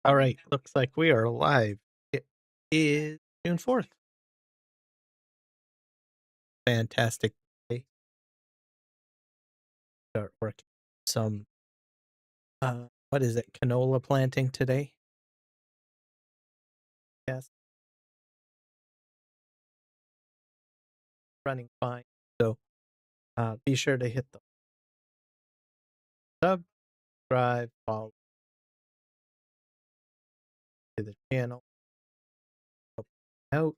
All right, looks like we are live. It is June 4th. Fantastic day. Start working some what is it? Canola planting today. Yes, running fine. So be sure to hit the subscribe, follow to the channel. Help out.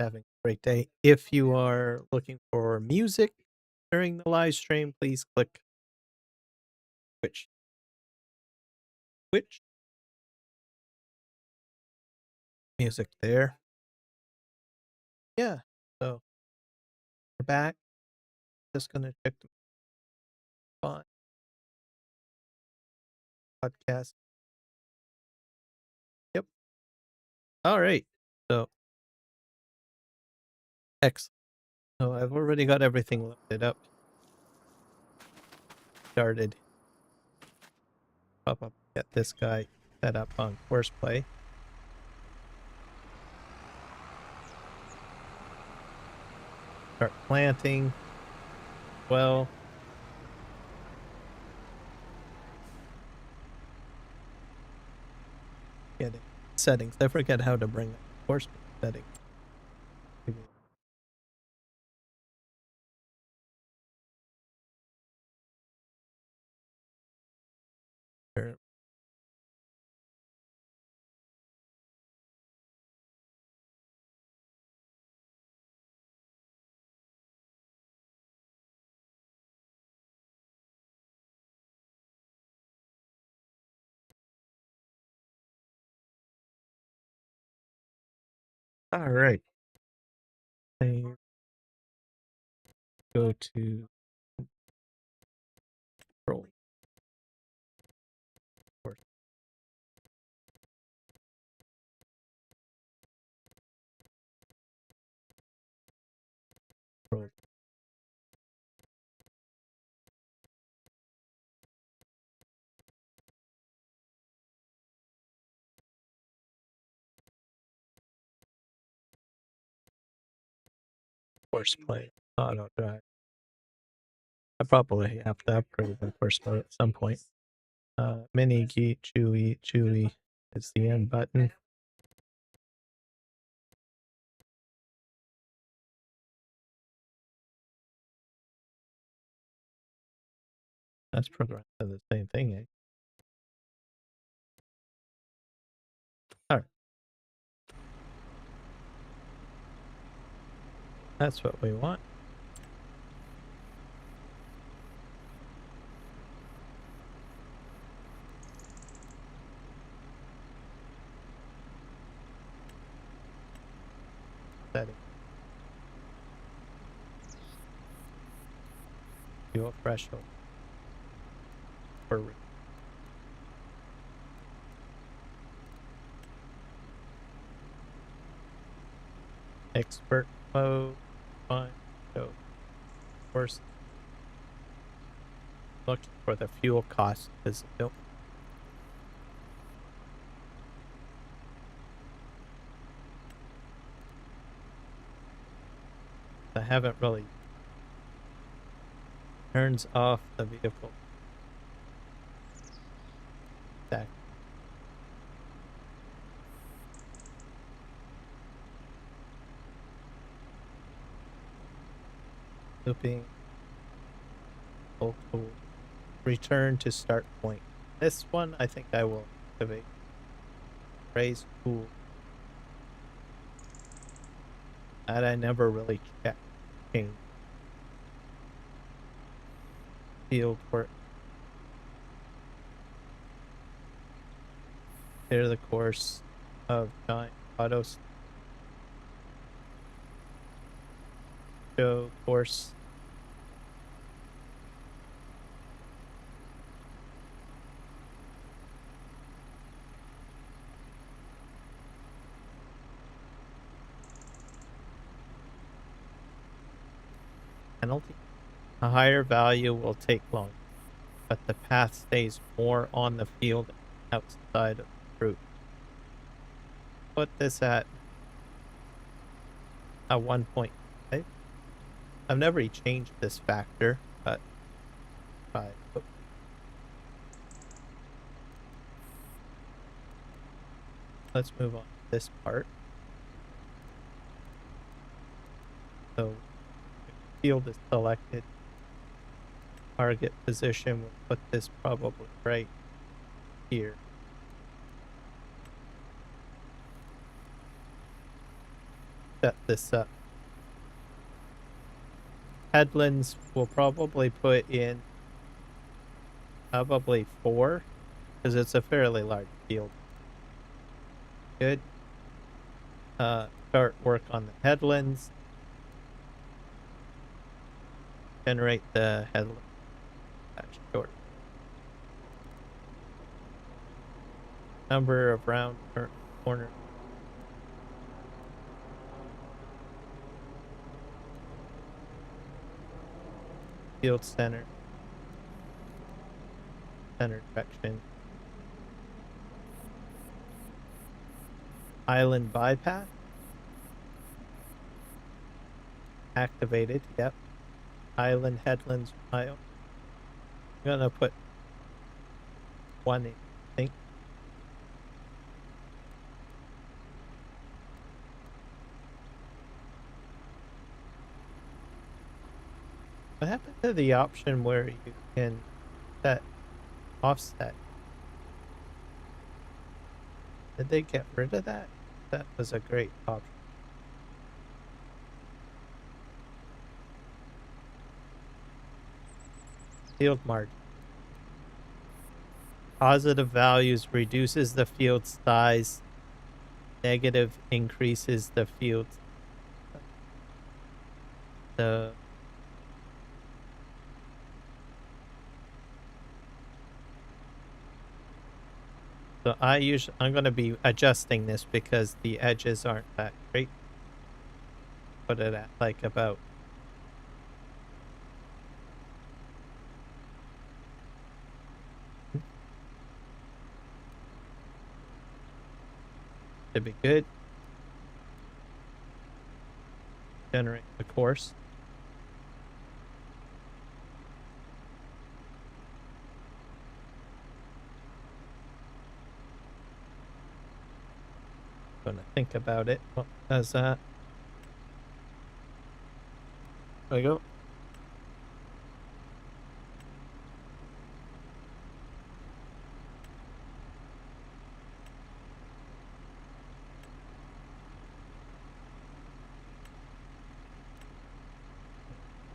Having a great day. If you are looking for music during the live stream, please click Twitch. Twitch music there. Yeah. So we're back. Just gonna check the podcast. Yep. All right. So excellent. So I've already got everything loaded up. Started. Pop up. Get this guy set up on course play. Start planting. Well. Getting settings. I forget how to bring up course settings. Sure. All right. Save. Go to control. Course. Control. Course play. Auto drive. I probably have to upgrade the course play at some point. Mini key, chewy is the end button. That's progressive, the same thing, eh? All right. That's what we want. Setting. Fuel threshold. For expert mode. Fine. So first look for the fuel cost visibility. I haven't really turns off the vehicle. Stack. Looping. Local. Return to start point. This one I think I will activate. Raise pool. That I never really checked. Change. Field work. Clear the course of giant autos. Show course. Penalty. A higher value will take longer. but the path stays more on the field outside of the fruit. Put this at a 1.5. I've never changed this factor, but try. Let's move on to this part. So the field is selected. Target position, we'll put this probably right here. Set this up. Headlands we'll probably put in probably 4 because it's a fairly large field. Good. Start work on the headlands. Generate the headland. That's short. Number of round corners. Field center. Center direction. Island bypass. Activated, yep. Island headlands tile. I'm gonna put 1 in, I think. What happened to the option where you can set offset? Did they get rid of that? That was a great option. Field margin. Positive values reduces the field size. Negative increases the field. So I'm going to be adjusting this because the edges aren't that great. Put it at like about to be good. Generate the course. Gonna think about it. What does that? There we go.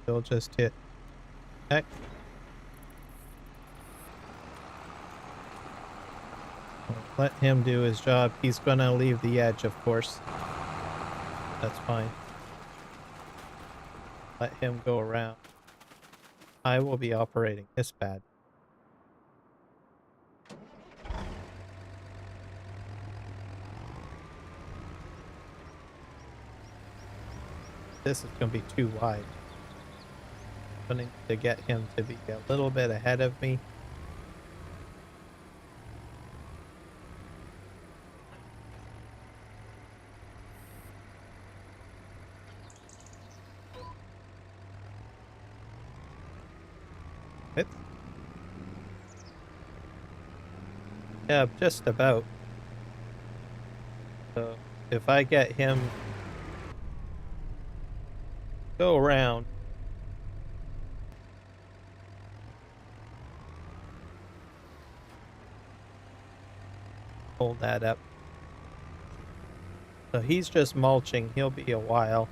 They'll just hit X. Let him do his job. He's gonna leave the edge, of course. That's fine. Let him go around. I will be operating this pad. This is gonna be too wide. I'm going to get him to be a little bit ahead of me. Yeah, just about. So if I get him go around, hold that up. So he's just mulching. He'll be a while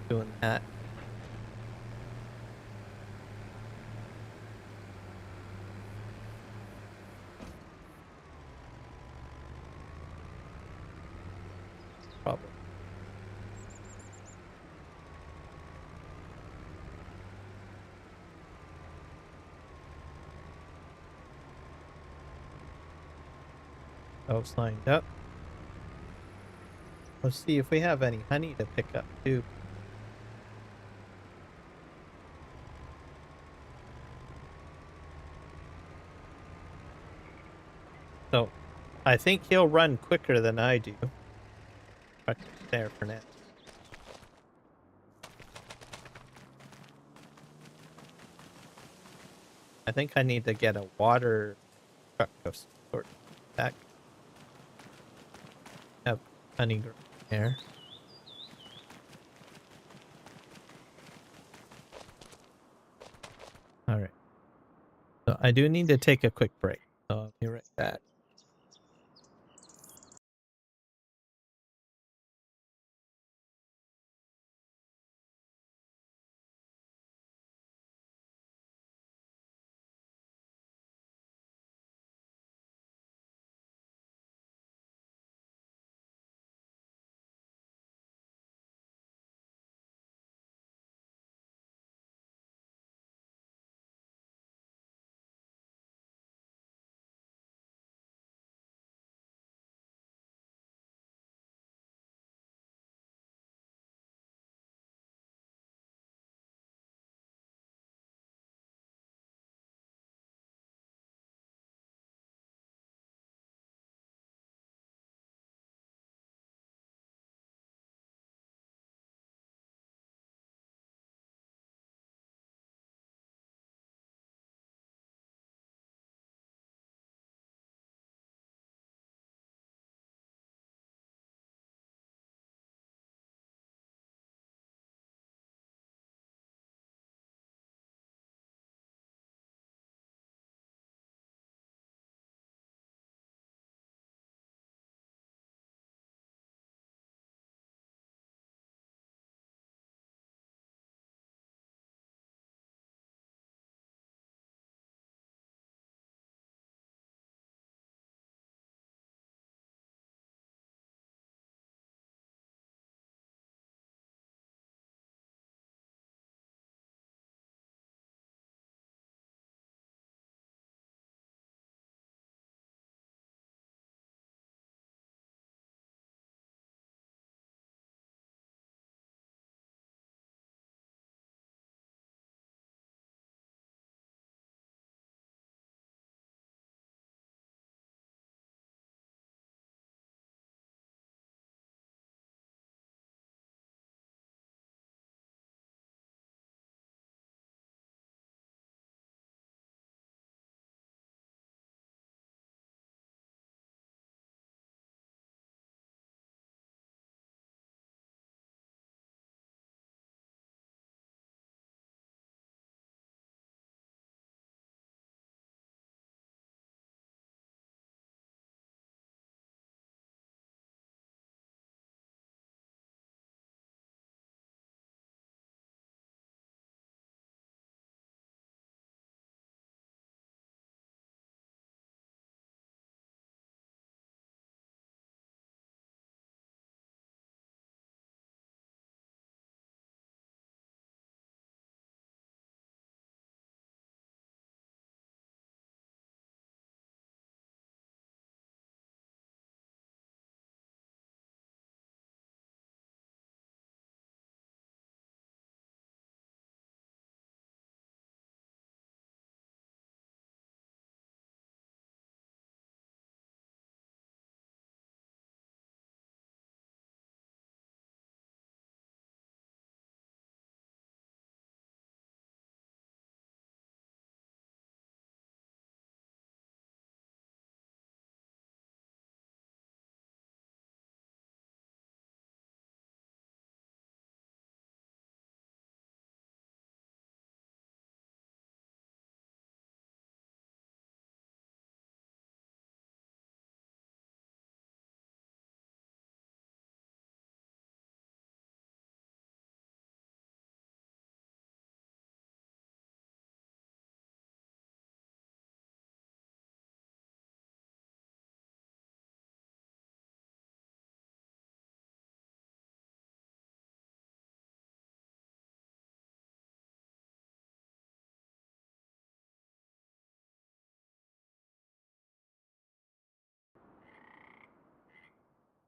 doing that. Probably. Those lined up. Let's see if we have any honey to pick up too. So I think he'll run quicker than I do. But there for now. I think I need to get a water truck of sort back. Have honey there. All right. So I do need to take a quick break. So I'll be right back.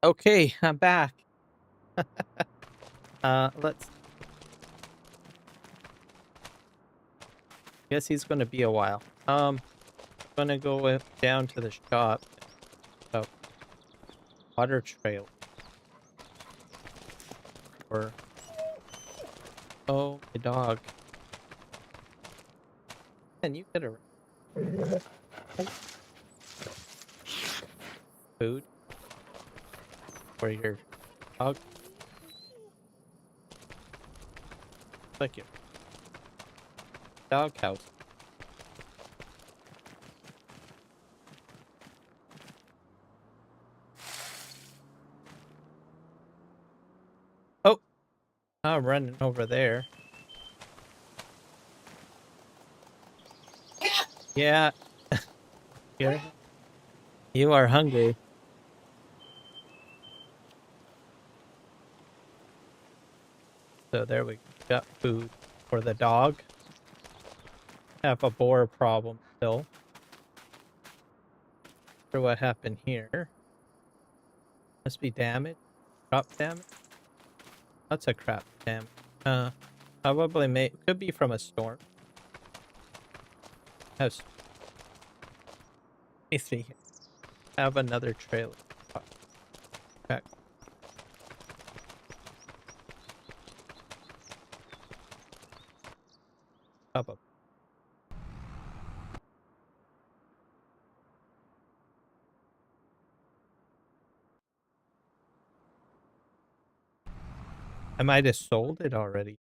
Okay, I'm back. Let's. Guess he's gonna be a while. Gonna go down to the shop water trail. Or oh, my dog. And you get a food for your dog. Like your dog house. Oh, I'm running over there. Yeah, you are hungry. So there we got food for the dog. Have a boar problem still. For what happened here. Must be damage. Crop damage. That's a crap damage. Probably could be from a storm. Let me see here. Have another trailer. Back. Up. I might have sold it already.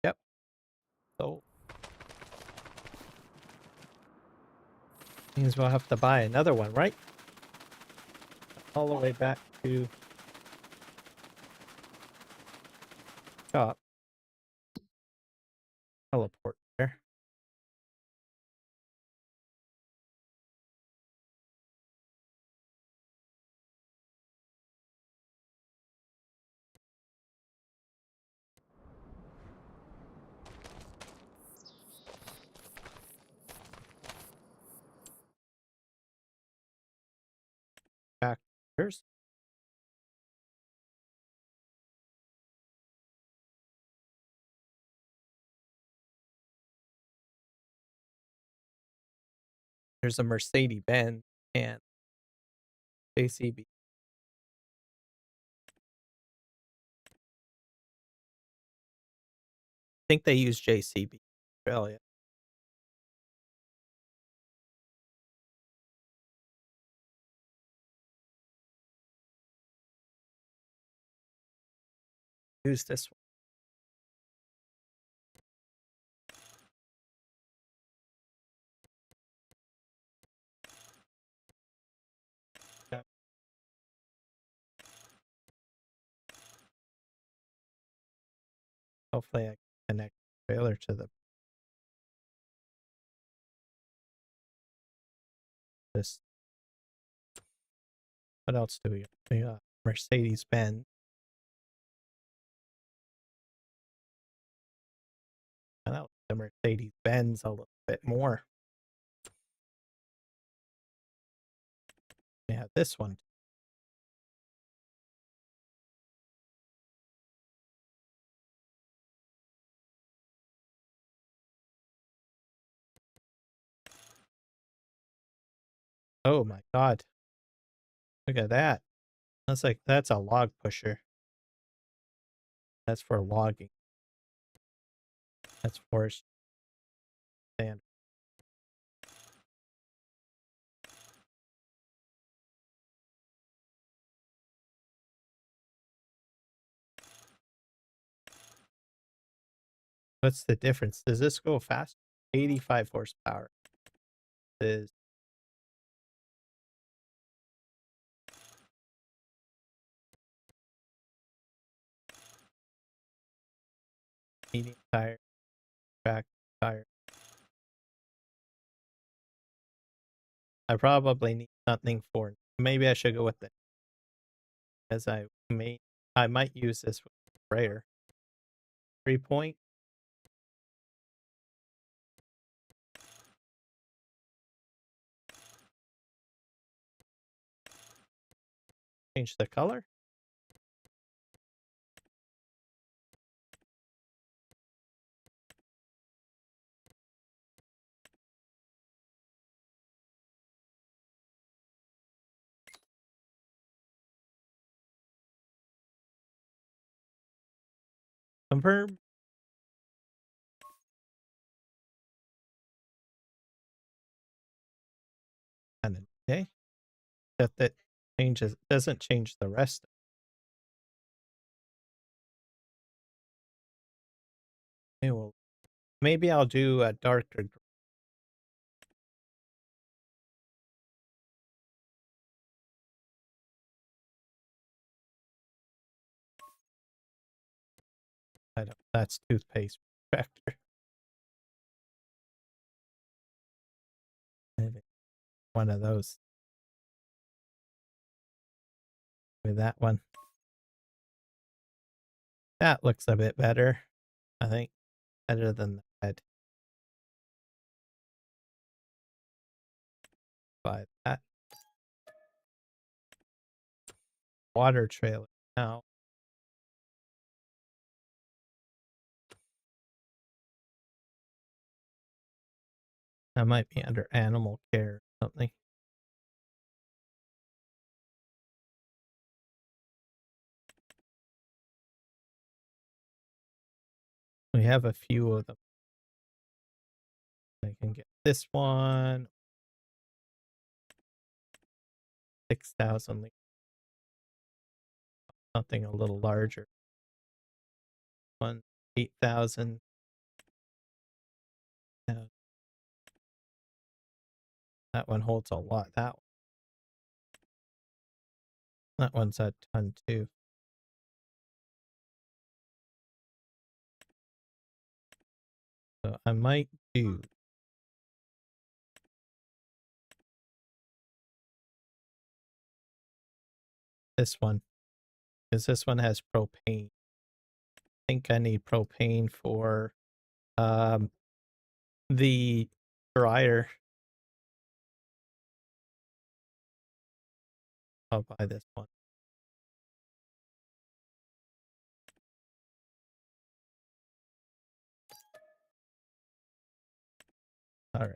Yep. Sold. Means we'll have to buy another one, right? All the way back to shop. Teleport there. Back. There's a Mercedes Benz and JCB. I think they use JCB. Australia. Use this one. Yeah. Hopefully I can connect the trailer to this. What else do we got? Mercedes Benz. I like the Mercedes Benz a little bit more. We have this one. Oh my god. Look at that. That's a log pusher. That's for logging. That's forest sand. What's the difference? Does this go fast? 85 horsepower. Is medium tire, track tire. I probably need something for maybe I should go with it. As I might use this with sprayer. 3-point. Change the color. Confirm. And okay. That changes, doesn't change the rest. Okay, well, maybe I'll do a darker. I don't, that's toothpaste factor. Maybe one of those. With that one. That looks a bit better. I think better than that. Buy that. Water trailer now. That might be under animal care or something. We have a few of them. I can get this one. 6,000 liters. Something a little larger. One 8,000. That one holds a lot. That one's a ton too. So I might do this one, because this one has propane. I think I need propane for the dryer. I'll buy this one. All right.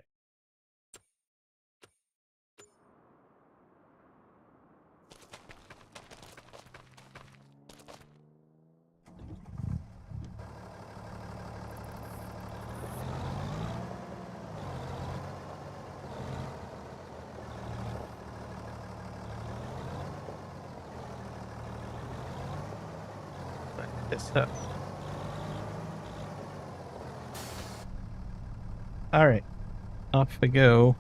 This up. All right, off we go.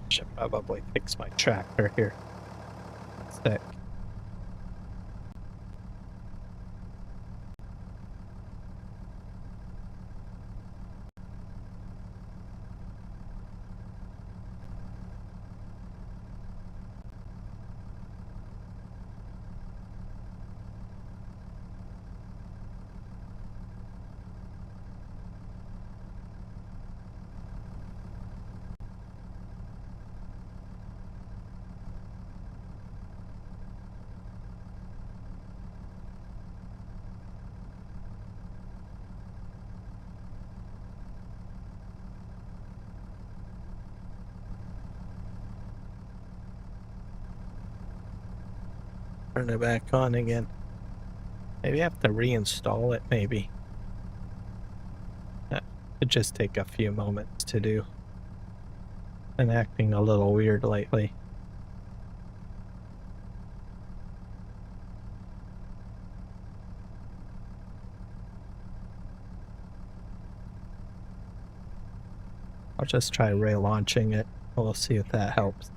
Should probably fix my tractor here. Sick. Turn it back on again. Maybe I have to reinstall it, maybe. That could just take a few moments to do. Been acting a little weird lately. I'll just try relaunching it. We'll see if that helps.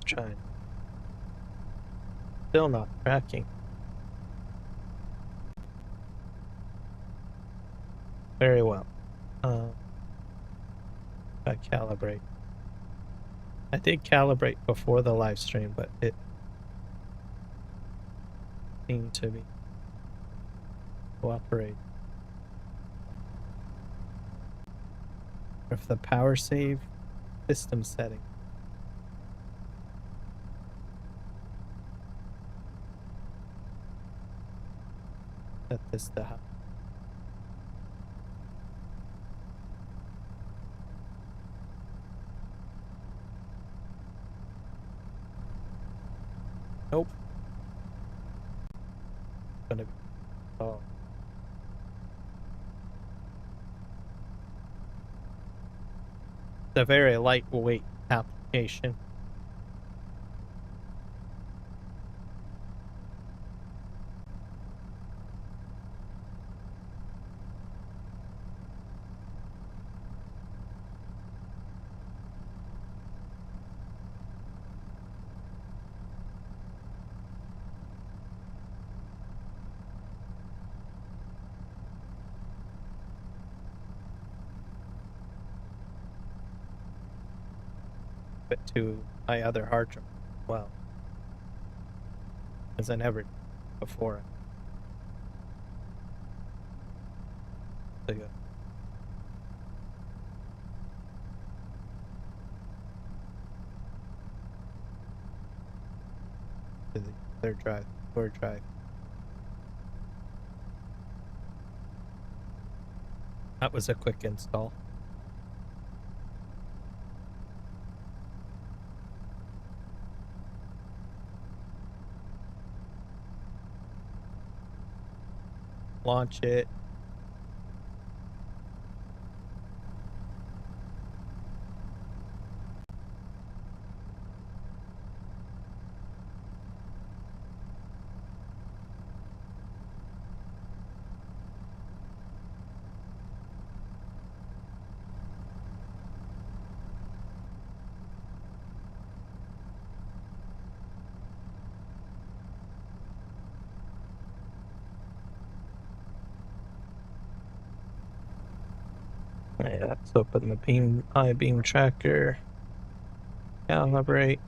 Try. Still not tracking. Very well. I calibrate. I did calibrate before the live stream, but it seemed to be cooperate. If the power save system setting. Set this to high. Nope. Gonna be oh. It's a very lightweight application. But to my other hard drive as well, as I never did before. So, yeah. To the other drive, or drive. That was a quick install. Launch it. Yeah, let's open the beam I-beam tracker. Calibrate.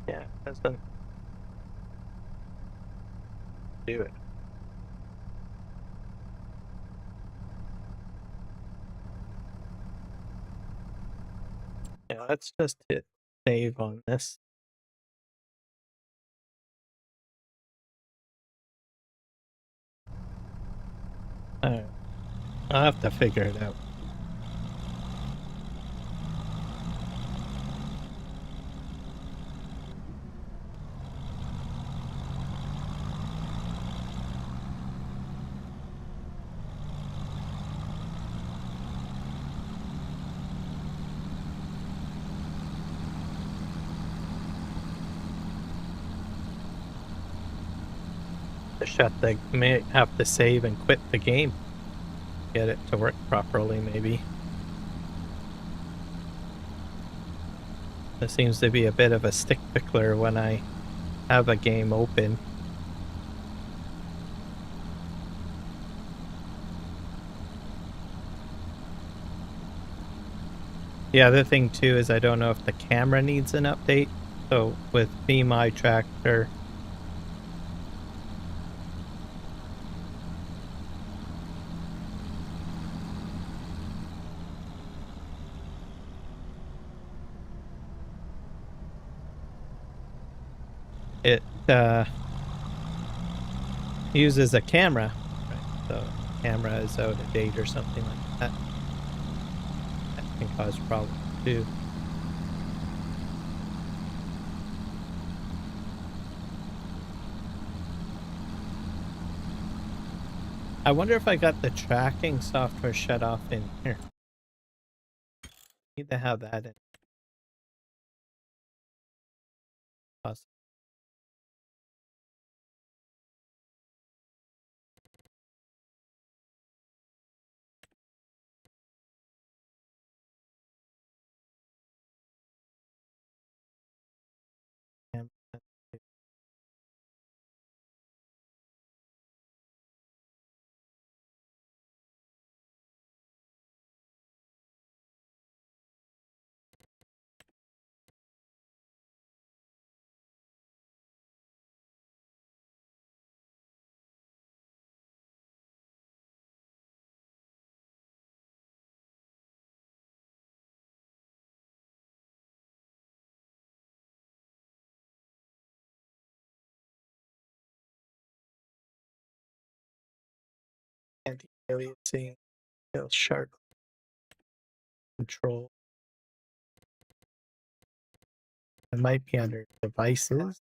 Yeah, doesn't do it. Yeah, let's just hit save on this. Alright. I'll have to figure it out. May have to save and quit the game. Get it to work properly, maybe. There seems to be a bit of a stick pickler when I have a game open. The other thing too is I don't know if the camera needs an update. So with Beam Eye Tracker, it uses a camera, right? So the camera is out of date or something like that. That can cause problems too. I wonder if I got the tracking software shut off in here. Need to have that in. Possible. Anti-aliasing, shark control. It might be under devices.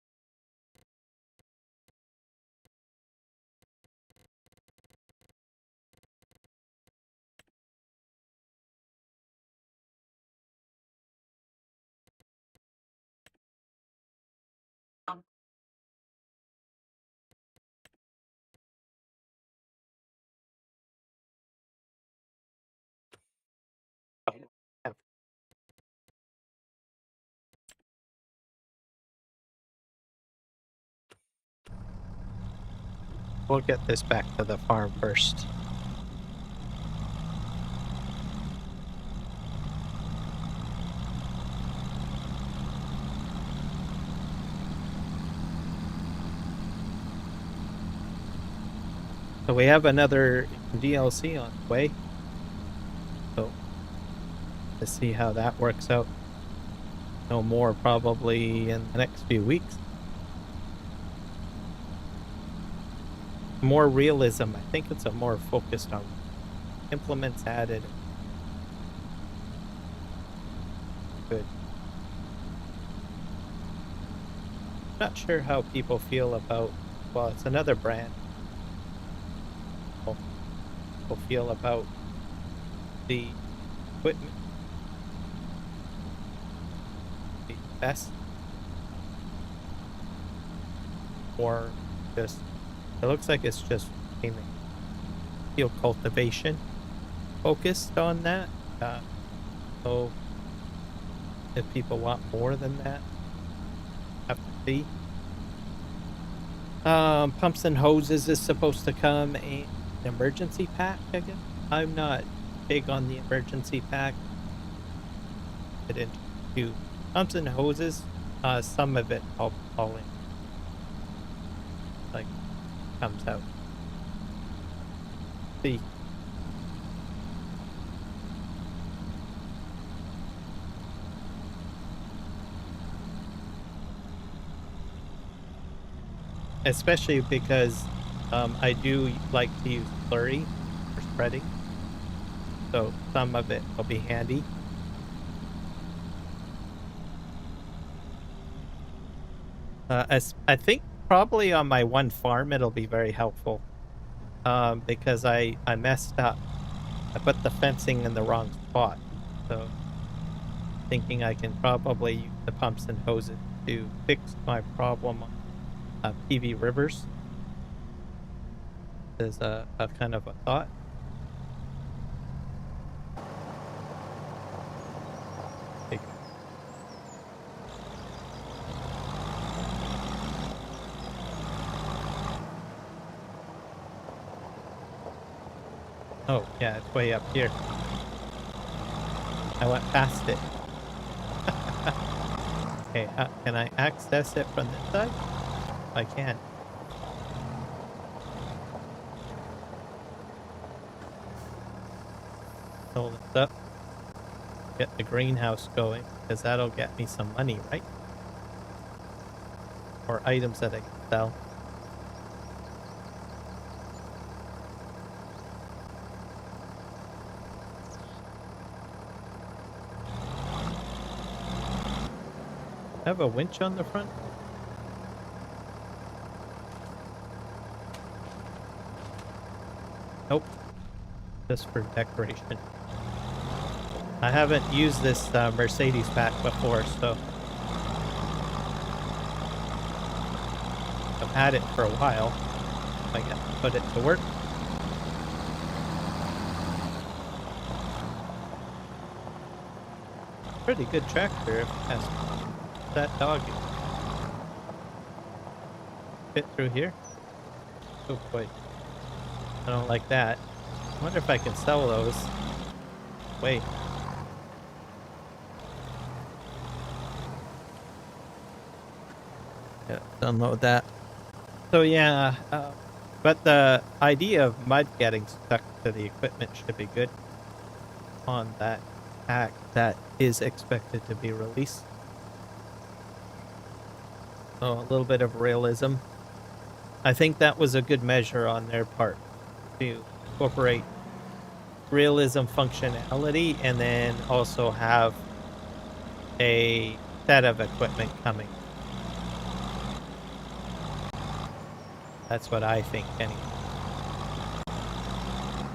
We'll get this back to the farm first. So we have another DLC on the way. So let's see how that works out. No more probably in the next few weeks. More realism. I think it's a more focused on implements added. Good. Not sure how people feel about, well, it's another brand. People feel about the equipment. The best. Or just, it looks like it's just mainly field cultivation focused on that. So if people want more than that, have to see. Pumps and hoses is supposed to come in an emergency pack, I guess. I'm not big on the emergency pack. Get into pumps and hoses. Some of it I'll in. Like comes out. See. Especially because I do like to use slurry for spreading. So some of it will be handy. As I think probably on my one farm it'll be very helpful. Because I messed up. I put the fencing in the wrong spot. So thinking I can probably use the pumps and hoses to fix my problem on PV rivers. Is a kind of a thought. Oh, yeah, it's way up here. I went past it. Okay, can I access it from this side? I can. Hold this up. Get the greenhouse going, because that'll get me some money, right? Or items that I can sell. Have a winch on the front? Nope, just for decoration. I haven't used this Mercedes pack before, so I've had it for a while. I got to put it to work. Pretty good tractor if it has that dog fit through here. Oh boy, I don't like that. I wonder if I can sell those. Wait. Yeah, download that. So yeah, but the idea of mud getting stuck to the equipment should be good on that pack that is expected to be released. So a little bit of realism. I think that was a good measure on their part to incorporate realism functionality and then also have a set of equipment coming. That's what I think anyway.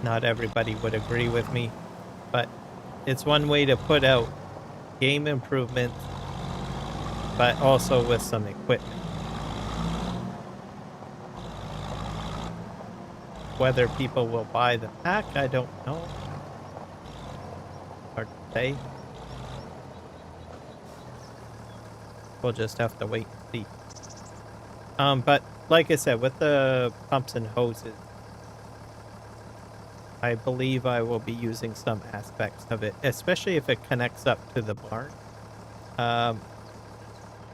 Not everybody would agree with me, but it's one way to put out game improvements, but also with some equipment. Whether people will buy the pack, I don't know. Hard to say. We'll just have to wait and see. But like I said, with the pumps and hoses, I believe I will be using some aspects of it, especially if it connects up to the barn. Um,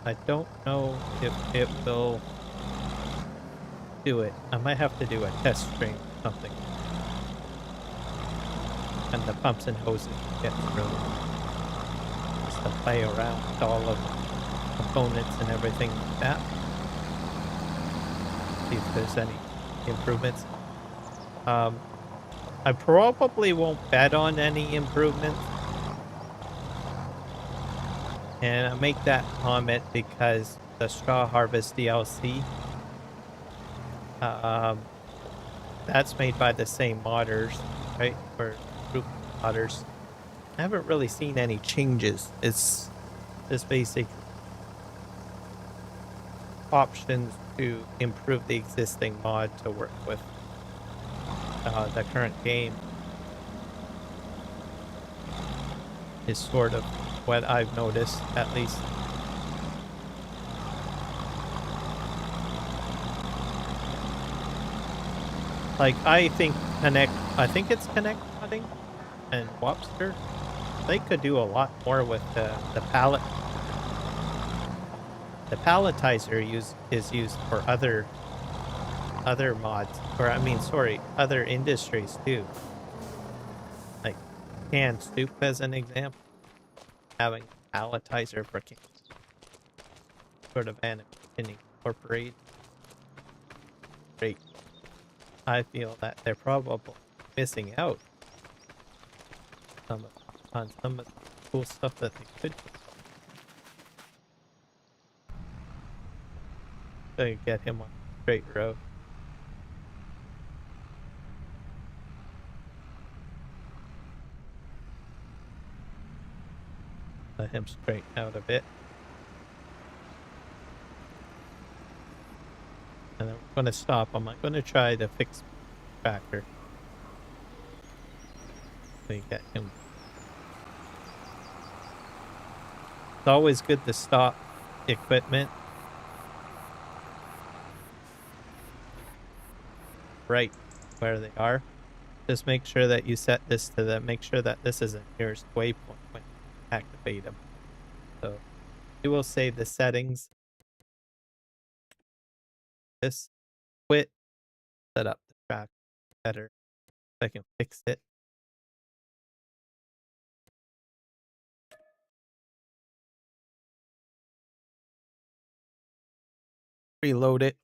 I don't know if it will do it. I might have to do a test stream or something. And the pumps and hoses get through. Just to play around with all of the components and everything like that. See if there's any improvements. I probably won't bet on any improvements. And I make that comment because the Straw Harvest DLC, that's made by the same modders, right? Or group of modders. I haven't really seen any changes. It's just basic options to improve the existing mod to work with the current game is sort of what I've noticed, at least. Like, I think it's Connect modding and Wobster. They could do a lot more with the pallet. The palletizer is used for other mods, or I mean, sorry, other industries too. Like canned soup, as an example, having a palletizer for sort of animation incorporated. Great. I feel that they're probably missing out on some of the cool stuff that they could do. To get him on the straight road. Let him straighten out a bit. And then we're going to stop him. I'm going to try to fix the tractor. So you get him. It's always good to stop equipment right where they are. Just make sure that you set this to them. Make sure that this is a nearest waypoint when you activate them. So you will save the settings. This quit. Set up the track better. So I can fix it. Reload it.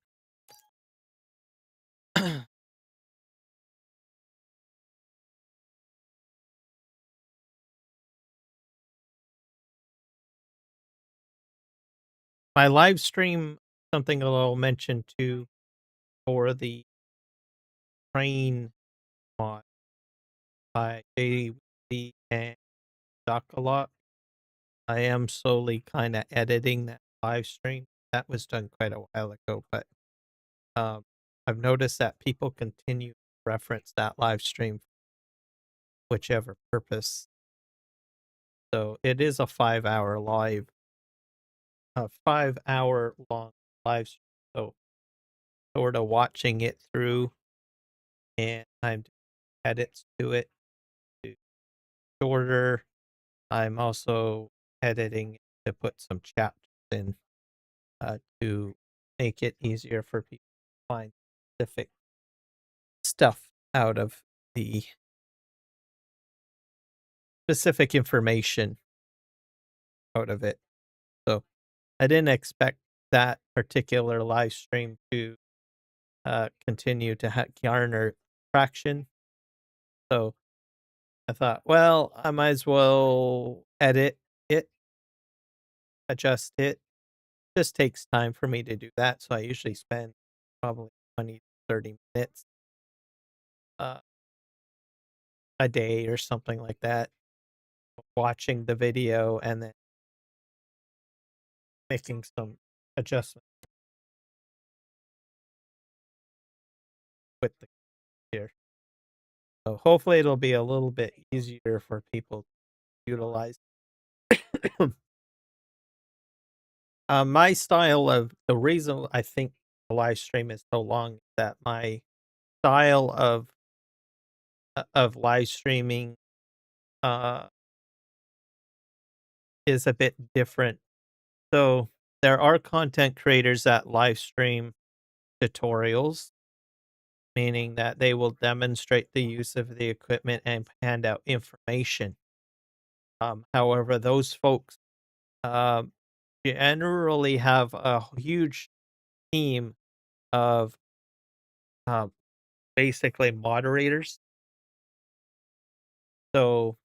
My live stream, something I'll mention too, for the train on by JD and Doc a lot. I am slowly kind of editing that live stream. That was done quite a while ago, but um, I've noticed that people continue to reference that live stream, whichever purpose. So it is a 5 hour live, a 5 hour long live stream. So sort of watching it through, and I'm doing edits to it to shorter. I'm also editing to put some chapters in to make it easier for people to find specific stuff out of the specific information out of it. So I didn't expect that particular live stream to continue to garner traction. So I thought, well, I might as well edit it, adjust it. Just takes time for me to do that. So I usually spend probably 20 to 30 minutes uh, a day or something like that watching the video and then making some adjustments with the gear. So hopefully it'll be a little bit easier for people to utilize. My style of the reason I think the live stream is so long is that my style of live streaming uh, is a bit different. So there are content creators that live stream tutorials, meaning that they will demonstrate the use of the equipment and hand out information. However, those folks um, generally have a huge team of um, basically moderators. So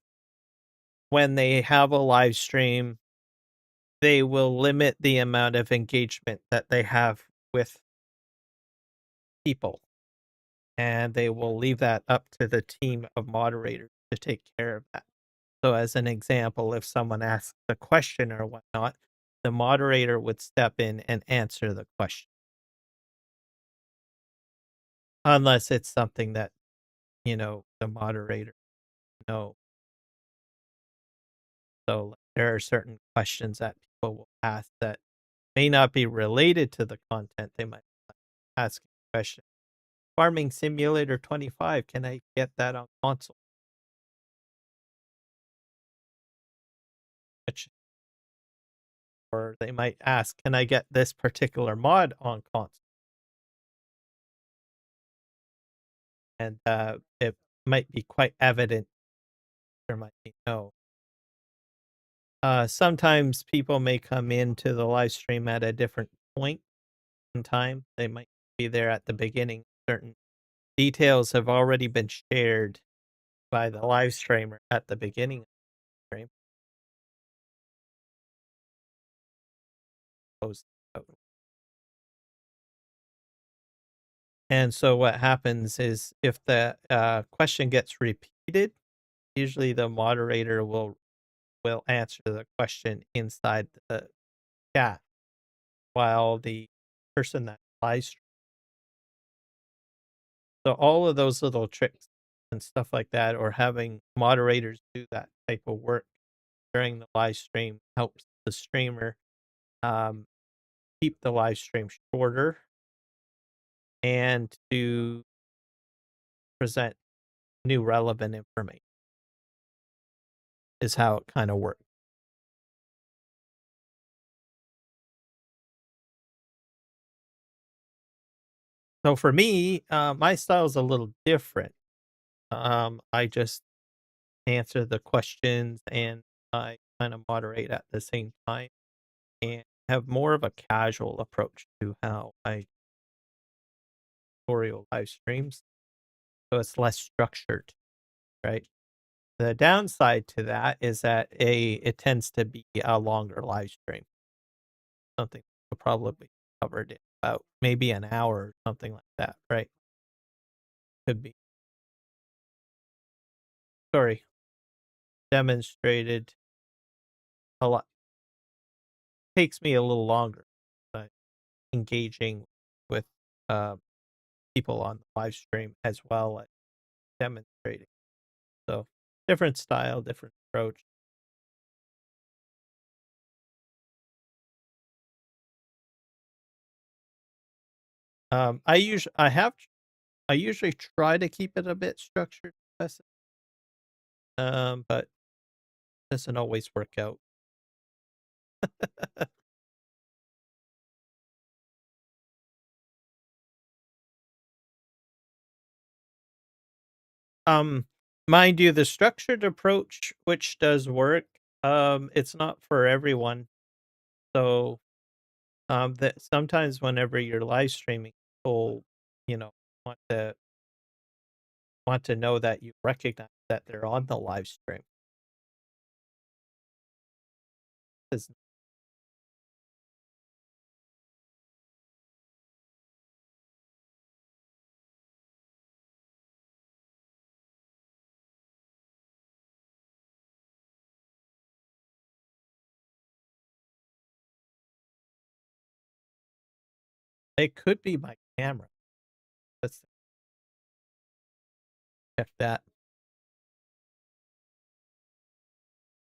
when they have a live stream, they will limit the amount of engagement that they have with people, and they will leave that up to the team of moderators to take care of that. So, as an example, if someone asks a question or whatnot, the moderator would step in and answer the question, unless it's something that the moderator know. So, like, there are certain questions that people will ask that may not be related to the content. They might ask a question. Farming Simulator 25, can I get that on console? Which, or they might ask, can I get this particular mod on console? And it might be quite evident there might be no. Sometimes people may come into the live stream at a different point in time. They might be there at the beginning. Certain details have already been shared by the live streamer at the beginning of the stream. And so what happens is if the question gets repeated, usually the moderator will answer the question inside the chat while the person that live stream. So all of those little tricks and stuff like that, or having moderators do that type of work during the live stream helps the streamer um, keep the live stream shorter and to present new relevant information is how it kind of works. So for me, my style is a little different. I just answer the questions and I kind of moderate at the same time and have more of a casual approach to how I tutorial live streams. So it's less structured, right? The downside to that is that it tends to be a longer live stream, something we probably covered in about maybe an hour or something like that, right? Could be. sorry, demonstrated a lot. Takes me a little longer, but engaging with uh, people on the live stream as well as demonstrating. So different style, different approach. I usually try to keep it a bit structured, but doesn't always work out. Um, Mind you, the structured approach, which does work, it's not for everyone. So, that sometimes whenever you're live streaming, people, you know, want to want to know that you recognize that they're on the live stream. 'Cause, it could be my camera. Let's check that.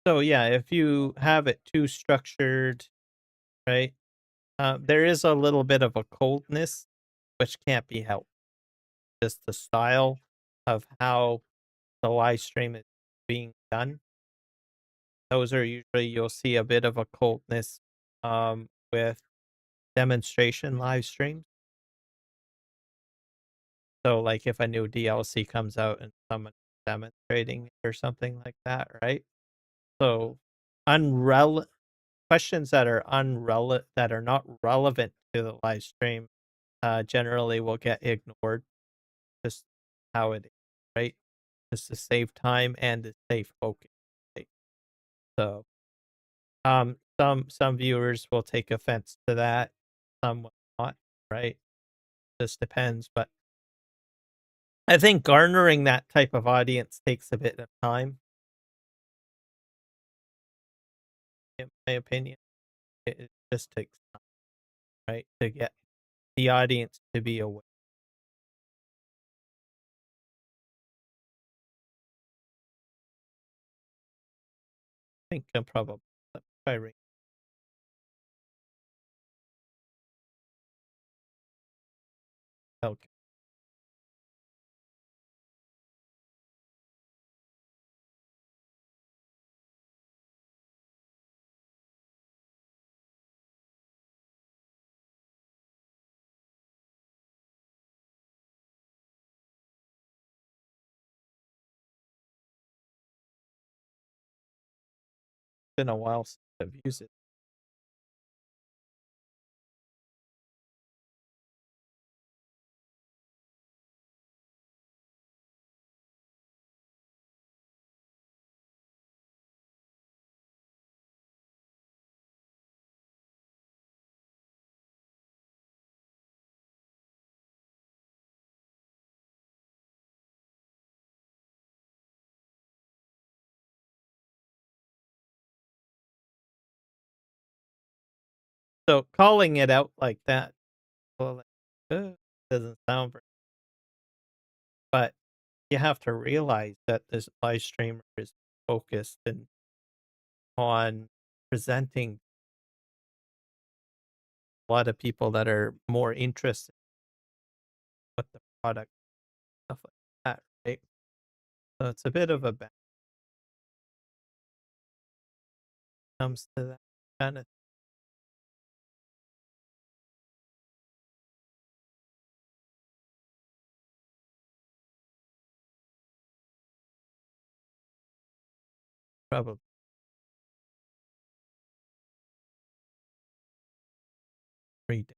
So yeah, if you have it too structured, right? There is a little bit of a coldness, which can't be helped. Just the style of how the live stream is being done. Those are usually you'll see a bit of a coldness with demonstration live streams. So like if a new DLC comes out and someone demonstrating or something like that, right? So unrel questions that are that are not relevant to the live stream generally will get ignored. Just how it is, right? Just to save time and to save focus. Right? So some viewers will take offense to that, some will not, right? Just depends. But I think garnering that type of audience takes a bit of time, in my opinion. It just takes time, right? To get the audience to be aware. I think I'm probably try ring. Okay. Been a while since I've used it. So calling it out like that, well, like, doesn't sound very, but you have to realize that this live streamer is focused and on presenting a lot of people that are more interested with the product, stuff like that, right? So it's a bit of a balance when it comes to that kind of probably read.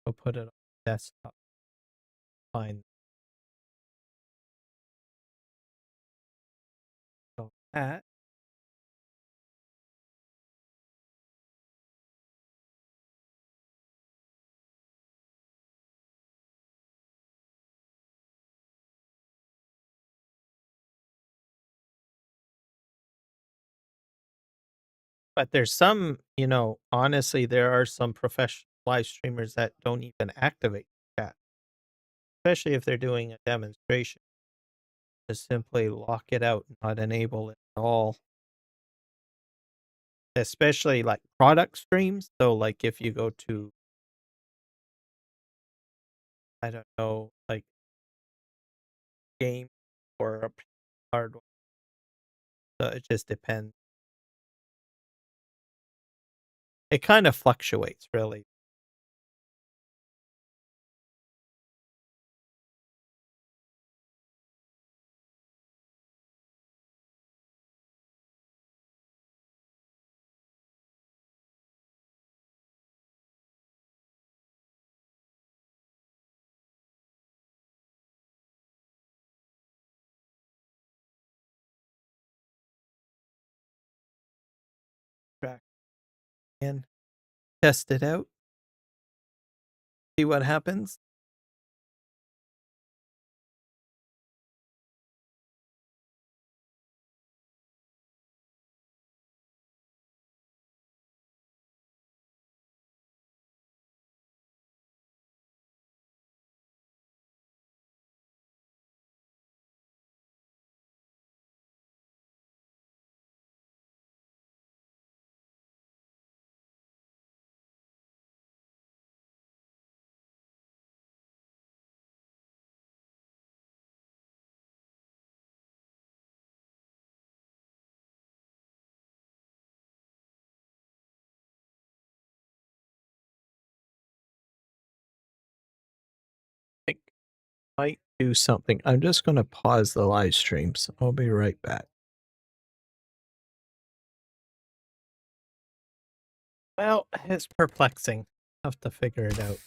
We'll put it on desktop. Fine. So that But there's some, honestly, there are some professional live streamers that don't even activate chat, especially if they're doing a demonstration. Just simply lock it out, not enable it at all. Especially like product streams. So like if you go to, I don't know, like game or a hardware. So it just depends. It kind of fluctuates, really. Track and test it out. See what happens. I think I might do something. I'm just going to pause the live stream, so I'll be right back. Well, it's perplexing. I'll have to figure it out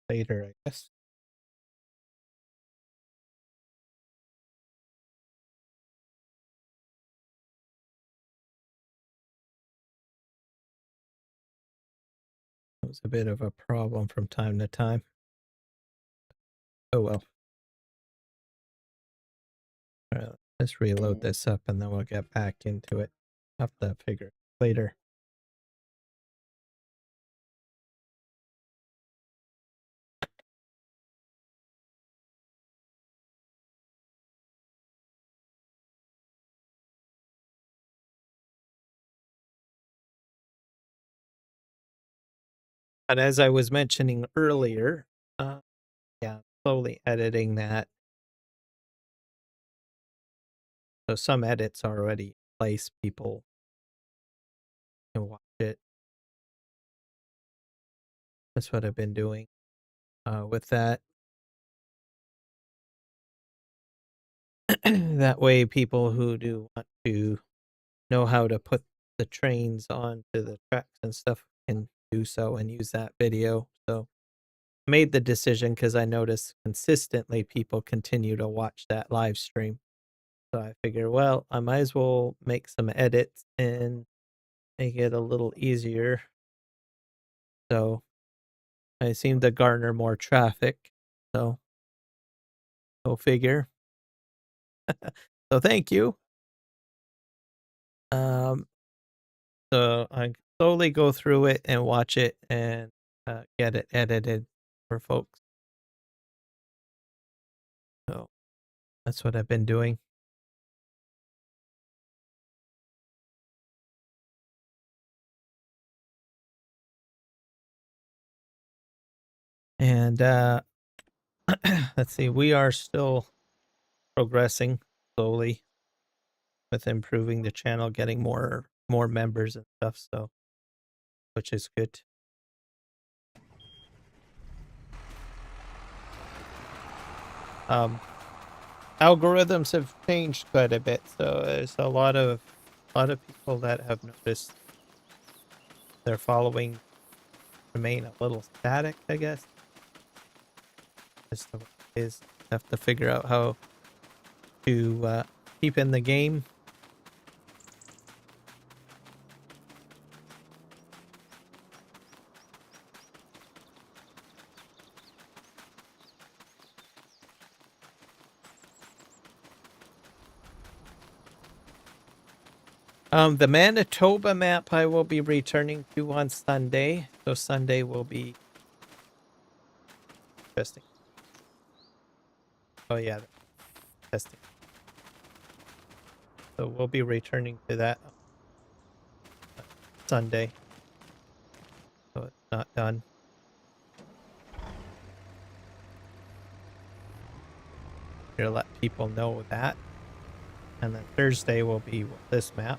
later, I guess. It was a bit of a problem from time to time. Oh well. All right, let's reload this up and then we'll get back into it. I'll have to figure it later. And as I was mentioning earlier, yeah, slowly editing that. So some edits are already in place. People can watch it. That's what I've been doing with that. That way, people who do want to know how to put the trains onto the tracks and stuff can do so and use that video. So I made the decision because I noticed consistently people continue to watch that live stream. So I figured, well, I might as well make some edits and make it a little easier. So I seem to garner more traffic. So go figure. So thank you. So I slowly go through it and watch it and get it edited for folks. So that's what I've been doing. And let's see, we are still progressing slowly with improving the channel, getting more members and stuff. So, which is good. Algorithms have changed quite a bit, so there's a lot of people that have noticed their following remain a little static, I guess. Just the way it is. Have to figure out how to keep in the game. The Manitoba map I will be returning to on Sunday. So Sunday will be interesting. Oh yeah, testing. So we'll be returning to that Sunday. So it's not done. Here to let people know that. And then Thursday will be this map.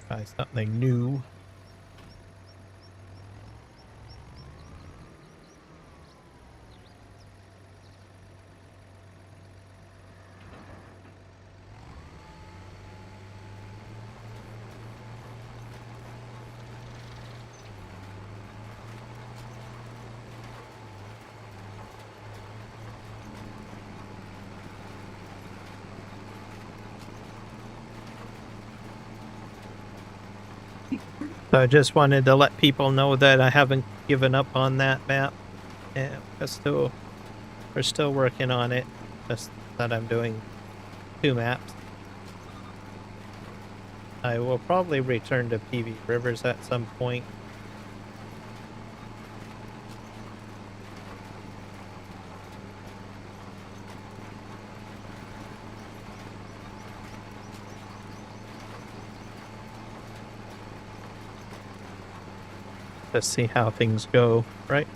Try something new. So I just wanted to let people know that I haven't given up on that map. And we're still working on it. Just that I'm doing 2 maps. I will probably return to PV Rivers at some point. To see how things go, right?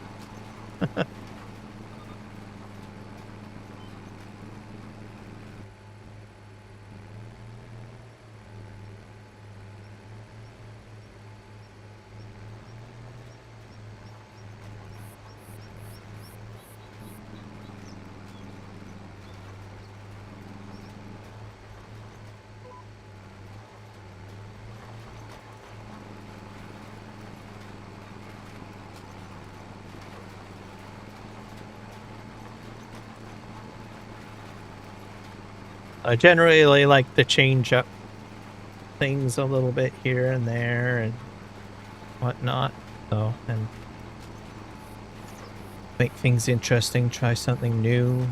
I generally like to change up things a little bit here and there and whatnot. So, and make things interesting, try something new,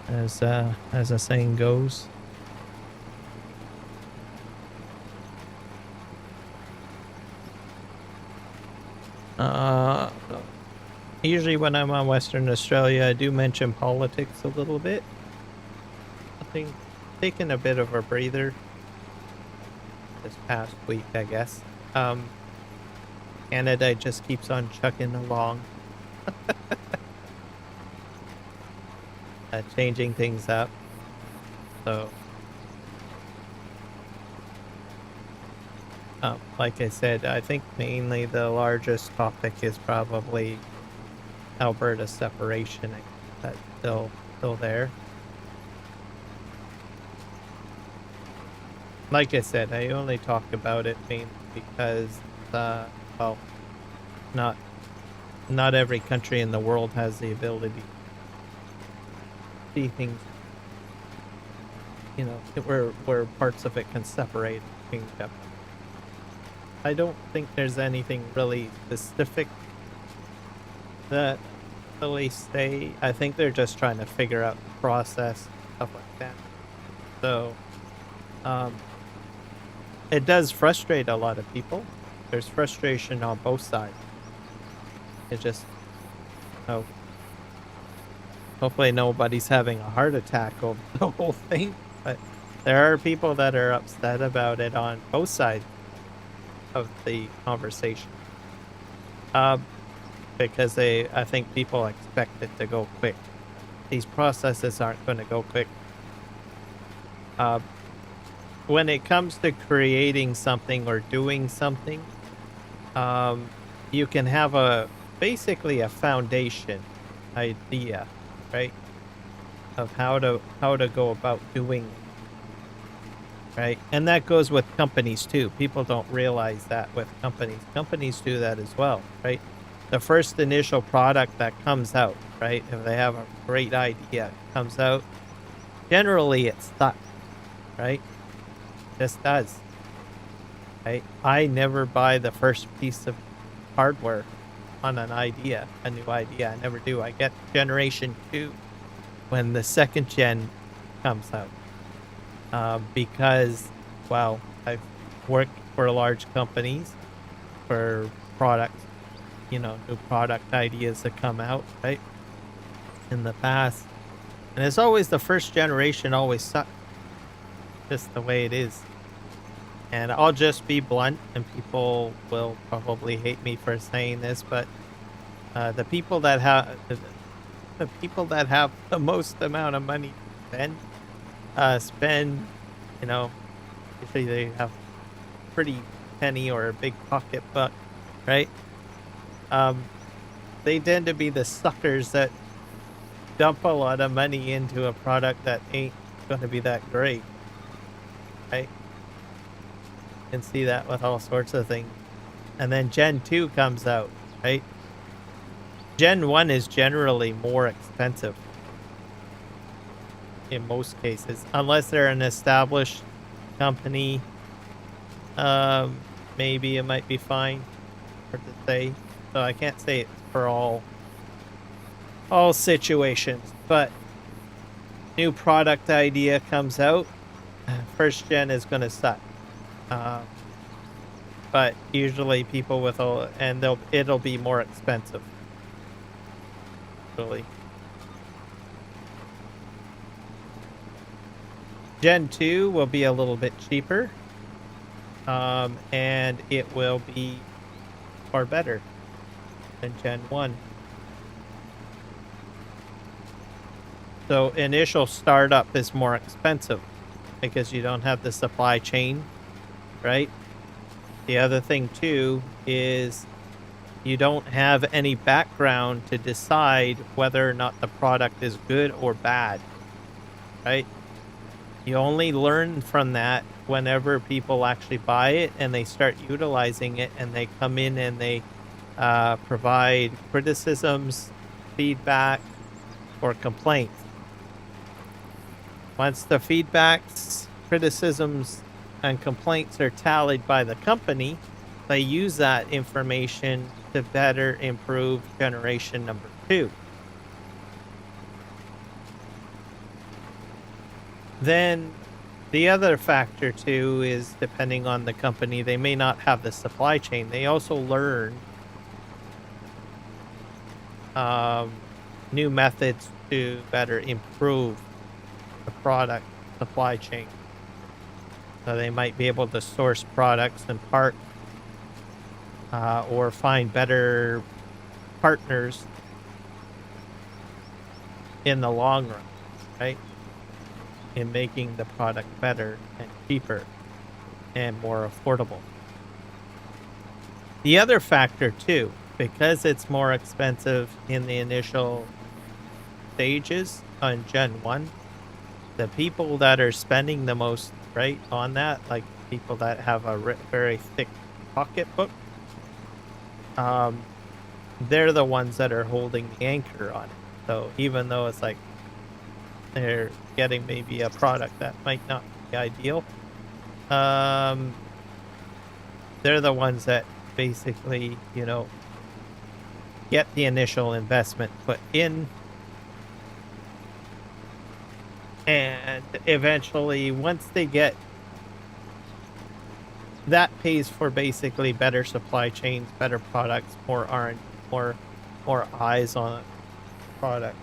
as a saying goes. Usually when I'm on Western Australia, I do mention politics a little bit. Nothing, taking a bit of a breather this past week, I guess. Canada just keeps on chugging along. Changing things up. So, like I said, I think mainly the largest topic is probably Alberta separation. That's still there. Like I said, I only talk about it mainly because, well, not every country in the world has the ability to see things, you know, where parts of it can separate and change up. I don't think there's anything really specific that really stay. I think they're just trying to figure out the process, stuff like that. So, it does frustrate a lot of people. There's frustration on both sides. It just, oh, hopefully nobody's having a heart attack over the whole thing. But there are people that are upset about it on both sides of the conversation. Because I think people expect it to go quick. These processes aren't going to go quick. When it comes to creating something or doing something, you can have basically a foundation idea, right, of how to go about doing it, right? And that goes with companies too. People don't realize that with companies. Companies do that as well, right? The first initial product that comes out, right? If they have a great idea, it comes out, generally it's stuck, right? Just does. I never buy the first piece of hardware on an idea, a new idea. I never do. I get generation 2 when the second gen comes out. Because, well, I've worked for large companies for products, new product ideas that come out, right? In the past. And it's always the first generation always sucks. Just the way it is. And I'll just be blunt, and people will probably hate me for saying this, but the people that have the most amount of money to spend, you know, usually they have pretty penny or a big pocketbook, right? Um, they tend to be the suckers that dump a lot of money into a product that ain't going to be that great, right? You can see that with all sorts of things. And then Gen 2 comes out, right? Gen 1 is generally more expensive in most cases, unless they're an established company. Maybe it might be fine for to say. So I can't say it's for all situations, but new product idea comes out, first gen is going to suck. But usually people with it'll be more expensive. Really. Gen 2 will be a little bit cheaper. And it will be far better than Gen 1. So initial startup is more expensive because you don't have the supply chain, right? The other thing too is you don't have any background to decide whether or not the product is good or bad, right? You only learn from that whenever people actually buy it and they start utilizing it and they come in and they provide criticisms, feedback, or complaints. Once the feedbacks, criticisms, and complaints are tallied by the company, they use that information to better improve generation number 2. Then the other factor too is depending on the company, they may not have the supply chain. They also learn new methods to better improve the product supply chain. So they might be able to source products and parts or find better partners in the long run, right? In making the product better and cheaper and more affordable. The other factor too, because it's more expensive in the initial stages on Gen 1, the people that are spending the most, right, on that, like people that have a very thick pocketbook, they're the ones that are holding the anchor on it. So even though it's like they're getting maybe a product that might not be ideal, they're the ones that basically, get the initial investment put in, and eventually once they get that, pays for basically better supply chains, better products, more R&D, more eyes on a product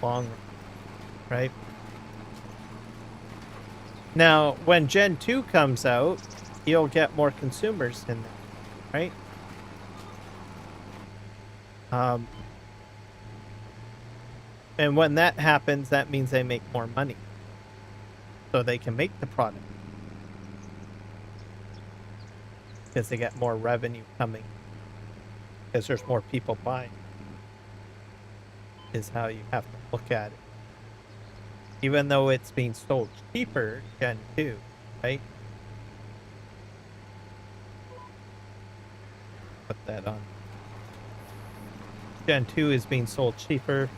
long run, right? Now when Gen 2 comes out, you'll get more consumers in there, right? And when that happens, that means they make more money. So they can make the product. Because they get more revenue coming. Because there's more people buying. Is how you have to look at it. Even though it's being sold cheaper, Gen 2, right? Put that on. Gen 2 is being sold cheaper.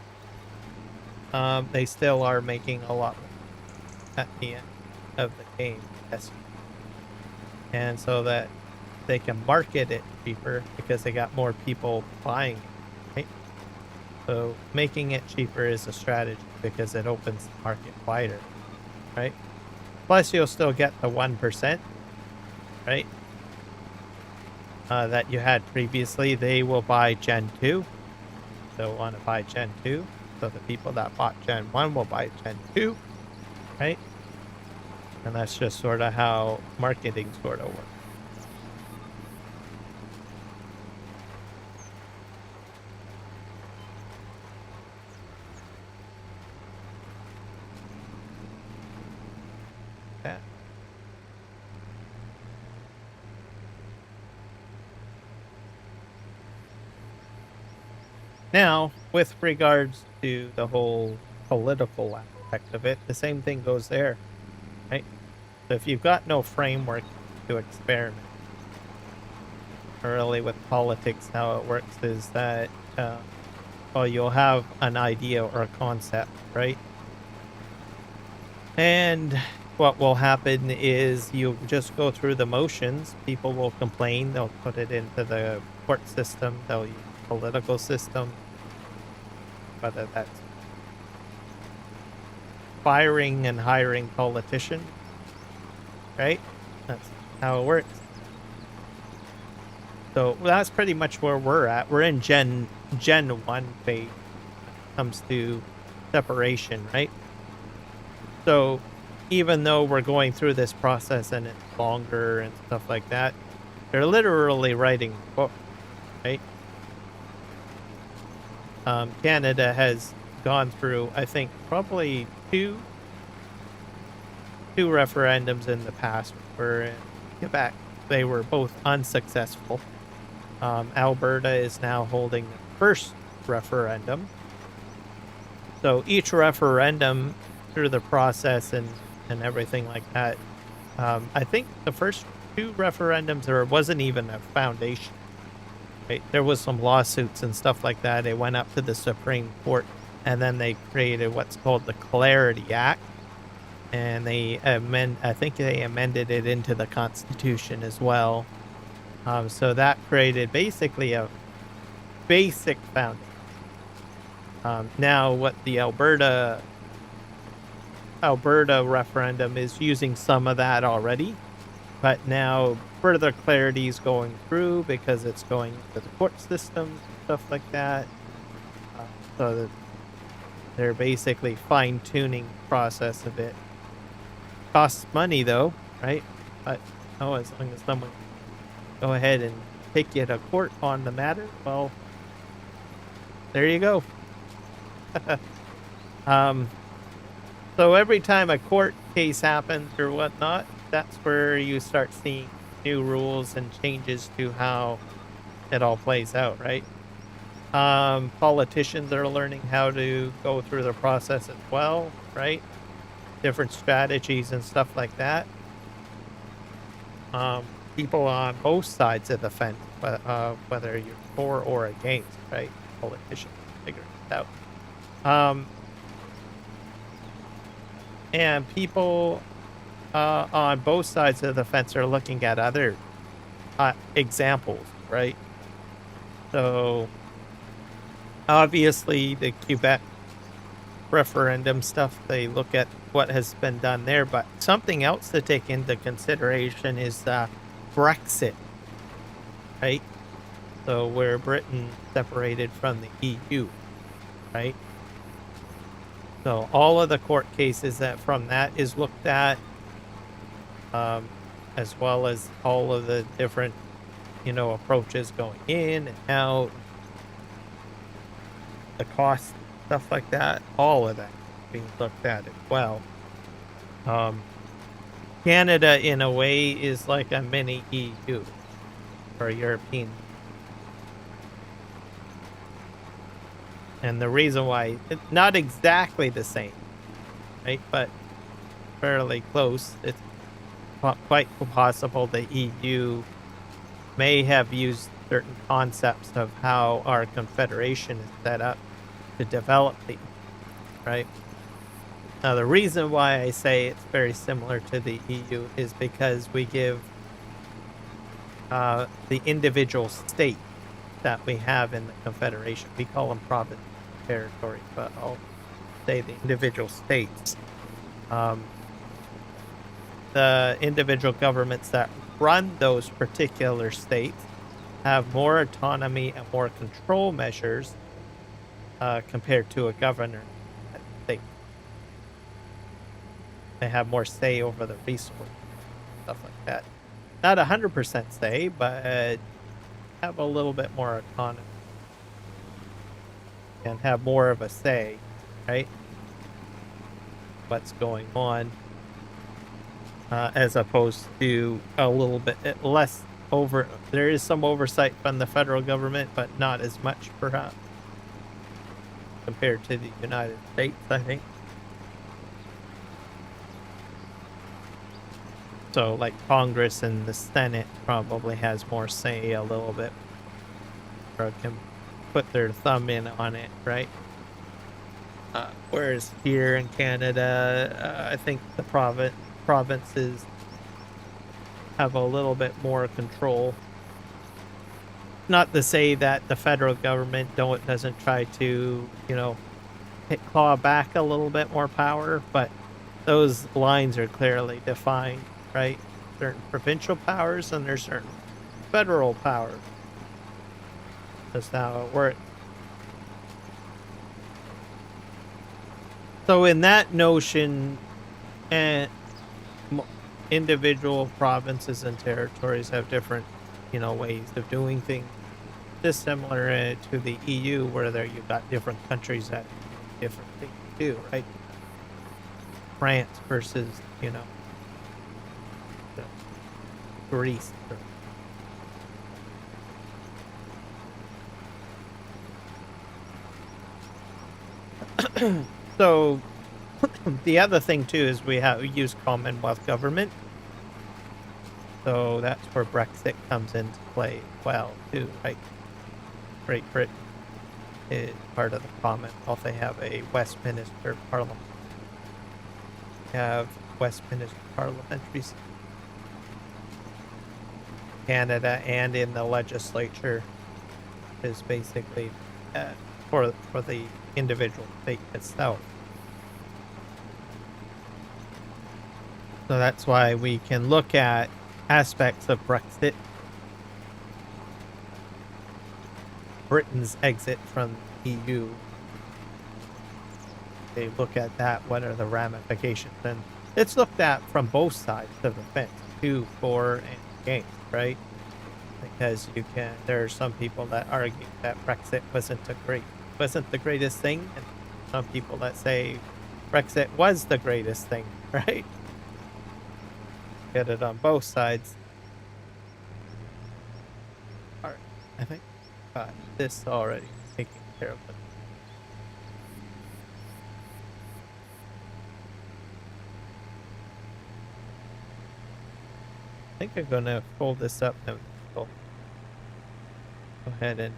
They still are making a lot more at the end of the game. Yes. and so that they can market it cheaper because they got more people buying it, right? So making it cheaper is a strategy because it opens the market wider, right? Plus, you'll still get the 1%, right? That you had previously. They will buy Gen 2. They'll want to buy Gen 2. So the people that bought Gen 1 will buy Gen 2, right? And that's just sort of how marketing sort of works. Yeah. Now, with regards to the whole political aspect of it, the same thing goes there, right? So if you've got no framework to experiment, really with politics, how it works is that, well, you'll have an idea or a concept, right? And what will happen is you just go through the motions. People will complain. They'll put it into the court system. They'll use political system, whether that's firing and hiring politicians, right? That's how it works. So that's pretty much where we're at. We're in Gen 1 phase when it comes to separation, right? So even though we're going through this process and it's longer and stuff like that, they're literally writing books, right? Canada has gone through, I think, probably two referendums in the past. Where in Quebec, they were both unsuccessful. Alberta is now holding the first referendum. So each referendum through the process and everything like that. I think the first two referendums, there wasn't even a foundation. Right? There was some lawsuits and stuff like that. It went up to the Supreme Court, and then they created what's called the Clarity Act, and I think they amended it into the Constitution as well. So that created basically a basic foundation. Now, what the Alberta referendum is using some of that already, but now further clarity is going through because it's going to the court systems and stuff like that. So that they're basically fine-tuning the process of it. Costs money though, right? But as long as someone go ahead and take you to court on the matter, well, there you go. So every time a court case happens or whatnot, that's where you start seeing new rules and changes to how it all plays out, right? Politicians are learning how to go through the process as well, right? Different strategies and stuff like that. People on both sides of the fence, whether you're for or against, right? Politicians figure it out. And people on both sides of the fence are looking at other examples, right? So obviously the Quebec referendum stuff, they look at what has been done there, but something else to take into consideration is Brexit, right? So where Britain separated from the EU, right? So all of the court cases that from that is looked at, as well as all of the different, approaches going in and out, the cost, stuff like that, all of that being looked at as well. Canada, in a way, is like a mini EU or European. And the reason why it's not exactly the same, right? But fairly close. It's quite possible the EU may have used certain concepts of how our confederation is set up to develop these, right? Now, the reason why I say it's very similar to the EU is because we give the individual states that we have in the Confederation. We call them province territory, but I'll say the individual states. The individual governments that run those particular states have more autonomy and more control measures compared to a governor. They have more say over the resources, stuff like that. Not 100% say, but have a little bit more autonomy and have more of a say, right? What's going on, as opposed to a little bit less over. There is some oversight from the federal government, but not as much, perhaps, compared to the United States, I think. So, like, Congress and the Senate probably has more say a little bit, or can put their thumb in on it, right? Whereas here in Canada, I think the provinces have a little bit more control. Not to say that the federal government doesn't try to, claw back a little bit more power, but those lines are clearly defined, right? Certain provincial powers and there's certain federal powers. That's how it works. So in that notion, individual provinces and territories have different, ways of doing things. Just similar to the EU, where you've got different countries that do different things too, right? France versus, Greece. So the other thing too is we use Commonwealth government. So that's where Brexit comes into play well too, right? Great Britain is part of the Commonwealth. They have a Westminster Parliament. They have Westminster parliamentary system. Canada and in the legislature is basically for the individual state itself. So that's why we can look at aspects of Brexit, Britain's exit from the EU. They look at that, what are the ramifications, and it's looked at from both sides of the fence, too, for and against, right? Because there are some people that argue that Brexit wasn't the greatest thing, and some people that say Brexit was the greatest thing, right? Get it on both sides. All right, I think this already taking care of it. I think I'm gonna fold this up now. Go ahead and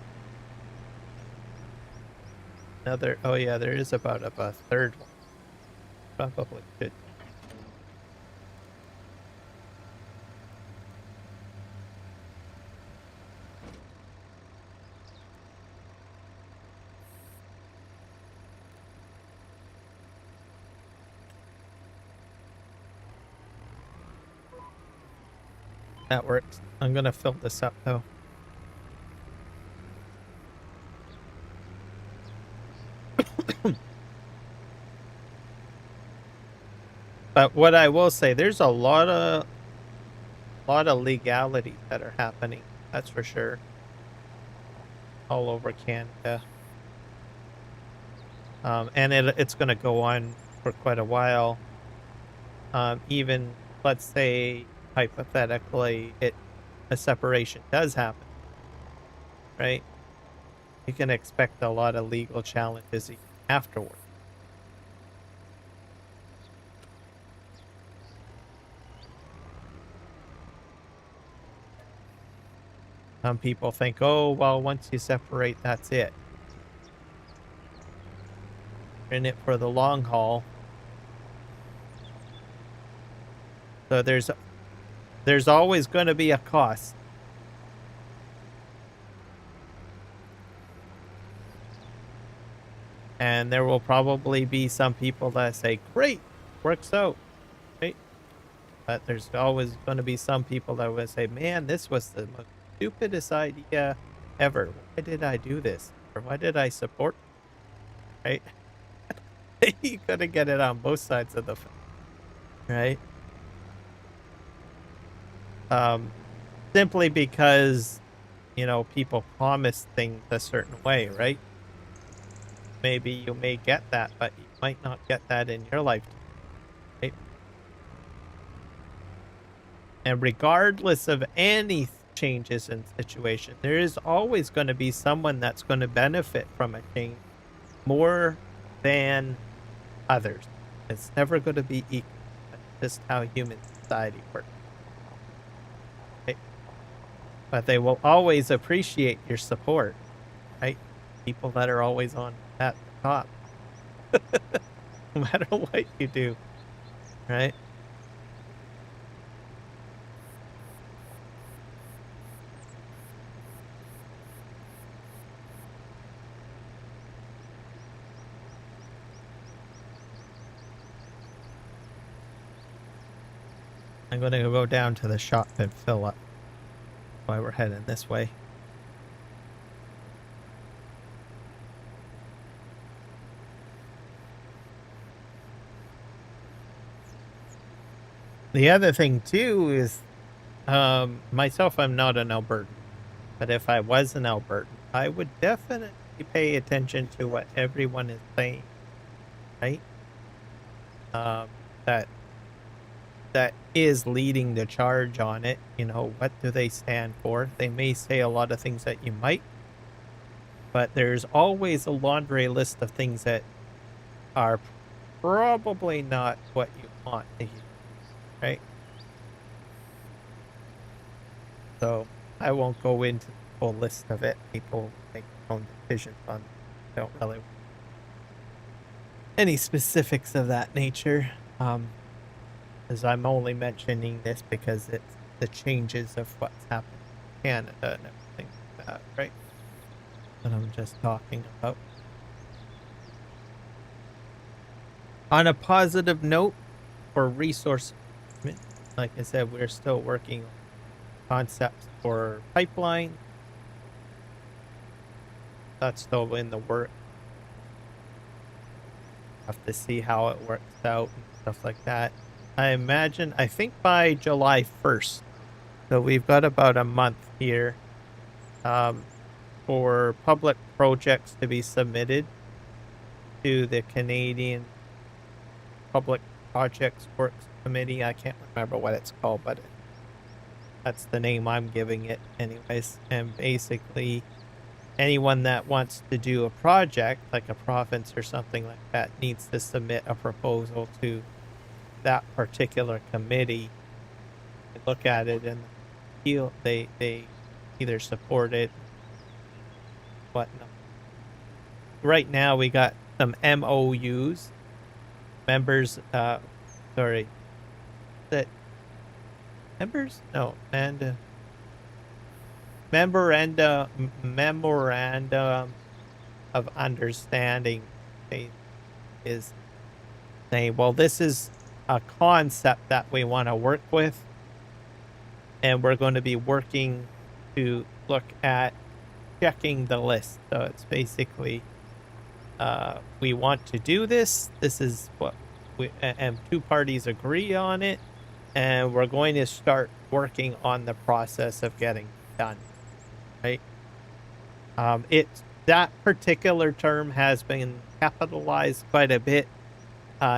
another. Oh yeah, there is about a third one. Probably should. That works. I'm gonna fill this up though. But what I will say, there's a lot of legalities that are happening. That's for sure. All over Canada. And it's going to go on for quite a while. Even, let's say, hypothetically, a separation does happen, right? You can expect a lot of legal challenges afterward. Some people think, oh, well, once you separate, that's it. You're in it for the long haul. So there's always going to be a cost And there will probably be some people that say, great, works out, right? But there's always going to be some people that would say, man, this was the most stupidest idea ever. Why did I do this? Or why did I support, right? You got to get it on both sides of the fence, right? Um, Simply because, people promise things a certain way, right? Maybe you may get that, but you might not get that in your lifetime, right? And regardless of any changes in situation, there is always going to be someone that's going to benefit from a change more than others. It's never going to be equal. That's just how human society works. Right? But they will always appreciate your support, right? People that are always on at the top, no matter what you do, right? I'm going to go down to the shop and fill up while we're heading this way. The other thing too is, myself, I'm not an Albertan, but if I was an Albertan, I would definitely pay attention to what everyone is saying, right? Um, that that is leading the charge on it. What do they stand for? They may say a lot of things that you might, but there's always a laundry list of things that are probably not what you want to hear, right? So I won't go into the full list of it. People make their own decisions on it. I don't really want any specifics of that nature. As I'm only mentioning this because it's the changes of what's happened in Canada and everything like that, right? That I'm just talking about. On a positive note, for resource management, like I said, we're still working on concepts for pipeline. That's still in the work. Have to see how it works out and stuff like that. I think by July 1st. So we've got about a month here for public projects to be submitted to the Canadian Public Projects Works Committee. I can't remember what it's called, but that's the name I'm giving it anyways. And basically, anyone that wants to do a project, like a province or something like that, needs to submit a proposal to that particular committee. They look at it and feel they either support it, whatnot. Right now, we got some MOUs, members. Sorry, that members? No, and memorandum of understanding is saying, well, this is a concept that we want to work with, and we're going to be working to look at checking the list. So it's basically, we want to do this. This is what and two parties agree on it, and we're going to start working on the process of getting done. Right? That particular term has been capitalized quite a bit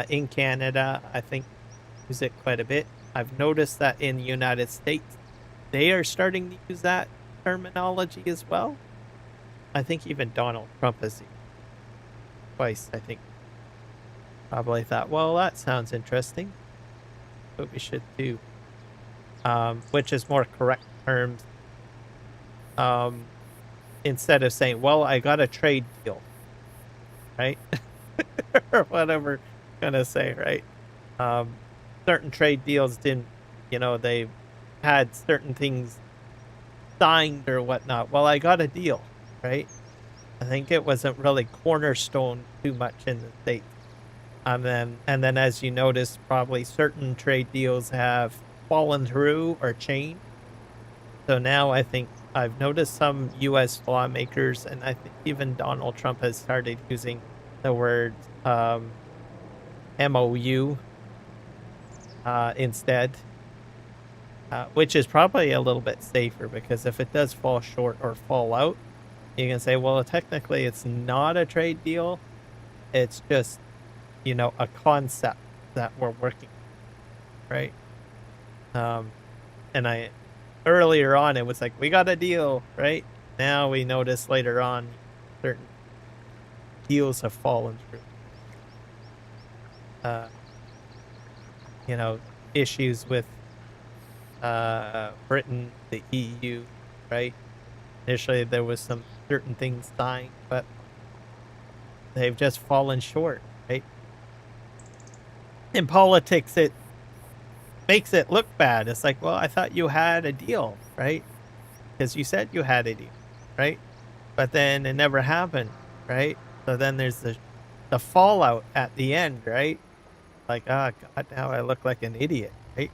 in Canada. I think use it quite a bit. I've noticed that in the United States, they are starting to use that terminology as well. I think even Donald Trump has twice, I think. Probably thought, well, that sounds interesting. What we should do. Which is more correct terms. Instead of saying, well, I got a trade deal. Right? Or whatever I'm gonna say, right? Certain trade deals didn't, they had certain things signed or whatnot. Well, I got a deal, right? I think it wasn't really cornerstone too much in the States. And then as you notice, probably certain trade deals have fallen through or changed. So now I think I've noticed some US lawmakers, and I think even Donald Trump has started using the word MOU instead, which is probably a little bit safer because if it does fall short or fall out, you can say, well, technically it's not a trade deal. It's just, a concept that we're working, right? Um, and I earlier on it was like we got a deal, right? Now we notice later on certain deals have fallen through. Uh, you know, issues with Britain, the EU, right? Initially there was some certain things signed, but they've just fallen short, right? In politics it makes it look bad. It's like, well, I thought you had a deal, right? Because you said you had a deal, right? But then it never happened, right? So then there's the fallout at the end, right? Like, oh God, now I look like an idiot, right?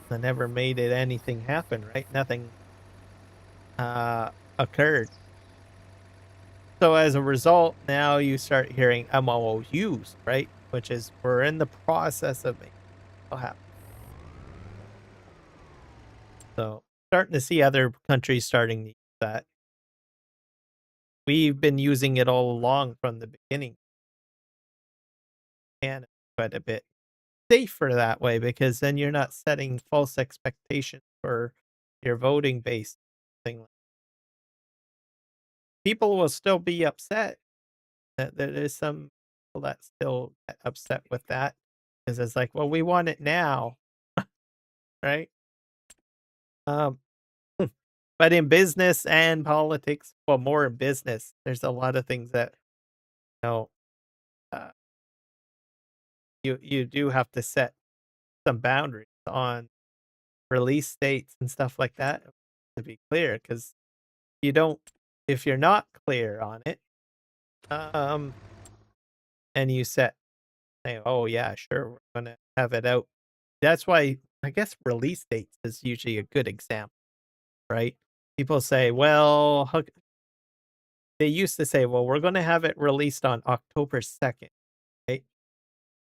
I never made it anything happen, right? Nothing occurred. So as a result, now you start hearing MOUs, right? Which is we're in the process of making it happen. So starting to see other countries starting to use that. We've been using it all along from the beginning, and quite a bit safer that way because then you're not setting false expectations for your voting base thing. People will still be upset. There is some people that still get upset with that because it's like, well, we want it now, right? Um, but in business and politics, well, more in business, there's a lot of things that you know uh, you do have to set some boundaries on release dates and stuff like that to be clear because you don't if you're not clear on it, um, and you say, "Oh, yeah, sure, we're gonna have it out." That's why I guess release dates is usually a good example, right? People say, "Well," they used to say, "Well, we're gonna have it released on October 2nd," right?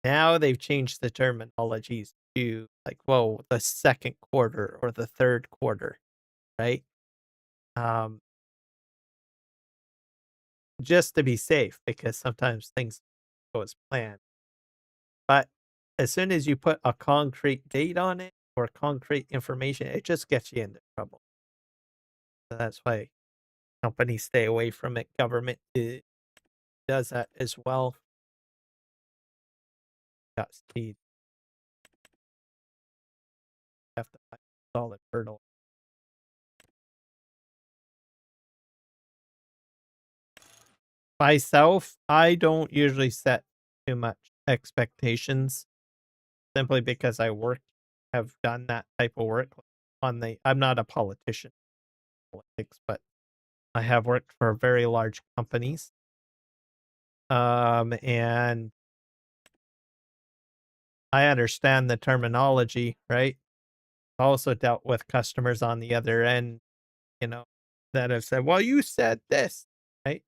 Now they've changed the terminologies to like, "Whoa, the 2nd quarter or the 3rd quarter," right? Um, just to be safe because sometimes things go as planned. But as soon as you put a concrete date on it or concrete information, it just gets you into trouble. So that's why companies stay away from it. Government does that as well. Got speed. Have to find a solid hurdle. Myself, I don't usually set too much expectations simply because have done that type of work I'm not a politician in politics, but I have worked for very large companies. And I understand the terminology, right? Also dealt with customers on the other end, you know, that have said, well, you said this, right?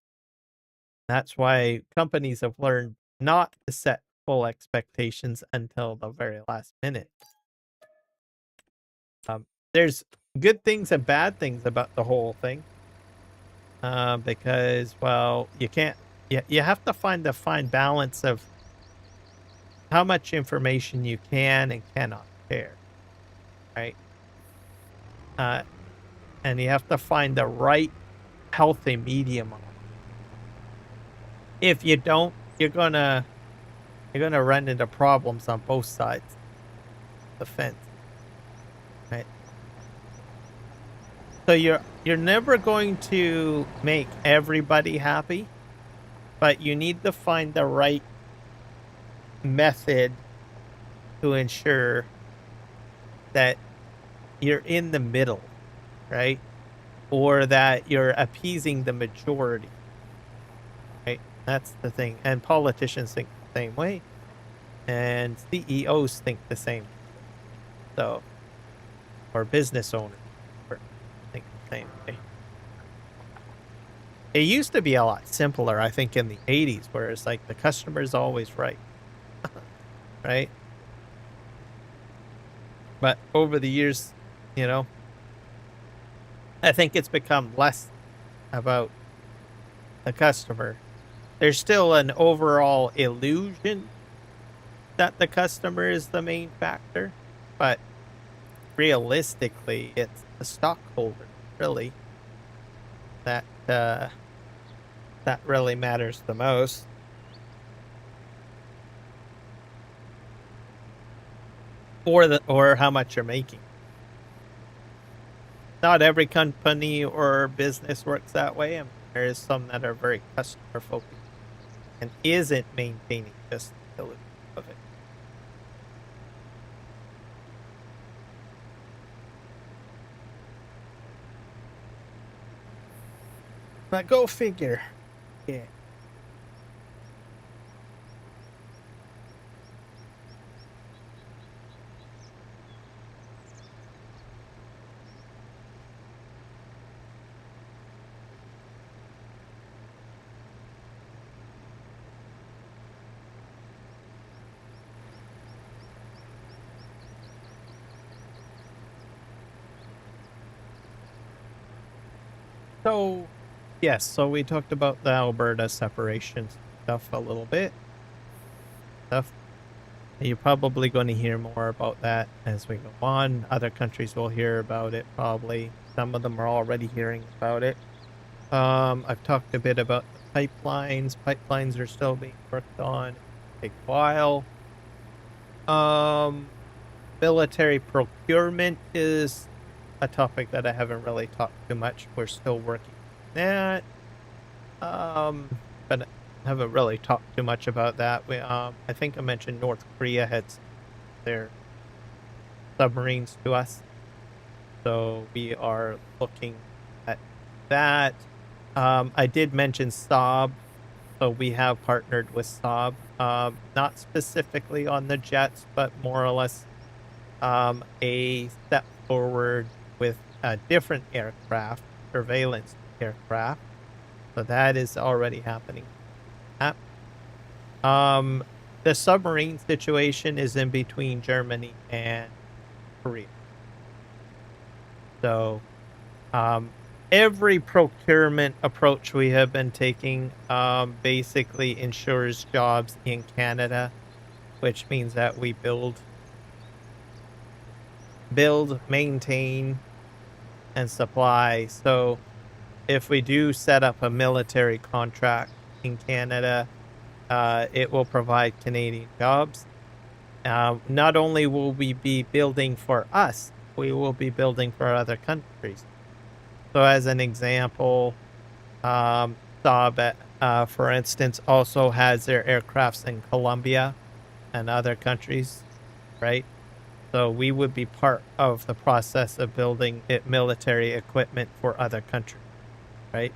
That's why companies have learned not to set full expectations until the very last minute. There's good things and bad things about the whole thing. Because, well, you can't, you have to find the fine balance of how much information you can and cannot share, right? Uh, and you have to find the right healthy medium. If you don't, you're gonna run into problems on both sides of the fence, right? So you're never going to make everybody happy, but you need to find the right method to ensure that you're in the middle, right? Or that you're appeasing the majority. right? That's the thing. And politicians think the same way, and CEOs think the same. So, or business owners think the same way. It used to be a lot simpler, I think, in the 80s, where it's like the customer's always right, right? But over the years, you know, I think it's become less about the customer. There's still an overall illusion that the customer is the main factor, but realistically, it's the stockholder really that that really matters the most. Or how much you're making. Not every company or business works that way. I mean, there is some that are very customer focused and isn't maintaining just the illusion of it. But go figure. Yeah. So, yes, so we talked about the Alberta separation stuff a little bit. Stuff. You're probably going to hear more about that as we go on. Other countries will hear about it probably. Some of them are already hearing about it. I've talked a bit about the pipelines. Pipelines are still being worked on. It take a while. Um, Military procurement is a topic that I haven't really talked too much. We're still working on that. But I haven't really talked too much about that. I think I mentioned North Korea had their submarines to us, so we are looking at that. I did mention Saab, so we have partnered with Saab, not specifically on the jets, but more or less a step forward with a different aircraft, surveillance aircraft. So that is already happening. Um, the submarine situation is in between Germany and Korea. So, every procurement approach we have been taking, basically ensures jobs in Canada, which means that we build, maintain, and supply. So, if we do set up a military contract in Canada, it will provide Canadian jobs. Not only will we be building for us, we will be building for other countries. So, as an example, Saab, for instance, also has their aircrafts in Colombia and other countries, right? So, we would be part of the process of building military equipment for other countries, right?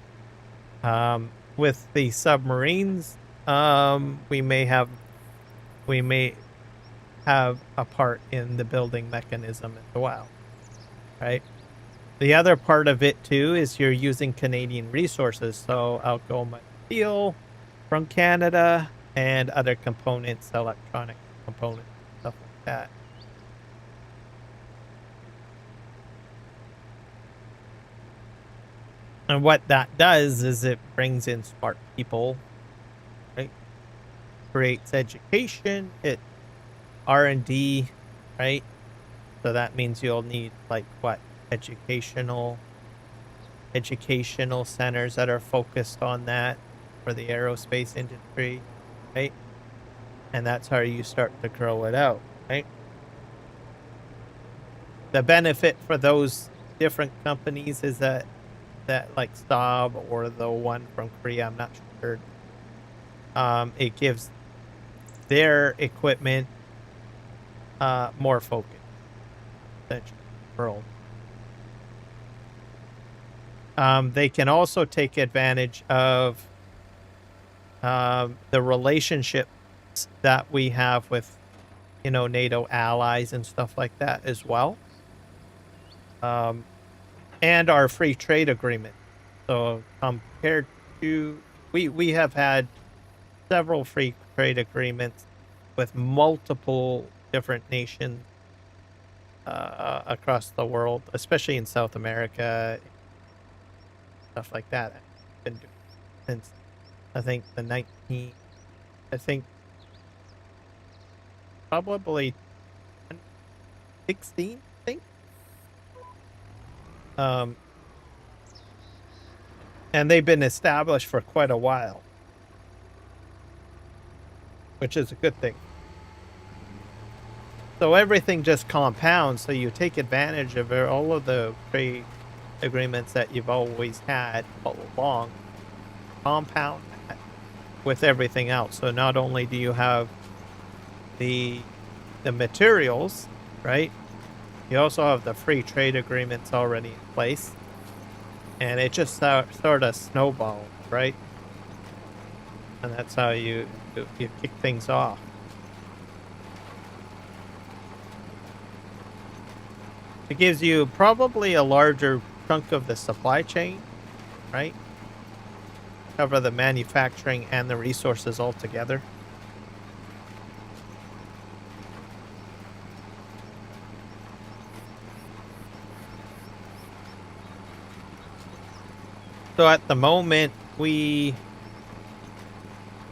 With the submarines, we may have a part in the building mechanism as well, right? The other part of it too is you're using Canadian resources, so Algoma steel from Canada and other components, electronic components, stuff like that. And what that does is it brings in smart people, right? Creates education, it R&D, right? So that means you'll need like what educational centers that are focused on that for the aerospace industry, right? And that's how you start to grow it out, right? The benefit for those different companies is that like Saab or the one from Korea, I'm not sure. It gives their equipment more focus than world. They can also take advantage of the relationships that we have with, NATO allies and stuff like that as well. And our free trade agreement. So compared to, we have had several free trade agreements with multiple different nations across the world, especially in South America, stuff like that. I've been doing since I think I think probably 2016, I think. Um, and they've been established for quite a while, which is a good thing. So everything just compounds. So you take advantage of all of the trade agreements that you've always had all along, compound that with everything else. So not only do you have the materials, right? You also have the free trade agreements already in place, and it just sort of snowballs, right? And that's how you kick things off. It gives you probably a larger chunk of the supply chain, right? Cover the manufacturing and the resources all together. So at the moment, we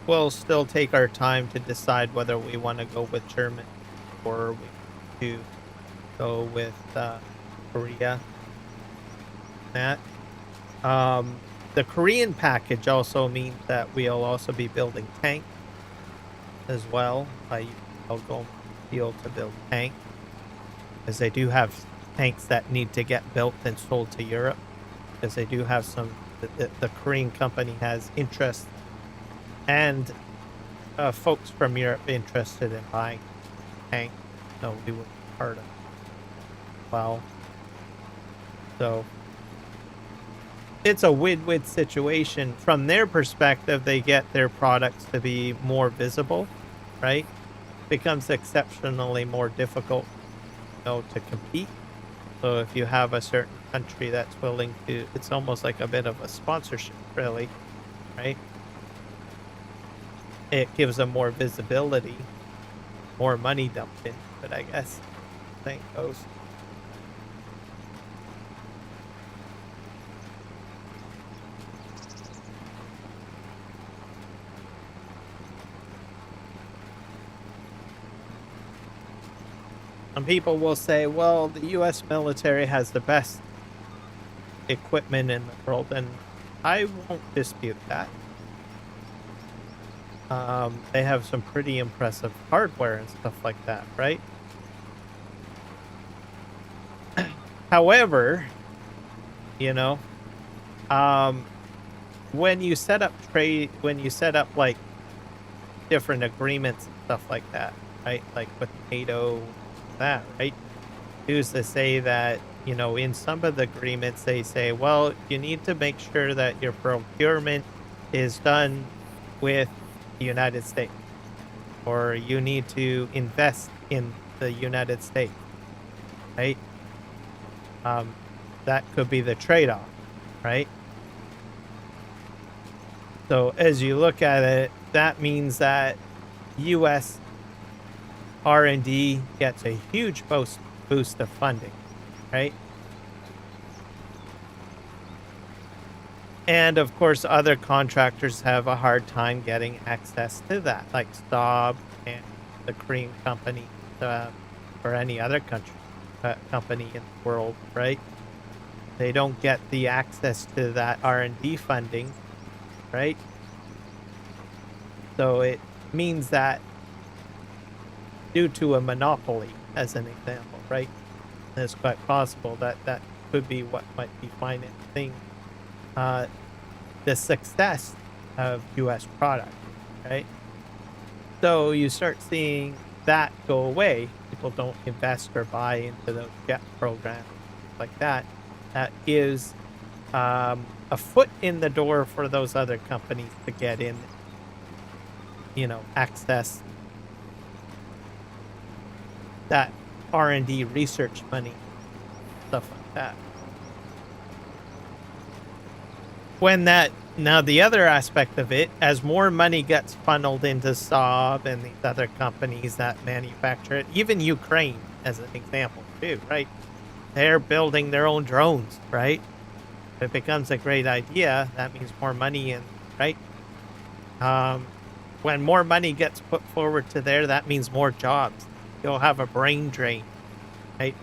will still take our time to decide whether we want to go with Germany or we to go with Korea. That the Korean package also means that we'll also be building tanks as well. I'll go field to build tanks, because they do have tanks that need to get built and sold to Europe, because they do have some. The Korean company has interest, and folks from Europe interested in buying tanks, so we would be part of it. Well, so it's a win-win situation. From their perspective, they get their products to be more visible, right? Becomes exceptionally more difficult, to compete. So if you have a certain country that's willing to, it's almost like a bit of a sponsorship, really, right? It gives them more visibility, more money dumped in, but I guess thing goes. Some people will say, well, the U.S. military has the best equipment in the world, and I won't dispute that. They have some pretty impressive hardware and stuff like that, right? However, when you set up like different agreements and stuff like that, right? Like with NATO, that, right? Who's to say that, in some of the agreements, they say, well, you need to make sure that your procurement is done with the United States, or you need to invest in the United States, right? That could be the trade-off, right? So as you look at it, that means that U.S. R&D gets a huge boost of funding, right? And of course, other contractors have a hard time getting access to that, like Staub and the Korean company, or any other company in the world, right? They don't get the access to that R&D funding, right? So it means that due to a monopoly, as an example, right? And it's quite possible that that could be what might be financing the success of U.S. product, right? So you start seeing that go away. People don't invest or buy into those jet programs like that. That gives a foot in the door for those other companies to get in, access that R&D research money, stuff like that. Now the other aspect of it, as more money gets funneled into Saab and these other companies that manufacture it, even Ukraine as an example too, right? They're building their own drones, right? If it becomes a great idea, that means more money in, right? When more money gets put forward to there, that means more jobs. You'll have a brain drain, right?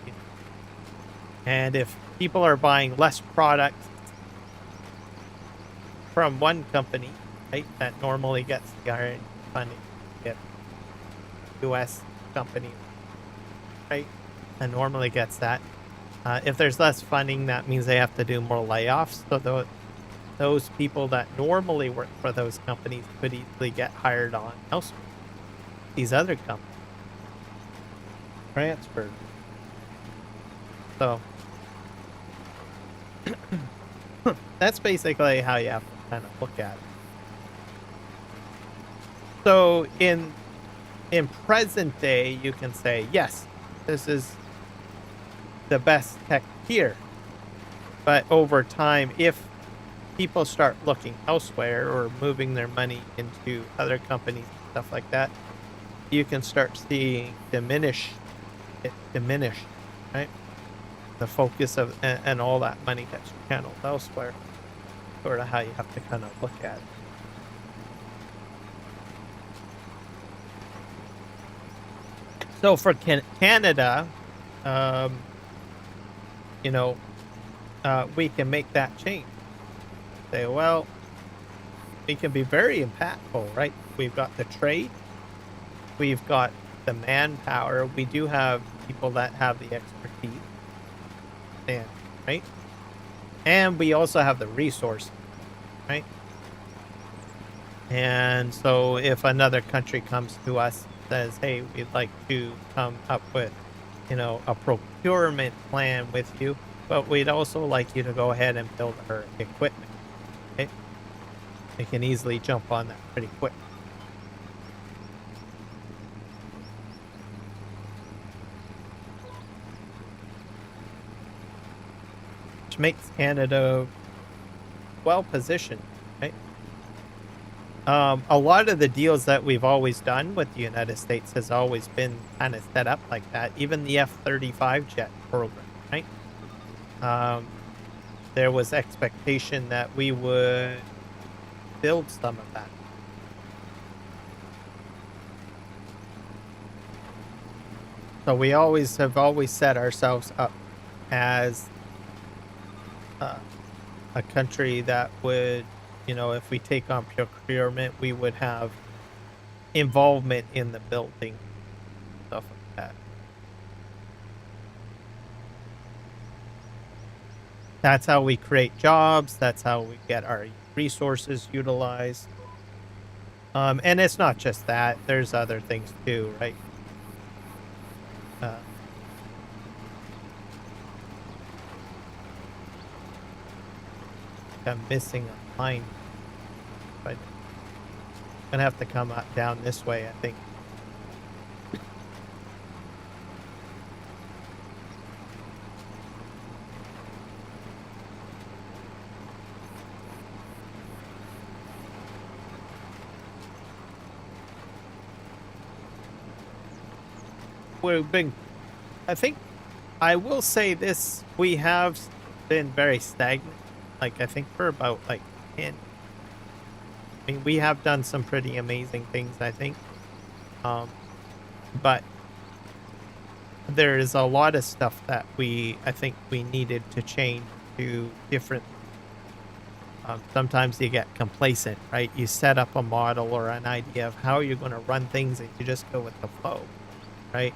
And if people are buying less products from one company, right, that normally gets the R&D funding, get U.S. company, right, and normally gets that. If there's less funding, that means they have to do more layoffs. So those people that normally work for those companies could easily get hired on elsewhere. These other companies transferred. So that's basically how you have to kind of look at it. So in present day, you can say, yes, this is the best tech here. But over time, if people start looking elsewhere or moving their money into other companies and stuff like that, you can start seeing diminish, right? The focus of and all that money gets channeled elsewhere. Sort of how you have to kind of look at it. So for Canada, we can make that change. Say, well, we can be very impactful, right? We've got the trade, we've got the manpower, we do have people that have the expertise, and right, and we also have the resources, right? And so if another country comes to us and says, hey, we'd like to come up with, a procurement plan with you, but we'd also like you to go ahead and build our equipment, okay? They can easily jump on that pretty quick. Which makes Canada well positioned, right? A lot of the deals that we've always done with the United States has always been kind of set up like that. Even the F-35 jet program, right? There was expectation that we would build some of that. So we have always set ourselves up as a country that would, if we take on procurement, we would have involvement in the building, stuff like that. That's how we create jobs. That's how we get our resources utilized. And it's not just that. There's other things too, right? I'm missing a line. But I'm gonna have to come down this way, I think. I think I will say this, we have been very stagnant. Like, I think for about, 10. I mean, we have done some pretty amazing things, I think. But there is a lot of stuff that I think we needed to change to different. Sometimes you get complacent, right? You set up a model or an idea of how you're going to run things and you just go with the flow, right?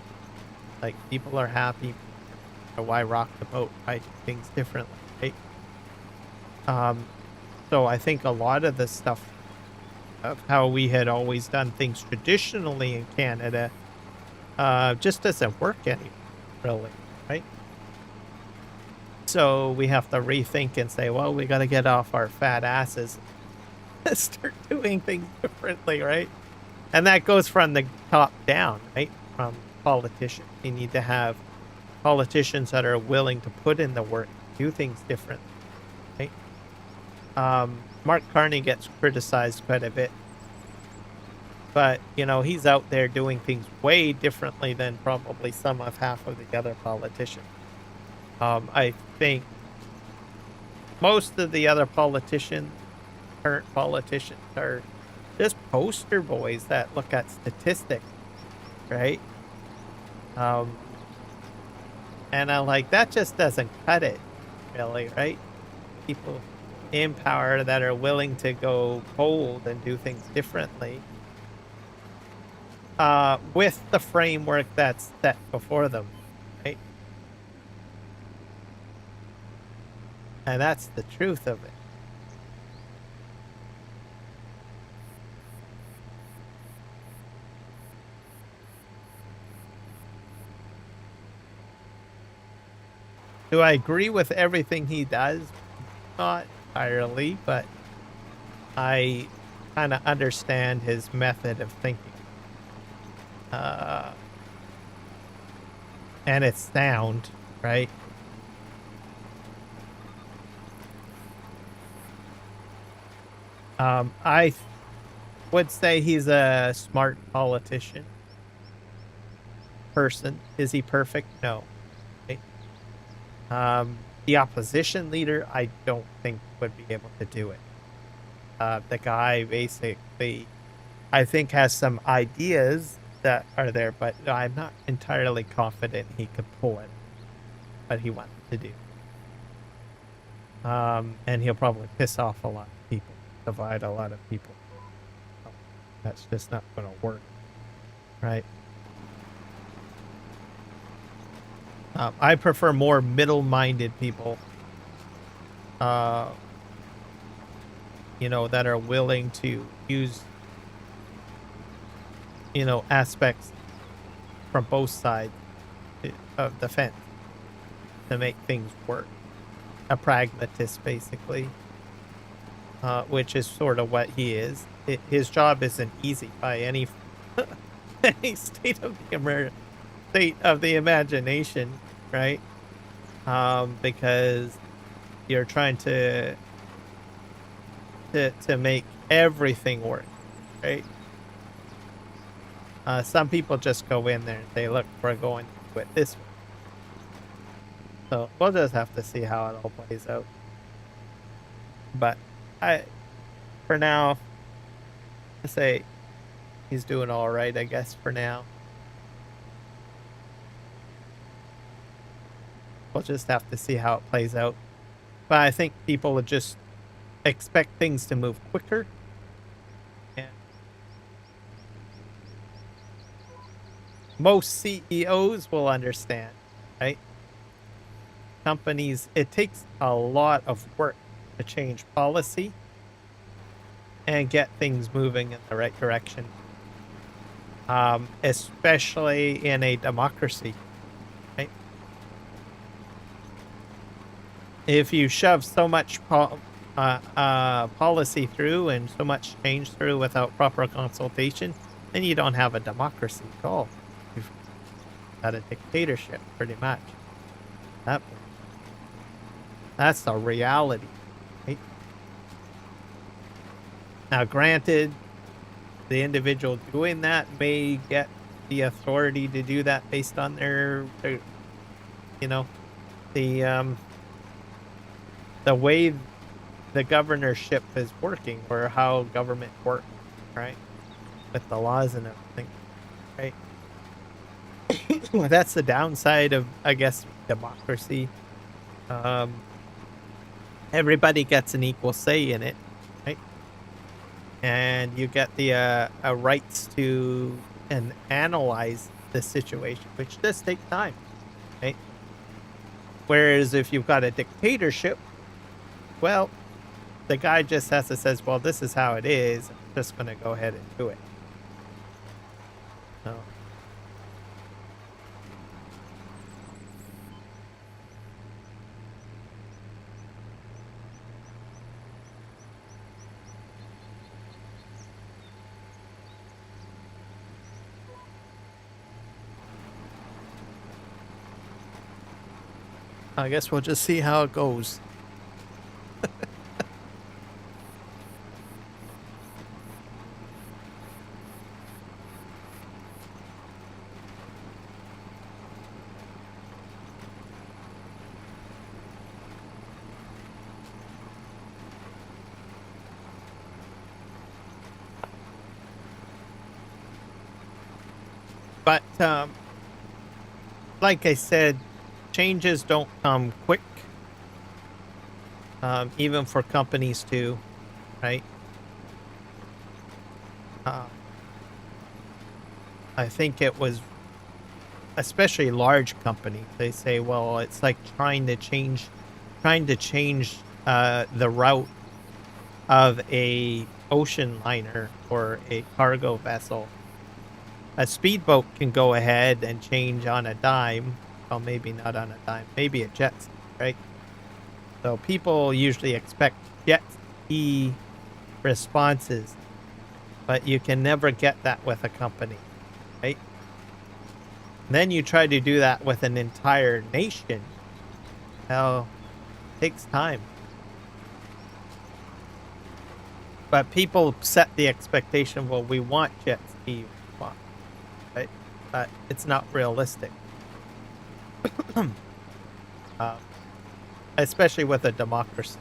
Like, people are happy. Why rock the boat? Why do things differently, right? So I think a lot of the stuff of how we had always done things traditionally in Canada just doesn't work anymore, really, right? So we have to rethink and say, well, we got to get off our fat asses and start doing things differently, right? And that goes from the top down, right? From politicians. You need to have politicians that are willing to put in the work, do things differently, right? Mark Carney gets criticized quite a bit, but you know, he's out there doing things way differently than probably some of half of the other politicians. I think most of the other politicians, current politicians, are just poster boys that look at statistics, right? Um, and I'm like, that just doesn't cut it, really, right? People in power that are willing to go bold and do things differently, with the framework that's set before them, right? And that's the truth of it. Do I agree with everything he does? Not entirely, but I kind of understand his method of thinking. Uh, and it's sound, right? I would say he's a smart politician person. Is he perfect? No. Right? The opposition leader, I don't think would be able to do it. The guy basically, I think, has some ideas that are there, but I'm not entirely confident he could pull it, what he wants to do. And he'll probably piss off a lot of people, divide a lot of people. That's just not going to work, right? I prefer more middle-minded people, you know, that are willing to use, you know, aspects from both sides of the fence to make things work. A pragmatist, basically, which is sort of what he is. His job isn't easy by any any state of the imagination, right? Because you're trying to make everything work, right? Some people just go in there and say, "Look, we're going to do it this way." So we'll just have to see how it all plays out. But for now, I say he's doing all right, I guess, for now. We'll just have to see how it plays out. But I think people would just expect things to move quicker. And most CEOs will understand, right? Companies, it takes a lot of work to change policy and get things moving in the right direction. Especially in a democracy, right? If you shove so much policy through and so much change through without proper consultation, then you don't have a democracy at all. You've got a dictatorship, pretty much. That's the reality, right? Now, granted, the individual doing that may get the authority to do that based on their you know, the way the governorship is working, or how government works, right? With the laws and everything, right? Well, that's the downside of, I guess, democracy. Everybody gets an equal say in it, right? And you get the rights to and analyze the situation, which does take time, right? Whereas if you've got a dictatorship, well, the guy just has to says, well, this is how it is. I'm just going to go ahead and do it. So, I guess we'll just see how it goes. But like I said, changes don't come quick, even for companies too, right? Uh, I think it was especially large companies. They say, well, it's like trying to change the route of a ocean liner or a cargo vessel. A speedboat can go ahead and change on a dime. Well, maybe not on a dime, maybe a jet ski, right? So people usually expect jet ski responses, but you can never get that with a company, right? And then you try to do that with an entire nation. Hell, it takes time. But people set the expectation, well, we want jet ski response, right? But it's not realistic. uh, Especially with a democracy.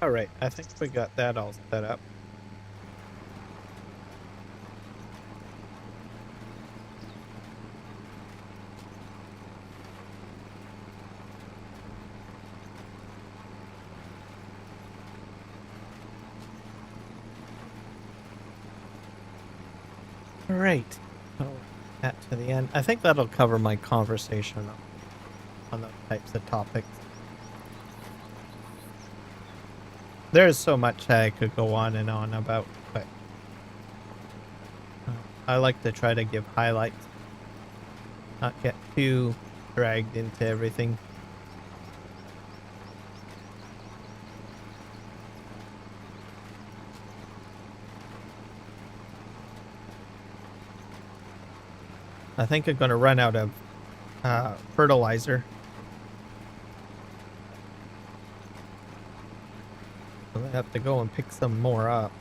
All right, I think we got that all set up. All right, so that to the end. I think that'll cover my conversation on those types of topics. There's so much I could go on and on about, but I like to try to give highlights, not get too dragged into everything. I think I'm going to run out of fertilizer. So I have to go and pick some more up.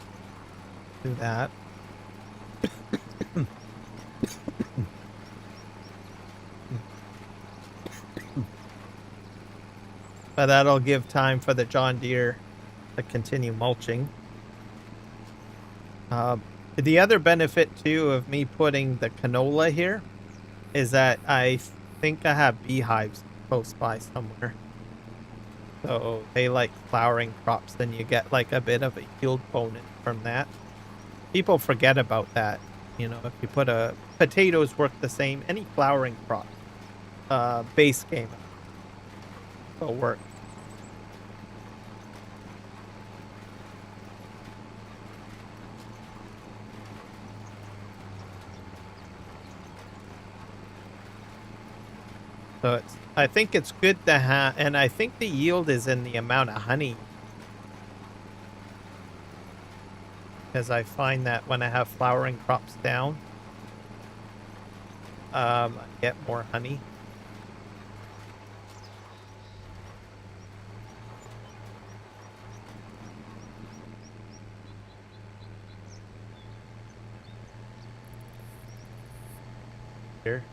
Do that. But that'll give time for the John Deere to continue mulching. The other benefit too of me putting the canola here is that I think I have beehives close by somewhere. So they like flowering crops, then you get like a bit of a yield bonus from that. People forget about that. You know, if you put potatoes work the same, any flowering crop, base game will work. So I think it's good to have, and I think the yield is in the amount of honey. Because I find that when I have flowering crops down, I get more honey. Here.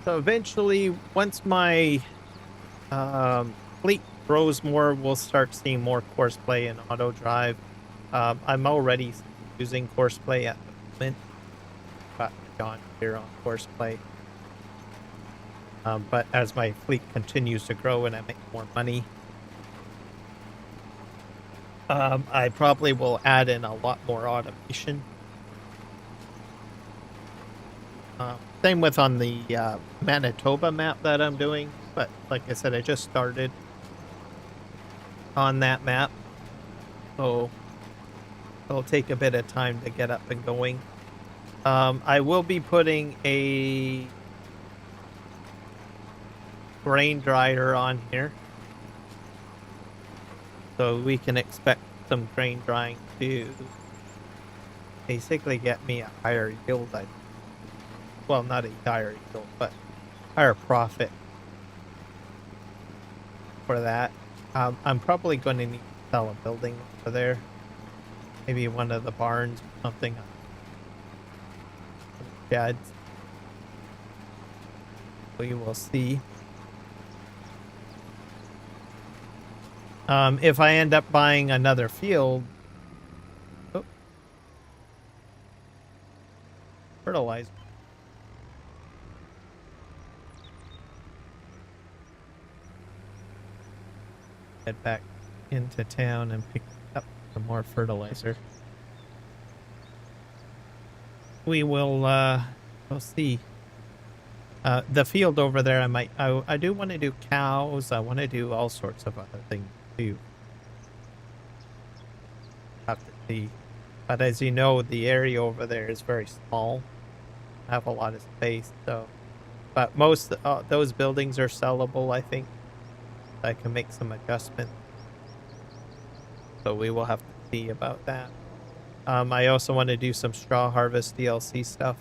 So eventually, once my fleet grows more, we'll start seeing more course play and auto drive. I'm already using course play at the moment. Got John here on course play. But as my fleet continues to grow and I make more money, I probably will add in a lot more automation. Same with on the Manitoba map that I'm doing, but like I said, I just started on that map, so it'll take a bit of time to get up and going. I will be putting a grain dryer on here, so we can expect some grain drying to basically get me a higher yield. Well, not a higher yield, but higher profit for that. I'm probably going to need to sell a building over there. Maybe one of the barns or something. Sheds. We will see. If I end up buying another field, fertilizer. Head back into town and pick up some more fertilizer. We will we'll see. The field over there, I do want to do cows. I want to do all sorts of other things too. Have to see. But as you know, the area over there is very small. I have a lot of space, so. But most those buildings are sellable, I think. I can make some adjustments. So we will have to see about that. I also want to do some straw harvest DLC stuff.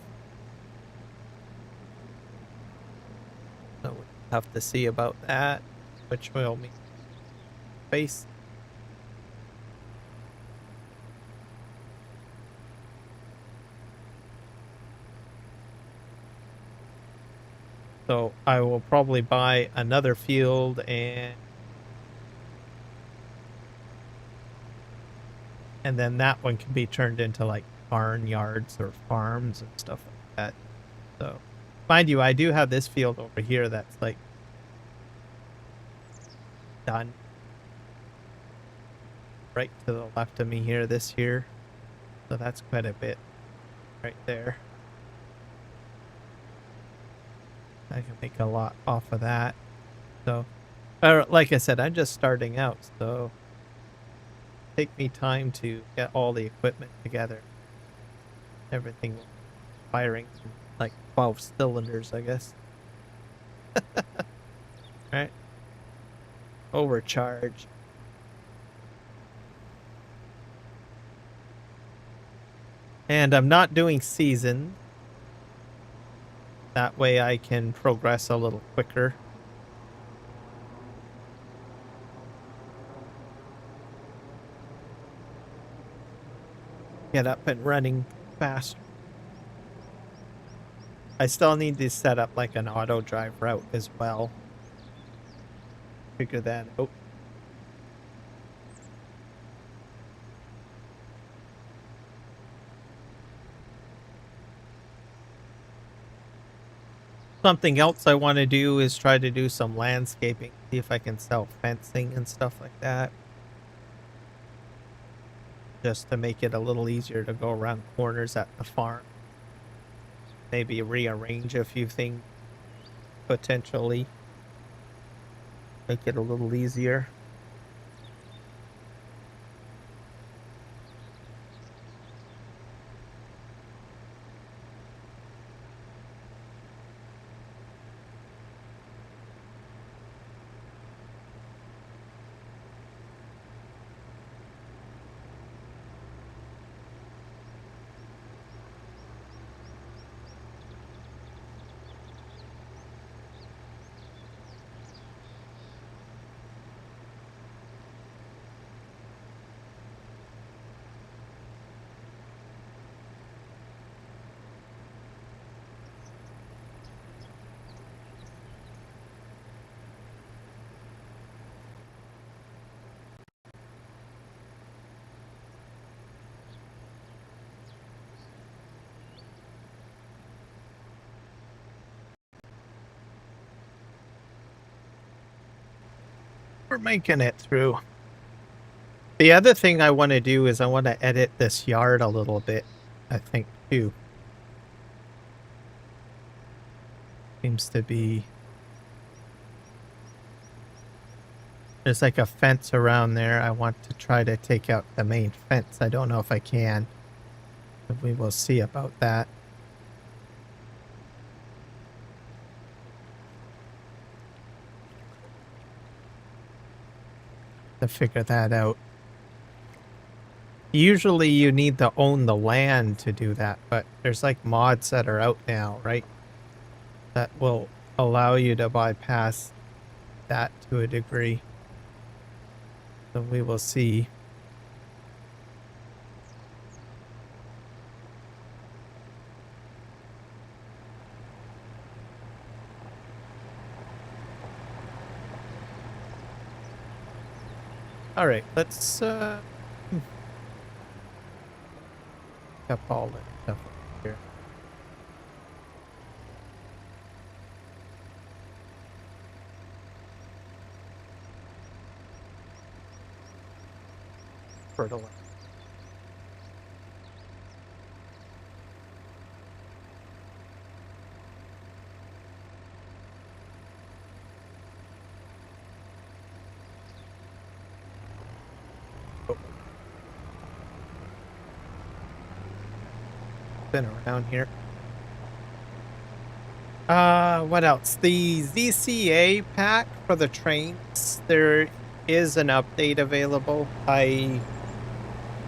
So we'll have to see about that, which will mean space. So I will probably buy another field and then that one can be turned into like barnyards or farms and stuff like that. So mind you, I do have this field over here that's like done. Right to the left of me here, this here. So that's quite a bit right there. I can make a lot off of that. So, like I said, I'm just starting out, so take me time to get all the equipment together. Everything firing like 12 cylinders, I guess. Right? Overcharge. And I'm not doing season. That way I can progress a little quicker. Get up and running faster. I still need to set up like an auto drive route as well. Figure that out. Something else I want to do is try to do some landscaping, see if I can sell fencing and stuff like that. Just to make it a little easier to go around corners at the farm. Maybe rearrange a few things, potentially. Make it a little easier. We're making it through. The other thing I want to do is I want to edit this yard a little bit, I think, too. Seems to be... There's like a fence around there. I want to try to take out the main fence. I don't know if I can. But we will see about that. To figure that out. Usually you need to own the land to do that, but there's like mods that are out now, right? That will allow you to bypass that to a degree. So we will see. All right, let's up all that stuff here. Fertilizer. Been around here. What else? The ZCA pack for the trains. There is an update available. I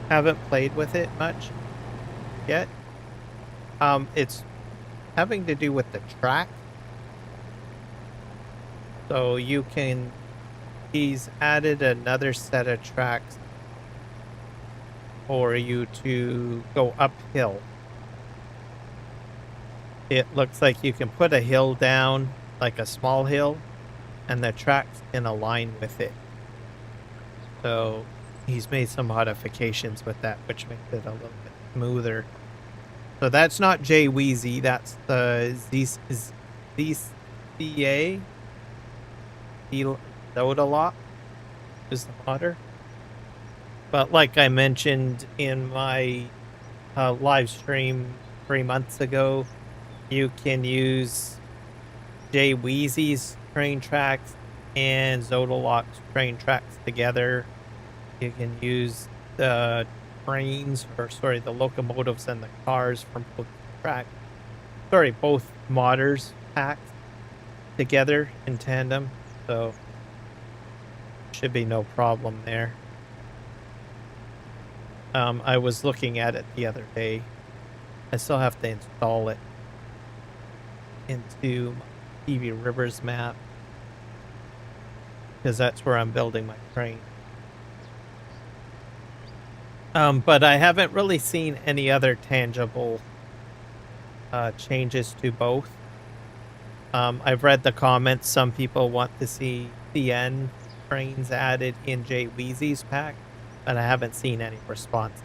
haven't played with it much yet. It's having to do with the track. So you can... He's added another set of tracks for you to go uphill. It looks like you can put a hill down, like a small hill, and the tracks can align with it. So he's made some modifications with that, which makes it a little bit smoother. So that's not JWeezy, that's the ZCA. Canola is the modder. But like I mentioned in my live stream 3 months ago, you can use JWeezy's train tracks and Zodaloc's train tracks together. You can use the trains, or sorry, the locomotives and the cars from both tracks. Sorry, both modders packs together in tandem. So should be no problem there. I was looking at it the other day. I still have to install it into my TV Rivers map, because that's where I'm building my train. But I haven't really seen any other tangible changes to both. I've read the comments. Some people want to see CN trains added in JWeezy's pack, but I haven't seen any response.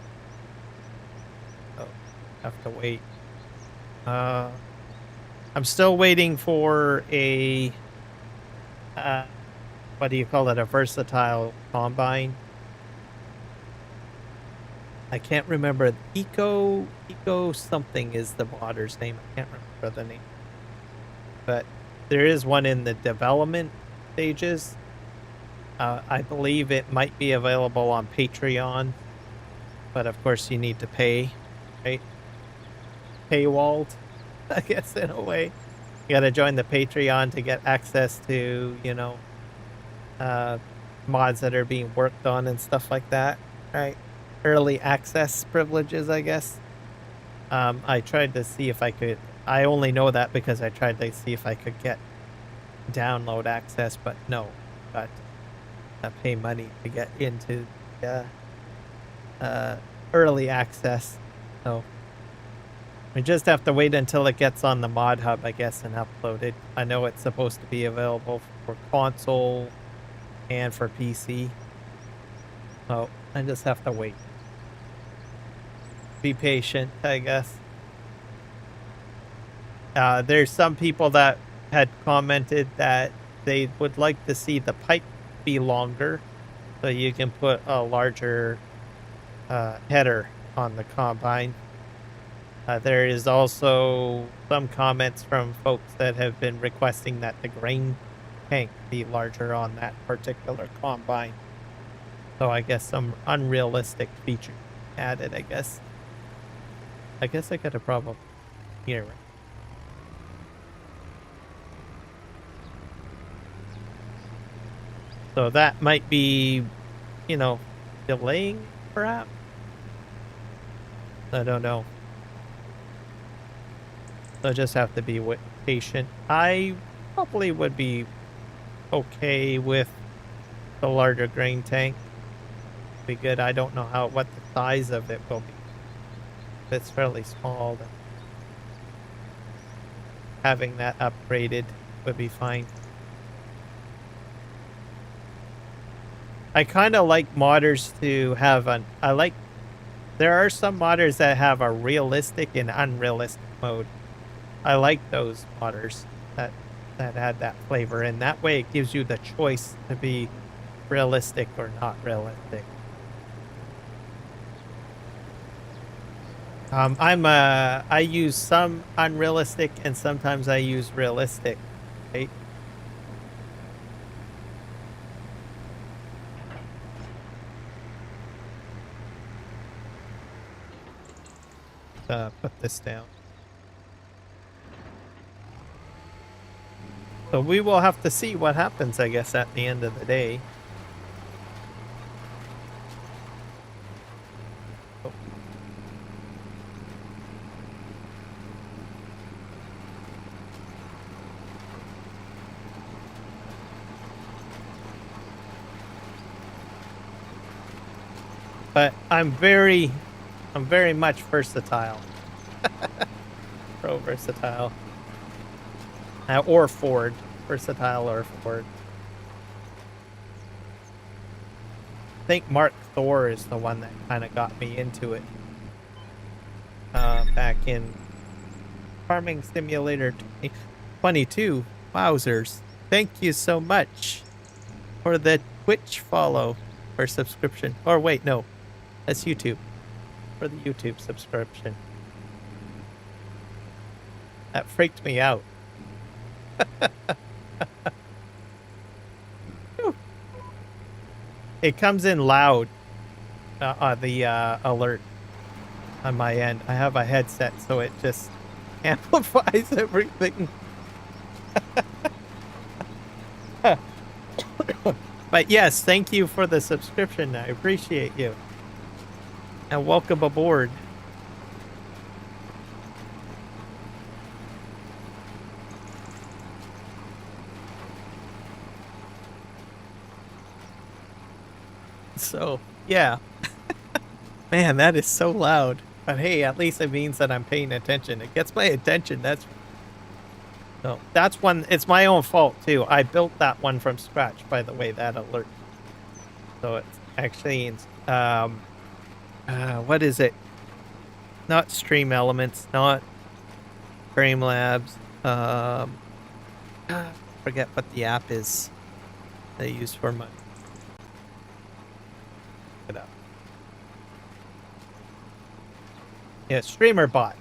So have to wait. I'm still waiting for a what do you call it? A versatile combine. I can't remember. Eco something is the modder's name. I can't remember the name. But there is one in the development stages. I believe it might be available on Patreon, but of course you need to pay, right? Paywalled, I guess, in a way. You gotta join the Patreon to get access to, you know, mods that are being worked on and stuff like that, right? Early access privileges, I guess. I tried to see if I could... I only know that because I tried to see if I could get download access, but no. Got to pay money to get into early access. So we just have to wait until it gets on the mod hub, I guess, and uploaded. I know it's supposed to be available for console and for PC. So I just have to wait. Be patient, I guess. There's some people that had commented that they would like to see the pipe be longer, so you can put a larger header on the combine. There is also some comments from folks that have been requesting that the grain tank be larger on that particular combine. So I guess some unrealistic features added, I guess. I got a problem here. So that might be, you know, delaying perhaps? I don't know. So just have to be patient. I probably would be okay with the larger grain tank. Be good. I don't know what the size of it will be. If it's fairly small, then having that upgraded would be fine. I kind of like modders to have there are some modders that have a realistic and unrealistic mode. I like those modders that add that flavor, and that way it gives you the choice to be realistic or not realistic. I use some unrealistic and sometimes I use realistic, right? Put this down. So we will have to see what happens, I guess, at the end of the day. Oh. But I'm very much versatile. Pro versatile. Or Ford. Versatile or Ford. I think Mark Thor is the one that kind of got me into it. Back in Farming Simulator 2022. Wowzers. Thank you so much for the Twitch follow or subscription. Or wait, no. That's YouTube. For the YouTube subscription. That freaked me out. It comes in loud, the alert on my end. I have a headset, so it just amplifies everything. But yes, thank you for the subscription. I appreciate you. And welcome aboard. So, yeah. Man, that is so loud. But hey, at least it means that I'm paying attention. It gets my attention. That's one. It's my own fault too. I built that one from scratch, by the way, that alert. So it's actually what is it? Not Stream Elements, not Streamlabs. Forget what the app is they use for my. It up. Yeah, Streamer Bot.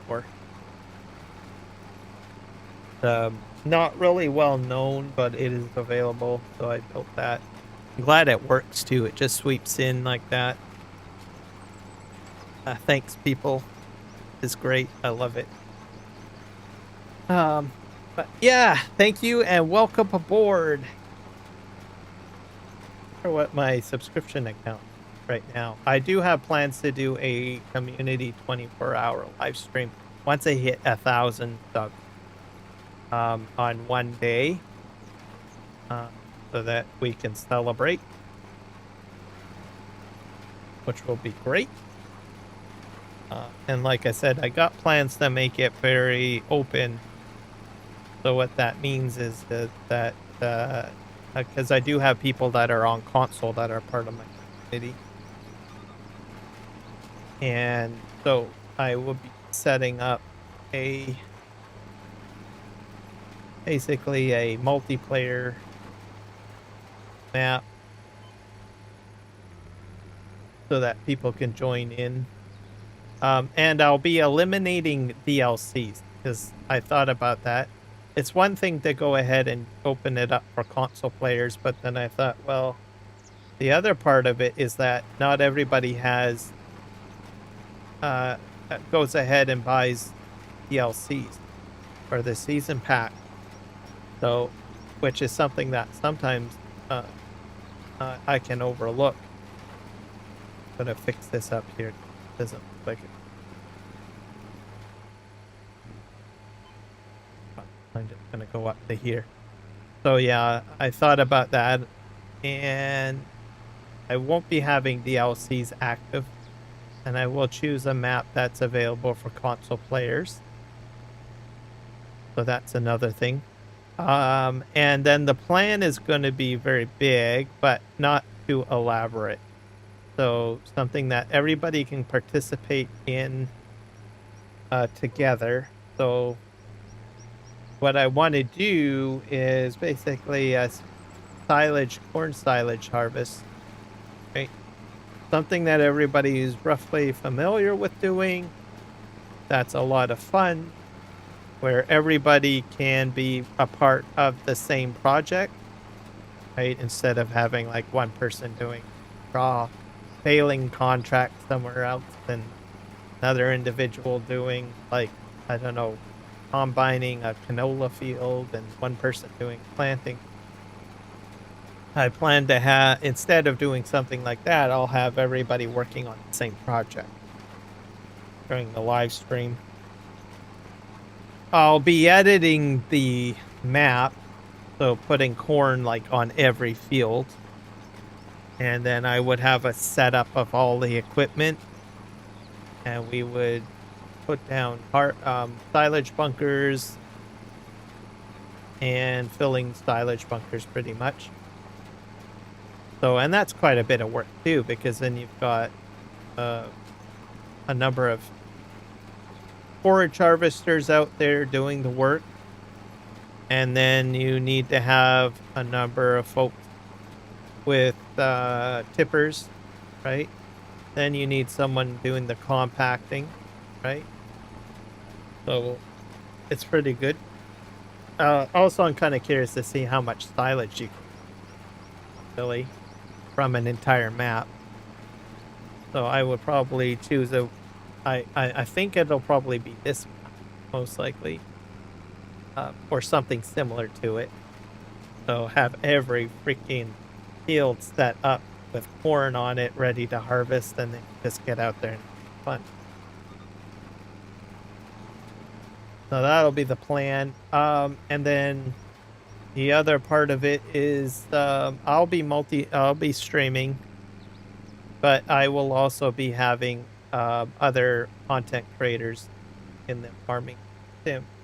Or not really well known, but it is available, so I built that. I'm glad it works too. It just sweeps in like that. Thanks, people. It's great. I love it. But yeah, thank you and welcome aboard. For what my subscription account right now. I do have plans to do a community 24-hour live stream once I hit 1,000 subs on one day, so that we can celebrate, which will be great. And like I said, I got plans to make it very open. So what that means is that because I do have people that are on console that are part of my community. And so I will be setting up basically a multiplayer map so that people can join in. And I'll be eliminating DLCs because I thought about that. It's one thing to go ahead and open it up for console players, but then I thought, well, the other part of it is that not everybody has goes ahead and buys DLCs or the season pack. So, which is something that sometimes I can overlook. I'm gonna fix this up here. It doesn't look like it. I'm just gonna go up to here. So yeah, I thought about that, and I won't be having DLCs active, and I will choose a map that's available for console players. So that's another thing. And then the plan is going to be very big, but not too elaborate. So something that everybody can participate in together. So what I want to do is basically a corn silage harvest, right? Something that everybody is roughly familiar with doing. That's a lot of fun, where everybody can be a part of the same project, right? Instead of having like one person doing failing contract somewhere else and another individual doing like, I don't know, combining a canola field and one person doing planting. I plan to have, instead of doing something like that, I'll have everybody working on the same project during the live stream. I'll be editing the map, so putting corn like on every field. And then I would have a setup of all the equipment, and we would put down silage bunkers and filling silage bunkers pretty much. So, and that's quite a bit of work too, because then you've got a number of forage harvesters out there doing the work, and then you need to have a number of folks with tippers, right? Then you need someone doing the compacting, right? So it's pretty good. Also, I'm kind of curious to see how much silage you can really from an entire map. So I would probably choose I think it'll probably be this map, most likely, or something similar to it. So have every freaking field set up with corn on it ready to harvest, and then just get out there and have fun. So that'll be the plan. And then the other part of it is I'll be streaming, but I will also be having other content creators in the farming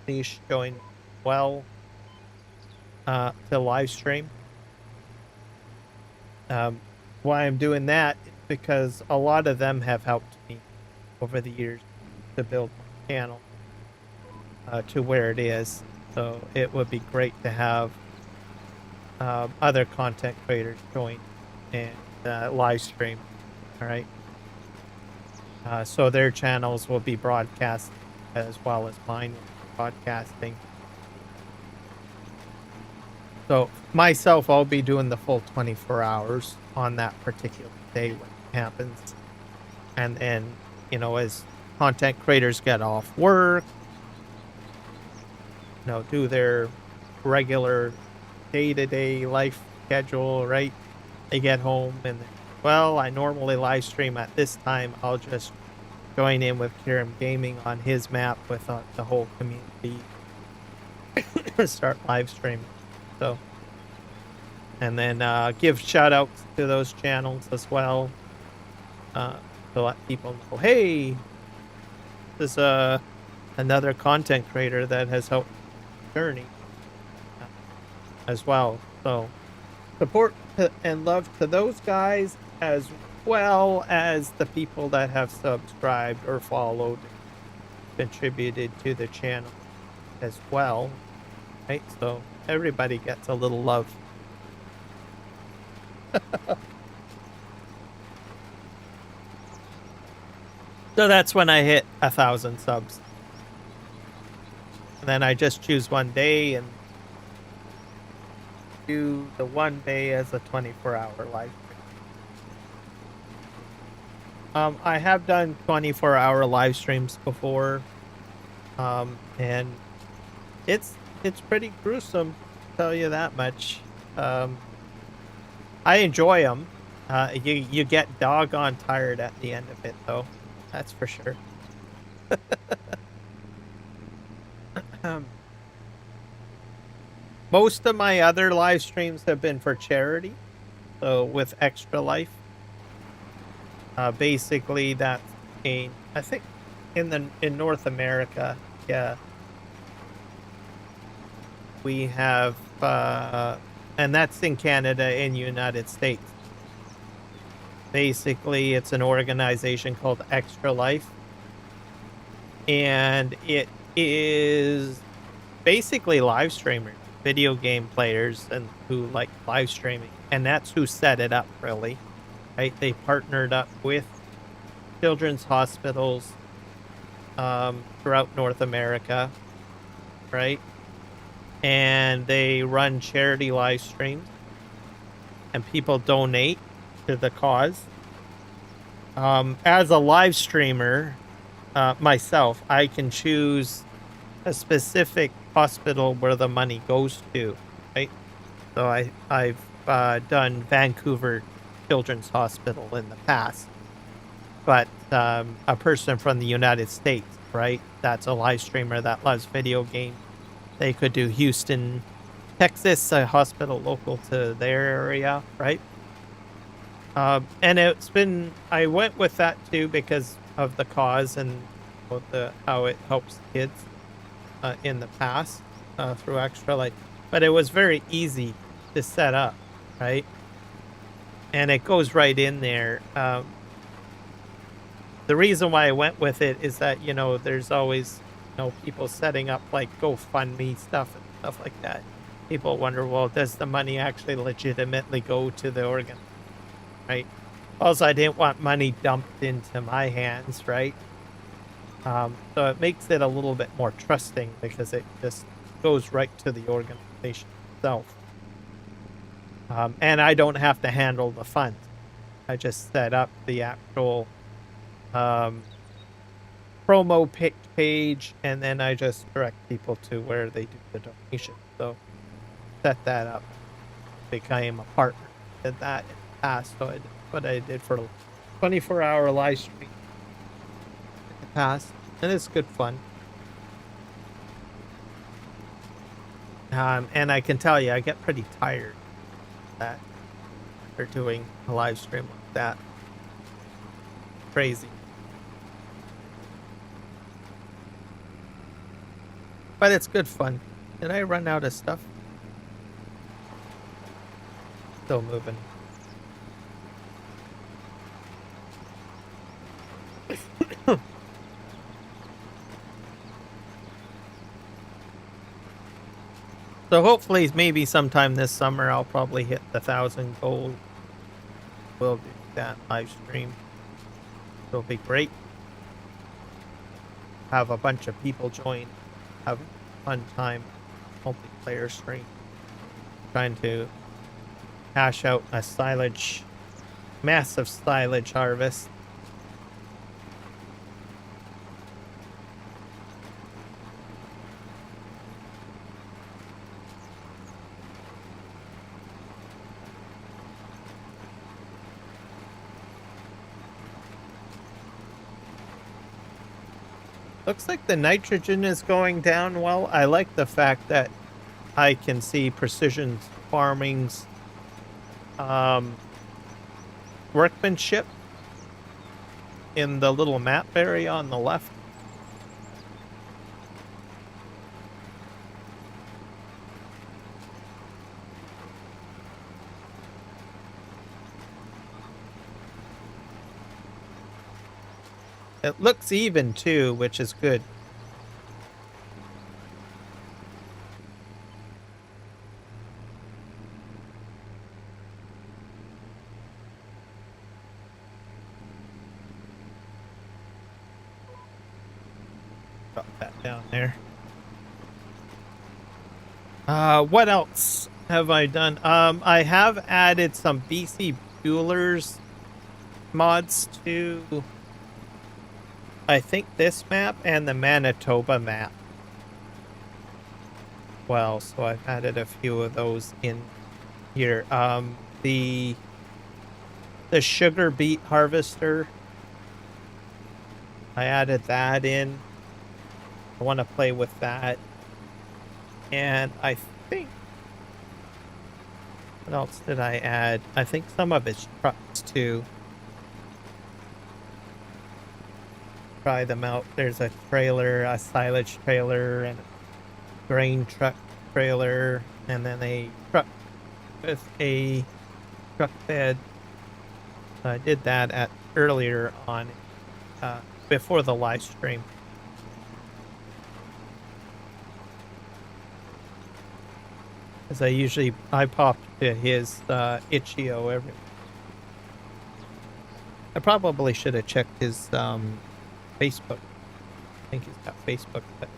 niche join well to live stream. Why I'm doing that is because a lot of them have helped me over the years to build my channel to where it is. So it would be great to have other content creators join and live stream. All right. So their channels will be broadcast as well as mine will be broadcasting. So myself, I'll be doing the full 24 hours on that particular day when it happens. And then, you know, as content creators get off work, you know, do their regular day-to-day life schedule, right? They get home and, well, I normally live stream at this time. I'll just join in with Kiram Gaming on his map with the whole community. Start live streaming. So, and then give shout outs to those channels as well, to let people know, hey, this is another content creator that has helped journey as well. So support and love to those guys, as well as the people that have subscribed or followed, contributed to the channel as well, right? So everybody gets a little love. So that's when I hit 1,000 subs. And then I just choose one day and do the one day as a 24-hour live stream. I have done 24-hour live streams before, and it's pretty gruesome, I'll tell you that much. I enjoy them. You get doggone tired at the end of it, though. That's for sure. Most of my other live streams have been for charity. So with Extra Life, basically that's I think in North America, yeah, we have, and that's in Canada and United States. Basically, it's an organization called Extra Life, and it is basically live streamers, video game players, and who like live streaming, and that's who set it up, really. Right? They partnered up with children's hospitals throughout North America, right? And they run charity live streams, and people donate to the cause. As a live streamer, myself, I can choose a specific hospital where the money goes to, right? So I've done Vancouver Children's Hospital in the past, but a person from the United States, right? That's a live streamer that loves video games. They could do Houston, Texas, a hospital local to their area, right? And I went with that too because of the cause and how it helps kids in the past through Extra Life. But it was very easy to set up, right? And it goes right in there. The reason why I went with it is that, there's always, people setting up like GoFundMe stuff and stuff like that. People wonder, well, does the money actually legitimately go to the organ, right? Also, I didn't want money dumped into my hands, right? So it makes it a little bit more trusting because it just goes right to the organization itself. And I don't have to handle the funds. I just set up the actual promo page, and then I just direct people to where they do the donation. So set that up. Became a partner. Did that in the past. So that's what I did for 24-hour live stream in the past. And it's good fun. And I can tell you, I get pretty tired of that. They're doing a live stream like that. Crazy. But it's good fun. Did I run out of stuff? Still moving. So hopefully, maybe sometime this summer, I'll probably hit the 1,000 goal. We'll do that live stream. It'll be great. Have a bunch of people join. Have a fun time. Multiplayer stream. Trying to hash out a massive silage harvest. Looks like the nitrogen is going down well. I like the fact that I can see precision farming's workmanship in the little map area on the left. It looks even too, which is good. drop that down there. What else have I done? I have added some BC Bueller's mods to, I think, this map and the Manitoba map. Well, so I've added a few of those in here. The sugar beet harvester, I added that in. I want to play with that. And I think, what else did I add? I think some of it's trucks too. Try them out. There's a trailer, a silage trailer, and a grain truck trailer, and then a truck with a truck bed. I did that earlier on, before the live stream. As I pop to his itch.io every. I probably should have checked his Facebook. I think he's got Facebook, but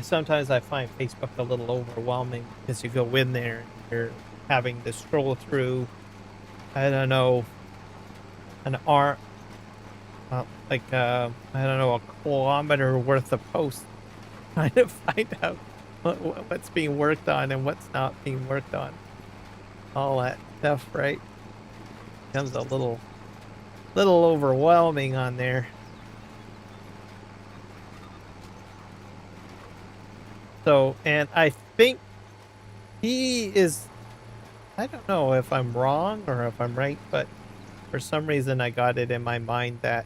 sometimes I find Facebook a little overwhelming because you go in there and you're having to scroll through, I don't know, an hour, I don't know, a kilometer worth of posts, trying to find out what's being worked on and what's not being worked on. All that stuff, right? Becomes a little overwhelming on there. So, and I think he is, I don't know if I'm wrong or if I'm right, but for some reason I got it in my mind that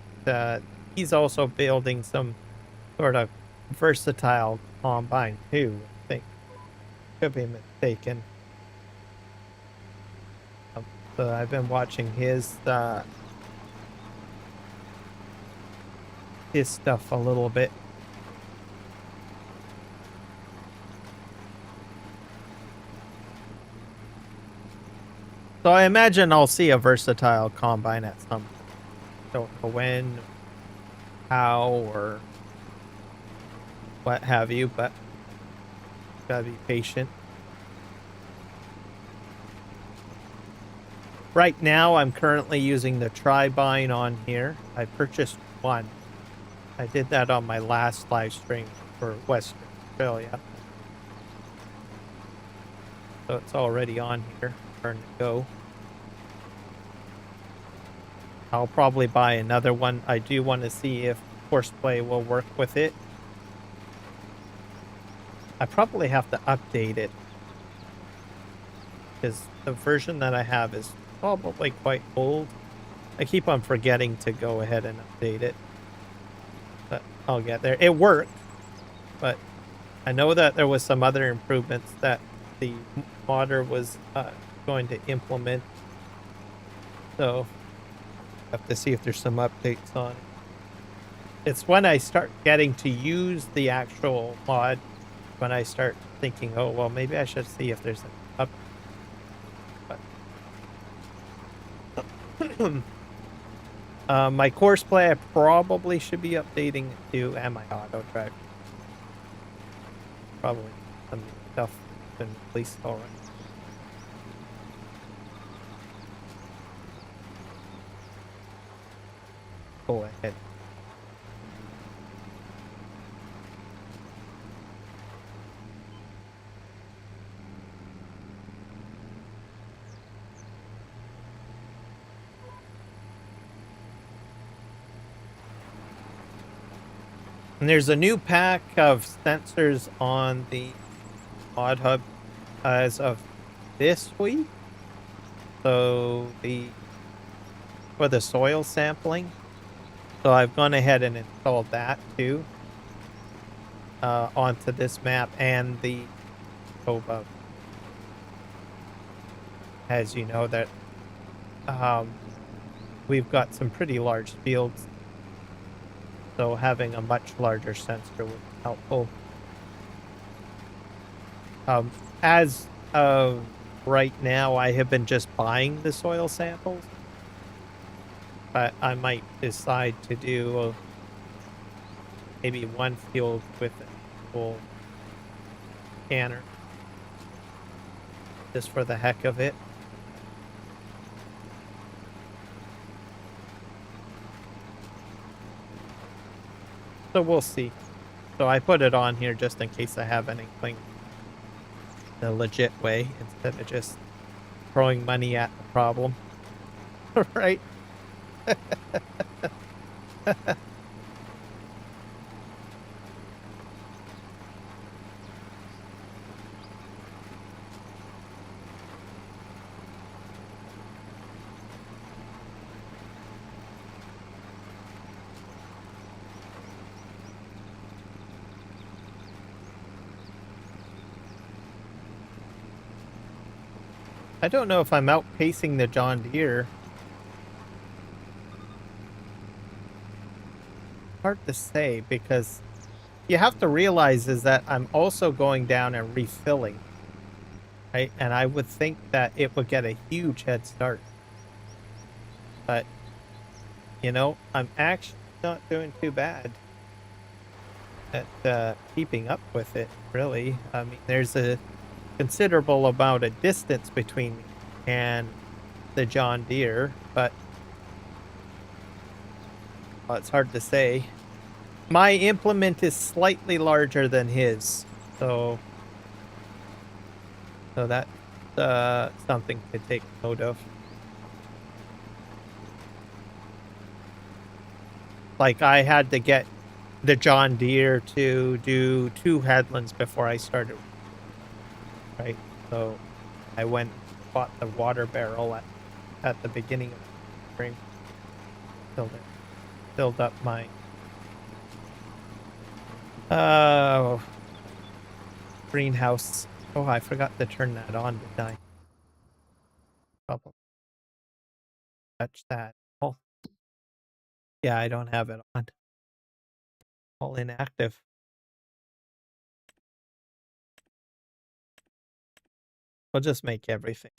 he's also building some sort of versatile combine too, I think. Could be mistaken. So I've been watching his stuff a little bit. So I imagine I'll see a versatile combine at some point. Don't know when, how, or what have you, but gotta be patient. Right now, I'm currently using the Tri-Bine on here. I purchased one. I did that on my last live stream for Western Australia. So it's already on here. Turn to go. I'll probably buy another one. I do want to see if Horseplay will work with it. I probably have to update it, because the version that I have is probably quite old. I keep on forgetting to go ahead and update it, but I'll get there. It worked, but I know that there was some other improvements that the modder was going to implement, so I have to see if there's some updates on it. It's when I start getting to use the actual mod when I start thinking, oh, well, maybe I should see if there's an update. My Courseplay, I probably should be updating it to, and my auto track. Probably some stuff been released already. Go ahead. And there's a new pack of sensors on the Mod Hub as of this week. So for the soil sampling. So I've gone ahead and installed that too onto this map and the Toba. As you know, that we've got some pretty large fields. So having a much larger sensor would be helpful. As of right now, I have been just buying the soil samples. But I might decide to do maybe one field with a full canner, just for the heck of it. So we'll see. So I put it on here just in case I have an inkling the legit way instead of just throwing money at the problem. Right? I don't know if I'm outpacing the John Deere. Hard to say because you have to realize is that I'm also going down and refilling, right? And I would think that it would get a huge head start. But, you know, I'm actually not doing too bad at keeping up with it, really. I mean, there's a considerable amount of distance between me and the John Deere, but well, it's hard to say. My implement is slightly larger than his, so that's something to take note of. Like, I had to get the John Deere to do 2 headlands before I started, right? So I went and bought the water barrel at the beginning of the spring. Filled up my greenhouse. Oh, I forgot to turn that on, didn't I? Probably touch that. Oh, yeah, I don't have it on. All inactive. We'll just make everything.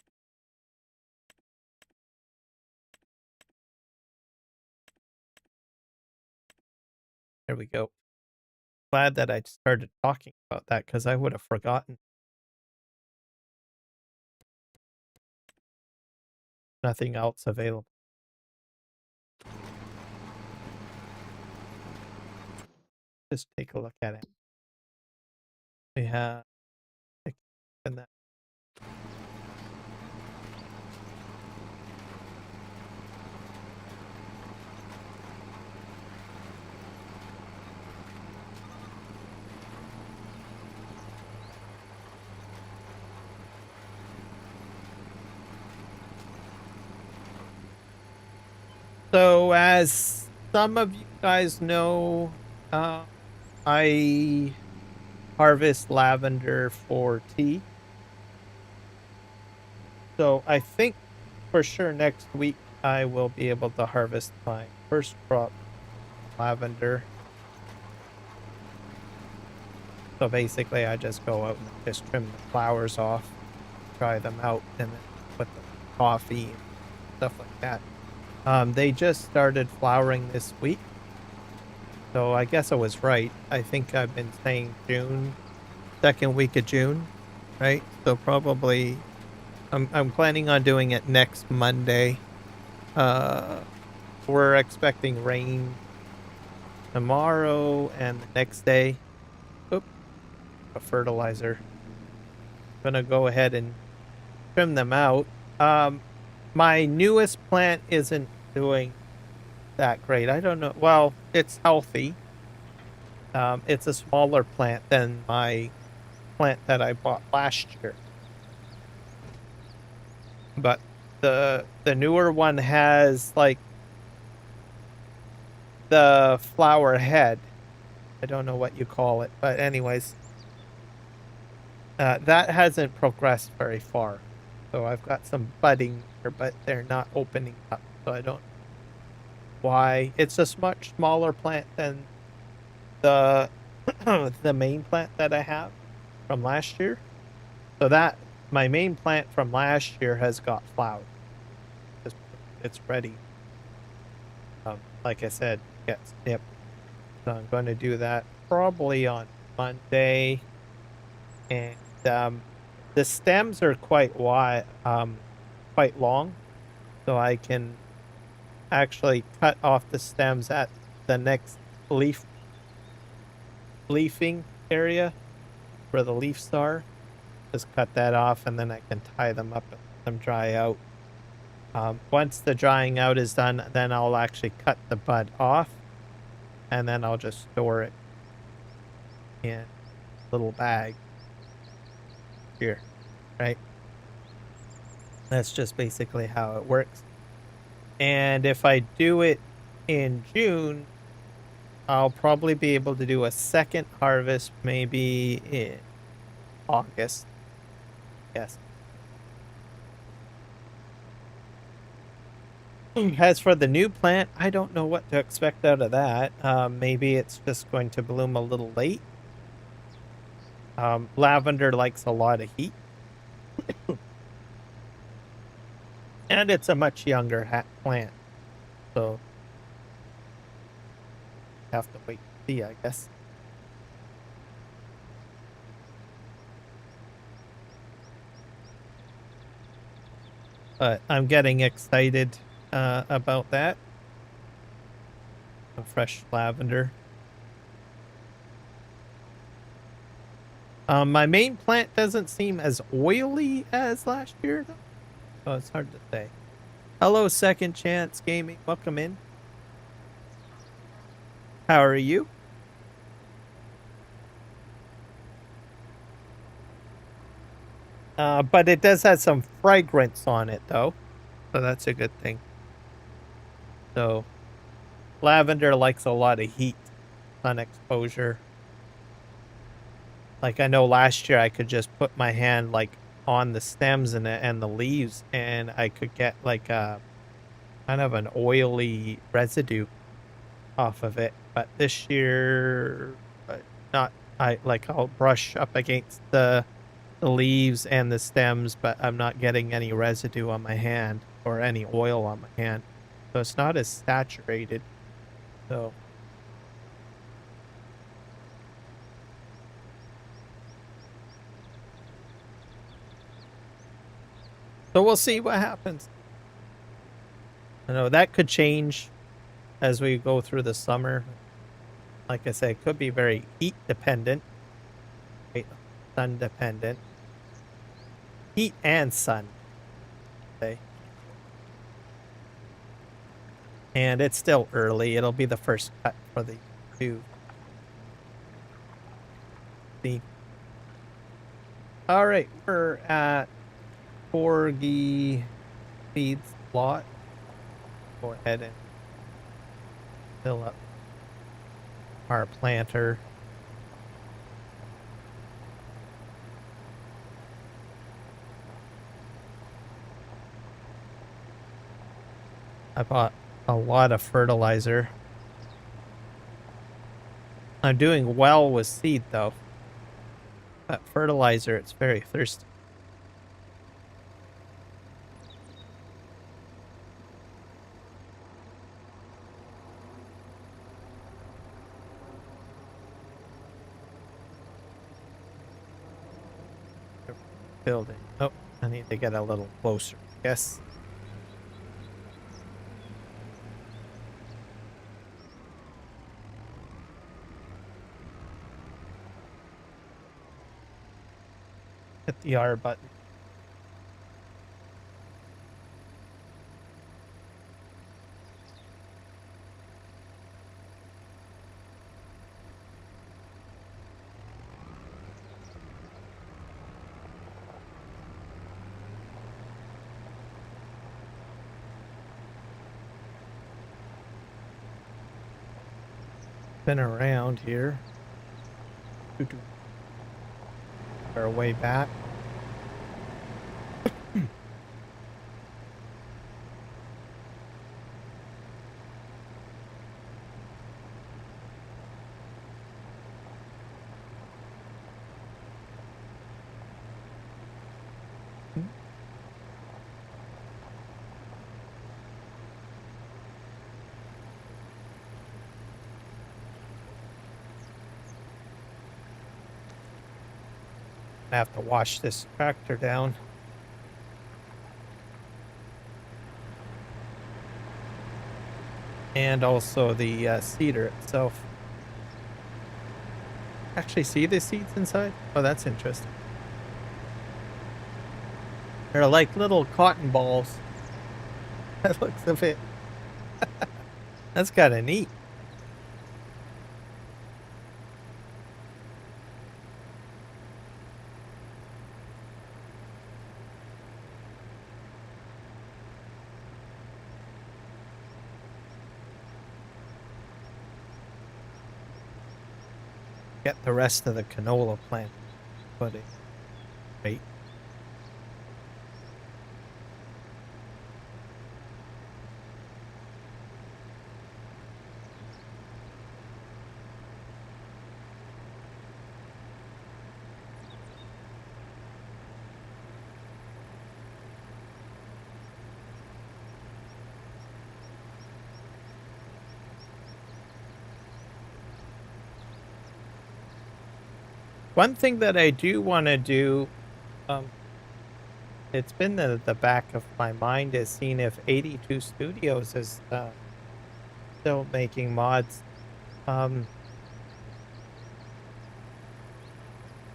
There we go. Glad that I started talking about that because I would have forgotten. Nothing else available. Just take a look at it. We have and that. So, as some of you guys know, I harvest lavender for tea. So, I think for sure next week I will be able to harvest my first crop lavender. So basically, I just go out and just trim the flowers off, dry them out, and then put the coffee and stuff like that. They just started flowering this week, so I guess I was right. I think I've been saying June, second week of June, right? So probably, I'm planning on doing it next Monday. We're expecting rain tomorrow and the next day. Oop, a fertilizer. Gonna go ahead and trim them out. My newest plant isn't doing that great. I don't know. Well, it's healthy. It's a smaller plant than my plant that I bought last year. But the newer one has like the flower head. I don't know what you call it, but anyways, that hasn't progressed very far. So I've got some budding here, but they're not opening up. So I don't know why. It's a much smaller plant than the the main plant that I have from last year. So that my main plant from last year has got flowers. It's ready. Like I said, get snipped. So I'm going to do that probably on Monday. And the stems are quite wide, quite long, so I can actually cut off the stems at the next leafing area where the leaves are. Just cut that off, and then I can tie them up and let them dry out. Once the drying out is done, then I'll actually cut the bud off, and then I'll just store it in a little bag here, right? That's just basically how it works. And if I do it in June, I'll probably be able to do a second harvest maybe in August. Yes. As for the new plant, I don't know what to expect out of that. Maybe it's just going to bloom a little late. Lavender likes a lot of heat. And it's a much younger plant. So have to wait and see, I guess. But I'm getting excited about that. A fresh lavender. My main plant doesn't seem as oily as last year, though. So it's hard to say. Hello, Second Chance Gaming. Welcome in. How are you? But it does have some fragrance on it, though. So that's a good thing. So lavender likes a lot of heat, sun exposure. Like I know last year I could just put my hand like on the stems and the leaves, and I could get like a kind of an oily residue off of it. But this year, not. I'll brush up against the leaves and the stems, but I'm not getting any residue on my hand or any oil on my hand. So it's not as saturated. So we'll see what happens. I know that could change as we go through the summer. Like I say, it could be very heat dependent, right? Sun dependent. Heat and sun. Okay. And it's still early. It'll be the first cut for the two. See. All right, we're at Corgi Feeds lot. Go ahead and fill up our planter. I bought a lot of fertilizer. I'm doing well with seed, though. But fertilizer, it's very thirsty. Building. Oh, I need to get a little closer, I guess. Hit the R button. Been around here. Our way back. I have to wash this tractor down. And also the cedar itself. Actually, see the seeds inside? Oh, that's interesting. They're like little cotton balls. That looks a bit. That's kind of neat. Get the rest of the canola plant. But it, right. One thing that I do want to do, it's been the back of my mind, is seeing if 82 Studios is still making mods.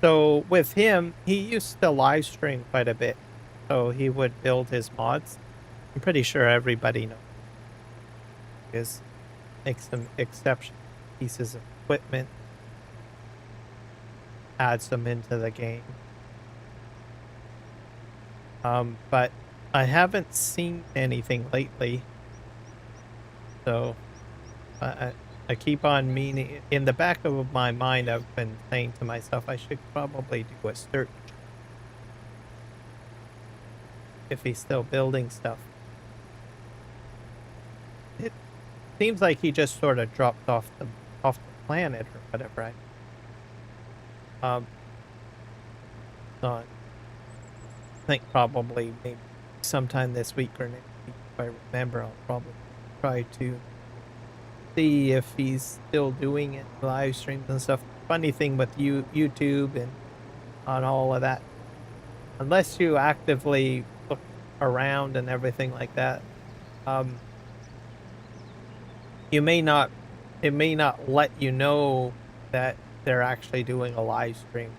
So with him, he used to live stream quite a bit. So he would build his mods. I'm pretty sure everybody knows. Is make some exceptional pieces of equipment, adds them into the game. But I haven't seen anything lately. So I keep on meaning, in the back of my mind, I've been saying to myself, I should probably do a search if he's still building stuff. It seems like he just sort of dropped off the planet or whatever. So I think probably maybe sometime this week or next week, if I remember, I'll probably try to see if he's still doing it, live streams and stuff. Funny thing with YouTube and on all of that, unless you actively look around and everything like that, it may not let you know that they're actually doing a live stream,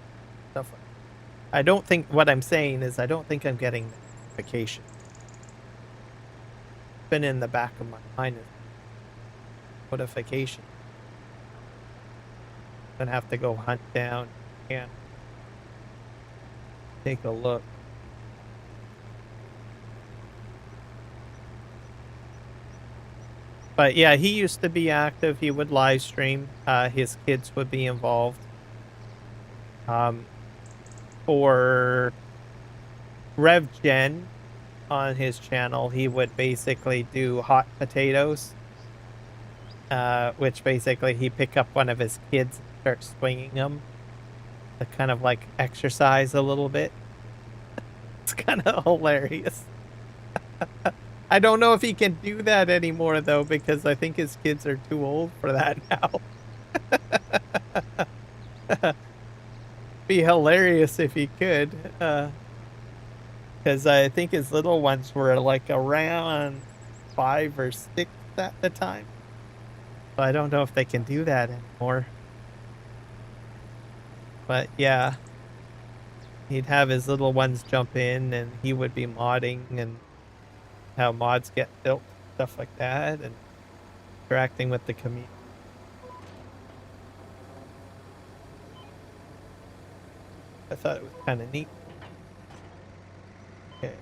stuff like that. I don't think, what I'm saying is, I don't think I'm getting notification. It's been in the back of my mind, notification. I'm gonna have to go hunt down and take a look. But yeah, he used to be active. He would live stream. His kids would be involved. For RevGen on his channel, he would basically do hot potatoes, which basically he pick up one of his kids and start swinging them to kind of like exercise a little bit. It's kind of hilarious. I don't know if he can do that anymore, though, because I think his kids are too old for that now. Be hilarious if he could, because I think his little ones were like around 5 or 6 at the time. So I don't know if they can do that anymore. But yeah, he'd have his little ones jump in and he would be modding and how mods get built, stuff like that, and interacting with the community. I thought it was kind of neat. Okay.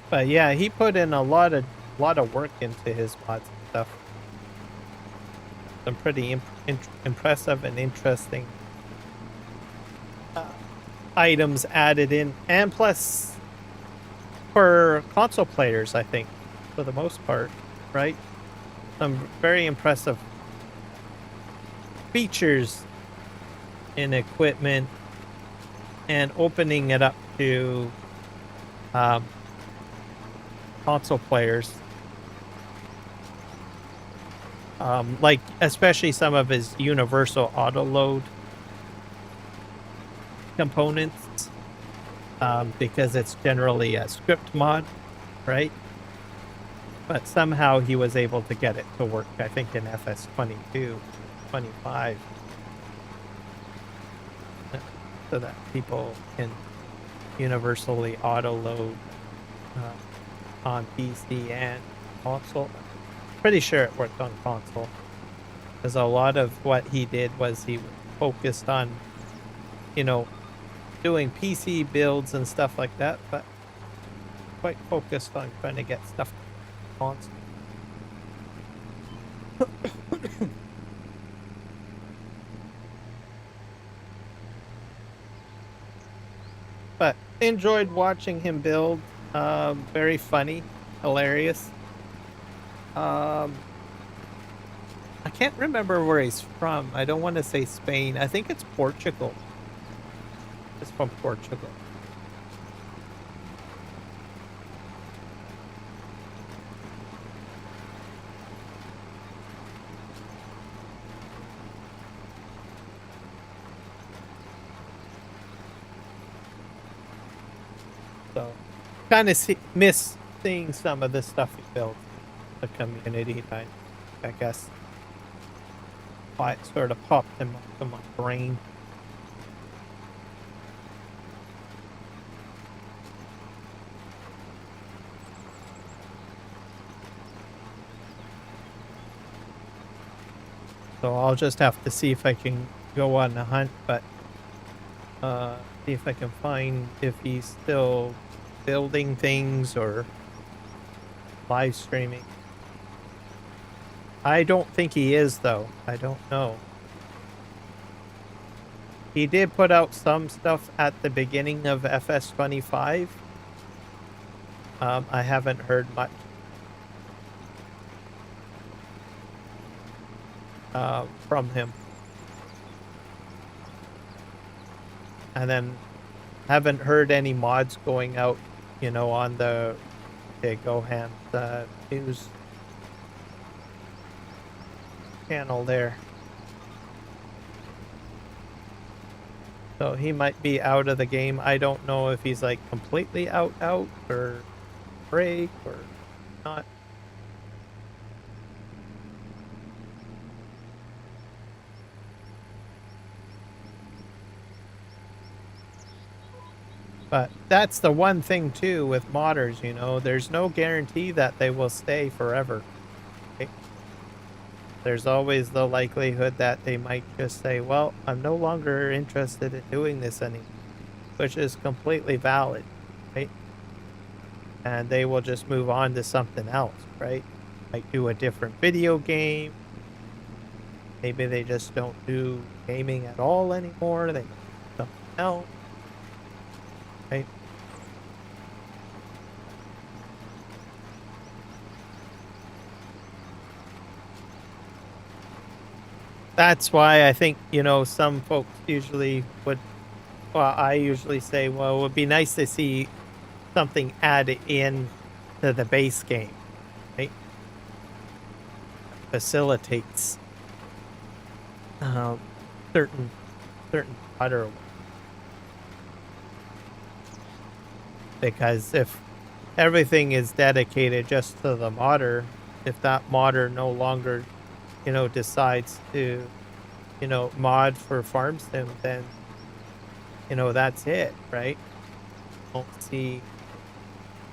But yeah, he put in a lot of work into his mods and stuff. Some pretty impressive and interesting items added in, and plus for console players, I think, for the most part, right? Some very impressive features in equipment and opening it up to console players. Like especially some of his universal auto load components, because it's generally a script mod, right? But somehow he was able to get it to work, I think, in FS22, 25, so that people can universally auto load on PC and console. Pretty sure it worked on console, because a lot of what he did was he focused on, you know, doing PC builds and stuff like that, but quite focused on trying to get stuff on console. But enjoyed watching him build. Very funny, hilarious. I can't remember where he's from. I don't want to say Spain. I think it's Portugal. It's from Portugal. So, kind of miss seeing some of the stuff he built. The community, I guess. Why it sort of popped him up in my brain. So I'll just have to see if I can go on a hunt, but see if I can find if he's still building things or live streaming. I don't think he is, though. I don't know. He did put out some stuff at the beginning of FS25. I haven't heard much from him. And then haven't heard any mods going out, you know, on the Gohan news channel there. So he might be out of the game. I don't know if he's like completely out or break or not. But that's the one thing too with modders, you know, there's no guarantee that they will stay forever. Okay? There's always the likelihood that they might just say, well, I'm no longer interested in doing this anymore, which is completely valid, right? And they will just move on to something else, right? Like do a different video game. Maybe they just don't do gaming at all anymore. They do something else. Right? That's why I think, you know, some folks usually would, well, I usually say, well, it would be nice to see something added in to the base game, right? Facilitates certain other, because if everything is dedicated just to the modder, if that modder no longer, you know, decides to, you know, mod for farm sim, then, you know, that's it, right?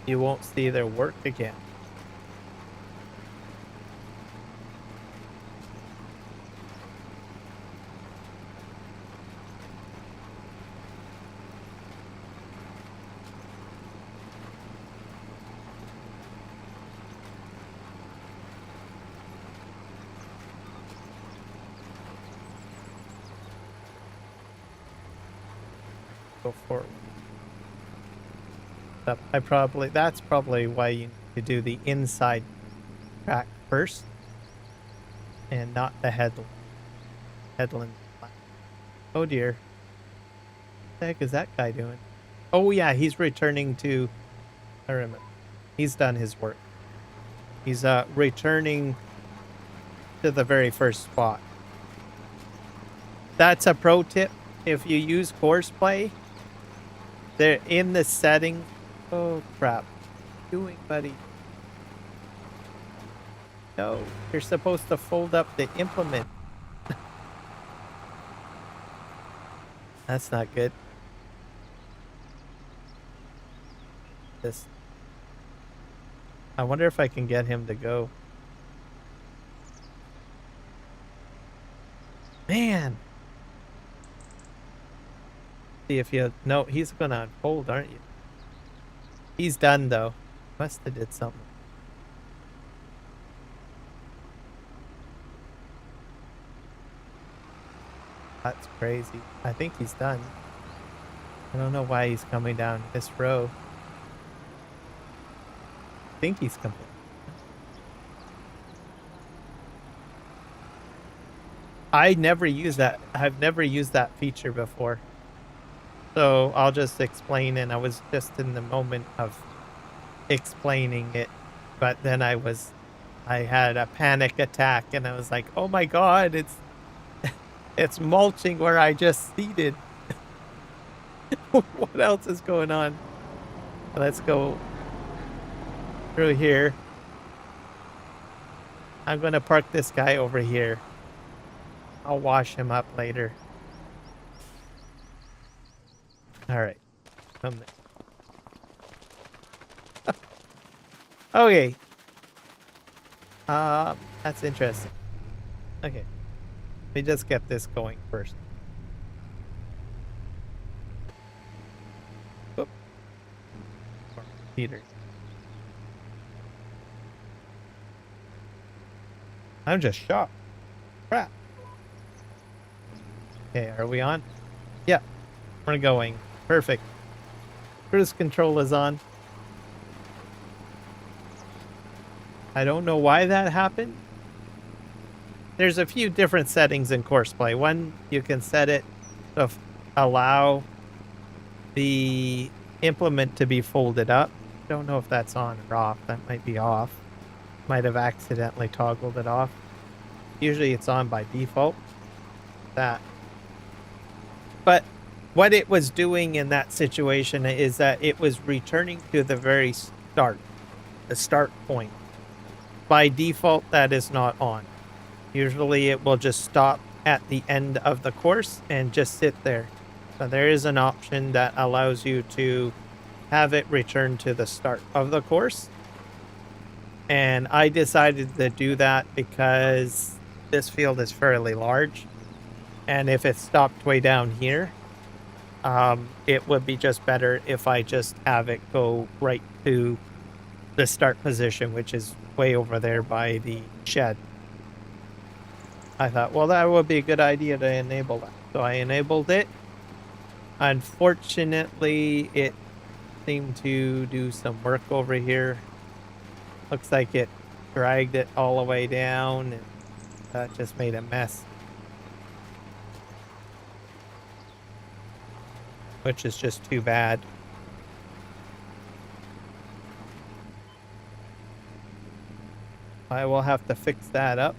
You won't see their work again. Go forward. That's probably why you need to do the inside track first and not the headland. Oh dear. What the heck is that guy doing? Oh yeah, he's returning to, I remember. He's done his work. He's returning to the very first spot. That's a pro tip. If you use Courseplay, they're in the settings. Oh crap. What are you doing, buddy? No, you're supposed to fold up the implement. That's not good. This. I wonder if I can get him to go. Man. See if you... No, he's gonna unfold, aren't you? He's done, though. Must have did something. That's crazy. I think he's done. I don't know why he's coming down this row. I think he's complete. I've never used that feature before. So I'll just explain, and I was just in the moment of explaining it, but then I had a panic attack, and I was like, oh my god, it's mulching where I just seeded. What else is going on? Let's go through here. I'm gonna park this guy over here. I'll wash him up later. All right, come there. Okay. That's interesting. Okay, let me just get this going first. Oop. Peter. I'm just shocked. Crap. Okay, are we on? Yeah, we're going. Perfect. Cruise control is on. I don't know why that happened. There's a few different settings in Courseplay. One, you can set it to allow the implement to be folded up. Don't know if that's on or off. That might be off. Might have accidentally toggled it off. Usually it's on by default. That. But what it was doing in that situation is that it was returning to the very start, the start point. By default, that is not on. Usually it will just stop at the end of the course and just sit there. So there is an option that allows you to have it return to the start of the course. And I decided to do that because this field is fairly large. And if it stopped way down here, it would be just better if I just have it go right to the start position, which is way over there by the shed. I thought, well, that would be a good idea to enable that. So I enabled it. Unfortunately, it seemed to do some work over here. Looks like it dragged it all the way down, and that just made a mess. Which is just too bad. I will have to fix that up.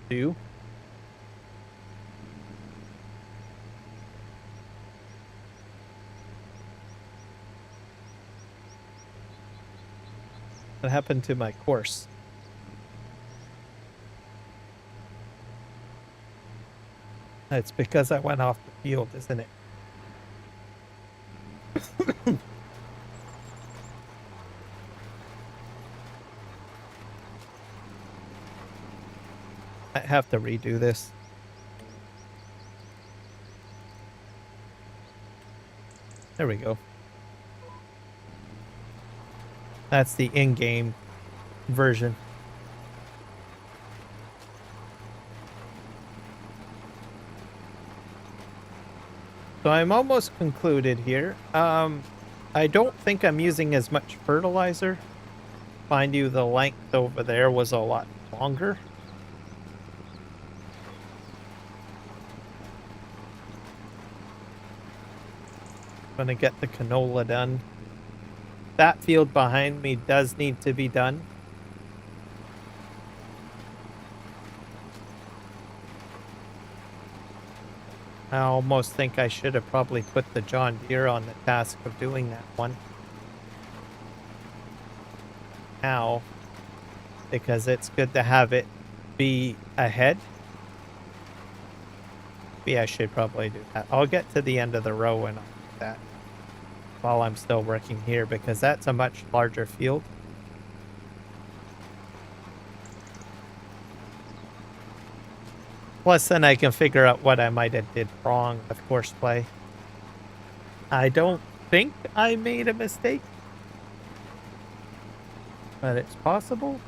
Do. What happened to my course? It's because I went off the field, isn't it? I have to redo this. There we go. That's the in-game version. So I'm almost concluded here. I don't think I'm using as much fertilizer. Mind you, the length over there was a lot longer. Gonna get the canola done. That field behind me does need to be done. I almost think I should have probably put the John Deere on the task of doing that one now, because it's good to have it be ahead. Yeah, I should probably do that. I'll get to the end of the row and I'll do that while I'm still working here, because that's a much larger field. Plus, then I can figure out what I might have did wrong with courseplay. I don't think I made a mistake, but it's possible.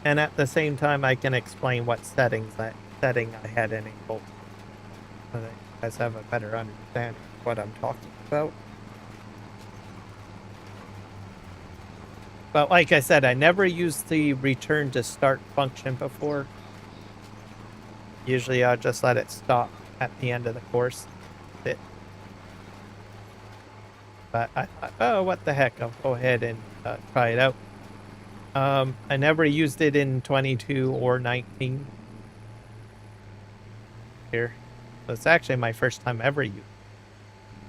And at the same time, I can explain what setting I had enabled, so that you guys have a better understanding of what I'm talking about. But like I said, I never used the return to start function before. Usually I'll just let it stop at the end of the course. But I thought, oh, what the heck, I'll go ahead and try it out. I never used it in 22 or 19 here. So it's actually my first time ever using it.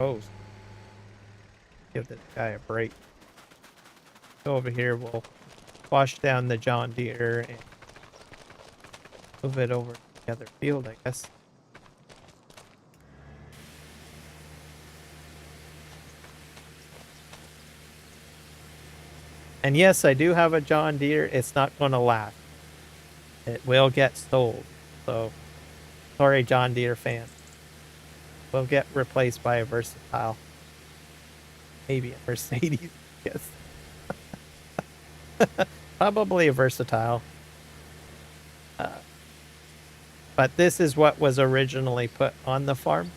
Oh, give this guy a break. Go over here, we'll wash down the John Deere and move it over to the other field, I guess. And yes, I do have a John Deere. It's not going to last. It will get sold. So, sorry, John Deere fans. Will get replaced by a Versatile. Maybe a Mercedes, yes. Probably a Versatile. But this is what was originally put on the farm.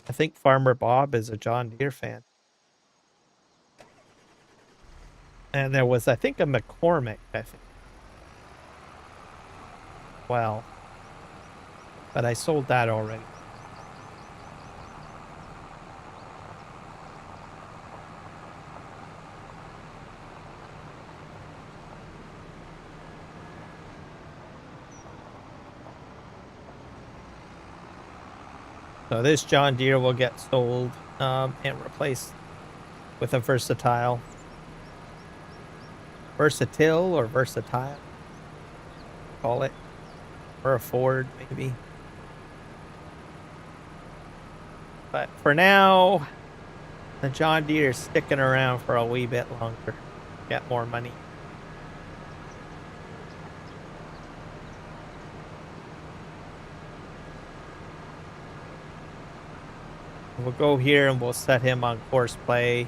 I think Farmer Bob is a John Deere fan. And there was, I think, a McCormick, I think. Well, but I sold that already. So this John Deere will get sold and replaced with a Versatile. Versatile or Versatile, call it. Or a Ford, maybe. But for now, the John Deere is sticking around for a wee bit longer. Get more money. We'll go here and we'll set him on course play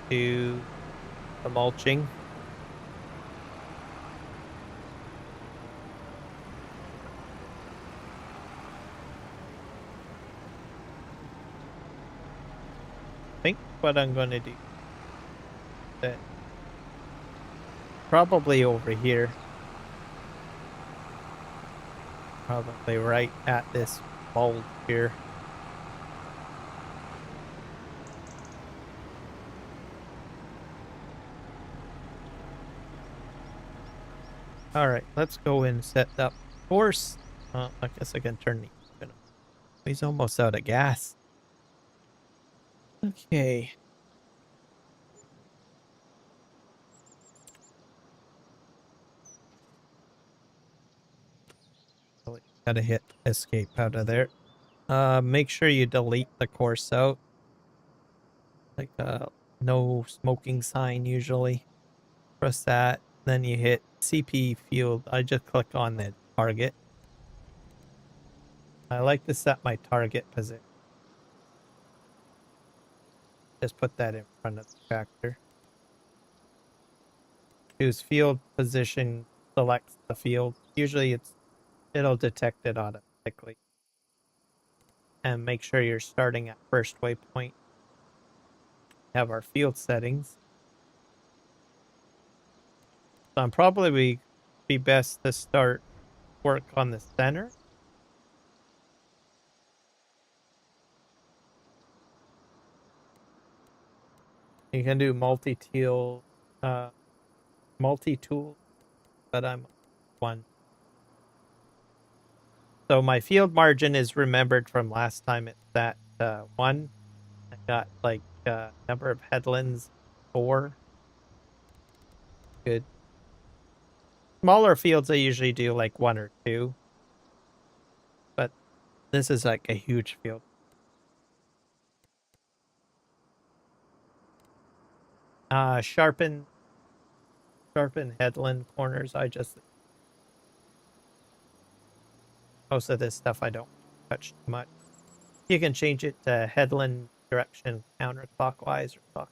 to the mulching. I think what I'm going to do is probably over here. Probably right at this bulb here. All right, let's go and set up course. I guess I can turn the engine on. He's almost out of gas. Okay. Gotta hit escape out of there. Make sure you delete the course out. Like no smoking sign usually. Press that. Then you hit CP field. I just click on the target. I like to set my target position. Just put that in front of the tractor. Choose field position, selects the field. Usually it'll detect it automatically. And make sure you're starting at first waypoint. Have our field settings. So I'm probably be best to start work on the center. You can do multi-tool, but I'm one. So my field margin is remembered from last time. It's at 1. I got like number of headlands 4. Good. Smaller fields I usually do like 1 or 2, but this is like a huge field. Sharpen headland corners. Most of this stuff I don't touch too much. You can change it to headland direction counterclockwise or clockwise.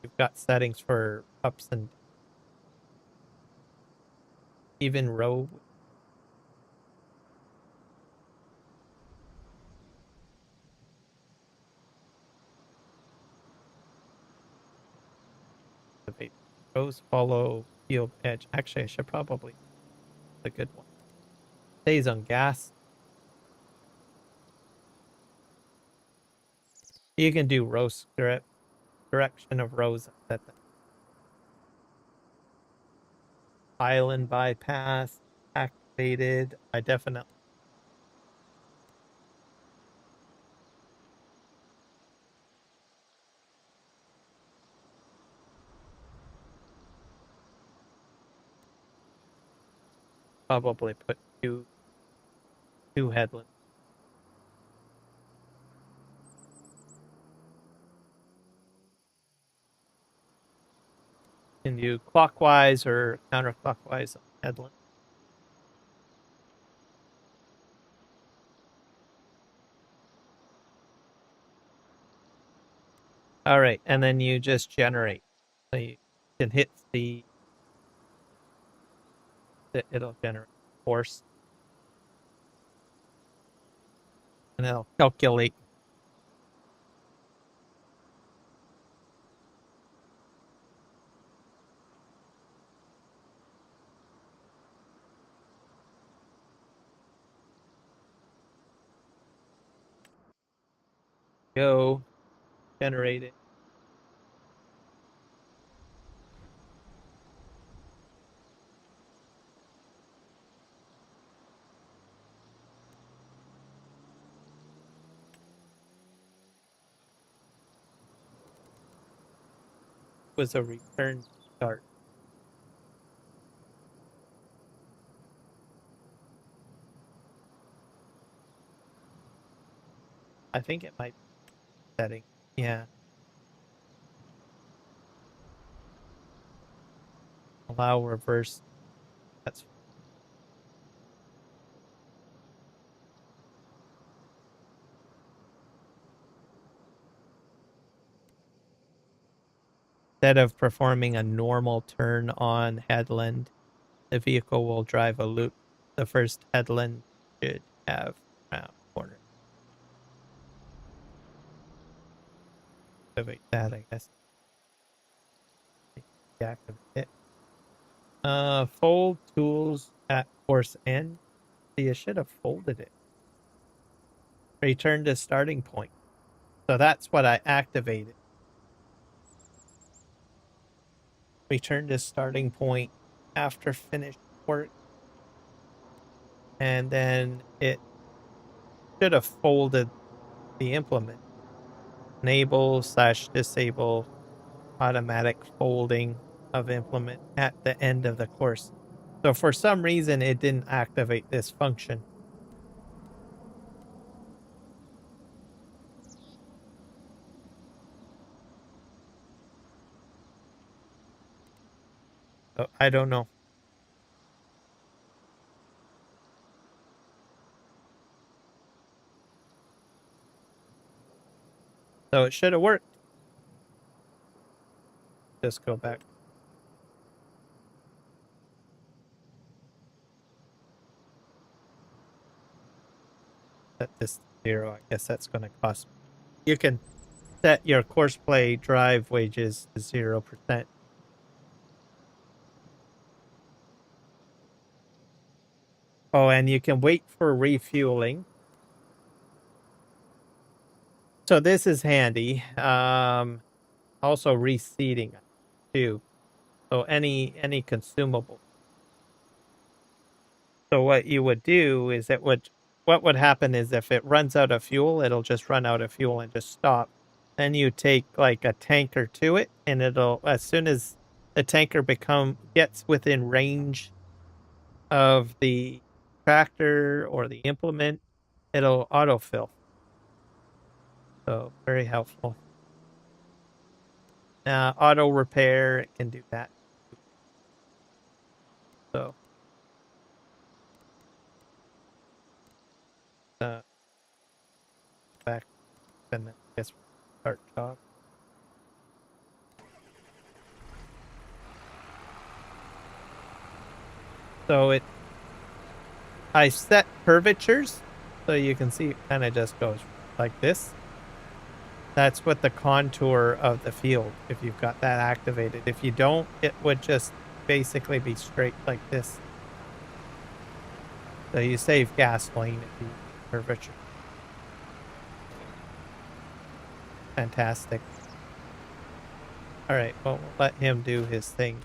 You've got settings for ups and even row. Rows follow field edge. Actually, I should probably a good one. Stays on gas. You can do row script direction of rows. Set the island bypass activated. I definitely probably put two headlands. Can do clockwise or counterclockwise on headland. All right, and then you just generate. So you can hit it'll generate force, and it'll calculate. Go generate it. Was a return start. I think it might be setting. Yeah. Allow reverse. That's instead of performing a normal turn on headland, the vehicle will drive a loop. The first headland should have round corner. Activate that, I guess. Deactivate it. Fold tools at course end. You should have folded it. Return to starting point. So that's what I activated. Return to starting point after finished work. And then it should have folded the implement. Enable/disable automatic folding of implement at the end of the course. So for some reason, it didn't activate this function. So I don't know. So it should have worked. Just go back. Set this to 0. I guess that's going to cost me. You can set your course play drive wages to 0%. Oh, and you can wait for refueling. So this is handy. Also reseating too. So any consumable. So what you would do is what would happen is if it runs out of fuel, it'll just run out of fuel and just stop. Then you take like a tanker to it, and it'll, as soon as the tanker gets within range of the tractor or the implement, it'll autofill. So very helpful. Auto repair, it can do that. So back, and then I guess start job. So I set curvatures, so you can see it kind of just goes like this. That's what the contour of the field, if you've got that activated. If you don't, it would just basically be straight like this. So you save gasoline if you curvature. Fantastic. All right, well, we'll let him do his thing.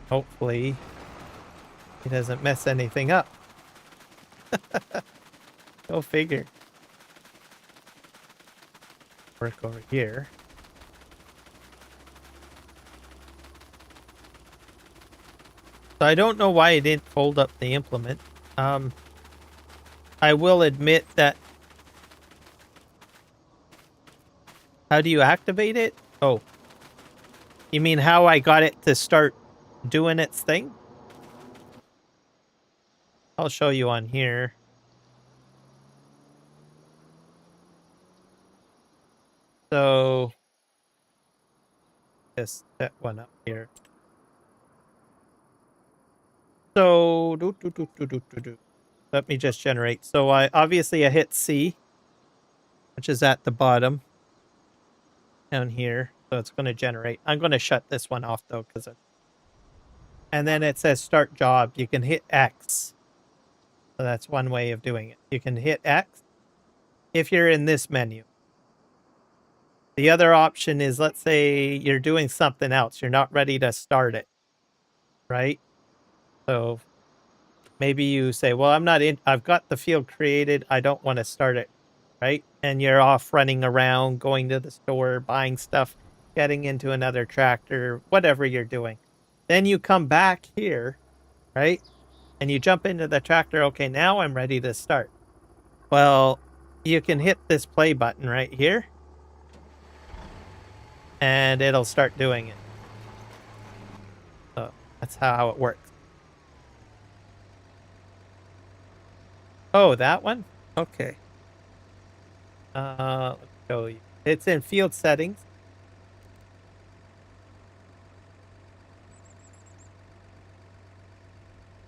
Hopefully, he doesn't mess anything up. Go figure. Work over here. So I don't know why I didn't fold up the implement. I will admit that. How do you activate it? Oh. You mean how I got it to start doing its thing? I'll show you on here. So just set one up here. So let me just generate. So I hit C, which is at the bottom down here. So it's going to generate. I'm going to shut this one off though, and then it says start job. You can hit X. So that's one way of doing it. You can hit X if you're in this menu. The other option is, let's say you're doing something else. You're not ready to start it, right? So maybe you say, well, I've got the field created. I don't want to start it, right? And you're off running around, going to the store, buying stuff, getting into another tractor, whatever you're doing. Then you come back here, right? And you jump into the tractor. Okay, now I'm ready to start. Well, you can hit this play button right here, and it'll start doing it. So that's how it works. Oh, that one? Okay. Let's show you. It's in field settings.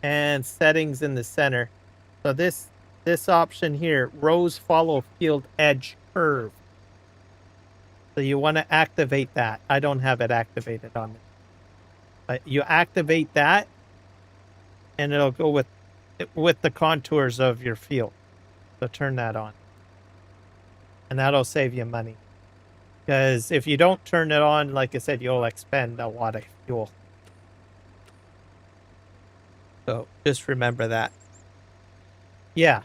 And settings in the center. So this option here, rows follow field edge curve. So you want to activate that. I don't have it activated on this. But you activate that, and it'll go with the contours of your field. So turn that on. And that'll save you money. Because if you don't turn it on, like I said, you'll expend a lot of fuel. So just remember that. Yeah.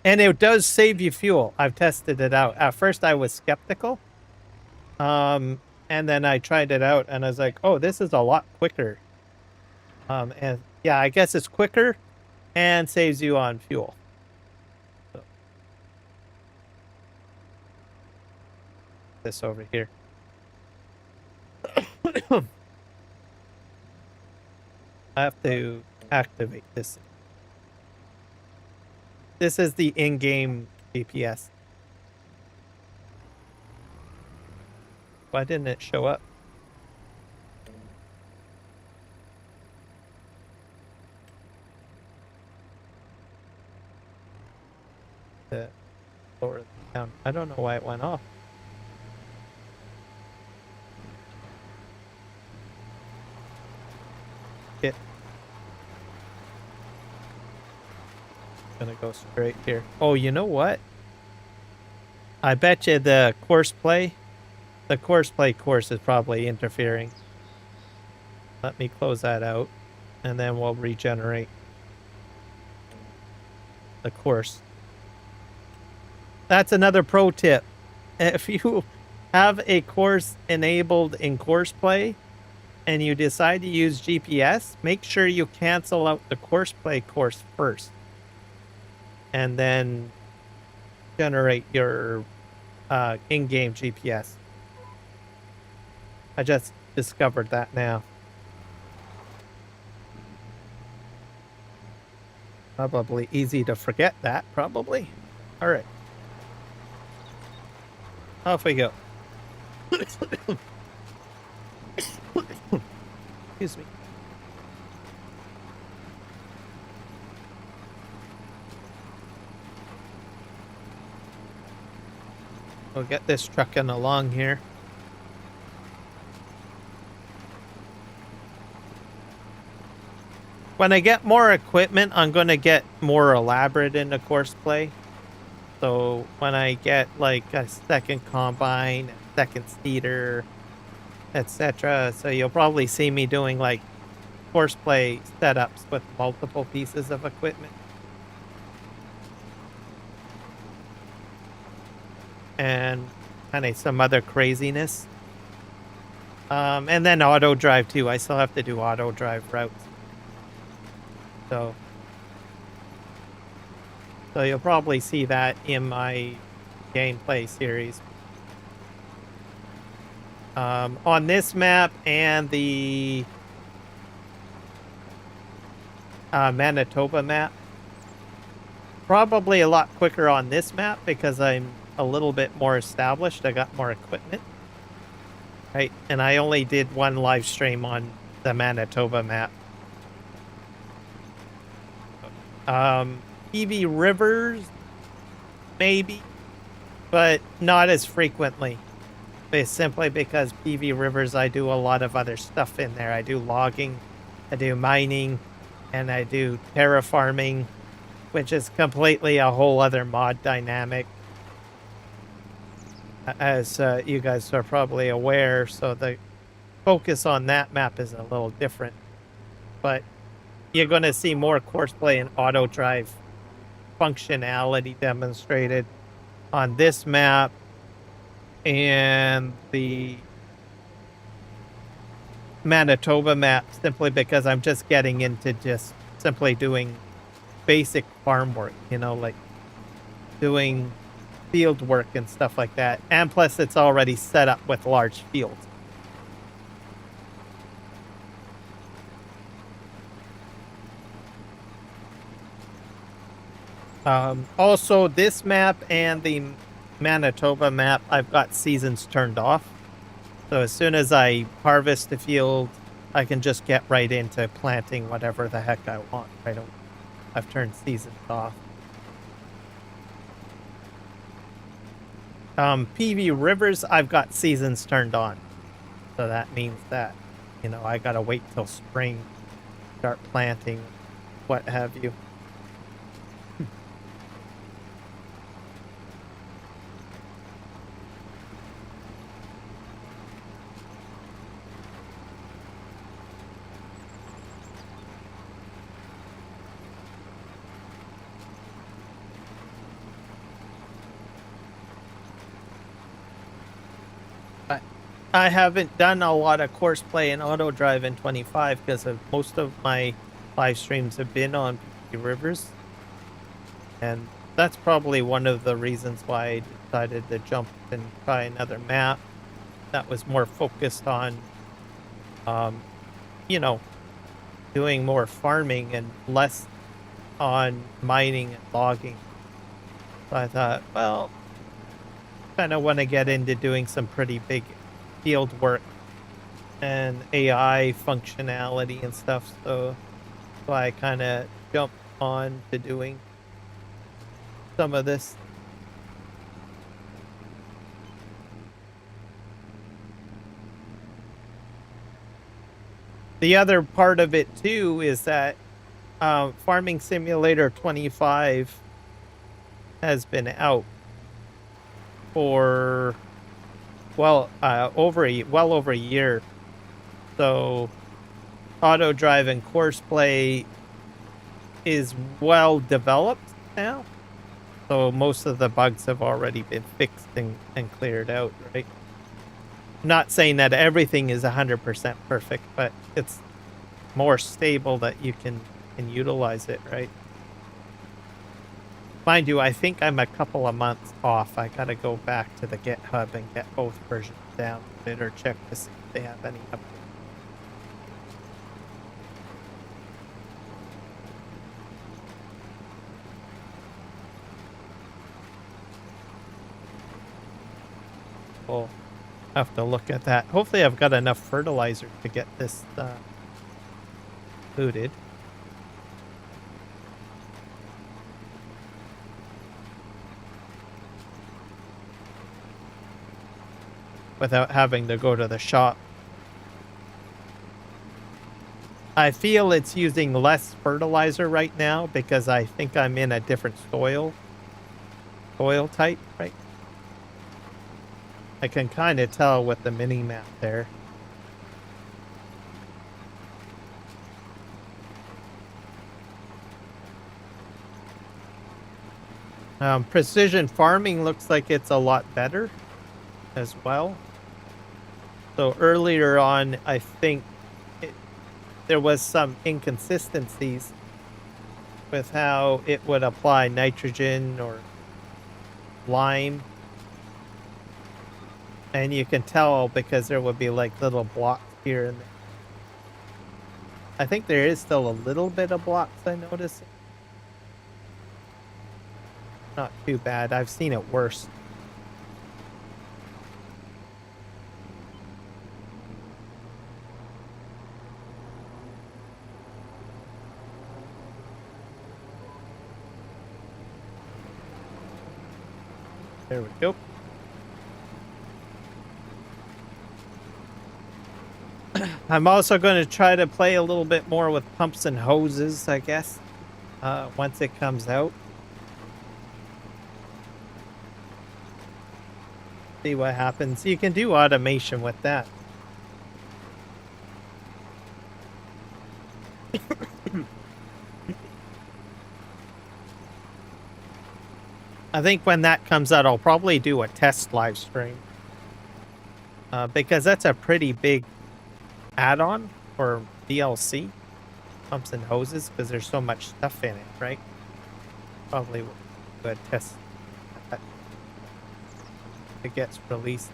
And it does save you fuel. I've tested it out. At first I was skeptical. And then I tried it out and I was like, oh, this is a lot quicker. And yeah, I guess it's quicker and saves you on fuel. So. This over here. I have to activate this. This is the in-game GPS. Why didn't it show up? The lower down. I don't know why it went off. It. Gonna go straight here. Oh, you know what? I bet you the course play course is probably interfering. Let me close that out. and then we'll regenerate the course. That's another pro tip. If you have a course enabled in course play and you decide to use GPS, make sure you cancel out the course play course first and then generate your in-game GPS. I just discovered that now. Probably easy to forget that, probably. All right. Off we go. Excuse me. We'll get this trucking along here. When I get more equipment, I'm going to get more elaborate in the course play. So when I get like a second combine, a second seeder, etc. So you'll probably see me doing like course play setups with multiple pieces of equipment. And kind of some other craziness. And then auto drive too. I still have to do auto drive routes. So you'll probably see that in my gameplay series. On this map and the Manitoba map. Probably a lot quicker on this map because I'm a little bit more established. I got more equipment. Right, and I only did one live stream on the Manitoba map. PV Rivers, maybe, but not as frequently. It's simply because PV Rivers, I do a lot of other stuff in there. I do logging, I do mining, and I do terraforming, which is completely a whole other mod dynamic. As you guys are probably aware, so the focus on that map is a little different. But you're going to see more course play and auto drive functionality demonstrated on this map and the Manitoba map, simply because I'm just getting into just simply doing basic farm work, you know, like doing field work and stuff like that. And plus it's already set up with large fields. Also, this map and the Manitoba map, I've got seasons turned off. So as soon as I harvest the field, I can just get right into planting whatever the heck I want. I've turned seasons off. PV Rivers, I've got seasons turned on. So that means that, you know, I gotta wait till spring, start planting, what have you. I haven't done a lot of course play and auto drive in 25 because most of my live streams have been on PV Rivers. And that's probably one of the reasons why I decided to jump and try another map that was more focused on, you know, doing more farming and less on mining and logging. So I thought, well, kind of want to get into doing some pretty big field work and AI functionality and stuff, so I kind of jumped on to doing some of this. The other part of it too is that Farming Simulator 25 has been out for well over a year. So auto drive and course play is well developed now. So most of the bugs have already been fixed and cleared out, right? I'm not saying that everything is 100% perfect, but it's more stable that you can utilize it, right? Mind you, I think I'm a couple of months off. I gotta go back to the GitHub and get both versions downloaded or check to see if they have any updates. We'll have to look at that. Hopefully I've got enough fertilizer to get this looted. Without having to go to the shop. I feel it's using less fertilizer right now because I think I'm in a different soil type, right? I can kind of tell with the mini map there. Precision farming looks like it's a lot better as well. So earlier on, I think there was some inconsistencies with how it would apply nitrogen or lime. And you can tell because there would be like little blocks here and there. I think there is still a little bit of blocks I noticed. Not too bad. I've seen it worse. There we go. I'm also going to try to play a little bit more with pumps and hoses, I guess, once it comes out. See what happens. You can do automation with that. I think when that comes out, I'll probably do a test live stream. Because that's a pretty big add-on for DLC, pumps and hoses, because there's so much stuff in it, right? Probably will do a test that it gets released.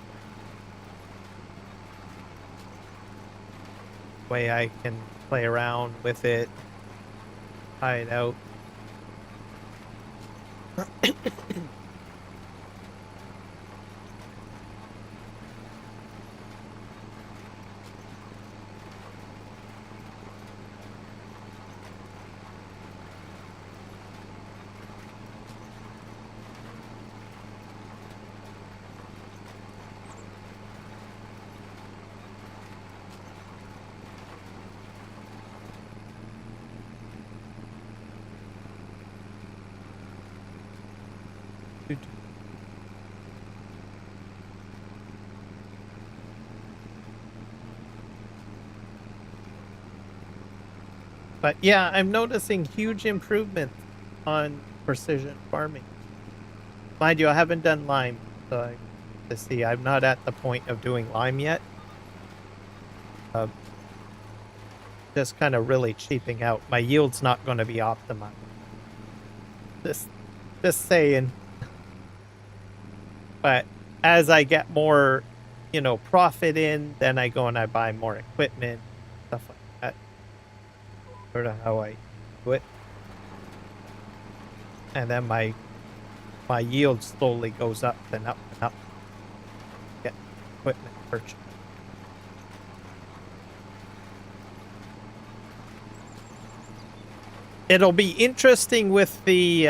Way I can play around with it, try it out. But yeah, I'm noticing huge improvement on precision farming. Mind you, I haven't done lime, so to see, I'm not at the point of doing lime yet. Just kind of really cheaping out. My yield's not going to be optimized. Just saying. But as I get more, profit in, then I go and I buy more equipment, stuff like that. Sort of how I do it. And then my yield slowly goes up and up and up. Get equipment purchased. It'll be interesting with the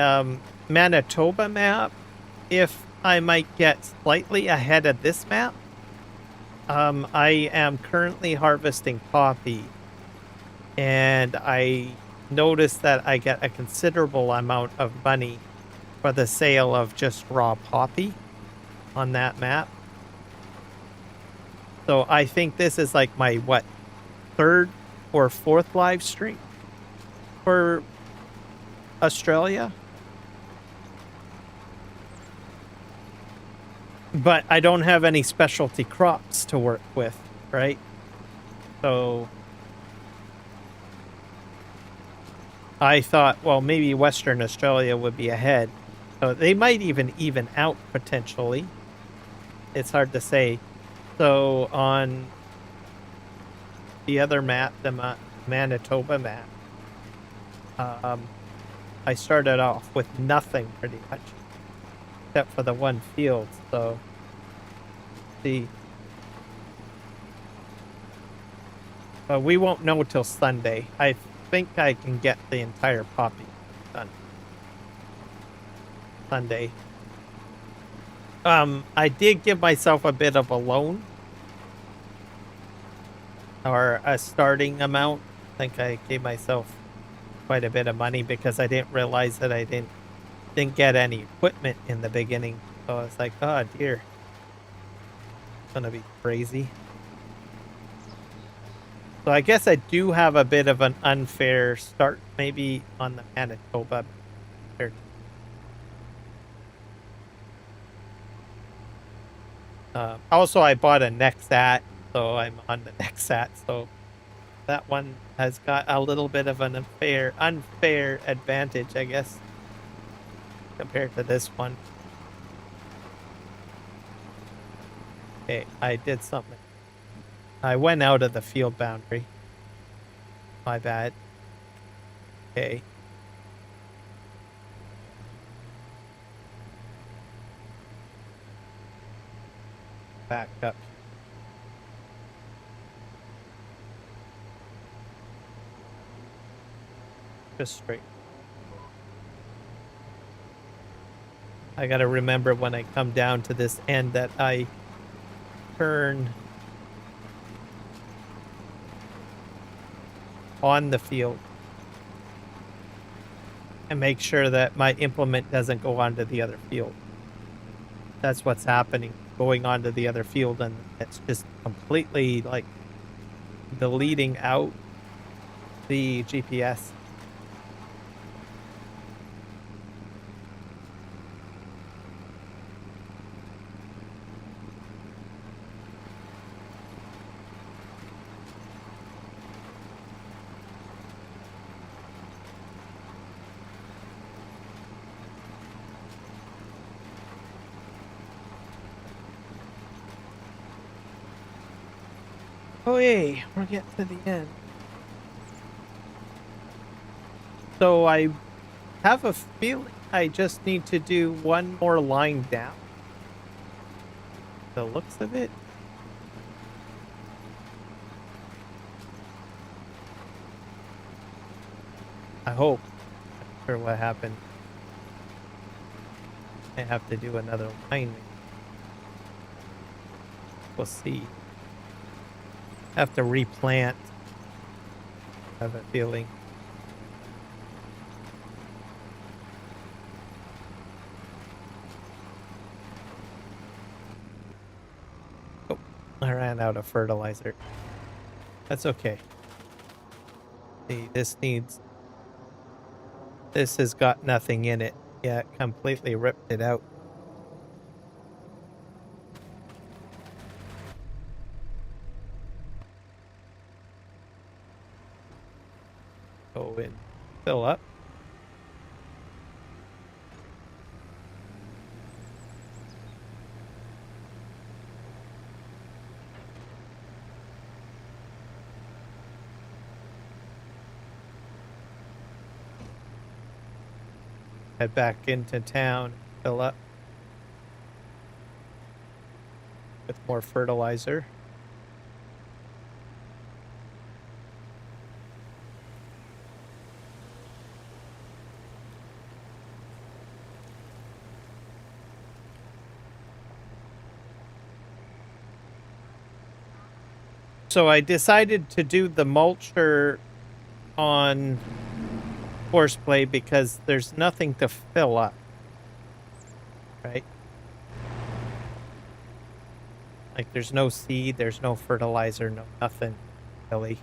Manitoba map if I might get slightly ahead of this map. I am currently harvesting poppy, and I noticed that I get a considerable amount of money for the sale of just raw poppy on that map. So I think this is like my, third or fourth live stream for Australia. But I don't have any specialty crops to work with, right? So I thought, well, maybe Western Australia would be ahead. So they might even out potentially. It's hard to say. So on the other map, the Manitoba map, I started off with nothing pretty much, except for the one field. So we won't know till Sunday. I think I can get the entire poppy done Sunday. I did give myself a bit of a loan, or a starting amount. I think I gave myself quite a bit of money because I didn't realize that I didn't get any equipment in the beginning. So I was like, oh dear, it's gonna be crazy. So I guess I do have a bit of an unfair start, maybe on the Manitoba. Also, I bought a Nexat, so I'm on the Nexat. So that one has got a little bit of an unfair advantage, I guess, compared to this one. Okay, I did something. I went out of the field boundary. My bad. Okay. Back up. Just straight. I gotta remember when I come down to this end that I turn on the field and make sure that my implement doesn't go onto the other field. That's what's happening, going onto the other field, and it's just completely like deleting out the GPS. Oh, hey, we're getting to the end. So I have a feeling I just need to do one more line down. The looks of it. I hope. Not sure what happened. I have to do another line. We'll see. Have to replant. I have a feeling. Oh, I ran out of fertilizer. That's okay. See, this has got nothing in it. Yeah, it completely ripped it out. Go in, fill up. Head back into town, fill up with more fertilizer. So I decided to do the mulcher on horseplay because there's nothing to fill up, right? Like there's no seed, there's no fertilizer, no nothing really.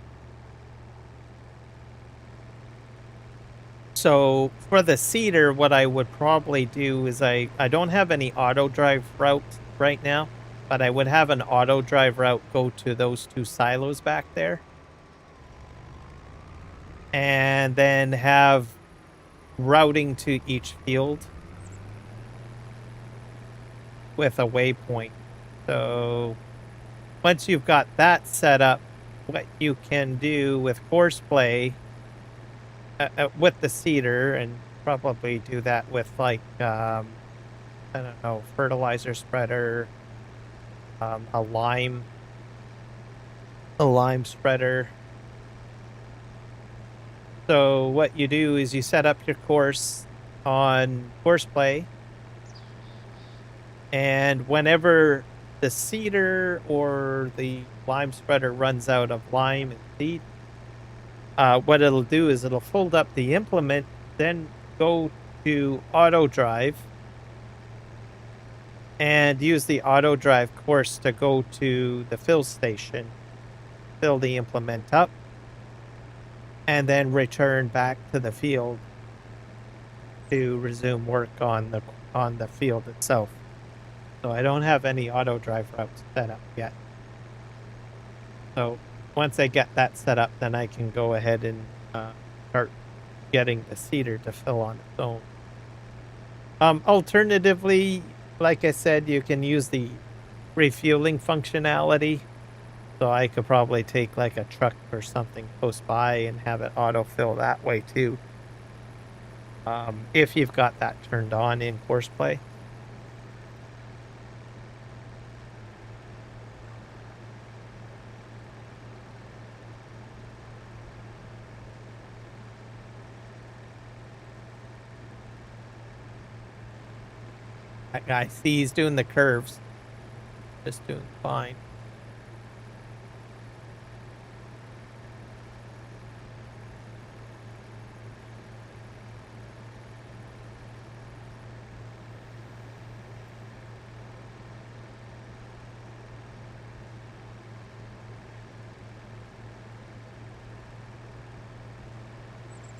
So for the cedar, what I would probably do is I don't have any auto drive routes right now, but I would have an auto drive route go to those two silos back there, and then have routing to each field with a waypoint. So once you've got that set up, what you can do with Courseplay with the cedar, and probably do that with like I don't know, fertilizer spreader, a lime spreader. So what you do is you set up your course on Courseplay, and whenever the cedar or the lime spreader runs out of lime and seed, what it'll do is it'll fold up the implement, then go to auto drive and use the auto drive course to go to the fill station, fill the implement up, and then return back to the field to resume work on the field itself. So I don't have any auto drive routes set up yet. So once I get that set up, then I can go ahead and start getting the cedar to fill on its own. Alternatively, like I said, you can use the refueling functionality. So I could probably take like a truck or something close by and have it autofill that way too. If you've got that turned on in Courseplay. That guy, see, he's doing the curves. Just doing fine.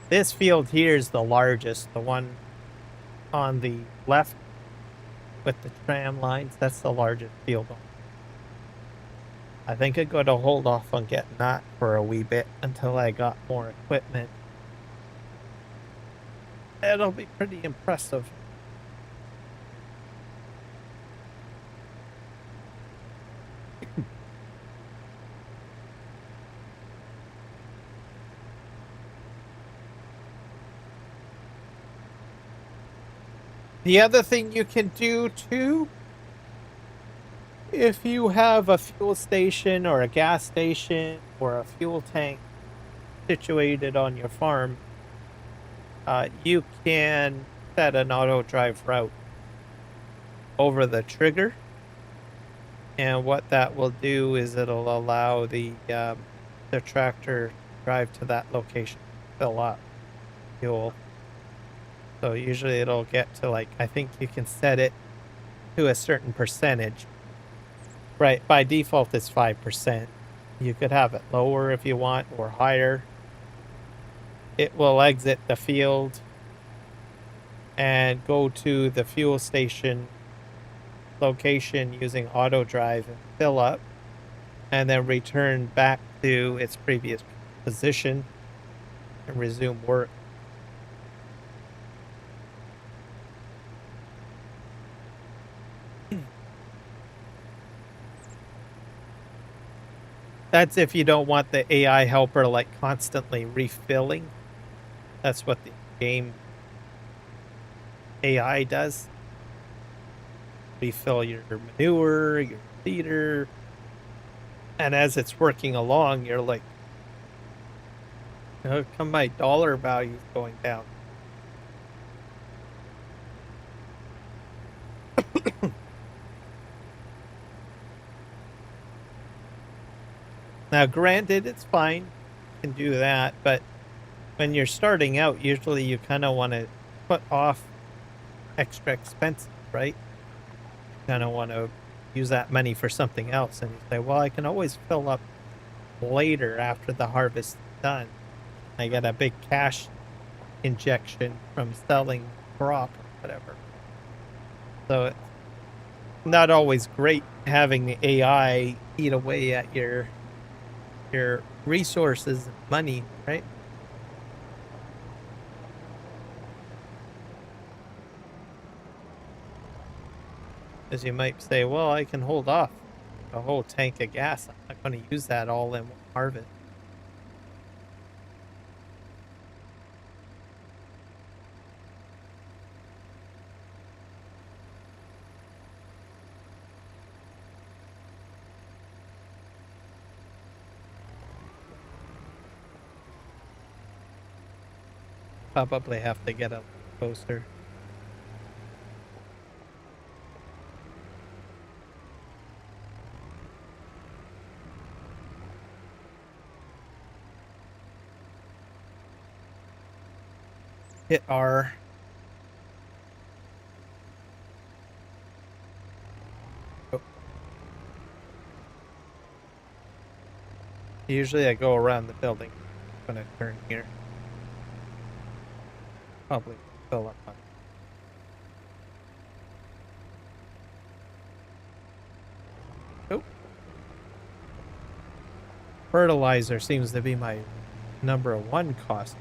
This field here is the largest, the one on the left with the tram lines. That's the largest field. I think I'm going to hold off on getting that for a wee bit until I got more equipment. It'll be pretty impressive. The other thing you can do too, if you have a fuel station or a gas station or a fuel tank situated on your farm, you can set an auto drive route over the trigger. And what that will do is it'll allow the tractor drive to that location, fill up fuel. So usually it'll get to like, I think you can set it to a certain percentage. Right, by default it's 5%. You could have it lower if you want or higher. It will exit the field and go to the fuel station location using auto drive and fill up, and then return back to its previous position and resume work. That's if you don't want the AI helper like constantly refilling. That's what the game AI does. Refill your manure, your feeder. And as it's working along, you're like, how come my dollar value is going down? Now, granted, it's fine. You can do that, but when you're starting out, usually you kind of want to put off extra expenses, right? You kind of want to use that money for something else, and you say, well, I can always fill up later after the harvest is done. I get a big cash injection from selling crop or whatever. So it's not always great having the AI eat away at your resources and money, right? As you might say, well, I can hold off a whole tank of gas. I'm not going to use that all in one harvest. Probably have to get a poster. Hit R. Oh. Usually I go around the building. I'm gonna turn here. Probably fill up on. Oh. Fertilizer seems to be my #1 cost.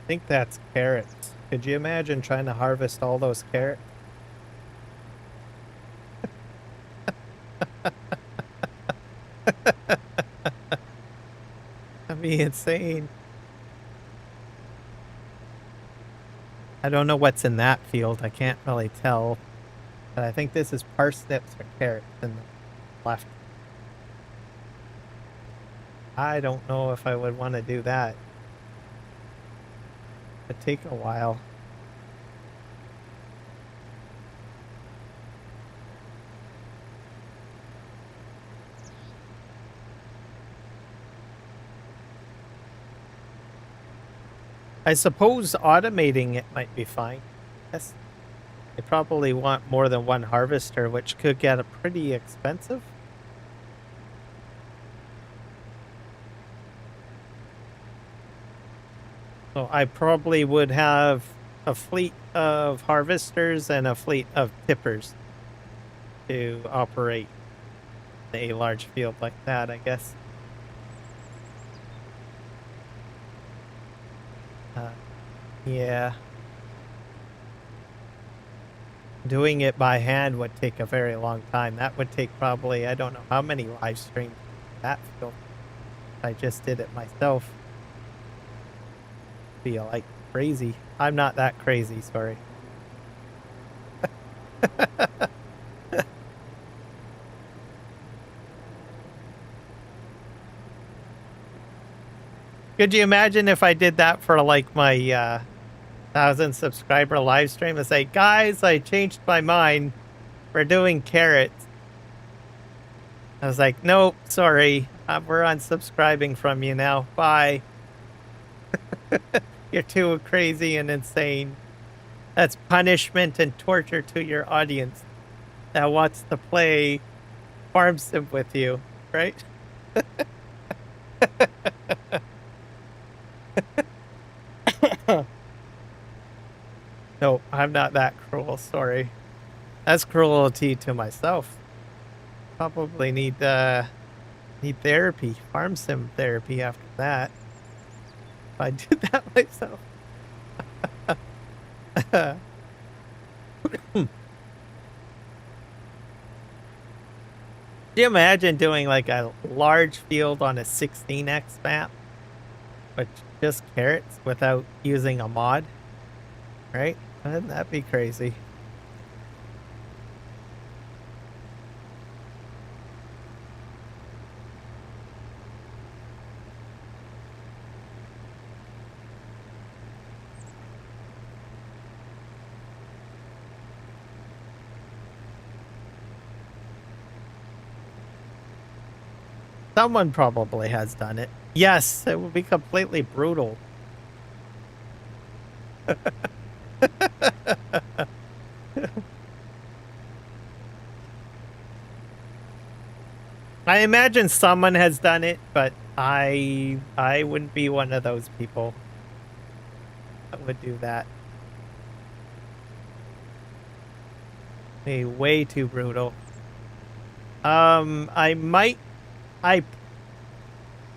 I think that's carrots. Could you imagine trying to harvest all those carrots? That'd be insane. I don't know what's in that field. I can't really tell. But I think this is parsnips or carrots in the left. I don't know if I would want to do that. It'd take a while. I suppose automating it might be fine. Yes. They probably want more than one harvester, which could get pretty expensive. So I probably would have a fleet of harvesters and a fleet of tippers to operate a large field like that, I guess. Yeah. Doing it by hand would take a very long time. That would take probably, I don't know how many live streams that field. I just did it myself. Feel like crazy. I'm not that crazy, sorry. Could you imagine if I did that for like my 1,000 subscriber live stream and say, guys, I changed my mind. We're doing carrots. I was like, nope, sorry. We're unsubscribing from you now. Bye. You're too crazy and insane. That's punishment and torture to your audience that wants to play Farm Sim with you, right? No, I'm not that cruel, sorry. That's cruelty to myself. Probably need therapy, Farm Sim therapy after that. If I did that myself. Can you imagine doing like a large field on a 16x map, but just carrots without using a mod? Right? Wouldn't that be crazy? Someone probably has done it. Yes, it would be completely brutal. I imagine someone has done it, but I wouldn't be one of those people that would do that. Way too brutal. I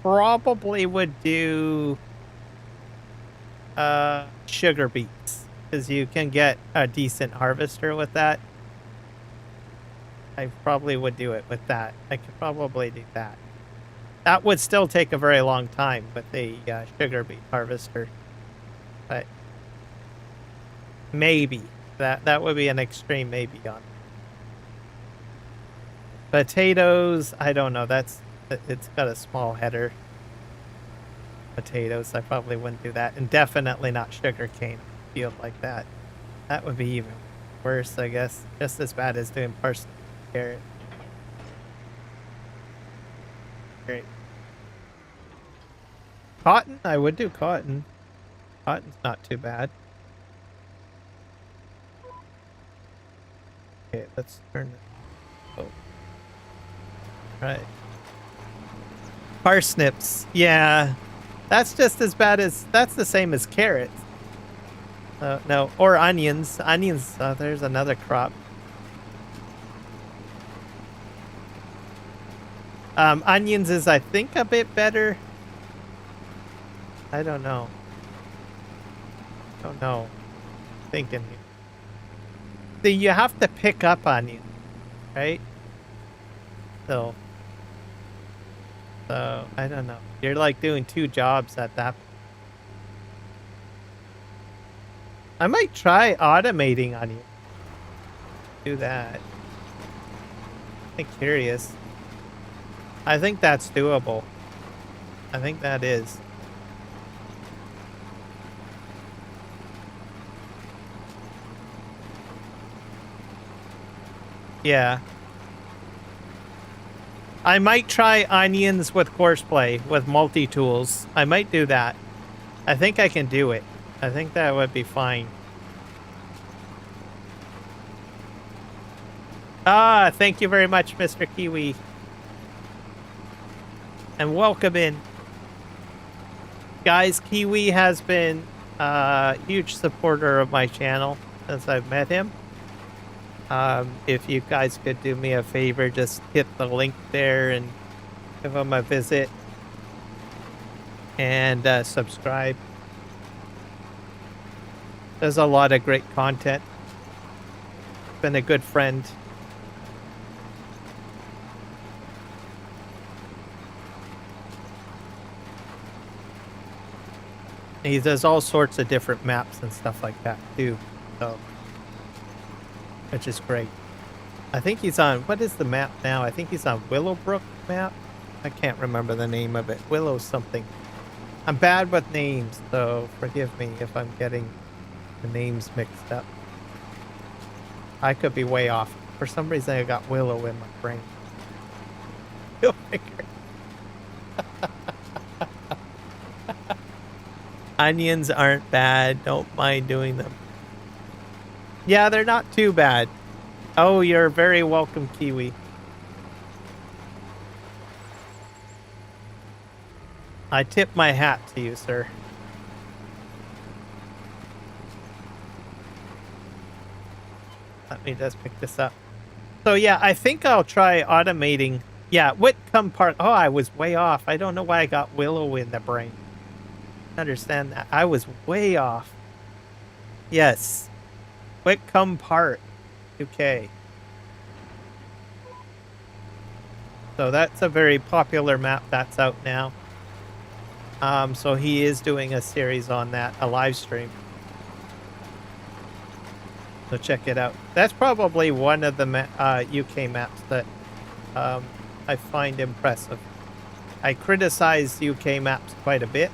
probably would do sugar beets, because you can get a decent harvester with that. I probably would do it with that. I could probably do that. That would still take a very long time with the sugar beet harvester, but maybe that would be an extreme maybe on it. Potatoes, I don't know. It's got a small header. Potatoes, I probably wouldn't do that, and definitely not sugar cane field like that. That would be even worse, I guess. Just as bad as doing parsnip and carrot. Great. Cotton, I would do cotton. Cotton's not too bad. Okay, let's turn it. Oh. Right. Parsnips, yeah. That's just as bad as, that's the same as carrots. No, or onions. Onions, there's another crop. Onions is, I think, a bit better. I don't know. Don't know. Thinking. So you have to pick up onions, right? So I don't know. You're like doing two jobs at that. I might try automating onions. Do that. I'm curious. I think that's doable. I think that is. Yeah. I might try onions with courseplay, with multi-tools. I might do that. I think I can do it. I think that would be fine. Ah, thank you very much, Mr. Kiwi. And welcome in. Guys, Kiwi has been a huge supporter of my channel since I've met him. If you guys could do me a favor, just hit the link there and give him a visit. And subscribe. There's a lot of great content. Been a good friend. He does all sorts of different maps and stuff like that too, so which is great. I think he's on, what is the map now? I think he's on Willowbrook map. I can't remember the name of it. Willow something. I'm bad with names, so forgive me if I'm getting the names mixed up. I could be way off. For some reason, I got Willow in my brain. Go figure. Onions aren't bad. Don't mind doing them. Yeah, they're not too bad. Oh, you're very welcome, Kiwi. I tip my hat to you, sir. Let me just pick this up. So yeah, I think I'll try automating. Yeah, Whitcomb Park. Oh, I was way off. I don't know why I got Willow in the brain. Understand that. I was way off. Yes. Whitcomb Park, UK. So that's a very popular map that's out now. So he is doing a series on that, a live stream. So check it out. That's probably one of the UK maps that I find impressive. I criticize UK maps quite a bit.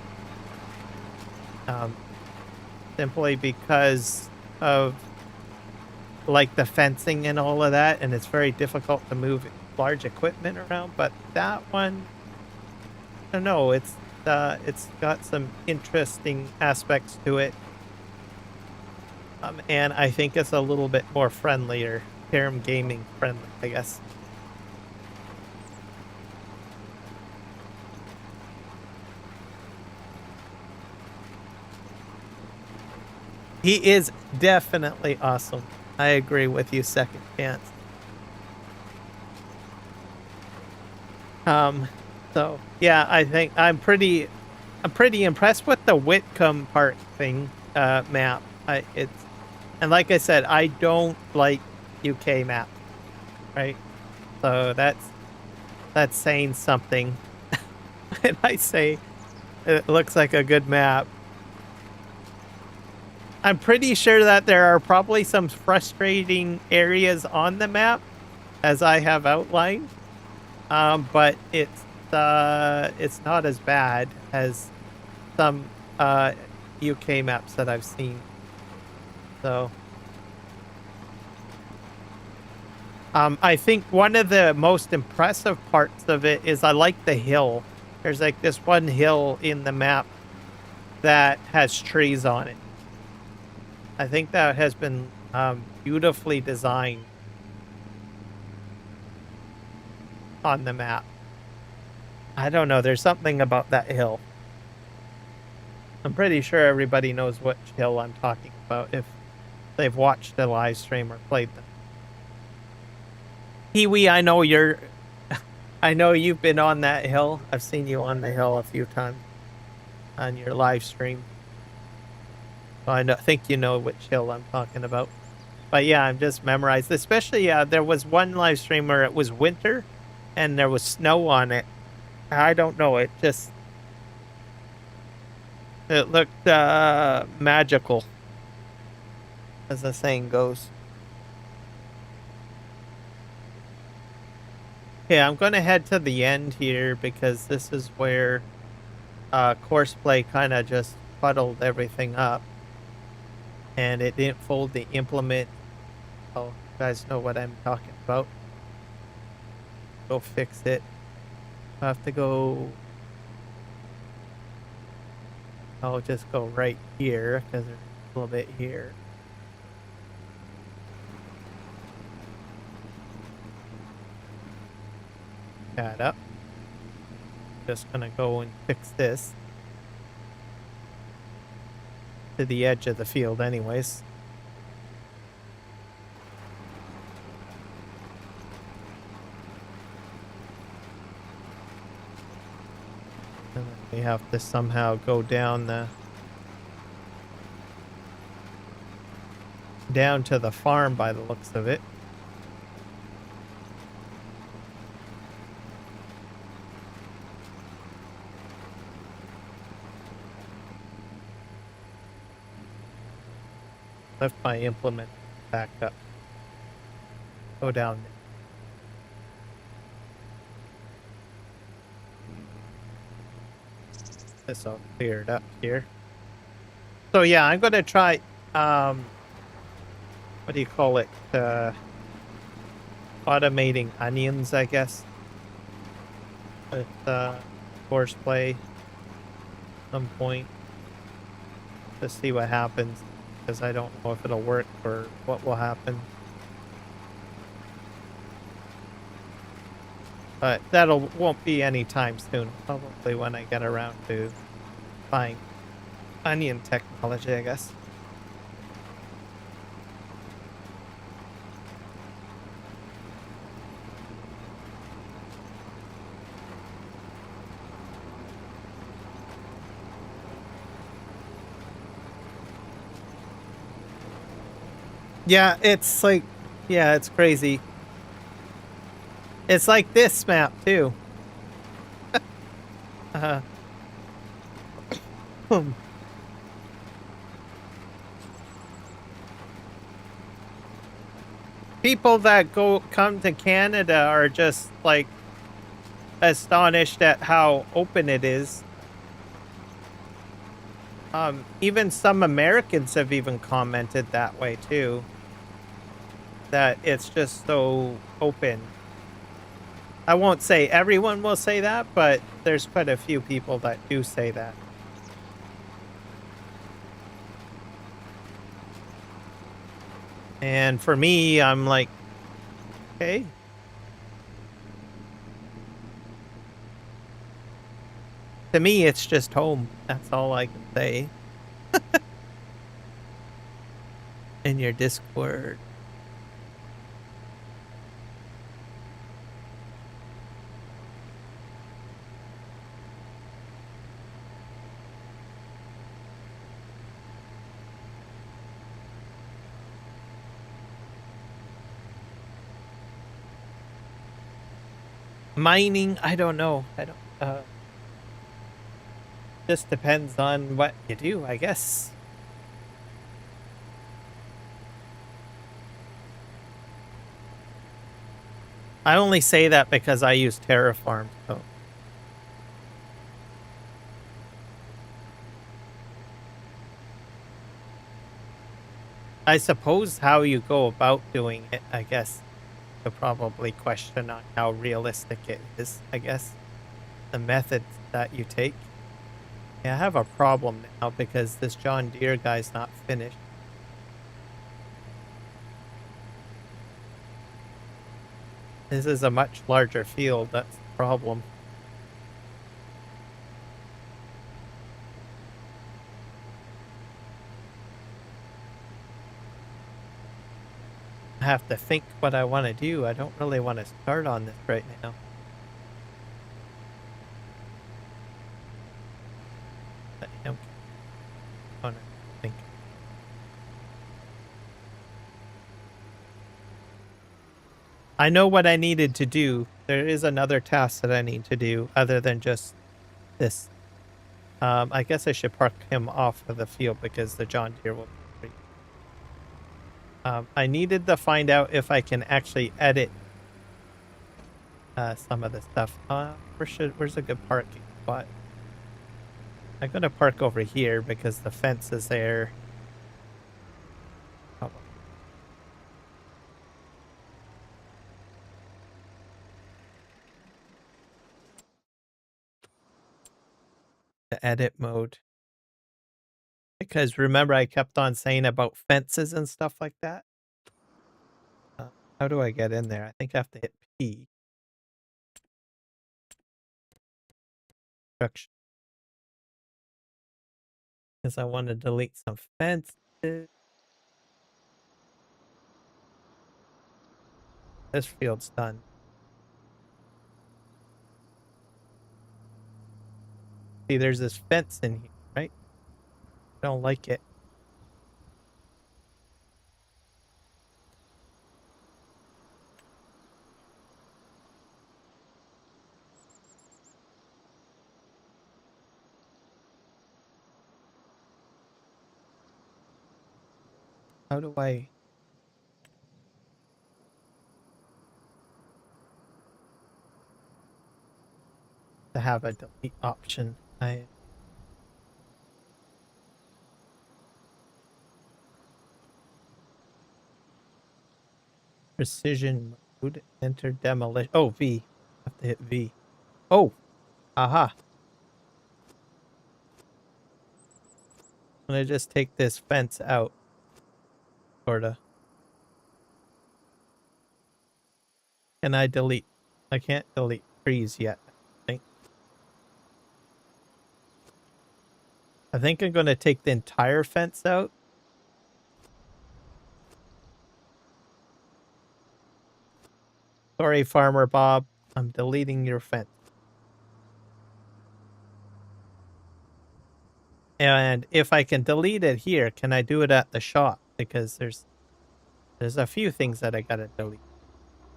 Simply because of like the fencing and all of that, and it's very difficult to move large equipment around, but that one don't know. It's got some interesting aspects to it. And I think it's a little bit more friendlier, term gaming friendly, I guess. He is definitely awesome. I agree with you, second chance. Um, so yeah, I think I'm pretty impressed with the Whitcomb Park thing, map. And like I said, I don't like UK maps, right? So that's saying something. And I say it looks like a good map. I'm pretty sure that there are probably some frustrating areas on the map, as I have outlined. But it's not as bad as some UK maps that I've seen. So I think one of the most impressive parts of it is I like the hill. There's like this one hill in the map that has trees on it. I think that has been beautifully designed on the map. I don't know. There's something about that hill. I'm pretty sure everybody knows which hill I'm talking about if they've watched the live stream or played them. Kiwi, I know you've been on that hill. I've seen you on the hill a few times on your live stream. So I think you know which hill I'm talking about. But yeah, I'm just memorized. Especially, there was one live stream where it was winter and there was snow on it. I don't know. It looked magical, as the saying goes. Okay, I'm going to head to the end here because this is where Courseplay kind of just fuddled everything up. And it didn't fold the implement. Oh, you guys know what I'm talking about. Go fix it. I have to go. I'll just go right here because there's a little bit here. That up. Just gonna go and fix this to the edge of the field anyways. And then we have to somehow go down to the farm by the looks of it. Lift my implement back up. Go down there. This all cleared up here. So yeah, I'm gonna try what do you call it? Automating onions, I guess. With Courseplay at some point. To see what happens. Because I don't know if it'll work or what will happen. But won't be anytime soon. Probably when I get around to buying onion technology, I guess. Yeah, it's like, yeah, it's crazy. It's like this map too. People that come to Canada are just like astonished at how open it is. Even some Americans have even commented that way too. That it's just so open. I won't say everyone will say that, but there's quite a few people that do say that. And for me, I'm like, okay. To me, it's just home. That's all I can say. In your Discord. Mining, I don't know. I don't just depends on what you do, I guess. I only say that because I use Terraform, so I suppose how you go about doing it, I guess, to probably question on how realistic it is, I guess. The methods that you take. Yeah, I have a problem now because this John Deere guy's not finished. This is a much larger field, that's the problem. I have to think what I want to do. I don't really want to start on this right now. But I want to think. I know what I needed to do. There is another task that I need to do other than just this. I guess I should park him off of the field because the John Deere will be free. I needed to find out if I can actually edit some of the stuff. Where's a good parking spot? I'm gonna park over here because the fence is there. Oh, the edit mode. Because remember I kept on saying about fences and stuff like that? How do I get in there? I think I have to hit P. Construction. Because I want to delete some fences. This field's done. See, there's this fence in here, right? I don't like it. How do I... to have a delete option? Precision mode. Enter demolition. Oh, V. I have to hit V. Oh! Aha! I'm gonna just take this fence out. Sorta. Can I delete? I can't delete trees yet, I think. I think I'm gonna take the entire fence out. Sorry, Farmer Bob. I'm deleting your fence. And if I can delete it here, can I do it at the shop? Because there's a few things that I gotta delete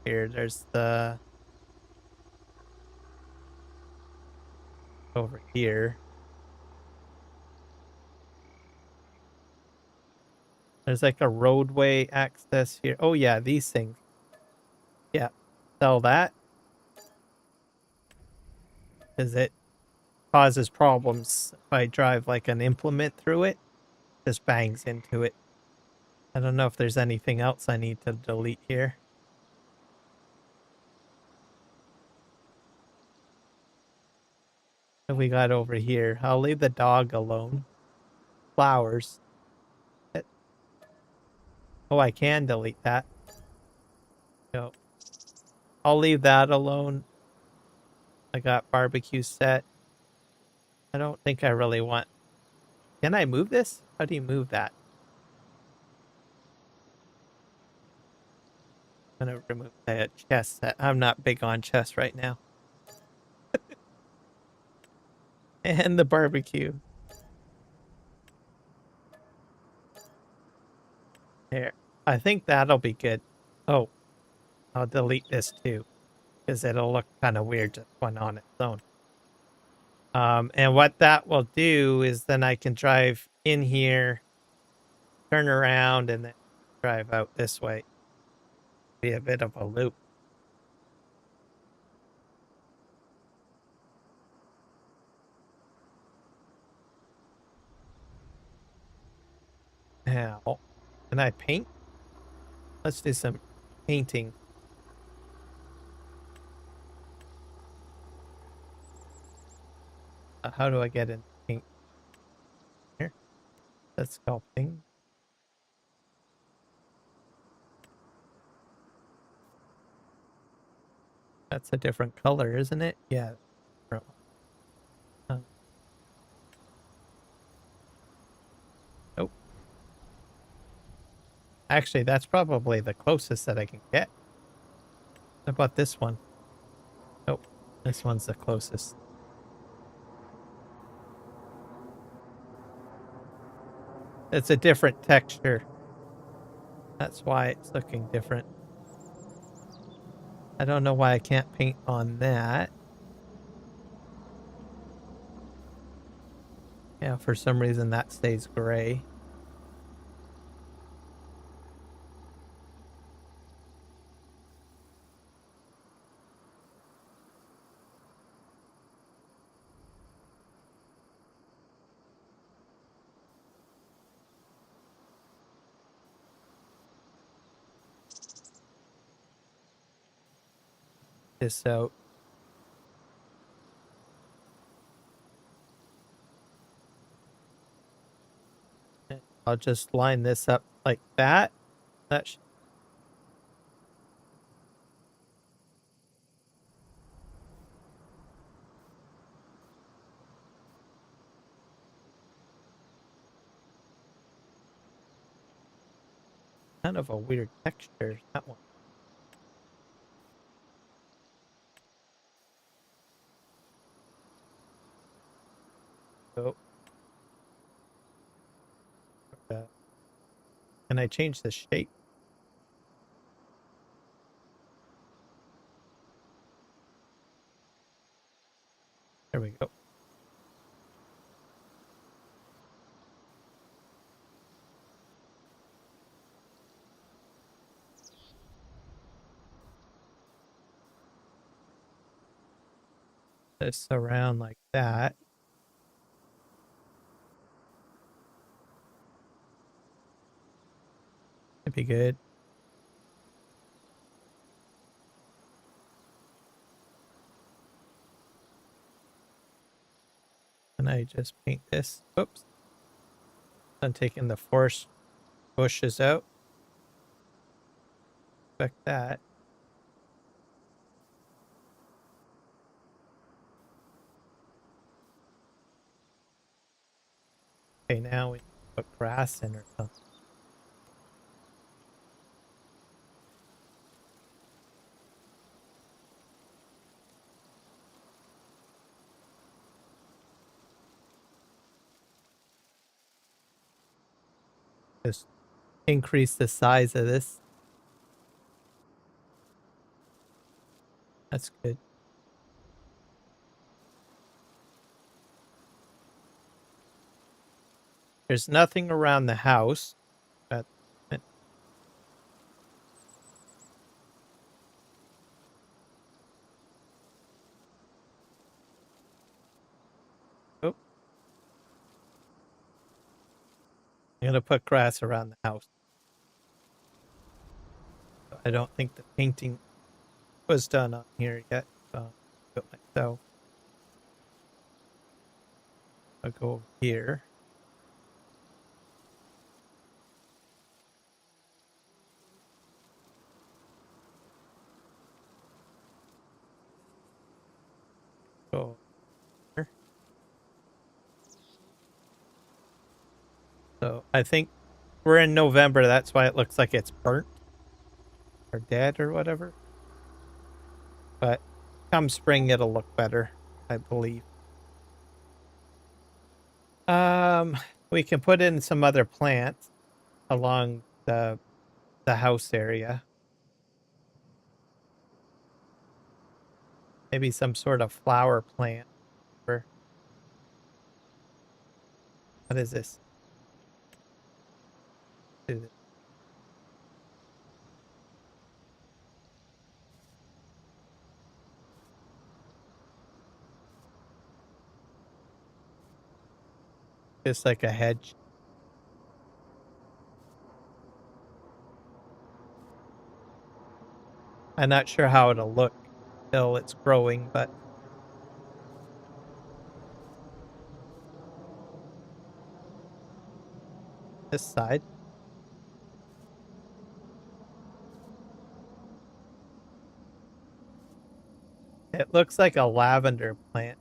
here. There's the over here. There's like a roadway access here. Oh yeah, these things. Yeah, sell that because it causes problems if I drive like an implement through it. Just bangs into it. I don't know if there's anything else I need to delete here. What we got over here? I'll leave the dog alone. Flowers. Oh, I can delete that. No. I'll leave that alone. I got barbecue set. I don't think I really want... Can I move this? How do you move that? I'm gonna remove the chest set. I'm not big on chess right now. And the barbecue. There. I think that'll be good. Oh, I'll delete this too, because it'll look kind of weird just one on its own. And what that will do is then I can drive in here, turn around, and then drive out this way. Be a bit of a loop. Now, can I paint? Let's do some painting. How do I get in paint? Here. That's sculpting. That's a different color, isn't it? Yeah. Nope. Actually, that's probably the closest that I can get. How about this one? Nope. This one's the closest. It's a different texture. That's why it's looking different. I don't know why I can't paint on that. Yeah, for some reason that stays gray. This out. I'll just line this up like that. That's kind of a weird texture, that one. Oh. Can I change the shape? There we go. This around like that. It'd be good. And I just paint this. Oops. I'm taking the forest bushes out. Expect that. Okay, now we put grass in or something. Just increase the size of this. That's good. There's nothing around the house. But oh, I'm gonna put grass around the house. I don't think the painting was done on here yet. So I'll do it myself. I'll go over here. Go here. So I think we're in November. That's why it looks like it's burnt or dead or whatever. But come spring, it'll look better, I believe. We can put in some other plants along the house area. Maybe some sort of flower plant. Or what is this? Just like a hedge. I'm not sure how it'll look till it's growing, but this side. It looks like a lavender plant.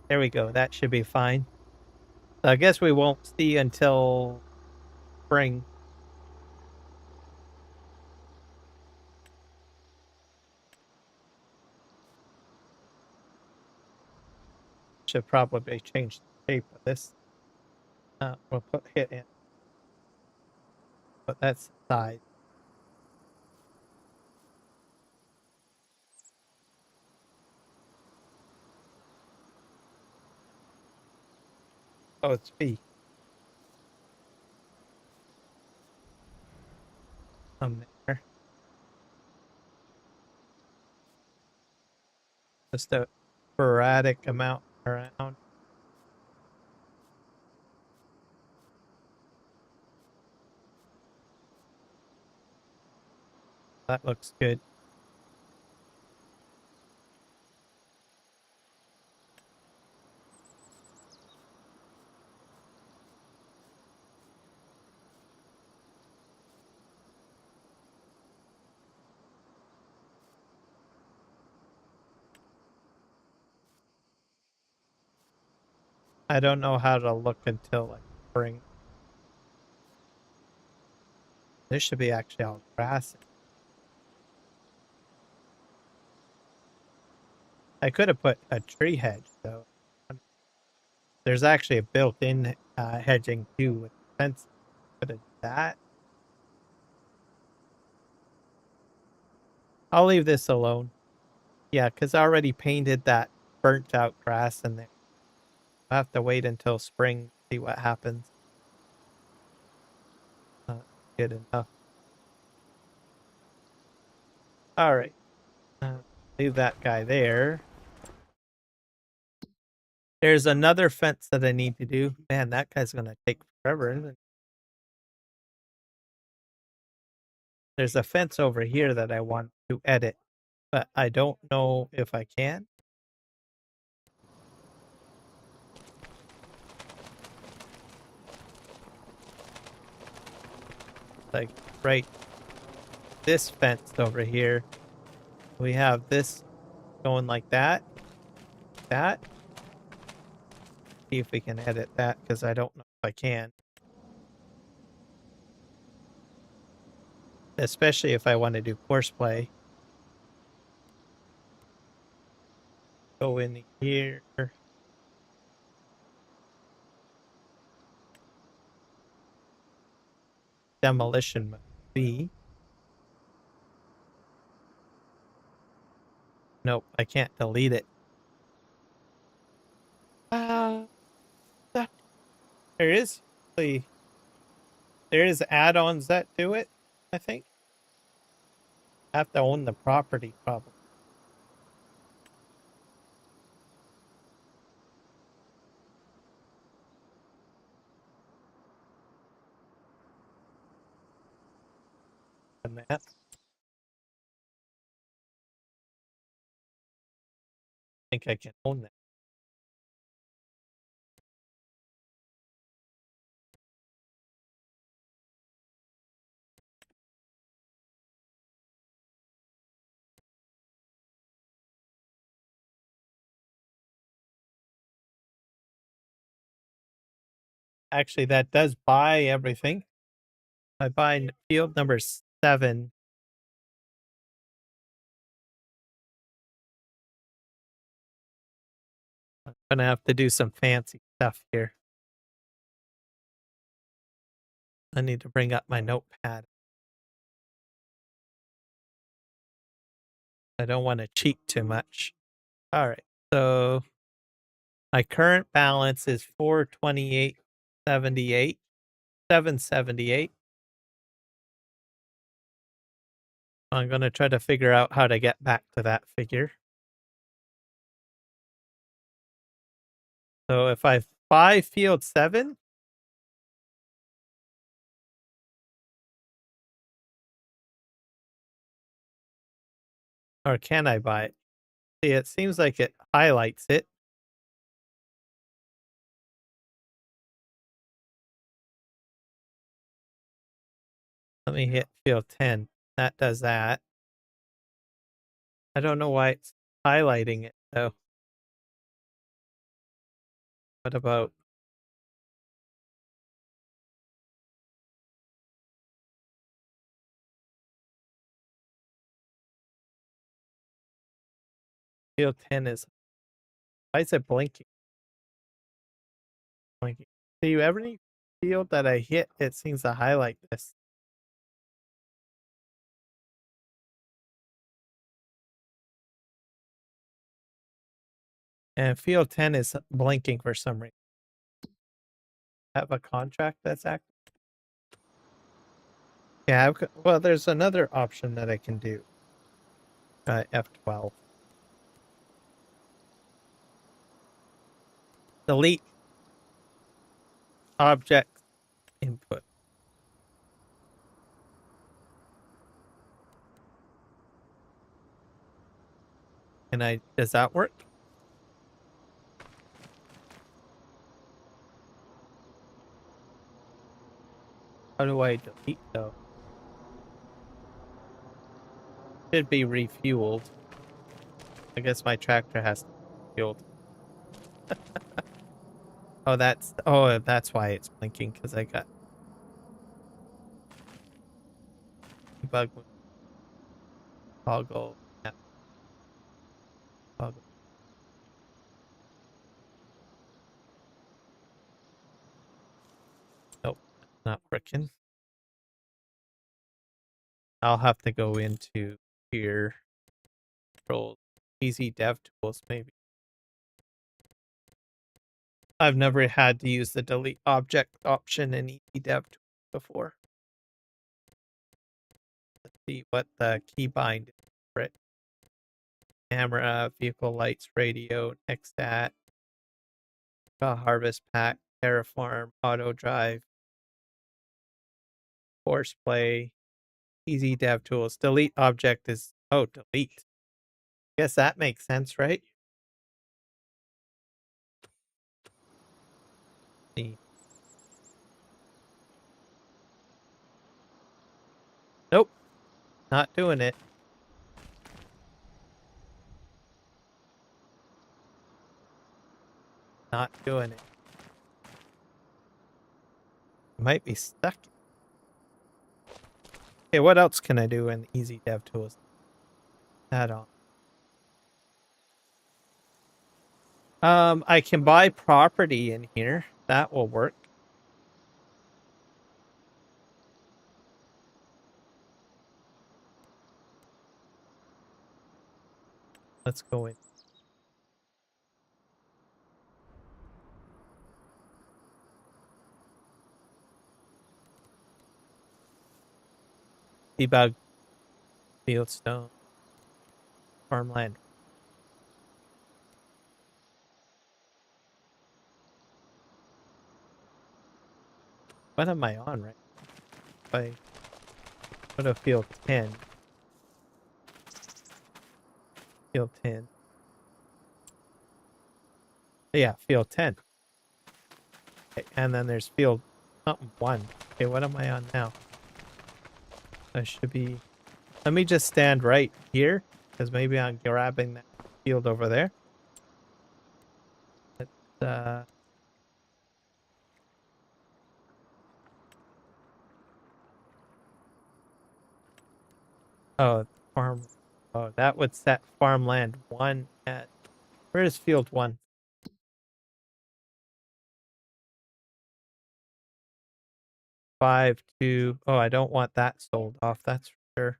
There we go. That should be fine. So I guess we won't see until spring. Should probably change the shape of this. We'll put hit in, but that's the side. Oh, it's B. There. Just a sporadic amount around. That looks good. I don't know how to look until like spring. This should be actually all grass. I could have put a tree hedge though. There's actually a built-in hedging too with fence. Could have that. I'll leave this alone. Yeah, because I already painted that burnt out grass in there. I'll have to wait until spring, see what happens. Good enough. All right. Leave that guy there. There's another fence that I need to do. Man, that guy's going to take forever, isn't it? There's a fence over here that I want to edit, but I don't know if I can. Like right this fence over here. We have this going like that. That. See if we can edit that because I don't know if I can. Especially if I want to do courseplay. Go in here. Demolition B. Nope, I can't delete it. Uh, there is there is add-ons that do it, I think. I have to own the property probably. And that. think I can own that. Actually, that does buy everything. I buy field number 7. I'm gonna have to do some fancy stuff here. I need to bring up my notepad. I don't want to cheat too much. All right, so my current balance is 428.78, 778. I'm going to try to figure out how to get back to that figure. So if I buy field 7, or can I buy it? See, it seems like it highlights it. Let me hit field 10. That does that. I don't know why it's highlighting it though. What about field 10 is, why is it blinking? Blinking. See, every field that I hit, it seems to highlight this. And field 10 is blinking for some reason. Have a contract that's active. Yeah, well, there's another option that I can do. F12. Delete object input. And does that work? How do I delete though? Should be refueled. I guess my tractor has to be refueled. Oh, that's why it's blinking, because I got debug toggle. Yeah, toggle. Nope, not working. I'll have to go into here. Control easy dev tools, maybe. I've never had to use the delete object option in easy dev tools before. Let's see what the keybind is for it. Camera, vehicle lights, radio, Nextat, harvest pack, terraform, auto drive, force play, easy dev tools. Delete object is, oh, delete. Guess that makes sense, right? See. Nope, not doing it. Not doing it. Might be stuck. Okay, what else can I do in easy dev tools? Add on. I can buy property in here. That will work. Let's go in. Debug, fieldstone, farmland. What am I on, right? If I go to field 10. Field 10. Yeah, field 10. Okay, and then there's field something 1. Okay, what am I on now? I should be... Let me just stand right here, because maybe I'm grabbing that field over there. Let's, oh, farm... Oh, that would set farmland 1 at... Where is field 1? 5 to... Oh, I don't want that sold off, that's for sure.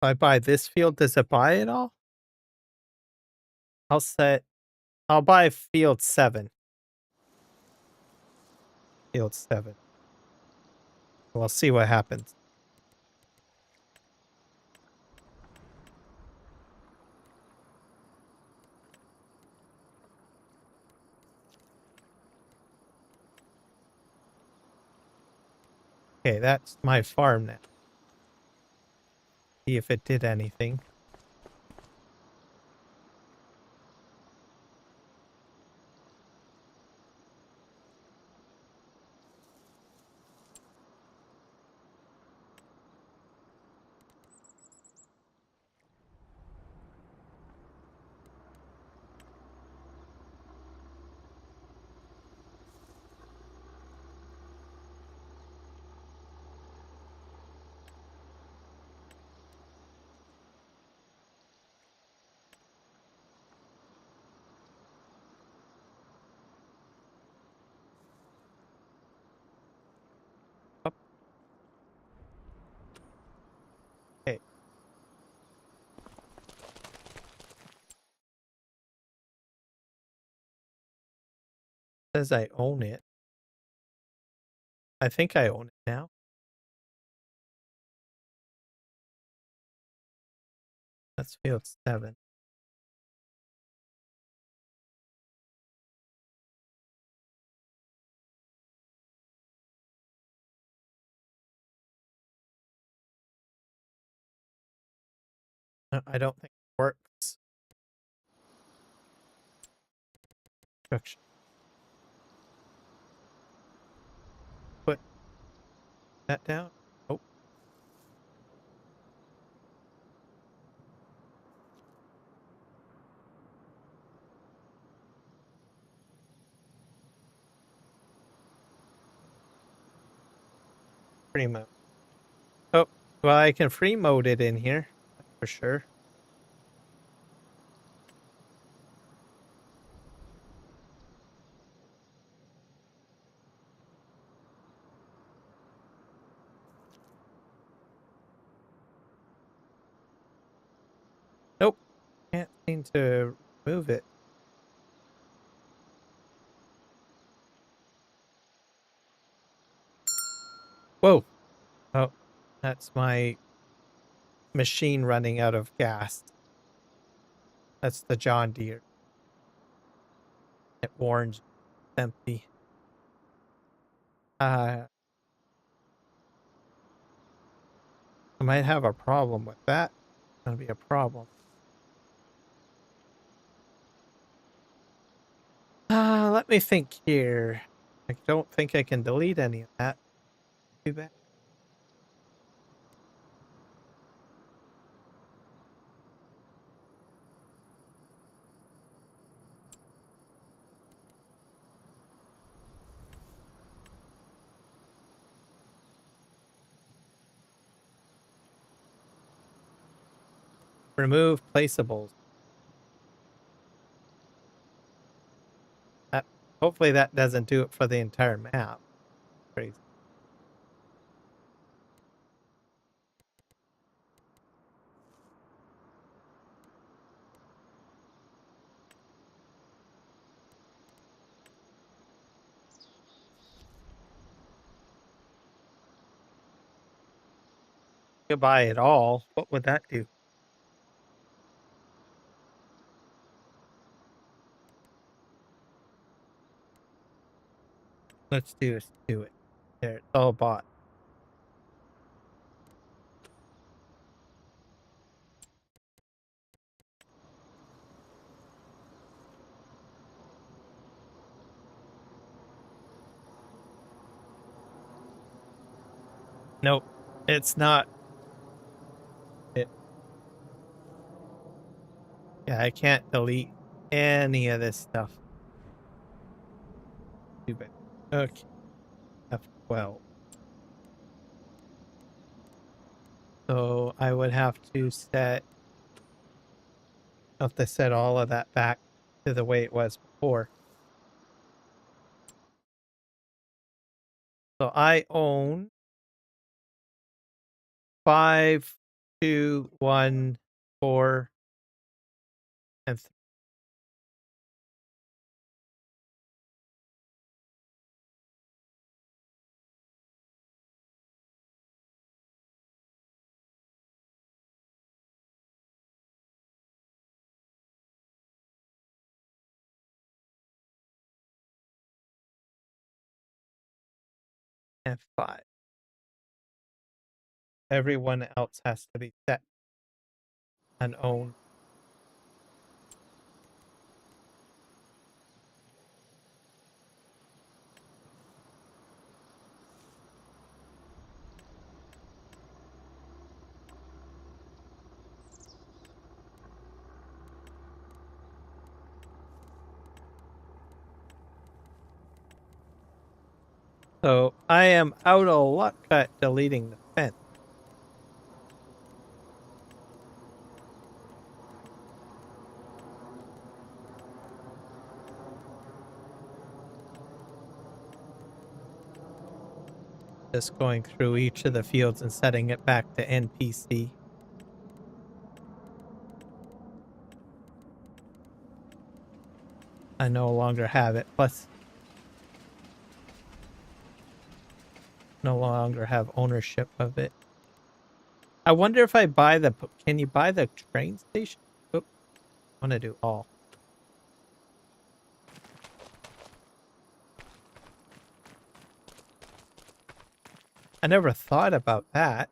If I buy this field, does it buy it all? I'll buy field 7. Field 7. We'll see what happens. Okay, that's my farm now. See if it did anything. Oh, okay. Says I own it. I think I own it now. That's field 7. I don't think it works. Construction. Put that down. Oh, free mode. Oh, well, I can free mode it in here. For sure. Nope. Can't seem to move it. Whoa. Oh, that's my machine running out of gas. That's the John Deere. It warns you it's empty. I might have a problem with that. It's gonna be a problem. Let me think here. I don't think I can delete any of that. Too bad. Remove placeables. That, hopefully that doesn't do it for the entire map. Crazy. Goodbye at all. What would that do? Let's do it. There, it's all bought. Nope, it's not. It. Yeah, I can't delete any of this stuff. Too bad. Okay, F12. So I would have to set all of that back to the way it was before. So I own 5, 2, 1, 4, and F5. Everyone else has to be set and owned. So I am out of luck at deleting the fence. Just going through each of the fields and setting it back to NPC. I no longer have it. Plus, no longer have ownership of it. I wonder if I buy the. Can you buy the train station? Oop, I want to do all. I never thought about that.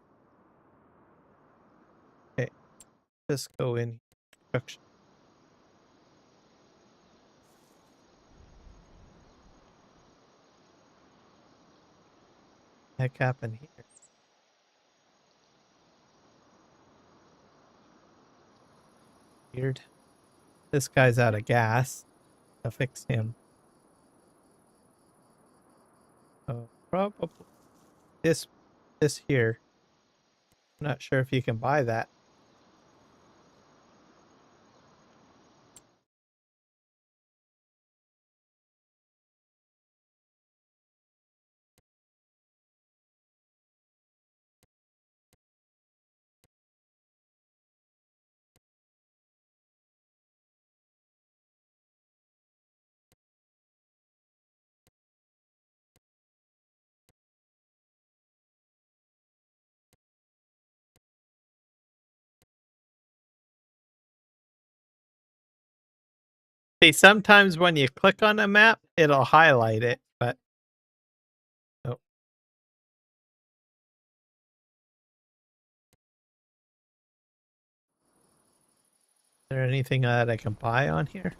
Okay, just go in construction. Heck happened here? Weird. This guy's out of gas. To fix him. So probably this here. I'm not sure if you can buy that. See, sometimes when you click on a map, it'll highlight it, but oh. Is there anything that I can buy on here?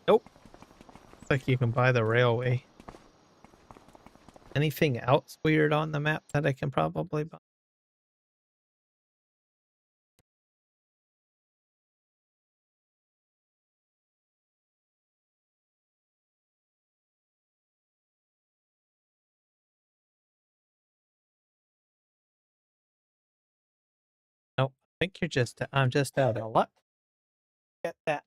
Nope. Looks like you can buy the railway. Anything else weird on the map that I can probably buy? Nope. I think I'm just out of luck. Get that.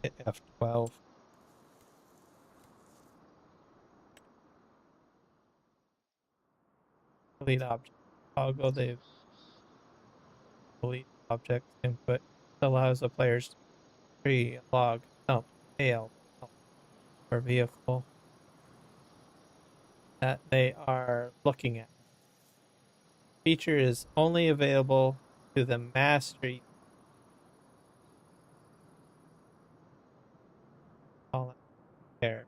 Hit F12. Delete object. Toggle the delete object input. Allows the players to tree, log, stump, tail, or vehicle that they are looking at. feature is only available to the master. All there.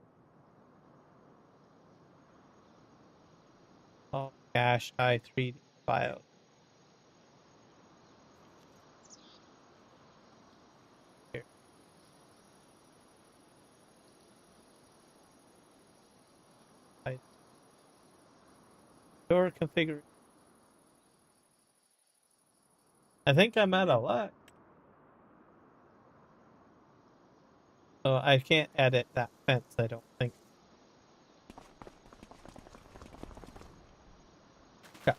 All cached i3D files. Here. Door configuration. I think I'm out of luck. So I can't edit that fence, I don't think. Yeah.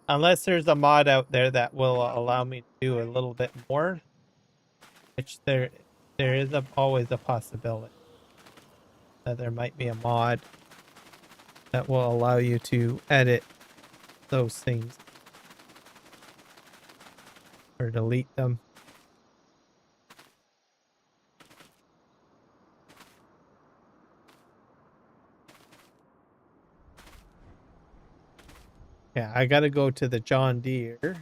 Unless there's a mod out there that will allow me to do a little bit more, which there is always a possibility that there might be a mod that will allow you to edit those things or delete them. Yeah, I gotta go to the John Deere.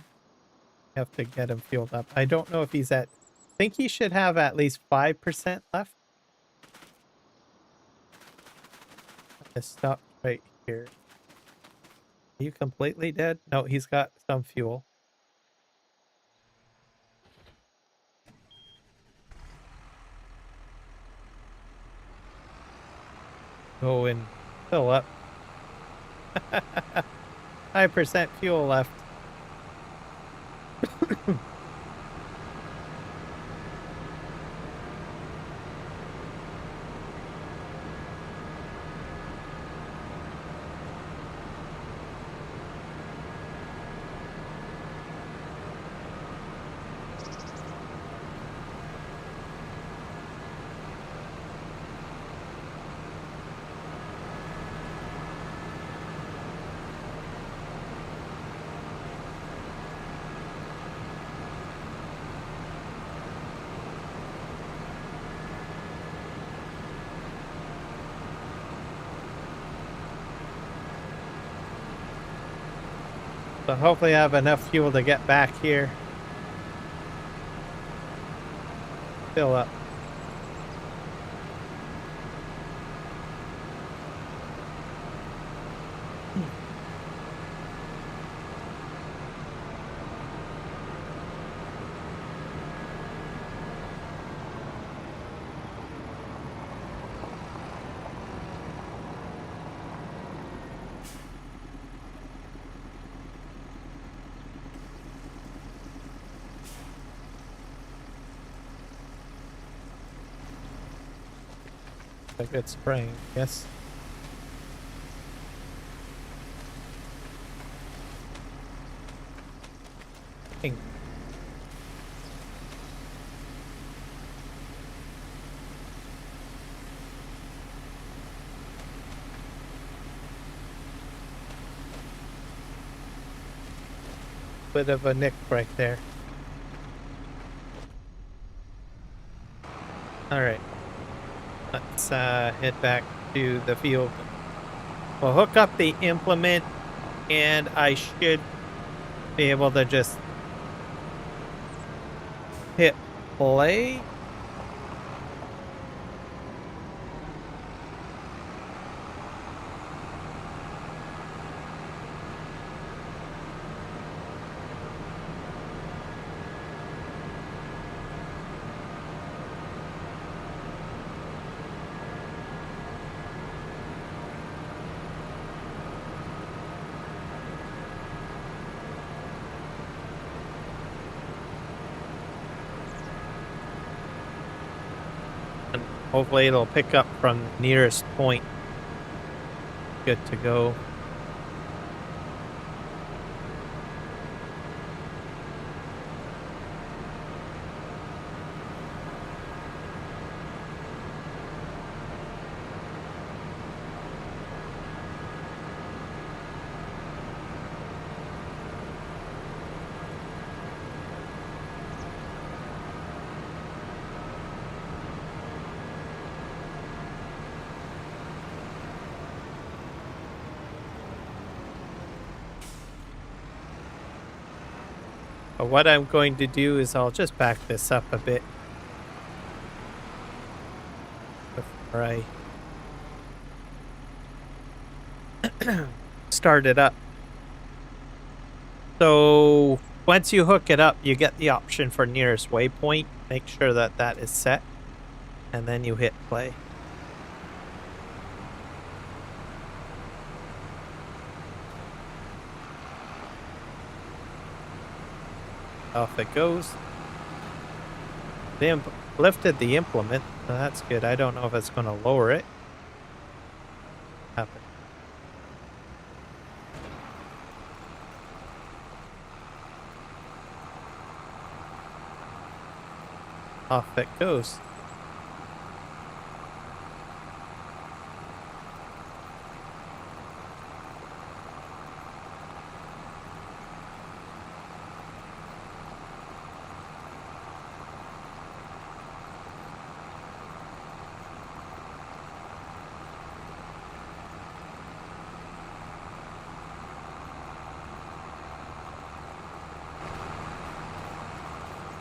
Have to get him fueled up. I don't know if he's at. I think he should have at least 5% left. I stopped right here. Are you completely dead? No, he's got some fuel. Go and fill up. 5% fuel left. So hopefully I have enough fuel to get back here. Fill up. A good spraying, yes. Pink. Bit of a nick right there. All right. Let's head back to the field. We'll hook up the implement and I should be able to just hit play. Hopefully it'll pick up from nearest point. Good to go. But what I'm going to do is I'll just back this up a bit before I start it up. So once you hook it up, you get the option for nearest waypoint. Make sure that that is set, and then you hit play. Off it goes. They lifted the implement, so that's good. I don't know if it's going to lower it. Happen. Off it goes.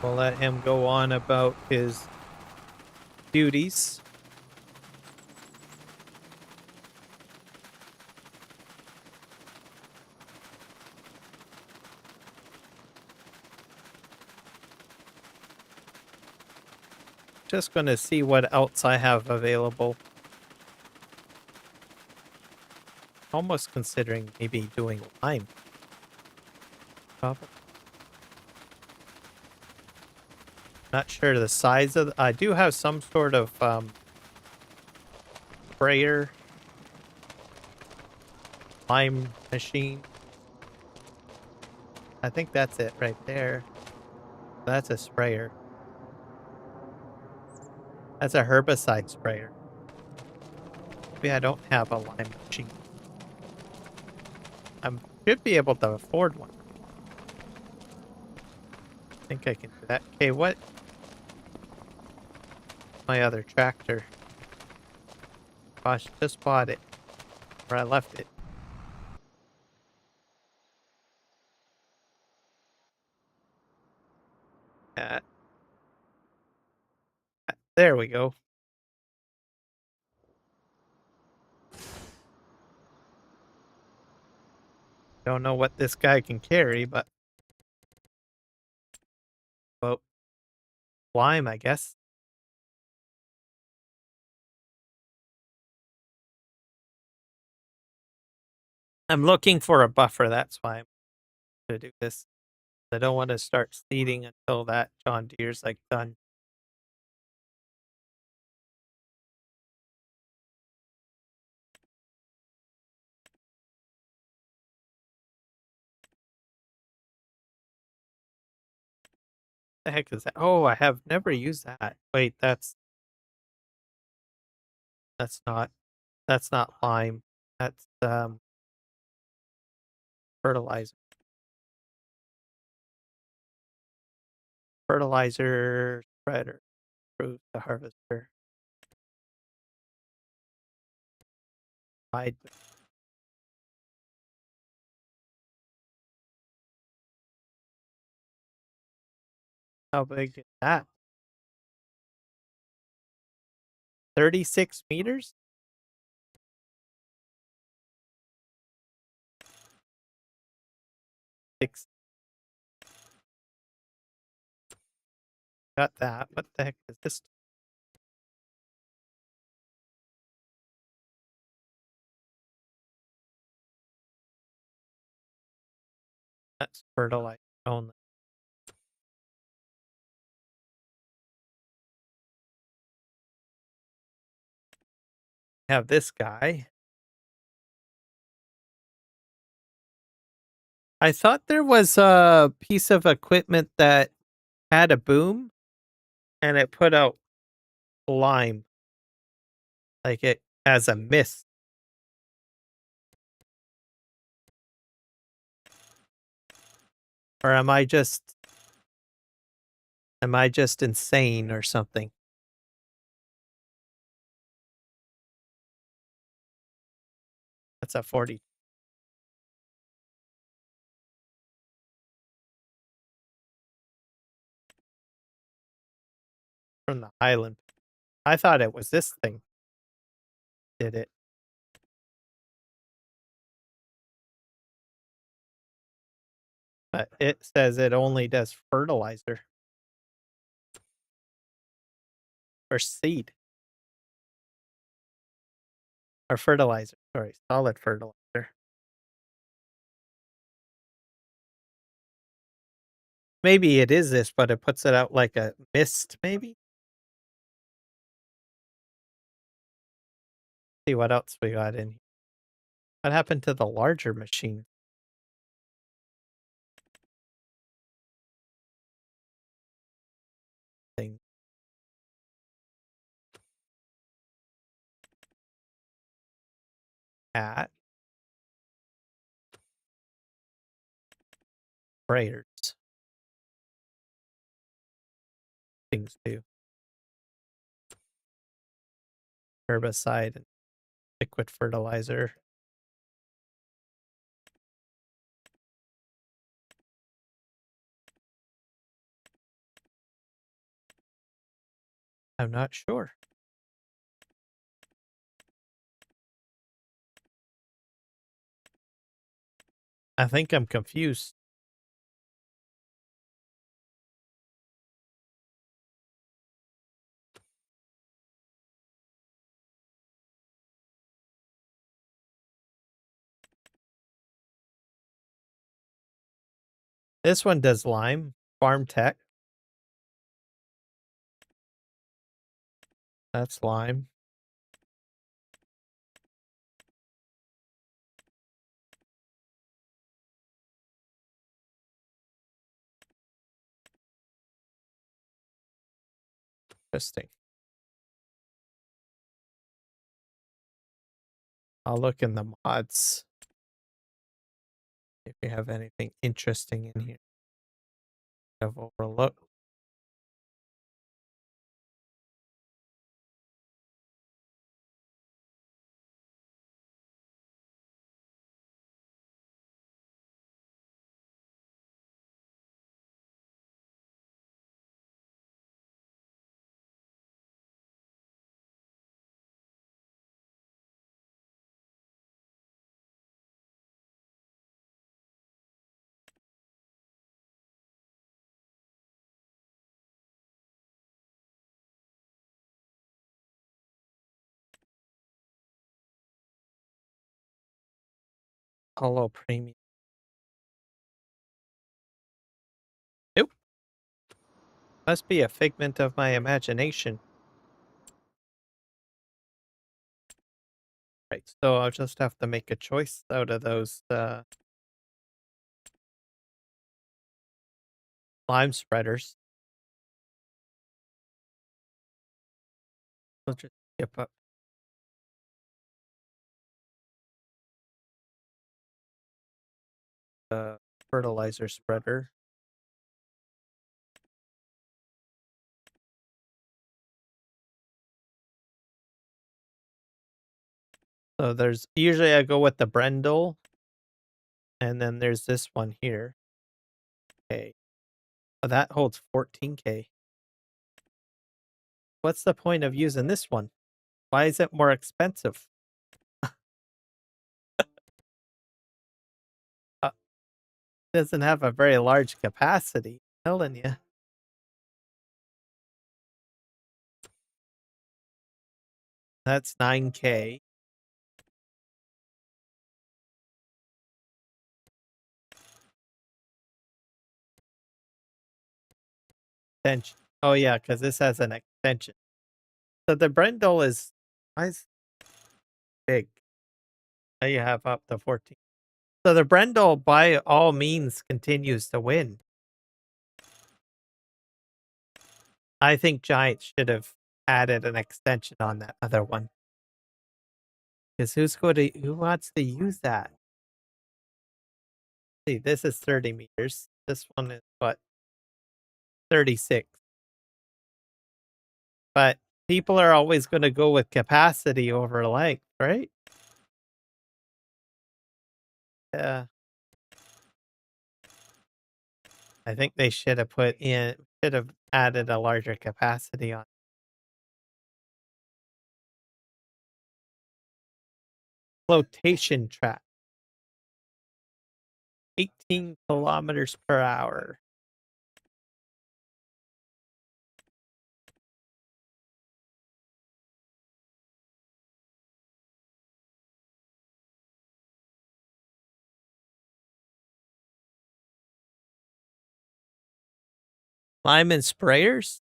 We'll let him go on about his duties. Just going to see what else I have available. Almost considering maybe doing lime. Probably. Not sure the size of I do have some sort of sprayer lime machine. I think that's it right there. That's a sprayer. That's a herbicide sprayer. Maybe I don't have a lime machine. I should be able to afford one. I think I can do that. Okay, what? My other tractor. Gosh, just bought it. Where I left it. Uh, there we go. Don't know what this guy can carry, but well, lime, I guess. I'm looking for a buffer. That's why I'm going to do this. I don't want to start seeding until that John Deere's like done. The heck is that? Oh, I have never used that. Wait, that's not lime. That's fertilizer. Fertilizer spreader. Improve the harvester. Hide. How big is that? 36 meters? Six. Got that. What the heck is this? That's fertilizer only. Have this guy. I thought there was a piece of equipment that had a boom and it put out lime. Like it as a mist. Or am I just insane or something? That's a 40. from the Highland. I thought it was this thing did it. But it says it only does fertilizer or seed or fertilizer. Sorry, solid fertilizer. Maybe it is this, but it puts it out like a mist, maybe? See what else we got in here. What happened to the larger machine thing? At sprayers. Things do. Herbicide and liquid fertilizer. I'm not sure. I think I'm confused. This one does lime. Farm tech. That's lime. Interesting. I'll look in the mods if you have anything interesting in here. I've overlooked. Hollow premium. Nope. Must be a figment of my imagination. Right, so I'll just have to make a choice out of those lime spreaders. I'll just skip up. The fertilizer spreader. So there's usually I go with the Brendel, and then there's this one here. Okay. Oh, that holds 14K. What's the point of using this one? Why is it more expensive? Doesn't have a very large capacity, I'm telling you. That's 9K. Extension. Oh yeah, because this has an extension. So the Brendel is nice, big. Now you have up to 14. So the Brendel, by all means, continues to win. I think Giant should have added an extension on that other one. Because who wants to use that? See, this is 30 meters. This one is what? 36. But people are always going to go with capacity over length, right? Yeah. I think they should have added a larger capacity on. Flotation track. 18 kilometers per hour. Lime and sprayers?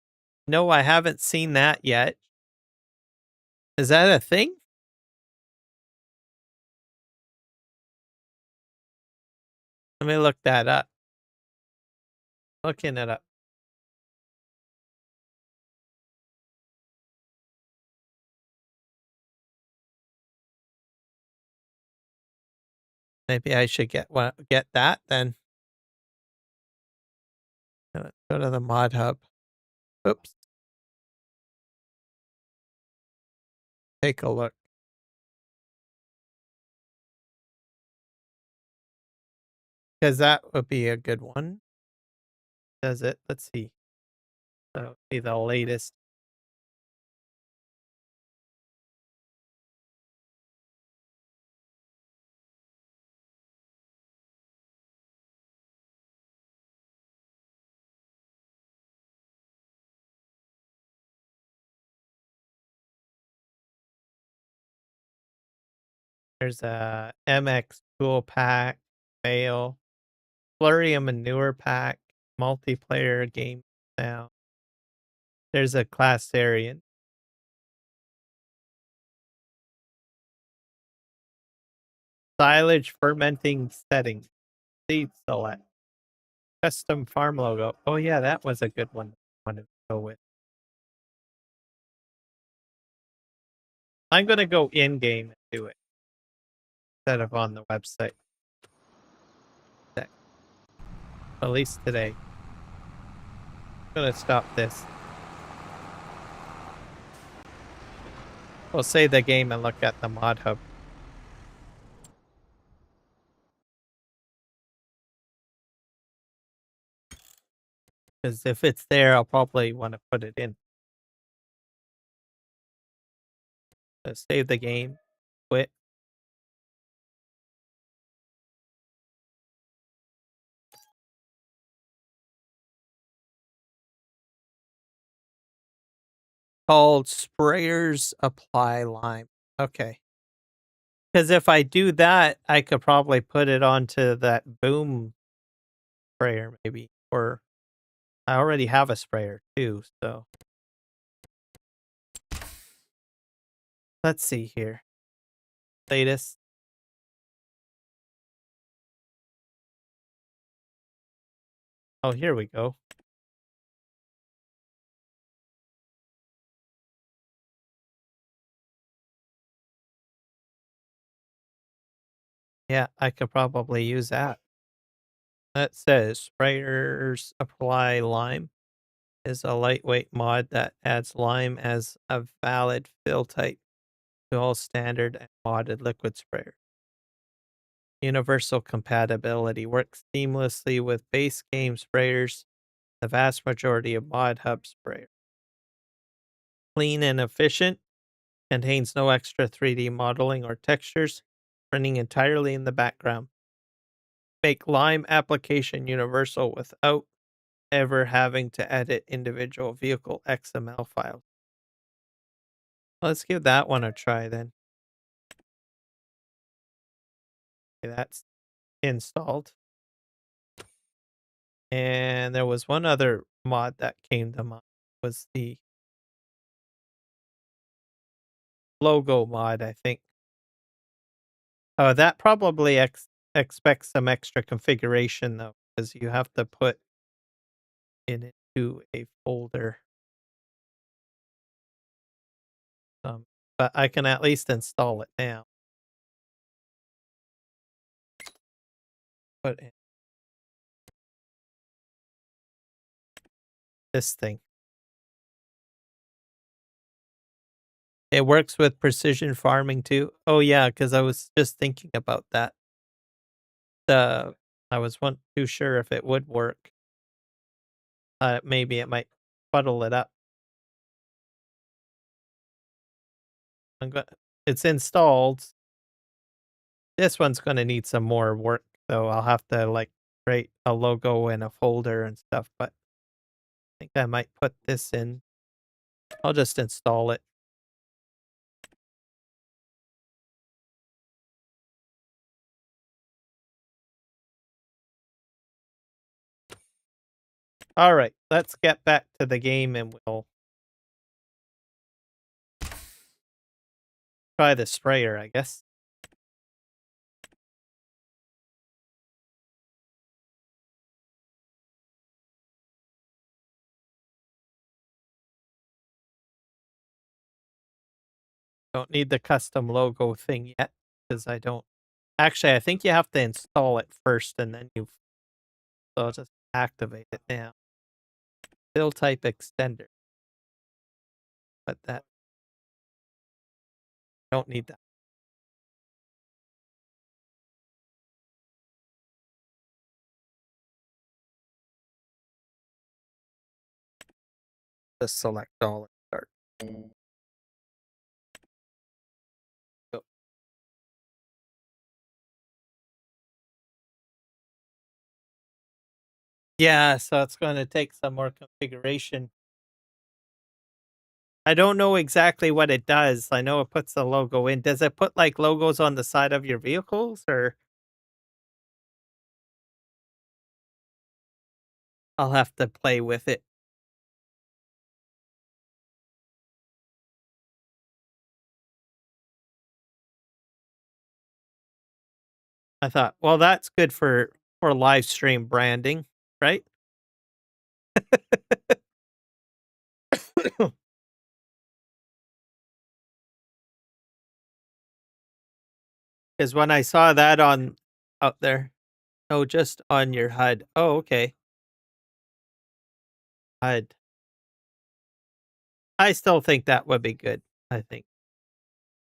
No, I haven't seen that yet. Is that a thing? Let me look that up. Looking it up. Maybe I should get that then. Let's go to the mod hub. Oops. Take a look. Because that would be a good one. Does it? Let's see. That would be the latest. There's a MX tool pack, fail, flurry of manure pack, multiplayer game now. There's a class variant. Silage fermenting setting. Seed select. Custom farm logo. Oh yeah, that was a good one. I wanted to go with. I'm gonna go in game and do it instead of on the website. At least today. I'm gonna stop this. We'll save the game and look at the mod hub. Because if it's there, I'll probably want to put it in. Save the game. Quit. Called sprayers apply lime. Okay. Because if I do that, I could probably put it onto that boom sprayer maybe. Or I already have a sprayer too, so. Let's see here. Latest. Oh, here we go. Yeah, I could probably use that. That says sprayers apply lime is a lightweight mod that adds lime as a valid fill type to all standard and modded liquid sprayers. Universal compatibility works seamlessly with base game sprayers, the vast majority of mod hub sprayers. Clean and efficient, contains no extra 3D modeling or textures, running entirely in the background. Make Lime application universal without ever having to edit individual vehicle XML files. Let's give that one a try then. Okay, that's installed. And there was one other mod that came to mind, was the logo mod, I think. Oh, that probably expects some extra configuration though, because you have to put it into a folder. But I can at least install it now. Put in this thing. It works with precision farming too. Oh yeah, because I was just thinking about that. I was not too sure if it would work. Maybe it might fuddle it up. It's installed. This one's going to need some more work, though. I'll have to like create a logo and a folder and stuff, but I think I might put this in. I'll just install it. All right, let's get back to the game and we'll try the sprayer, I guess. Don't need the custom logo thing yet because I don't. Actually, I think you have to install it first and then you. So I'll just activate it now. Fill type extender. But that. Don't need that. Just select all and start. Go. Yeah, so it's going to take some more configuration. I don't know exactly what it does. I know it puts the logo in. Does it put like logos on the side of your vehicles or? I'll have to play with it. I thought, well, that's good for live stream branding, right? Because when I saw that on out there, oh, just on your HUD. Oh, okay. HUD. I still think that would be good. I think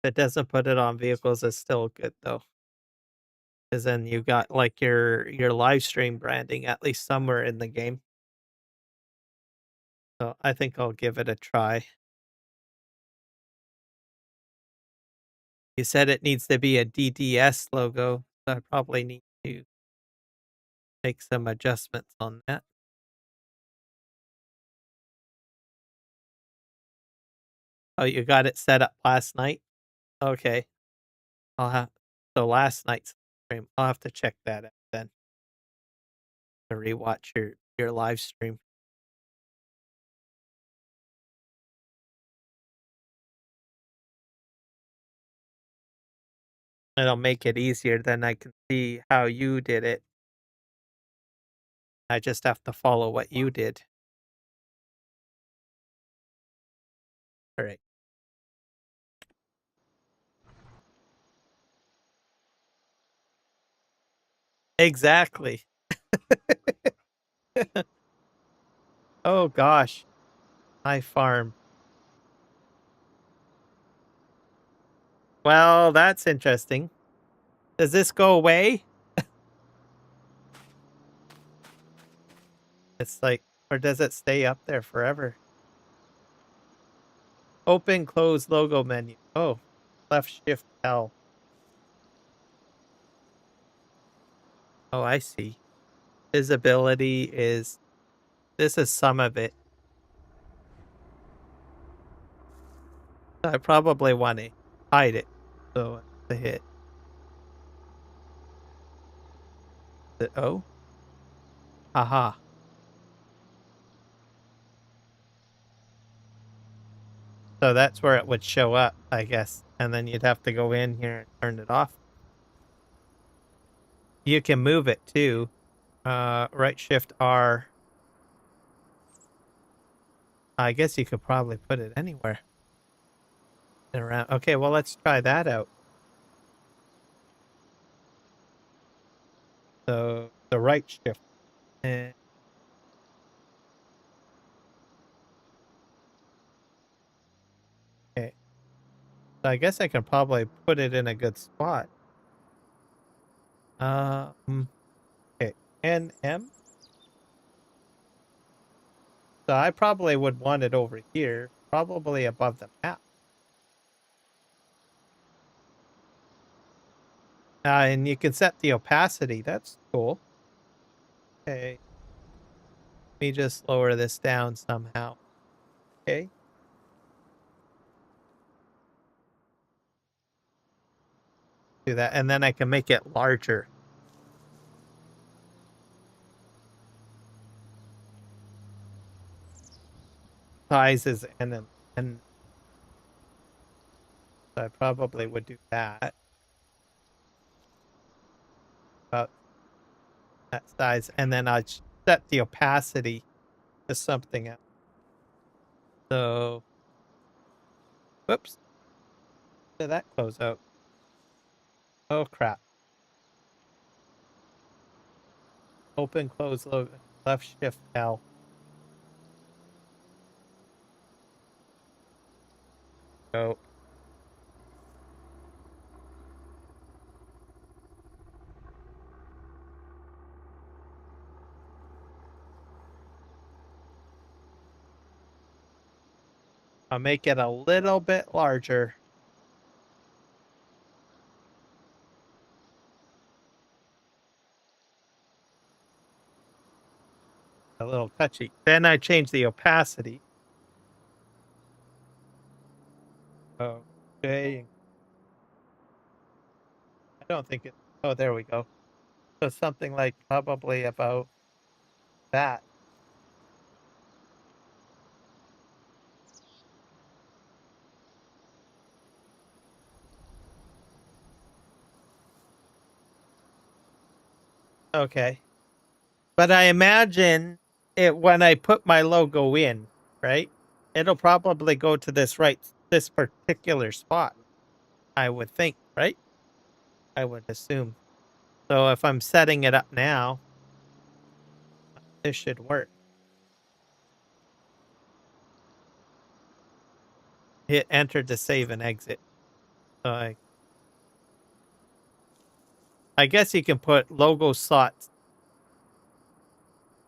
if it doesn't put it on vehicles, it's still good though. Because then you got like your live stream branding at least somewhere in the game. So I think I'll give it a try. You said it needs to be a DDS logo, so I probably need to make some adjustments on that. Oh, you got it set up last night? Okay. I'll have so last night's stream. I'll have to check that out then to rewatch your live stream. It'll make it easier, then I can see how you did it. I just have to follow what you did. All right. Exactly. Oh gosh. My farm. Well, that's interesting. Does this go away? It's like, or does it stay up there forever? Open, close logo menu. Oh, left shift L. Oh, I see. Visibility is, this is some of it. I probably want to hide it. So the hit. Oh. Aha. So that's where it would show up, I guess. And then you'd have to go in here and turn it off. You can move it too. Right shift R. I guess you could probably put it anywhere. Around. Okay, well, let's try that out. So the right shift. And okay. So I guess I can probably put it in a good spot. Okay. NM. So I probably would want it over here, probably above the map. And you can set the opacity. That's cool. Okay. Let me just lower this down somehow. Okay. Do that. And then I can make it larger. Sizes and I probably would do that. About that size. And then I'd set the opacity to something else. So, whoops. Did that close out? Oh, crap. Open, close, left shift L. Go. I'll make it a little bit larger. A little touchy. Then I change the opacity. Okay. I don't think it. Oh, there we go. So something like probably about that. Okay. But I imagine it when I put my logo in, right? It'll probably go to this particular spot. I would think, right? I would assume. So if I'm setting it up now, this should work. Hit enter to save and exit. So I guess you can put logo slots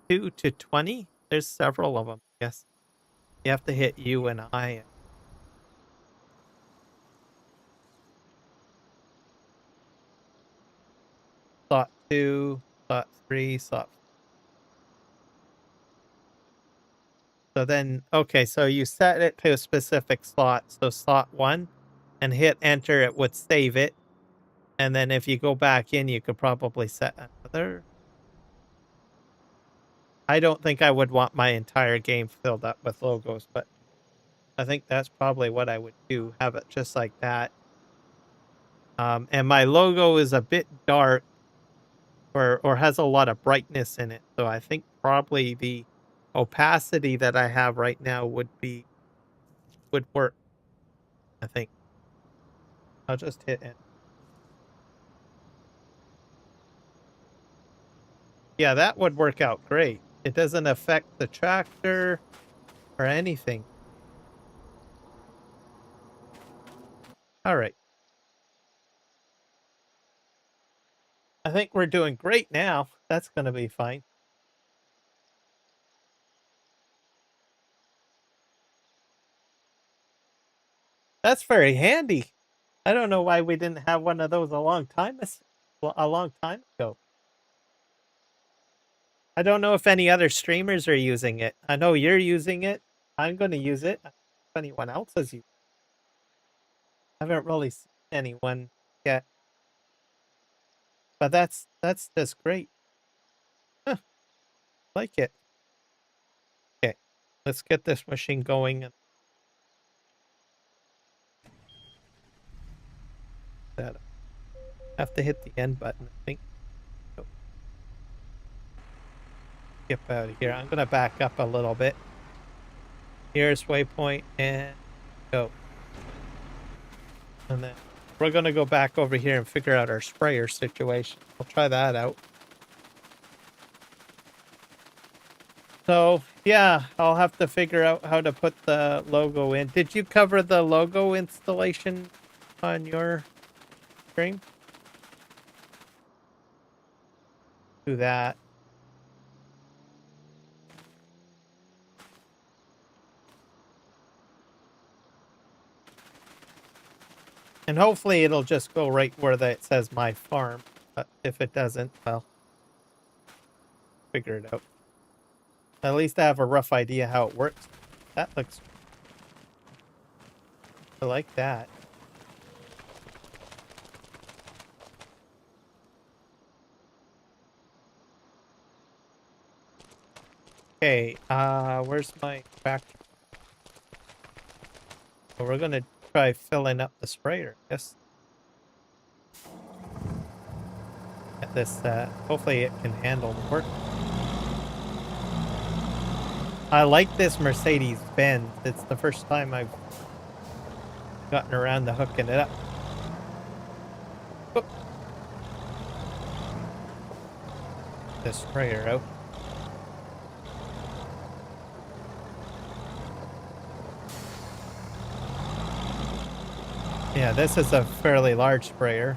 2 to 20. There's several of them, I guess. You have to hit U and I. Slot 2, slot 3, slot. So then, okay, so you set it to a specific slot. So slot 1 and hit enter, it would save it. And then if you go back in, you could probably set another. I don't think I would want my entire game filled up with logos, but I think that's probably what I would do. Have it just like that. And my logo is a bit dark or has a lot of brightness in it. So I think probably the opacity that I have right now would work. I think. I'll just hit it. Yeah, that would work out great. It doesn't affect the tractor or anything. All right. I think we're doing great now. That's going to be fine. That's very handy. I don't know why we didn't have one of those a long time ago. I don't know if any other streamers are using it. I know you're using it. I'm going to use it. If anyone else has used it. I haven't really seen anyone yet. But that's just great. Huh, like it. Okay. Let's get this machine going and that. Have to hit the end button, I think. Oh. Get out of here. I'm going to back up a little bit. Here's waypoint and go. And then we're going to go back over here and figure out our sprayer situation. I'll try that out. So, yeah, I'll have to figure out how to put the logo in. Did you cover the logo installation on your stream? Do that. And hopefully it'll just go right where it says my farm. But if it doesn't, well, figure it out. At least I have a rough idea how it works. That looks... I like that. Okay, where's my tractor? So we're gonna try filling up the sprayer, I guess. Get this, hopefully it can handle the work. I like this Mercedes-Benz. It's the first time I've gotten around to hooking it up. Oop. The sprayer out. Yeah, this is a fairly large sprayer.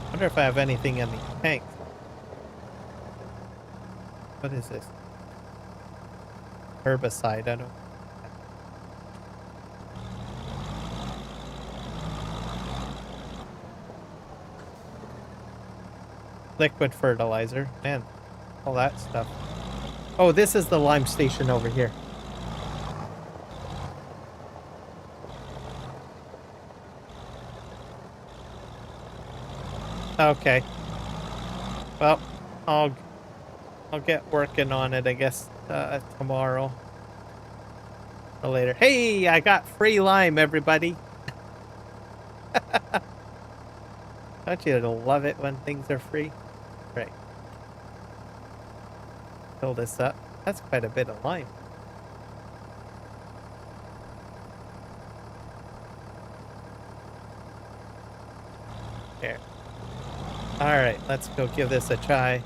I wonder if I have anything in the tank. What is this? Herbicide, I don't... Liquid fertilizer. Man, all that stuff. Oh, this is the lime station over here. Okay. Well, I'll get working on it, I guess, tomorrow or later. Hey, I got free lime, everybody. Don't you love it when things are free? Right. Fill this up. That's quite a bit of lime. There. Alright, let's go give this a try.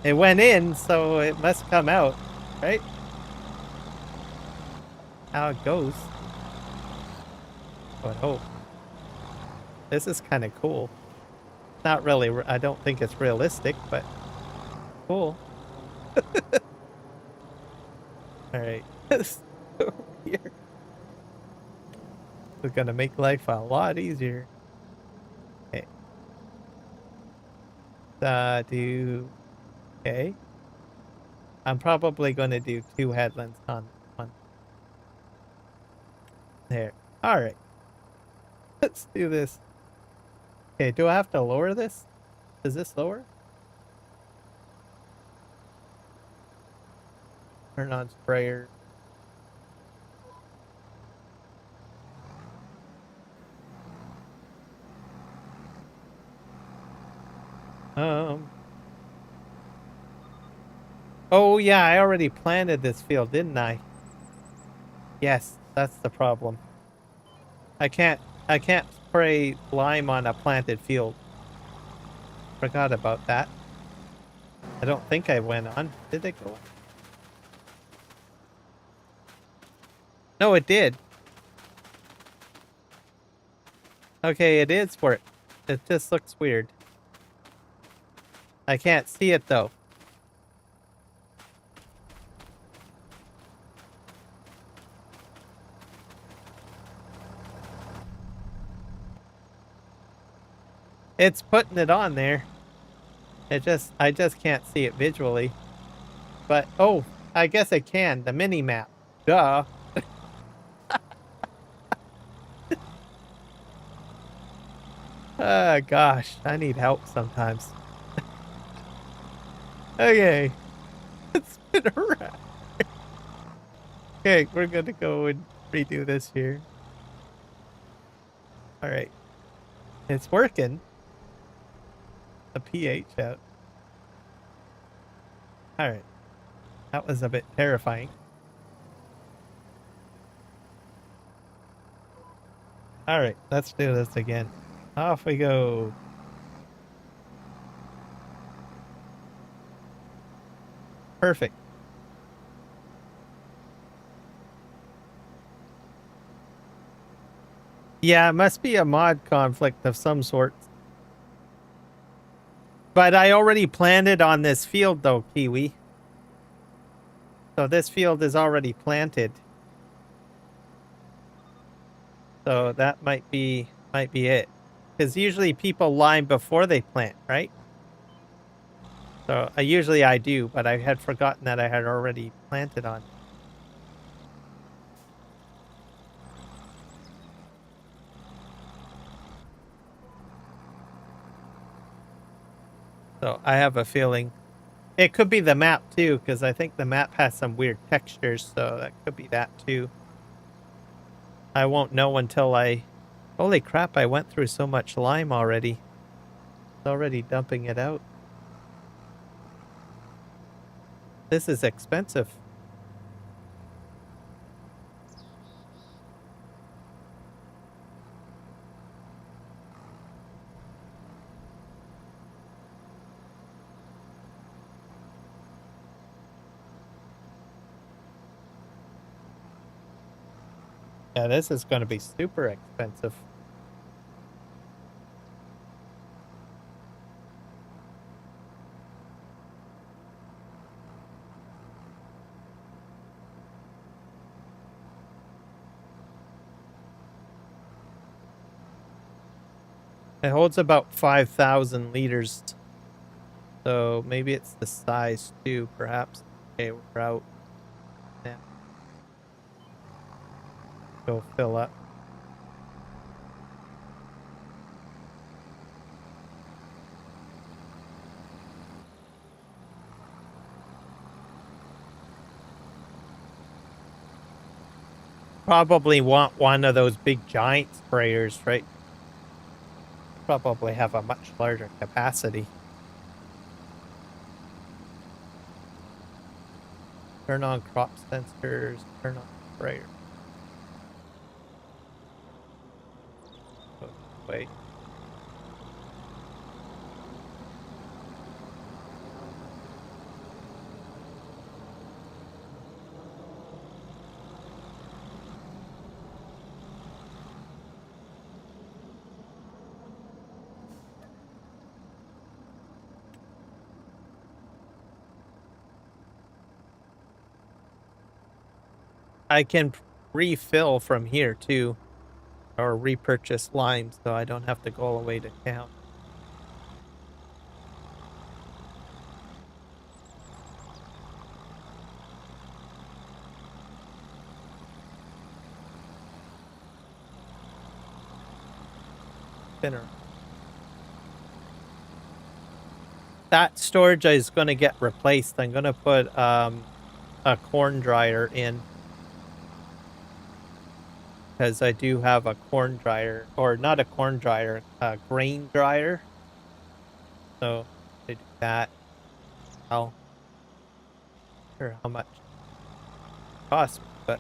It went in, so it must come out, right? How it goes. I would hope. This is kind of cool. Not really, I don't think it's realistic, but cool. Alright. Here. It's gonna make life a lot easier. Okay. Okay. I'm probably gonna do 2 headlands on one. There. Alright. Let's do this. Okay, do I have to lower this? Is this lower? Turn on sprayer. Oh yeah, I already planted this field, didn't I? Yes, that's the problem. I can't spray lime on a planted field. Forgot about that. I don't think I went on. Did it go on? No, it did. Okay, it is for it. It just looks weird. I can't see it though. It's putting it on there. I just can't see it visually. But, oh, I guess I can. The mini map. Duh. Gosh, I need help sometimes. Okay. It's been around. Okay, we're gonna go and redo this here. Alright. It's working. The pH out. Alright. That was a bit terrifying. Alright, let's do this again. Off we go. Perfect. Yeah, it must be a mod conflict of some sort. But I already planted on this field though, Kiwi. So this field is already planted. So that might be it. Because usually people lime before they plant, right? So usually I do, but I had forgotten that I had already planted on it. So I have a feeling it could be the map too, because I think the map has some weird textures, so that could be that too. I won't know until I... Holy crap, I went through so much lime already. It's already dumping it out. This is expensive. Yeah, this is going to be super expensive. It holds about 5,000 liters. So maybe it's the size too, perhaps. Okay, we're out now. Go fill up. Probably want one of those big giant sprayers, right? Probably have a much larger capacity. Turn on crop sensors, turn on sprayer. Wait. I can refill from here too, or repurchase lime, so I don't have to go all the way to town. Thinner. That storage is going to get replaced. I'm going to put a corn dryer in, because I do have a corn dryer, or not a corn dryer, a grain dryer. So I do that. I'll sure how much it costs, but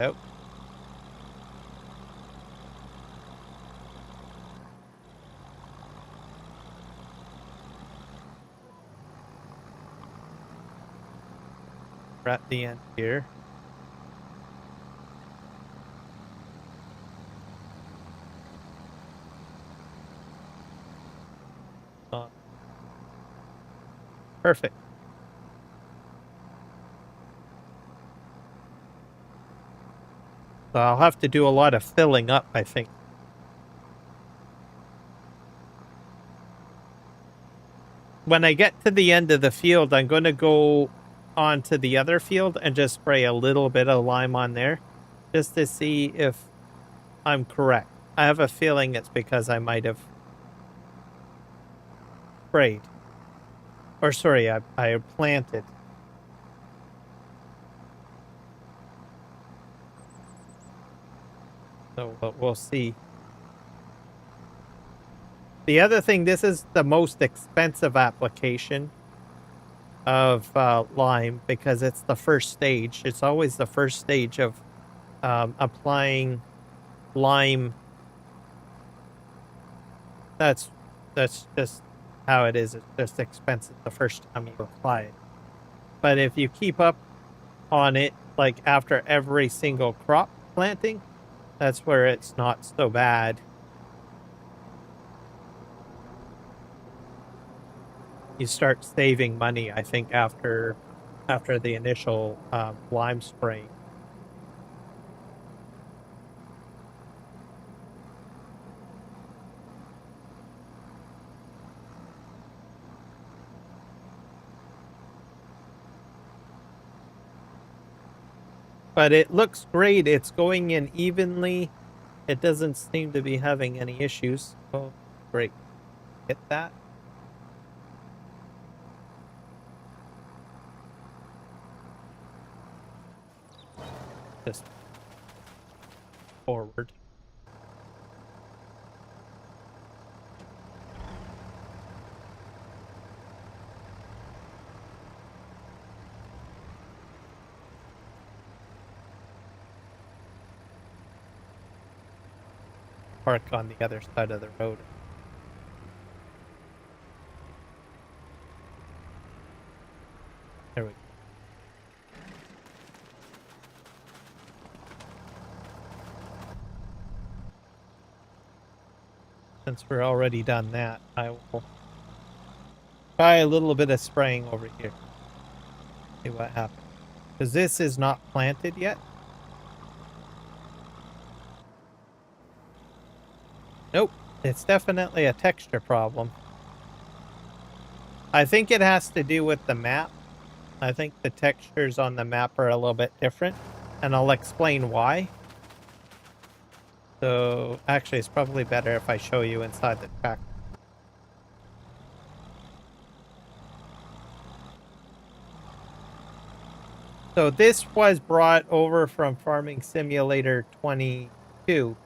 oh. We're at the end here. Perfect. So I'll have to do a lot of filling up, I think. When I get to the end of the field, I'm going to go on to the other field and just spray a little bit of lime on there, just to see if I'm correct. I have a feeling it's because I might have sprayed. Or sorry, I planted. So we'll see. The other thing, this is the most expensive application of lime, because it's the first stage. It's always the first stage of applying lime. That's just how it is. It's just expensive the first time you apply it. But if you keep up on it, like after every single crop planting, that's where it's not so bad. You start saving money, I think, after the initial lime spraying. But it looks great. It's going in evenly. It doesn't seem to be having any issues. Oh, great. Hit that. Just forward. Park on the other side of the road. There we go. Since we're already done that, I will try a little bit of spraying over here. See what happens. Because this is not planted yet. Nope, it's definitely a texture problem. I think it has to do with the map. I think the textures on the map are a little bit different, and I'll explain why. So, actually, it's probably better if I show you inside the track. So this was brought over from Farming Simulator 22.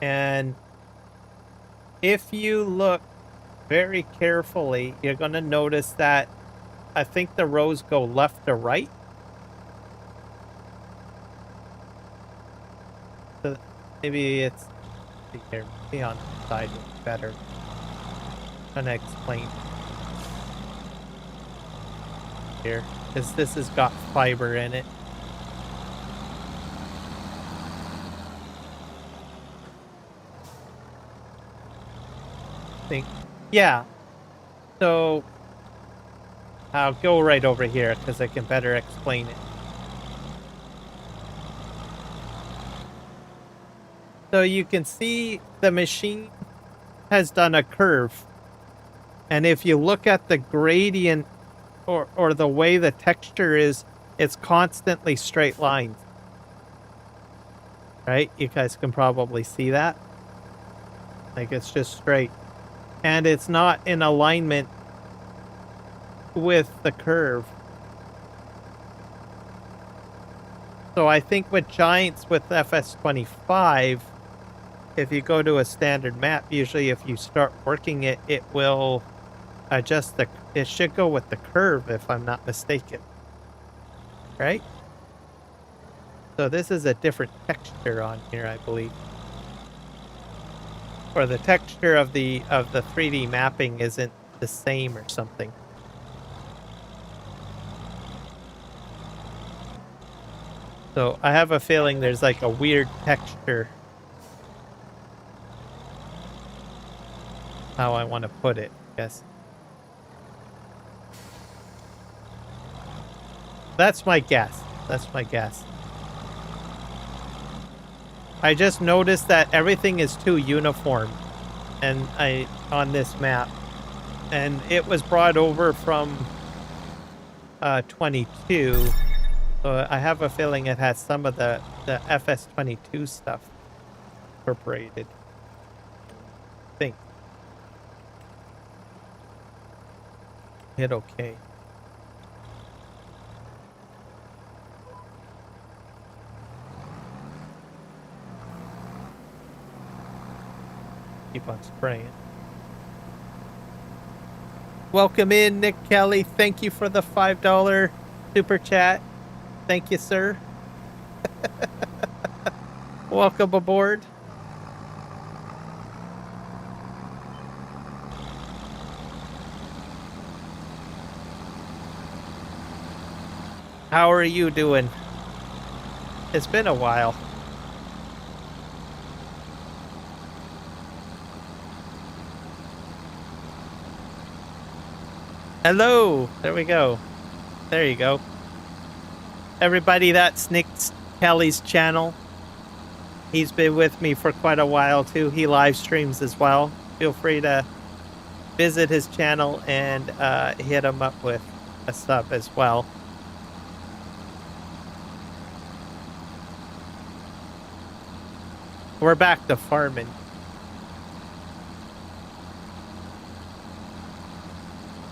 And if you look very carefully, you're going to notice that I think the rows go left to right. So maybe it's here, maybe on the side would be better. I'm going to explain here, because this has got fiber in it. Yeah, so I'll go right over here because I can better explain it. So you can see the machine has done a curve, and if you look at the gradient or the way the texture is, it's constantly straight lines, right? You guys can probably see that, like it's just straight. And it's not in alignment with the curve. So I think with Giants with FS25, if you go to a standard map, usually if you start working it, it will adjust it should go with the curve if I'm not mistaken. Right? So this is a different texture on here, I believe. Or the texture of the 3D mapping isn't the same or something. So I have a feeling there's like a weird texture. How I want to put it, I guess. That's my guess. That's my guess. I just noticed that everything is too uniform and on this map. And it was brought over from 22. So I have a feeling it has some of the FS22 stuff incorporated. I think. Hit okay. Keep on spraying. Welcome in, Nick Kelly. Thank you for the $5 super chat. Thank you, sir. Welcome aboard. How are you doing? It's been a while. Hello. There we go. There you go. Everybody, that's Nick Kelly's channel. He's been with me for quite a while too. He live streams as well. Feel free to visit his channel and hit him up with a sub as well. We're back to farming.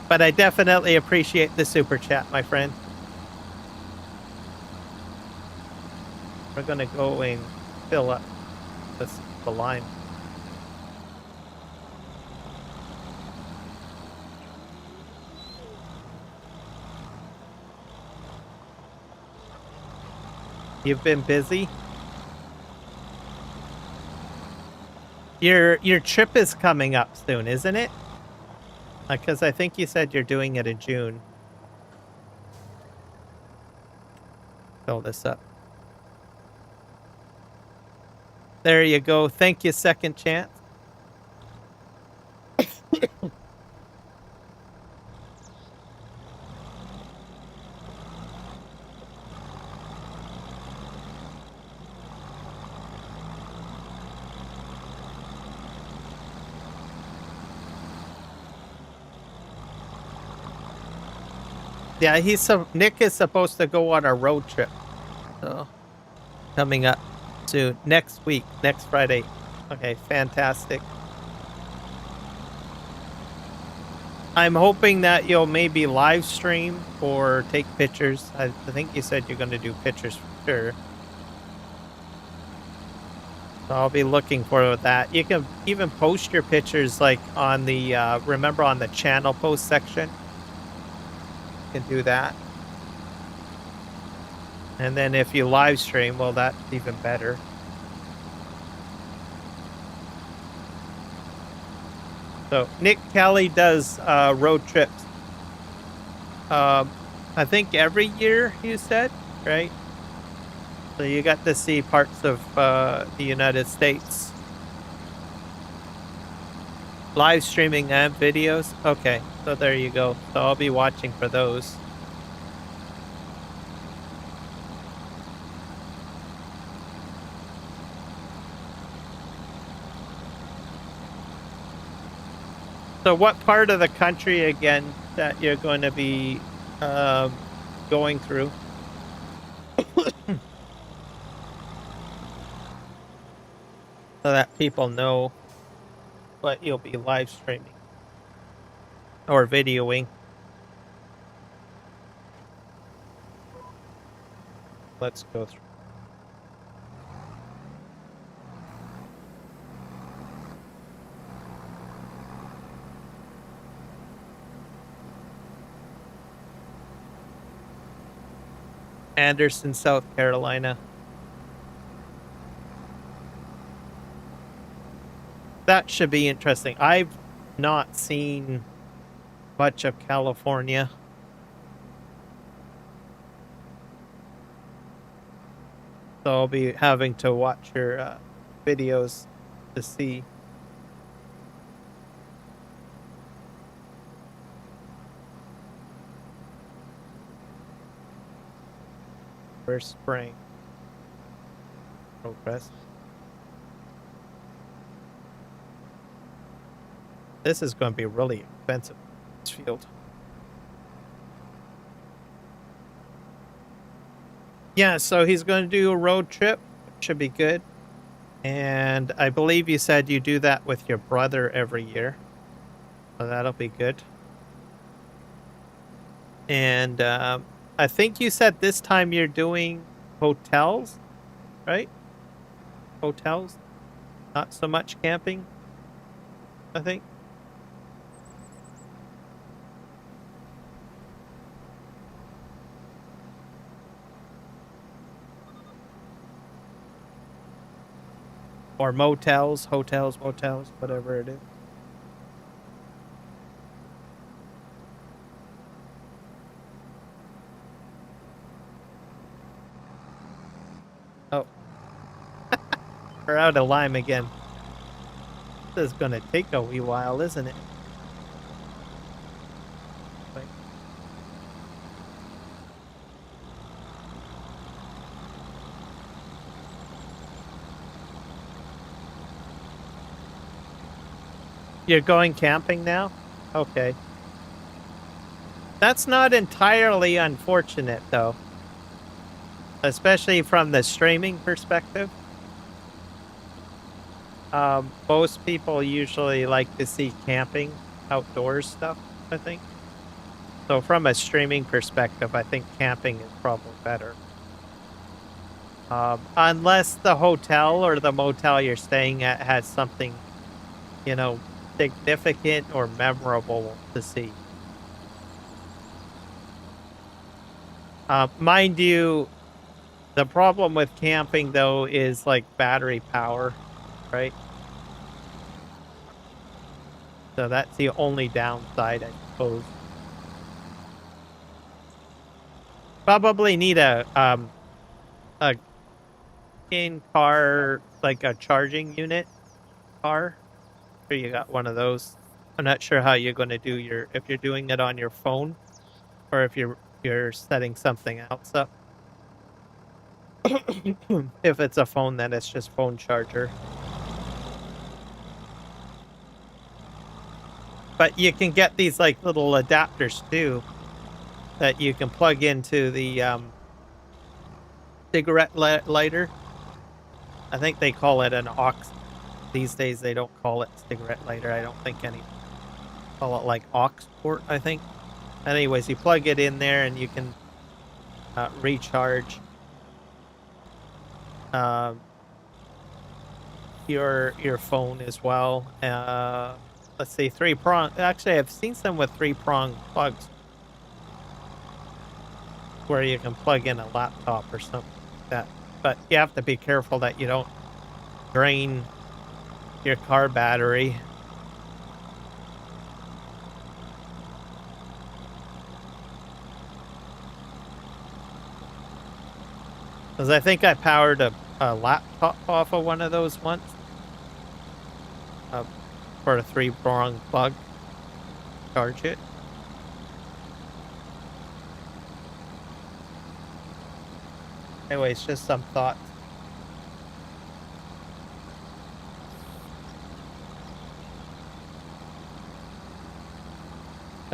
But I definitely appreciate the super chat, my friend. We're gonna go and fill up the line. You've been busy? Your trip is coming up soon, isn't it? Because I think you said you're doing it in June. Fill this up. There you go. Thank you, Second Chance. Yeah, Nick is supposed to go on a road trip. So coming up soon. Next week, next Friday. Okay, fantastic. I'm hoping that you'll maybe live stream or take pictures. I think you said you're going to do pictures for sure. So I'll be looking for that. You can even post your pictures like on the, remember on the channel post section? You can do that. And then if you live stream, well, that's even better. So Nick Kelly does road trips. I think every year, you said, right? So you got to see parts of the United States. Live streaming and videos? Okay, so there you go. So I'll be watching for those. So what part of the country, again, that you're going to be going through? So that people know what you'll be live streaming or videoing. Let's go through. Anderson, South Carolina. That should be interesting. I've not seen much of California. So I'll be having to watch your videos to see. First spring. Progress. This is going to be really expensive, this field. Yeah, so he's going to do a road trip. Should be good. And I believe you said you do that with your brother every year. So that'll be good. And I think you said this time you're doing hotels, right? Hotels? Not so much camping, I think. Or motels, hotels, motels, whatever it is. Oh. We're out of lime again. This is going to take a wee while, isn't it? Wait. You're going camping now? Okay. That's not entirely unfortunate, though. Especially from the streaming perspective. Most people usually like to see camping outdoors stuff, I think. So from a streaming perspective, I think camping is probably better. Unless the hotel or the motel you're staying at has something, you know, significant or memorable to see. Mind you, the problem with camping though is like battery power, right? So that's the only downside, I suppose. Probably need a in-car, like a charging unit car. Sure you got one of those. I'm not sure how you're going to do if you're doing it on your phone or if you're setting something else up. If it's a phone, then it's just phone charger. But you can get these like little adapters too that you can plug into the cigarette lighter. I think they call it an aux. These days they don't call it cigarette lighter. I don't think any call it like aux port, I think. Anyways, you plug it in there and you can recharge your phone as well. Let's see, 3-prong. Actually, I've seen some with 3-prong plugs where you can plug in a laptop or something like that. But you have to be careful that you don't drain your car battery. Because I think I powered a laptop off of one of those once. For a 3-prong plug. Charge it. Anyways, just some thoughts.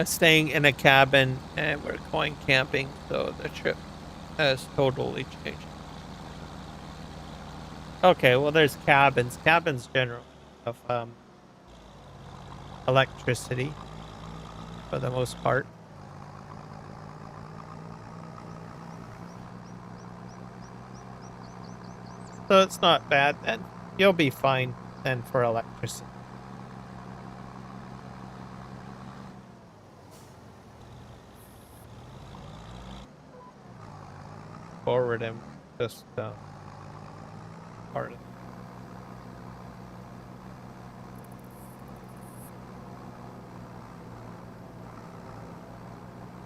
Staying in a cabin and we're going camping, so the trip has totally changed. Okay, well there's cabins. Cabins generally of electricity for the most part. So it's not bad then. You'll be fine then for electricity. Forward and just part of it.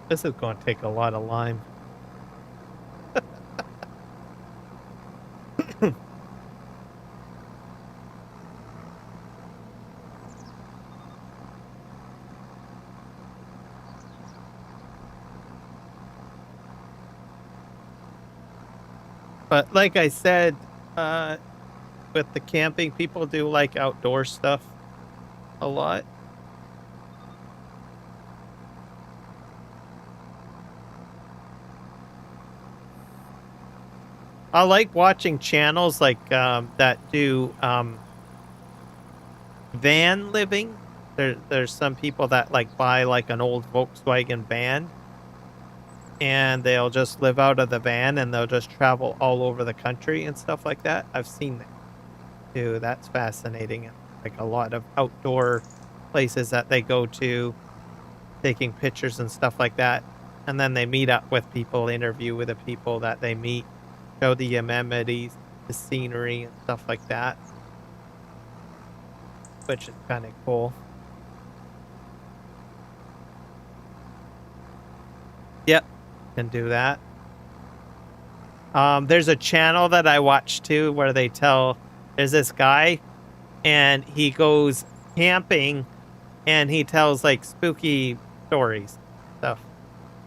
This is going to take a lot of lime. But like I said, with the camping, people do like outdoor stuff a lot. I like watching channels like that do van living. There's some people that like buy like an old Volkswagen van and they'll just live out of the van and they'll just travel all over the country and stuff like that. I've seen that too. That's fascinating. Like a lot of outdoor places that they go to, taking pictures and stuff like that. And then they meet up with people, interview with the people that they meet, show the amenities, the scenery and stuff like that. Which is kind of cool. Yep, can do that. There's a channel that I watch too where they tell there's this guy and he goes camping and he tells like spooky stories stuff.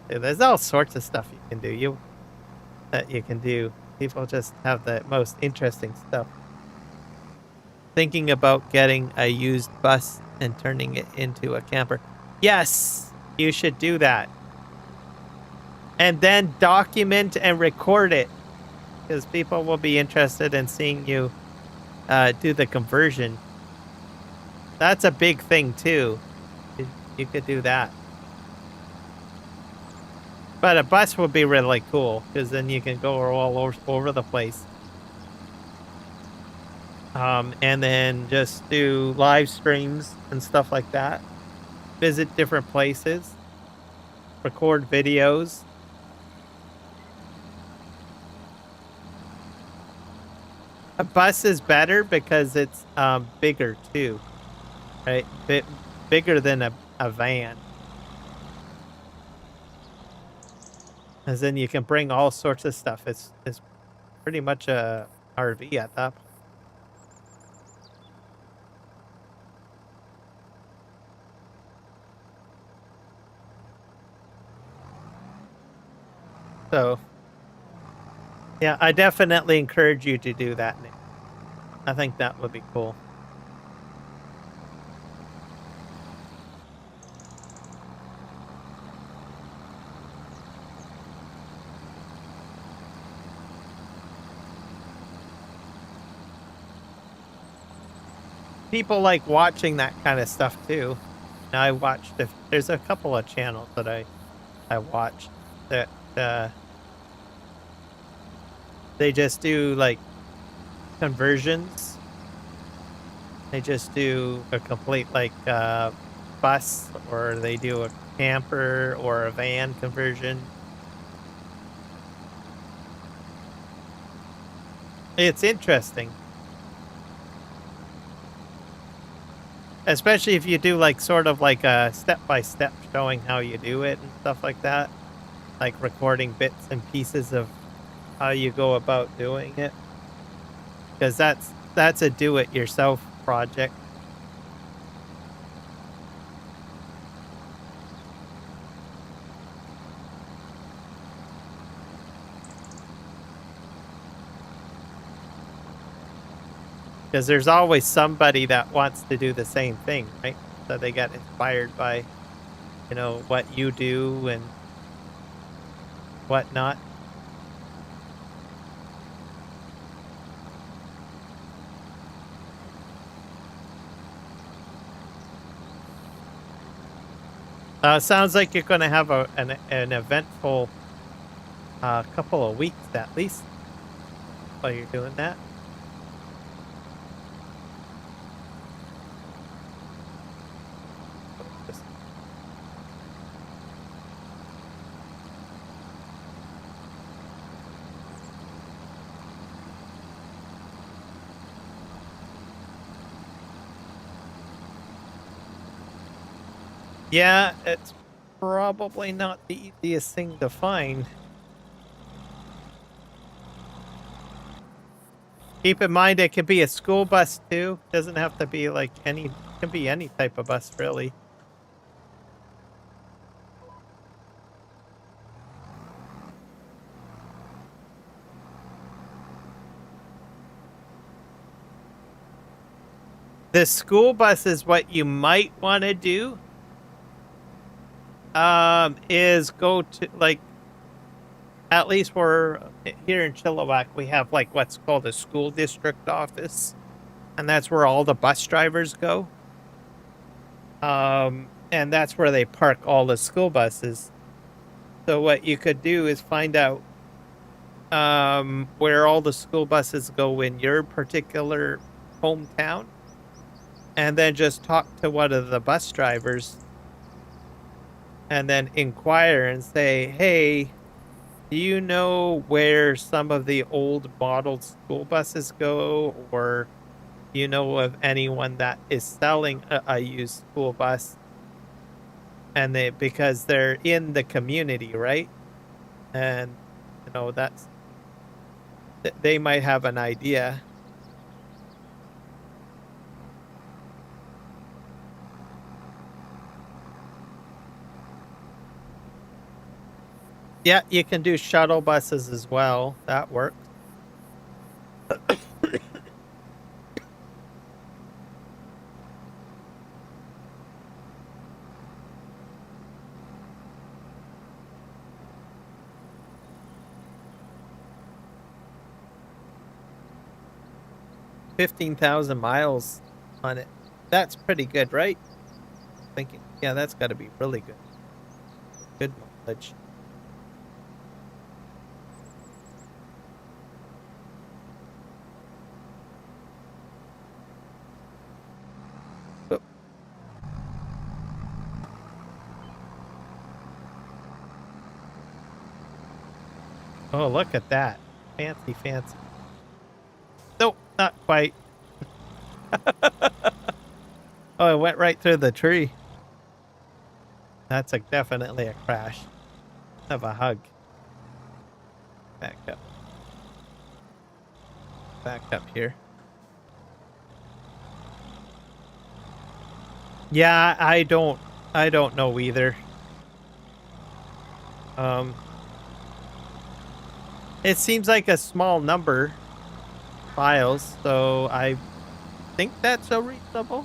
There's all sorts of stuff you can do. That you can do. People just have the most interesting stuff. Thinking about getting a used bus and turning it into a camper. Yes, you should do that. And then document and record it. Because people will be interested in seeing you do the conversion. That's a big thing too. You could do that. But a bus would be really cool because then you can go all over the place. And then just do live streams and stuff like that. Visit different places, record videos. A bus is better because it's bigger too, right? Bigger than a van. As then you can bring all sorts of stuff. It's pretty much a RV at that point. So yeah, I definitely encourage you to do that, Nick. I think that would be cool. People like watching that kind of stuff too. I watched there's a couple of channels that I watched that they just do like conversions. They just do a complete like bus, or they do a camper or a van conversion. It's interesting. Especially if you do like sort of like a step by step showing how you do it and stuff like that. Like recording bits and pieces of how you go about doing it. Because that's a do it yourself project. Because there's always somebody that wants to do the same thing, right? So they get inspired by, what you do and whatnot. Sounds like you're going to have an eventful couple of weeks at least while you're doing that. Yeah, it's probably not the easiest thing to find. Keep in mind it could be a school bus too. Doesn't have to be like it can be any type of bus really. The school bus is what you might want to do. Is go to like, at least we're here in Chilliwack, we have like what's called a school district office, and that's where all the bus drivers go. And that's where they park all the school buses. So what you could do is find out where all the school buses go in your particular hometown, and then just talk to one of the bus drivers and then inquire and say, hey, do you know where some of the old model school buses go? Or do you know of anyone that is selling a used school bus? And because they're in the community, right? And that's they might have an idea. Yeah, you can do shuttle buses as well. That works. 15,000 miles on it. That's pretty good, right? Thinking, yeah, that's got to be really good. Good mileage. Oh, oh, look at that. Fancy, fancy. Nope, not quite. Oh, it went right through the tree. That's definitely a crash. Have a hug. Back up. Back up here. Yeah, I don't know either. Um it seems like a small number files, so I think that's so reasonable.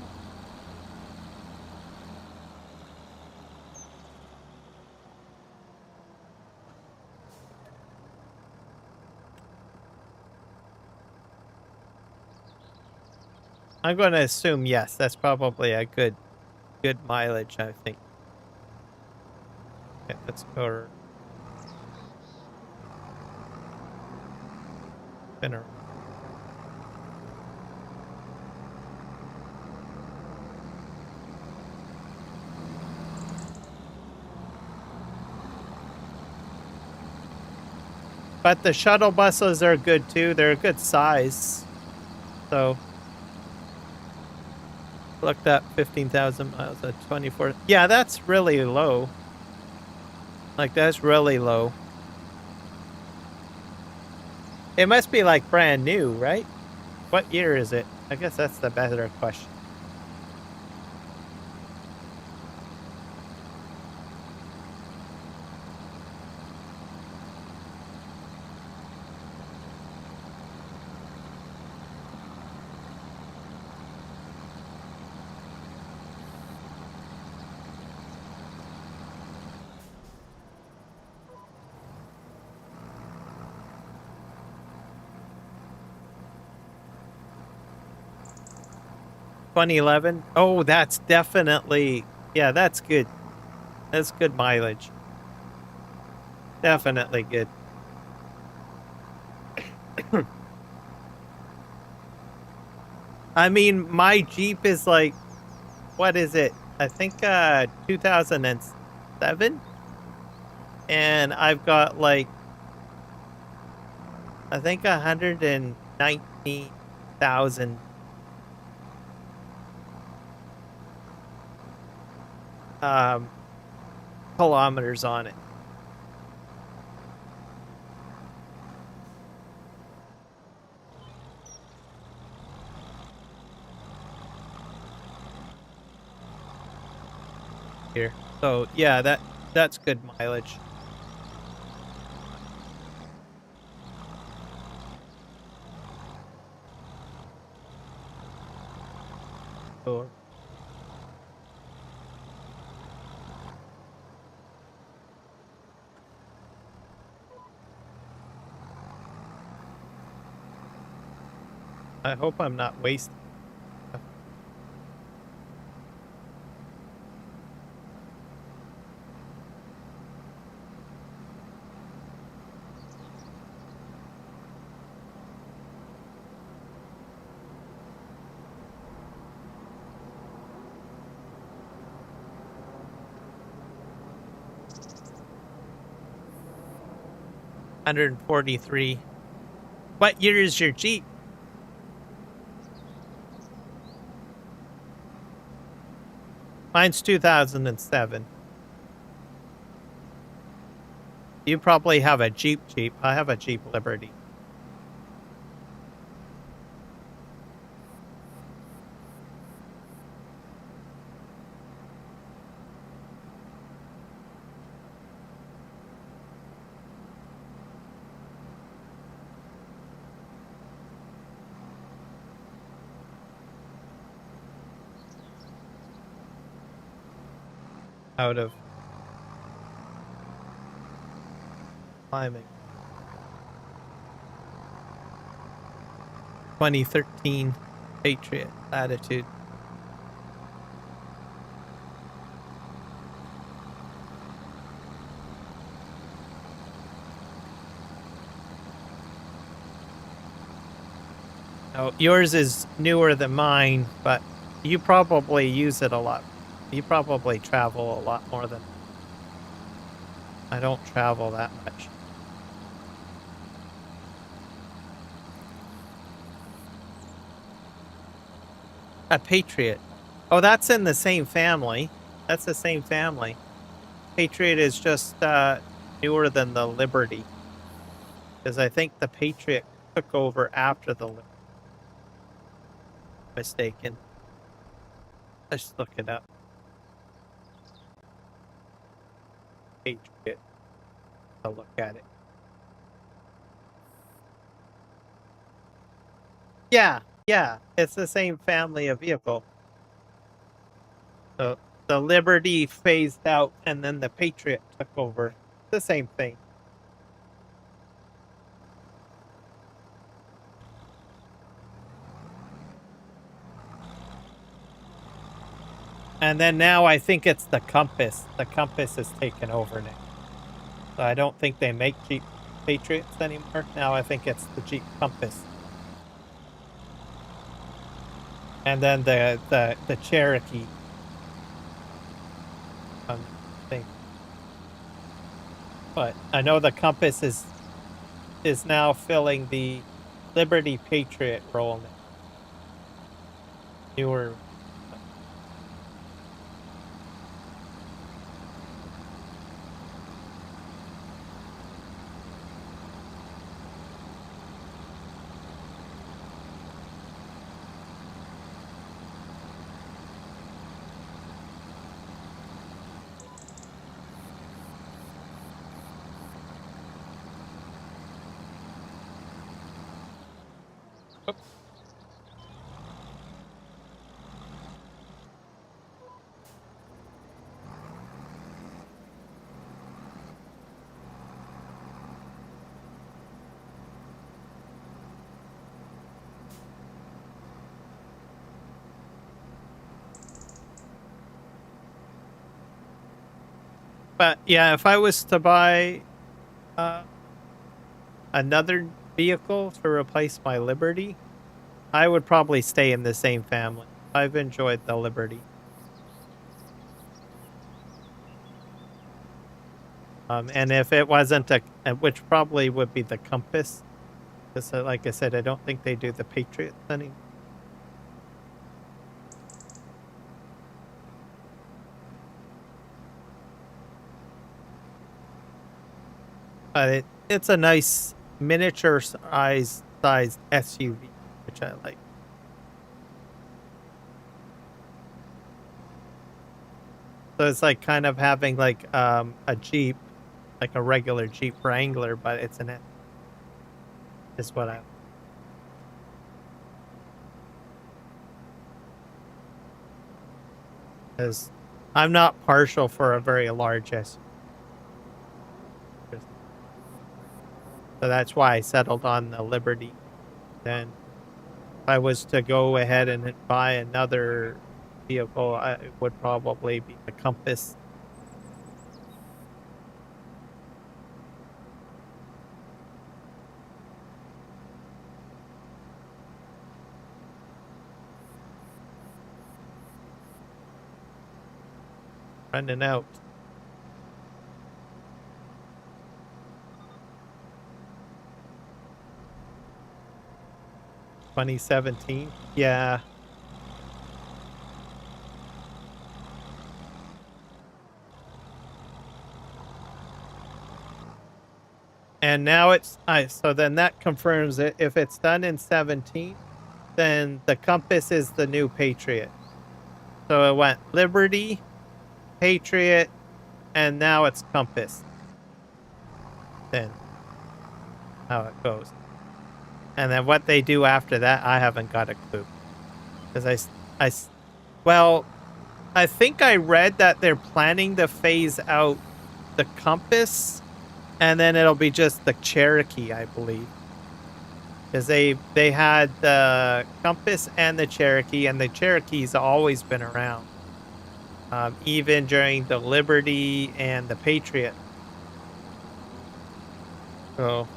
I'm going to assume yes. That's probably a good mileage, I think. Okay, let's go spin around. But the shuttle buses are good too. They're a good size. So looked up 15,000 miles at 24. Yeah, that's really low. Like that's really low. It must be like brand new, right? What year is it? I guess that's the better question. $2011. Oh, that's definitely, yeah, that's good. That's good mileage. Definitely good. I mean, my Jeep is like, what is it? I think 2007, and I've got like I think 119,000 um kilometers on it. Here. So yeah, that's good mileage. So I hope I'm not wasting. 143. What year is your Jeep? Mine's 2007. You probably have a Jeep. I have a Jeep Liberty. Out of climbing. 2013 Patriot attitude. Oh, yours is newer than mine, but you probably use it a lot. You probably travel a lot more than I don't travel that much. A Patriot. Oh, that's in the same family. That's the same family. Patriot is just newer than the Liberty. Because I think the Patriot took over after the Liberty. Mistaken. Let's look it up. Patriot. I'll look at it. Yeah, it's the same family of vehicle. So the Liberty phased out, and then the Patriot took over. The same thing. And then now I think it's the Compass. The Compass is taken over now. So I don't think they make Jeep Patriots anymore. Now I think it's the Jeep Compass. And then the Cherokee thing. But I know the Compass is now filling the Liberty Patriot role now. Newer. But yeah, if I was to buy another vehicle to replace my Liberty, I would probably stay in the same family. I've enjoyed the Liberty. And if it wasn't which probably would be the Compass, because like I said, I don't think they do the Patriots anymore. But it's a nice miniature sized SUV, which I like. So it's like kind of having like a Jeep, like a regular Jeep Wrangler, but it's an S. Is what I. Because I'm not partial for a very large SUV. So that's why I settled on the Liberty. Then if I was to go ahead and buy another vehicle, it would probably be the Compass. Running out. $2017? Yeah. And now it's so then that confirms it. If it's done in 17, then the Compass is the new Patriot. So it went Liberty, Patriot, and now it's Compass. Then how it goes. And then what they do after that, I haven't got a clue. Because well, I think I read that they're planning to phase out the Compass, and then it'll be just the Cherokee, I believe. because they had the Compass and the Cherokee's always been around, even during the Liberty and the Patriot. So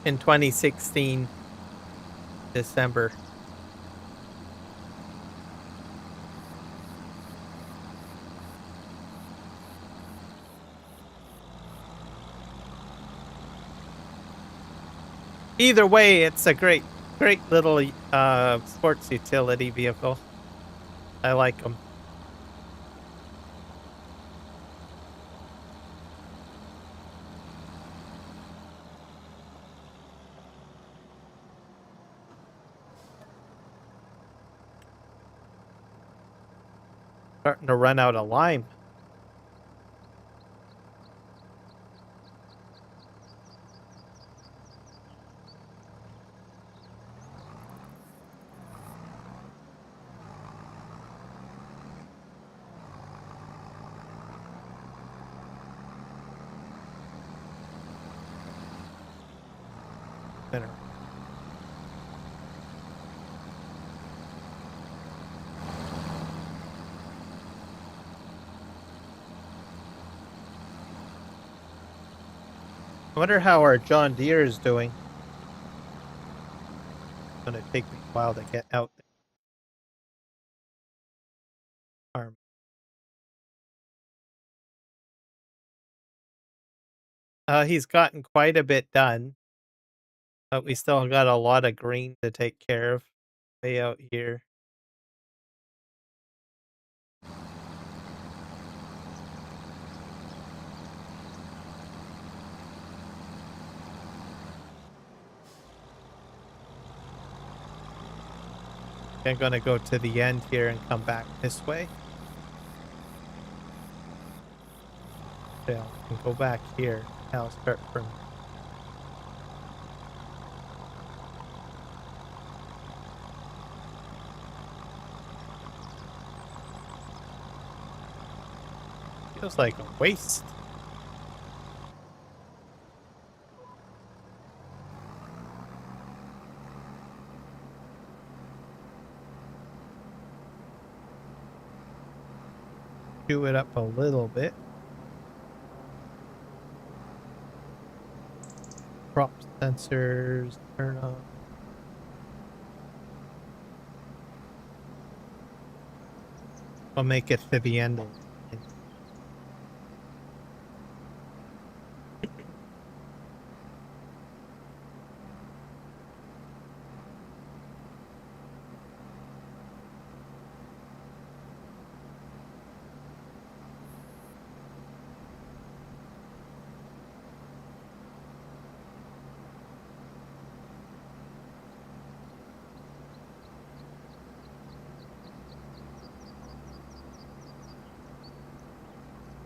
in 2016 December. Either way, it's a great little sports utility vehicle. I like them. Starting to run out of lime. I wonder how our John Deere is doing. It's gonna take me a while to get out the farm. He's gotten quite a bit done, but we still got a lot of green to take care of way out here. I'm gonna go to the end here and come back this way. Yeah, I can go back here. I'll start from. Feels like a waste. Do it up a little bit. Crop sensors, turn on. I'll make it to the end.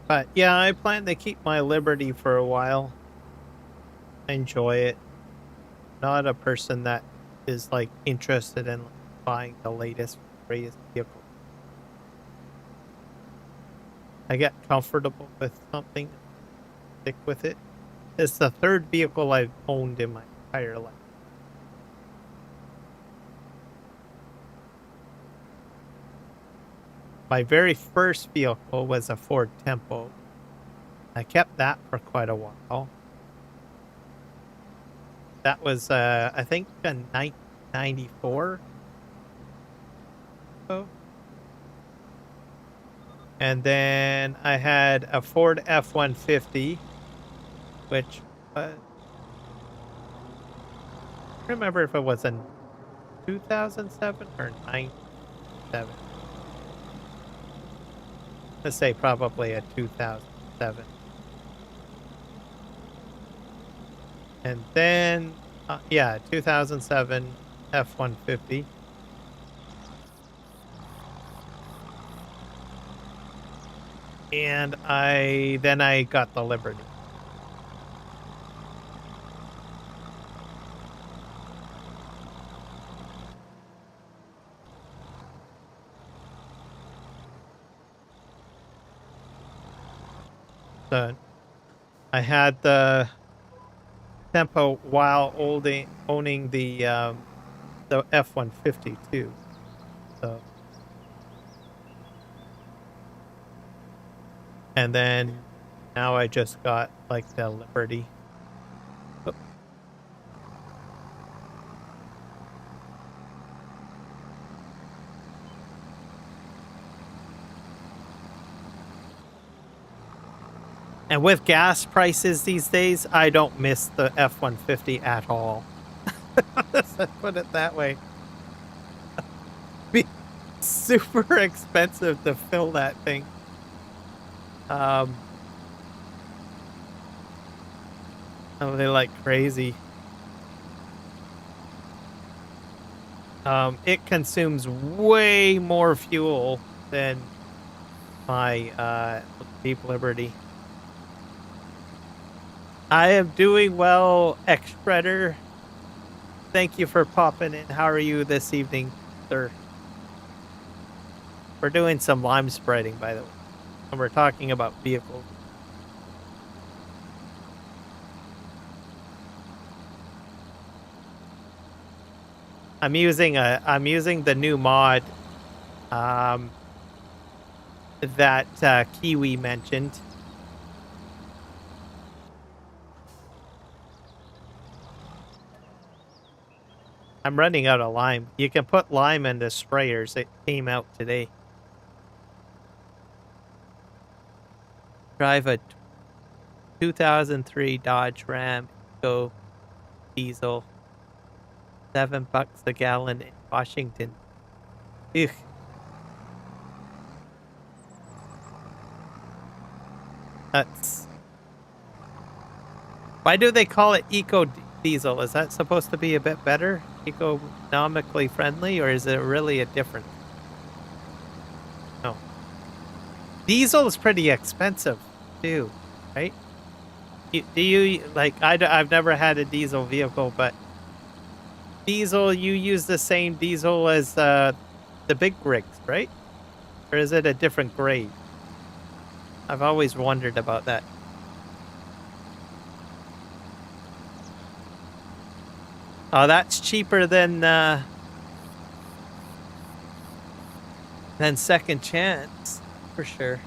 But yeah, I plan to keep my Liberty for a while. I enjoy it. Not a person that is like interested in like, buying the latest greatest vehicle. I get comfortable with something, stick with it. It's the third vehicle I've owned in my entire life. My very first vehicle was a Ford Tempo. I kept that for quite a while. That was, I think, a 1994. Oh. And then I had a Ford F-150, which I remember if it was in 2007 or 97. Let's say probably a 2007. And then, yeah, 2007 F-150. And I got the Liberty. So I had the tempo while owning the F-150 too. So, and then now I just got like the Liberty. Oh, and with gas prices these days, I don't miss the F-150 at all. Let's put it that way. Be super expensive to fill that thing. Um, oh, they like crazy. It consumes way more fuel than my Jeep Liberty. I am doing well, X-Shredder. Thank you for popping in. How are you this evening, sir? We're doing some lime spreading, by the way, and we're talking about vehicles. I'm using the new mod that Kiwi mentioned. I'm running out of lime. You can put lime into sprayers. It came out today. Drive a 2003 Dodge Ram Eco diesel. $7 a gallon in Washington. Ugh. That's... Why do they call it eco diesel? Is that supposed to be a bit better? Economically friendly, or is it really a different? No. Diesel is pretty expensive too, right? Do you like? I've never had a diesel vehicle, but diesel, you use the same diesel as the big rigs, right? Or is it a different grade? I've always wondered about that. Oh, that's cheaper than Second Chance, for sure.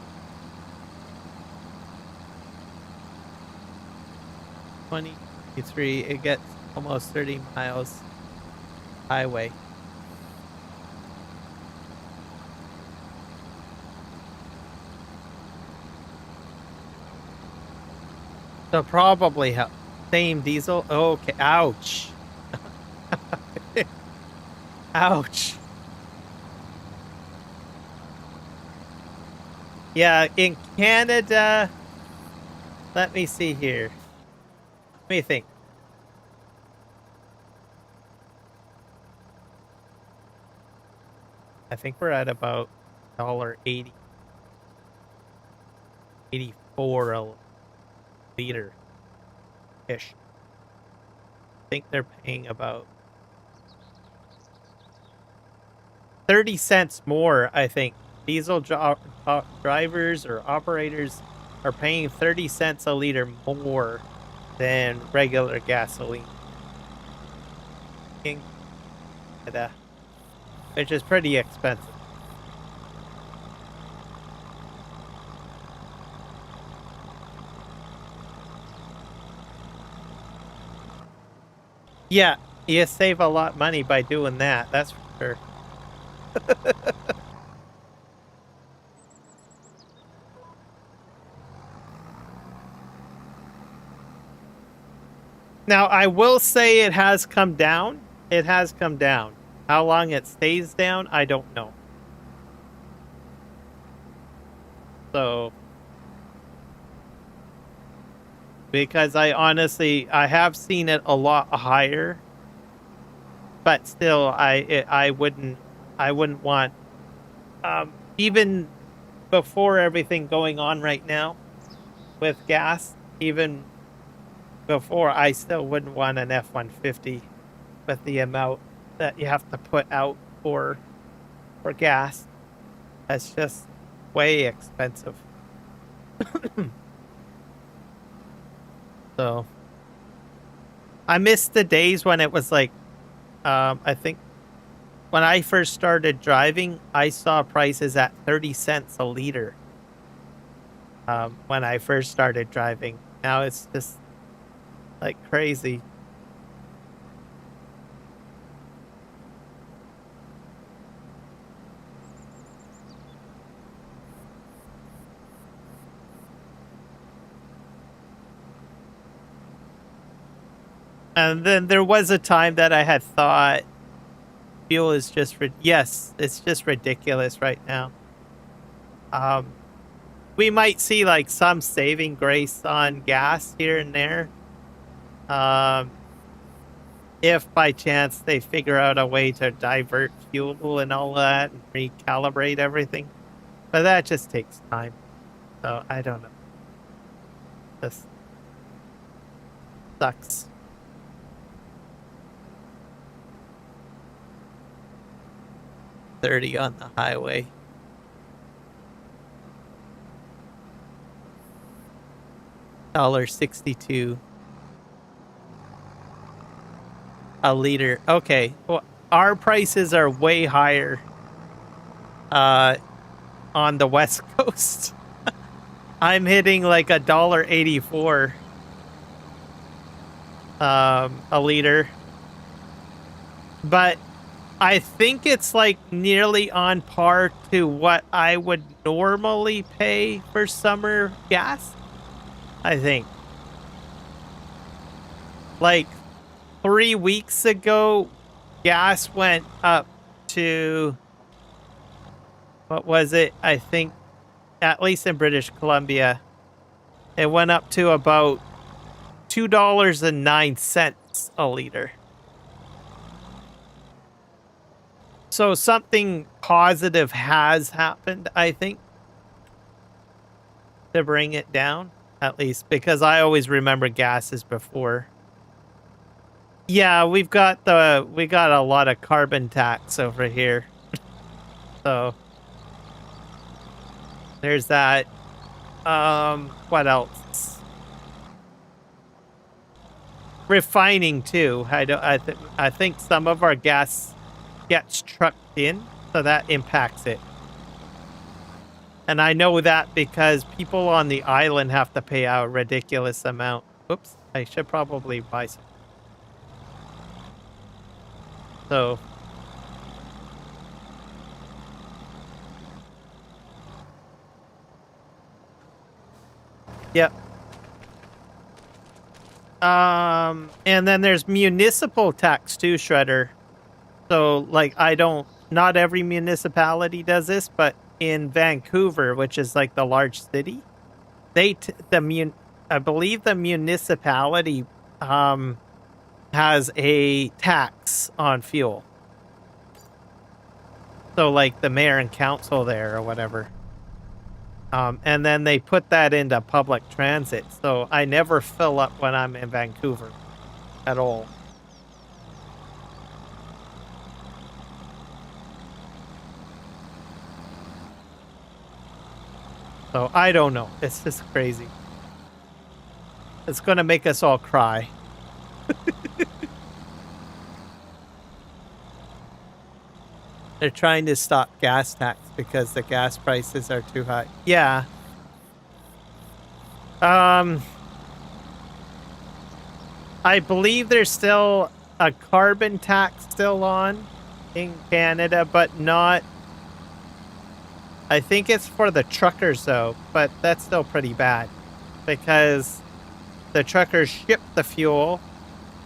23, it gets almost 30 miles highway. So probably same diesel. Okay, ouch. Ouch. Yeah, in Canada, let me see here. Let me think. I think we're at about $1.80, 84 a liter ish. I think they're paying about 30 cents more, I think. Diesel drivers or operators are paying 30 cents a liter more than regular gasoline. Which is pretty expensive. Yeah, you save a lot of money by doing that, that's for sure. Now, I will say it has come down. It has come down. How long it stays down, I don't know. So, because I have seen it a lot higher, but still, I wouldn't want, even before everything going on right now with gas, even before, I still wouldn't want an F-150 with the amount that you have to put out for gas. That's just way expensive. So I miss the days when it was like, I think when I first started driving, I saw prices at 30 cents a liter. When I first started driving, now it's just like crazy. And then there was a time that I had thought fuel is just yes, it's just ridiculous right now. Um, we might see like some saving grace on gas here and there. Um, if by chance they figure out a way to divert fuel and all that and recalibrate everything, but that just takes time. So I don't know. This sucks. 30 on the highway. $1.62 a liter. Okay, well, our prices are way higher on the West Coast. I'm hitting like $1.84 a liter. But I think it's like nearly on par to what I would normally pay for summer gas. I think. Like 3 weeks ago, gas went up to, what was it? I think, at least in British Columbia, it went up to about $2.09 a liter. So something positive has happened, I think, to bring it down, at least, because I always remember gases before. Yeah, we got a lot of carbon tax over here. So there's that. What else? Refining too. I think some of our gas gets trucked in, so that impacts it. And I know that because people on the island have to pay a ridiculous amount. Oops, I should probably buy some. So yep. And then there's municipal tax too, Shredder. So like not every municipality does this, but in Vancouver, which is like the large city, I believe the municipality has a tax on fuel. So like the mayor and council there or whatever. And then they put that into public transit. So I never fill up when I'm in Vancouver at all. So I don't know. It's just crazy. It's going to make us all cry. They're trying to stop gas tax because the gas prices are too high. Yeah. I believe there's still a carbon tax still on in Canada, but not. I think it's for the truckers though, but that's still pretty bad because the truckers ship the fuel.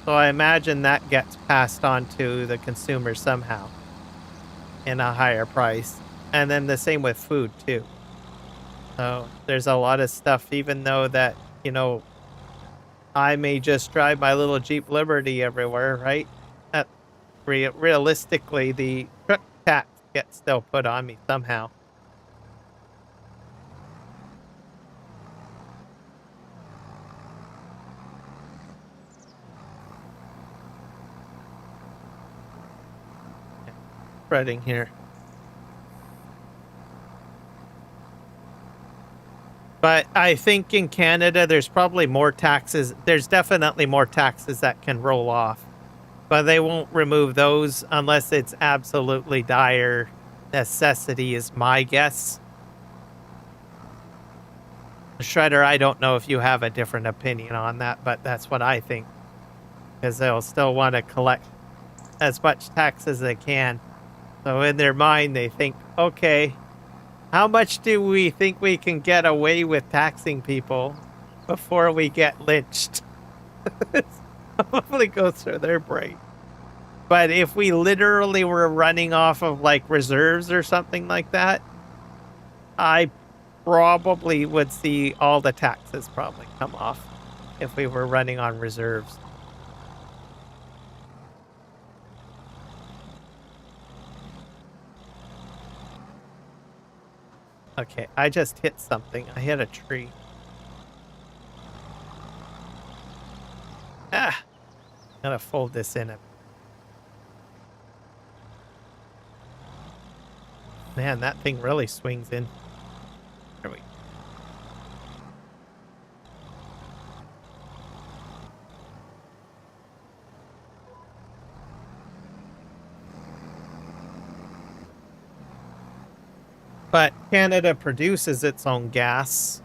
So I imagine that gets passed on to the consumer somehow in a higher price. And then the same with food too. So there's a lot of stuff, even though that, I may just drive my little Jeep Liberty everywhere, right? Realistically, the truck tax gets still put on me somehow. Spreading here. But I think in Canada, there's probably more taxes. There's definitely more taxes that can roll off, but they won't remove those unless it's absolutely dire necessity, is my guess. Shredder, I don't know if you have a different opinion on that, but that's what I think. Because they'll still want to collect as much tax as they can. So in their mind, they think, okay, how much do we think we can get away with taxing people before we get lynched? Probably goes through their brain. But if we literally were running off of like reserves or something like that, I probably would see all the taxes probably come off if we were running on reserves. Okay, I just hit something. I hit a tree. Ah! Gotta fold this in. Man, that thing really swings in. There we go. But Canada produces its own gas.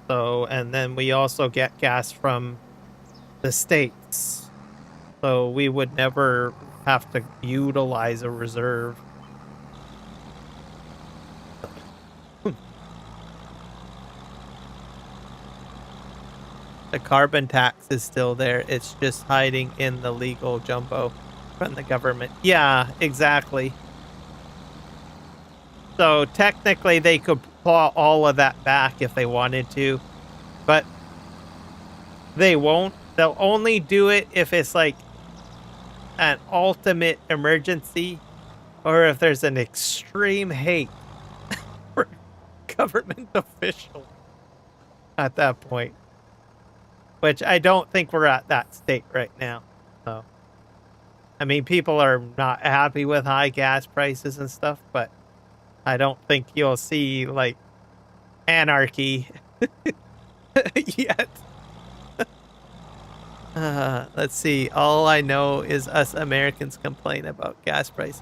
So, and then we also get gas from the States. So we would never have to utilize a reserve. The carbon tax is still there. It's just hiding in the legal jumbo from the government. Yeah, exactly. So technically they could claw all of that back if they wanted to, but they won't. They'll only do it if it's like an ultimate emergency or if there's an extreme hate for government officials at that point. Which I don't think we're at that state right now. So, I mean, people are not happy with high gas prices and stuff, but I don't think you'll see like anarchy yet. Let's see. All I know is us Americans complain about gas prices.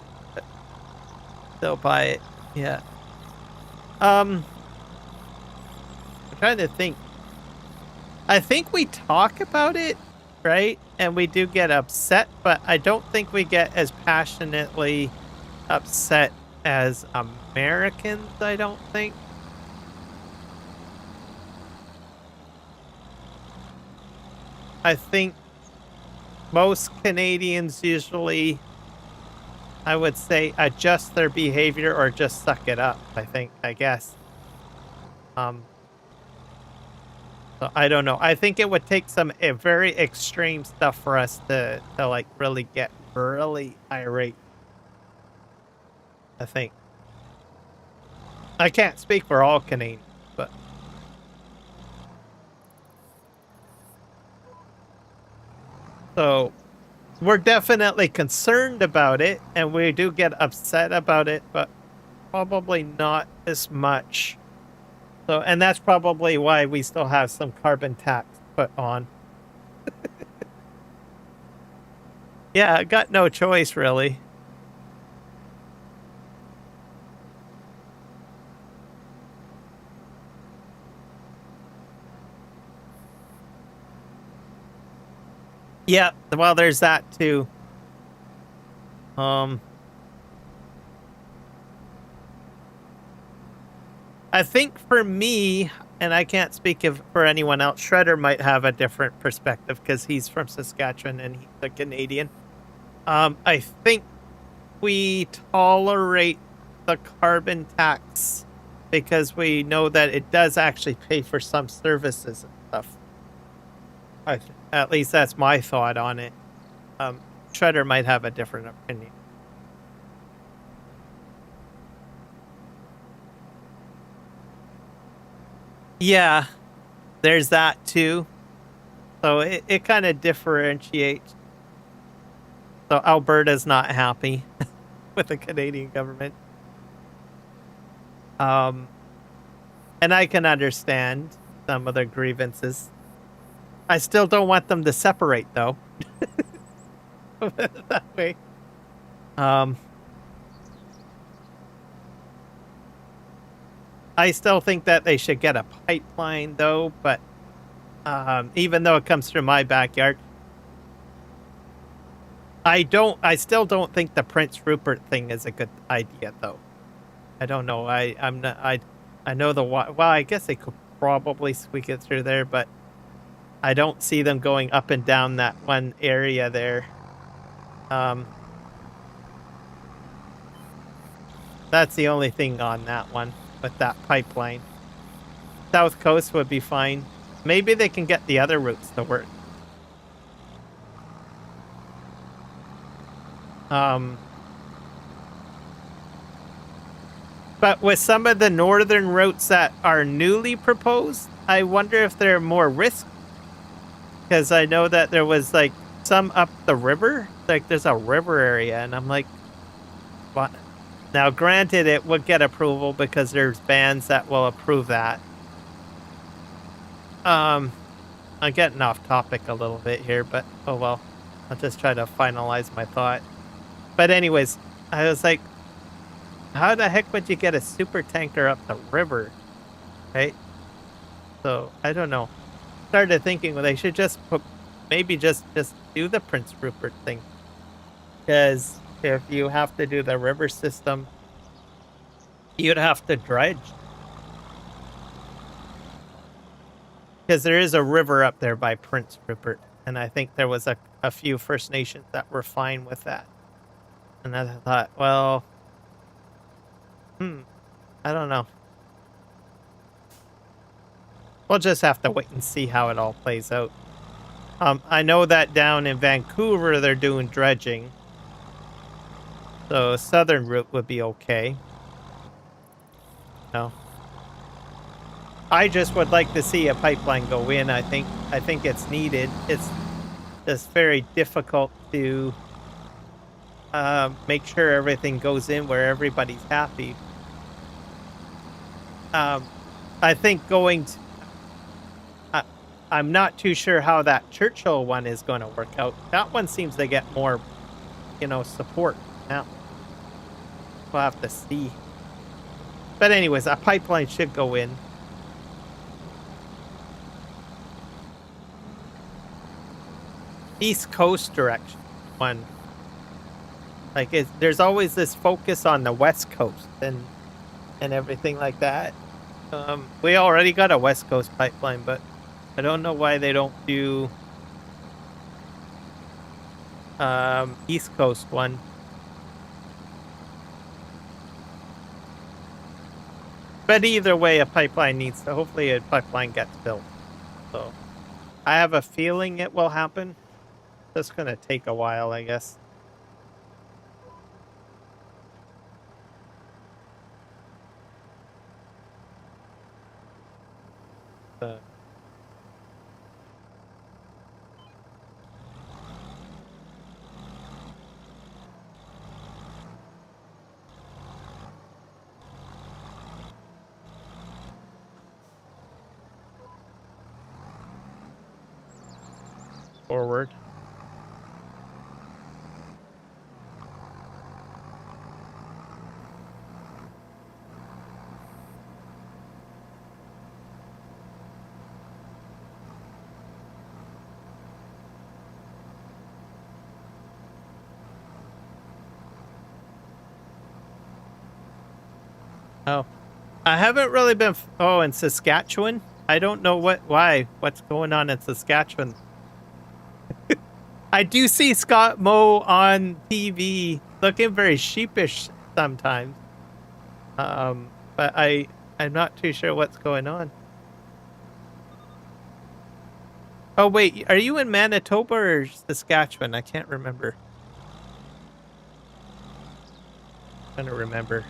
They'll buy it. Yeah. I'm trying to think. I think we talk about it, right? And we do get upset, but I don't think we get as passionately upset as Americans, I don't think. I think most Canadians usually, I would say, adjust their behavior or just suck it up, I guess. So I don't know. I think it would take some very extreme stuff for us to like really get really irate. I think. I can't speak for all Canadians, but so we're definitely concerned about it and we do get upset about it, but probably not as much. So, and that's probably why we still have some carbon tax put on. Yeah, I got no choice, really. Yeah, well, there's that too. I think for me, and I can't speak for anyone else, Shredder might have a different perspective because he's from Saskatchewan and he's a Canadian. I think we tolerate the carbon tax because we know that it does actually pay for some services and stuff. At least that's my thought on it. Shredder might have a different opinion. Yeah, there's that too. So it kind of differentiates. So Alberta's not happy with the Canadian government. And And I can understand some of their grievances. I still don't want them to separate, though. That way. Um, I still think that they should get a pipeline, though, but even though it comes through my backyard, I still don't think the Prince Rupert thing is a good idea, though. I don't know. I'm not, I know well, I guess they could probably squeak it through there, but I don't see them going up and down that one area there. That's the only thing on that one with that pipeline. South Coast would be fine. Maybe they can get the other routes to work. But with some of the northern routes that are newly proposed, I wonder if they're more risk. Because I know that there was like some up the river. Like there's a river area, and I'm like, what? Now, granted, it would get approval because there's bans that will approve that. I'm getting off topic a little bit here, but oh well. I'll just try to finalize my thought. But anyways, I was like, how the heck would you get a super tanker up the river? Right? So, I don't know. Started thinking, well, they should just maybe just do the Prince Rupert thing. Because if you have to do the river system, you'd have to dredge. Because there is a river up there by Prince Rupert. And I think there was a few First Nations that were fine with that. And I thought, well, I don't know. We'll just have to wait and see how it all plays out. I know that down in Vancouver, they're doing dredging. So southern route would be okay. No. I just would like to see a pipeline go in. I think it's needed. It's just very difficult to make sure everything goes in where everybody's happy. I think going to, I'm not too sure how that Churchill one is going to work out. That one seems to get more, support now. We'll have to see. But anyways, a pipeline should go in. East Coast direction one. Like there's always this focus on the West Coast and everything like that. We already got a West Coast pipeline, but I don't know why they don't do East Coast one. But either way, hopefully a pipeline gets built. So I have a feeling it will happen. It's going to take a while, I guess. Forward. Oh, I haven't really been. Oh, in Saskatchewan? I don't know what's going on in Saskatchewan. I do see Scott Moe on TV looking very sheepish sometimes. But I'm not too sure what's going on. Oh wait, are you in Manitoba or Saskatchewan? I can't remember. I'm trying to remember.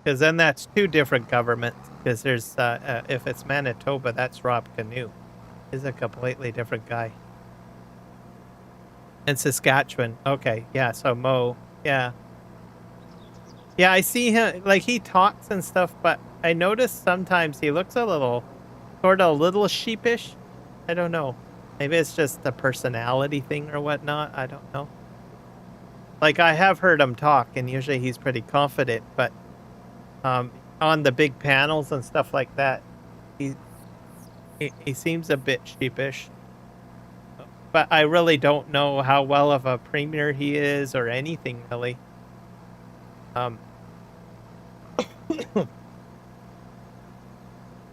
Because then that's two different governments. Because there's, if it's Manitoba, that's Rob Canoe. He's a completely different guy. And Saskatchewan. Okay, yeah, so Mo. Yeah. Yeah, I see him, like, he talks and stuff, but I notice sometimes he looks sort of a little sheepish. I don't know. Maybe it's just a personality thing or whatnot. I don't know. Like, I have heard him talk, and usually he's pretty confident, but on the big panels and stuff like that, he he seems a bit sheepish. But I really don't know how well of a premier he is or anything really. Um,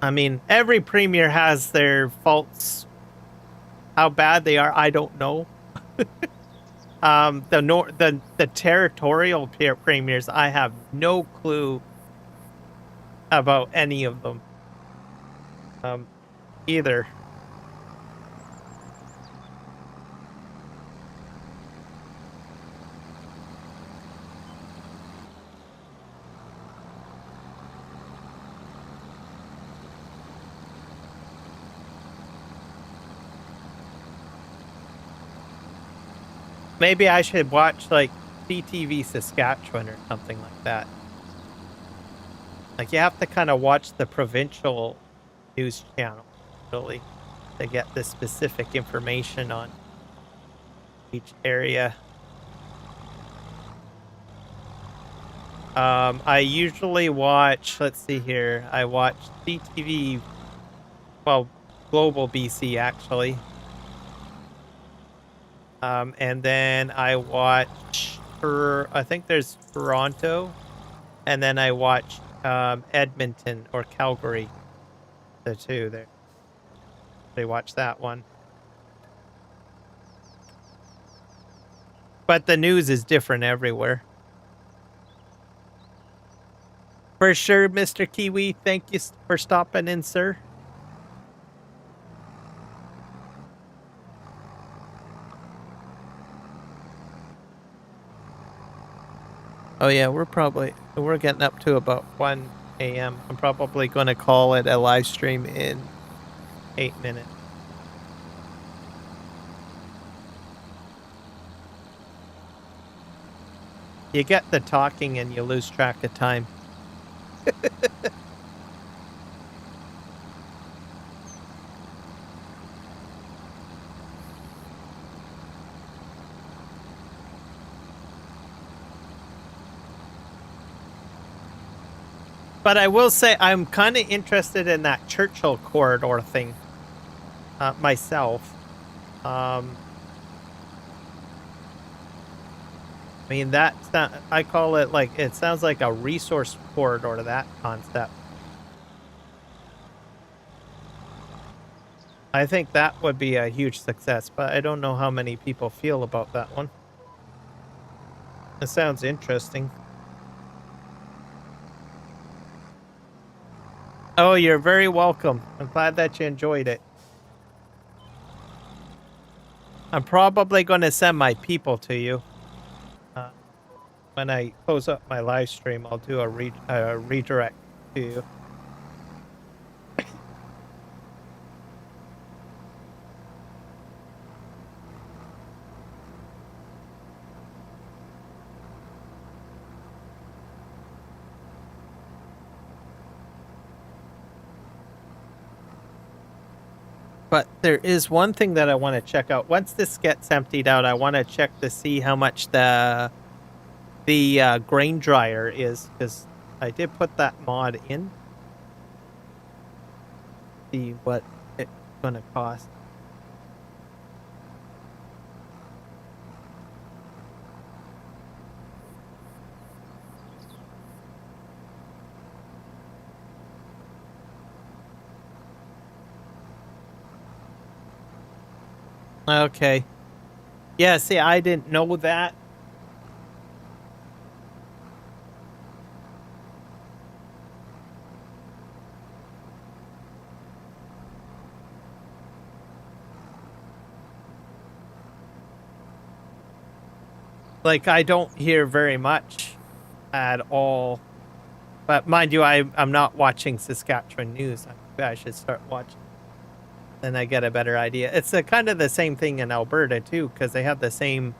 I mean, every premier has their faults. How bad they are, I don't know. The territorial premiers, I have no clue about any of them. Either. Maybe I should watch like CTV Saskatchewan or something like that. Like you have to kind of watch the provincial news channel really to get the specific information on each area. I usually watch, let's see here, I watch CTV, well, Global BC actually. And then I watch, I think there's Toronto, and then I watch Edmonton or Calgary, the two there. They watch that one. But the news is different everywhere. For sure, Mr. Kiwi. Thank you for stopping in, sir. Oh yeah, we're getting up to about 1 a.m. I'm probably going to call it a live stream in 8 minutes. You get the talking and you lose track of time. But I will say I'm kind of interested in that Churchill corridor thing myself. I mean, I call it like, it sounds like a resource corridor, that concept. I think that would be a huge success, but I don't know how many people feel about that one. It sounds interesting. Oh, you're very welcome. I'm glad that you enjoyed it. I'm probably going to send my people to you. When I close up my live stream, I'll do a redirect to you. But there is one thing that I want to check out. Once this gets emptied out, I want to check to see how much the grain dryer is, because I did put that mod in. See what it's going to cost. Okay. Yeah, see, I didn't know that. Like, I don't hear very much at all. But mind you, I'm not watching Saskatchewan news. I should start watching. Then I get a better idea. It's kind of the same thing in Alberta too, because they have the same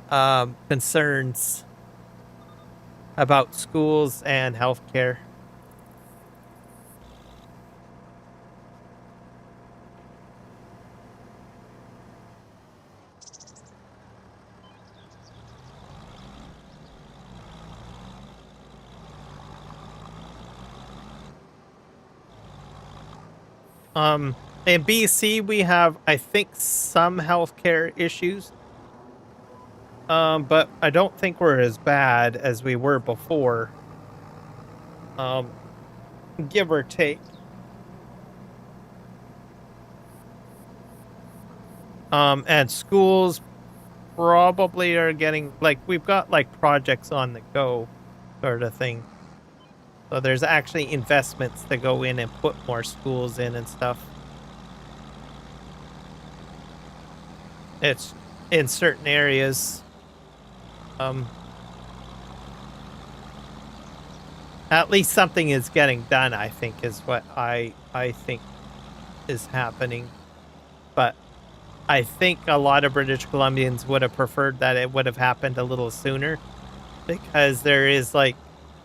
concerns about schools and healthcare. In BC, we have, I think, some healthcare issues. But I don't think we're as bad as we were before. Um, give or take. And schools probably are getting, like, we've got like projects on the go sort of thing. So there's actually investments to go in and put more schools in and stuff. It's in certain areas. Um, at least something is getting done, I think, is what I think is happening. But I think a lot of British Columbians would have preferred that it would have happened a little sooner, because there is like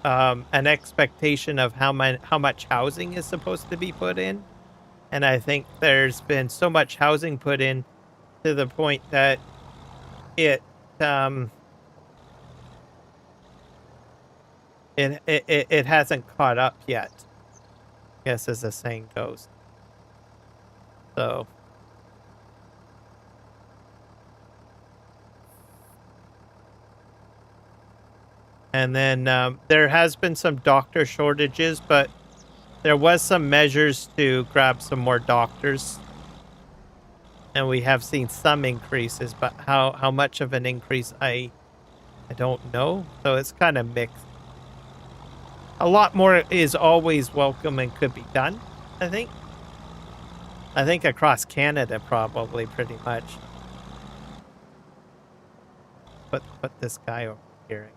an expectation of how much housing is supposed to be put in. And I think there's been so much housing put in to the point that it um it hasn't caught up yet, I guess, as the saying goes. So, and then there has been some doctor shortages, but there was some measures to grab some more doctors, and we have seen some increases, but how much of an increase, I don't know. So it's kind of mixed. A lot more is always welcome and could be done, I think. I think across Canada, probably, pretty much. Put this guy over here.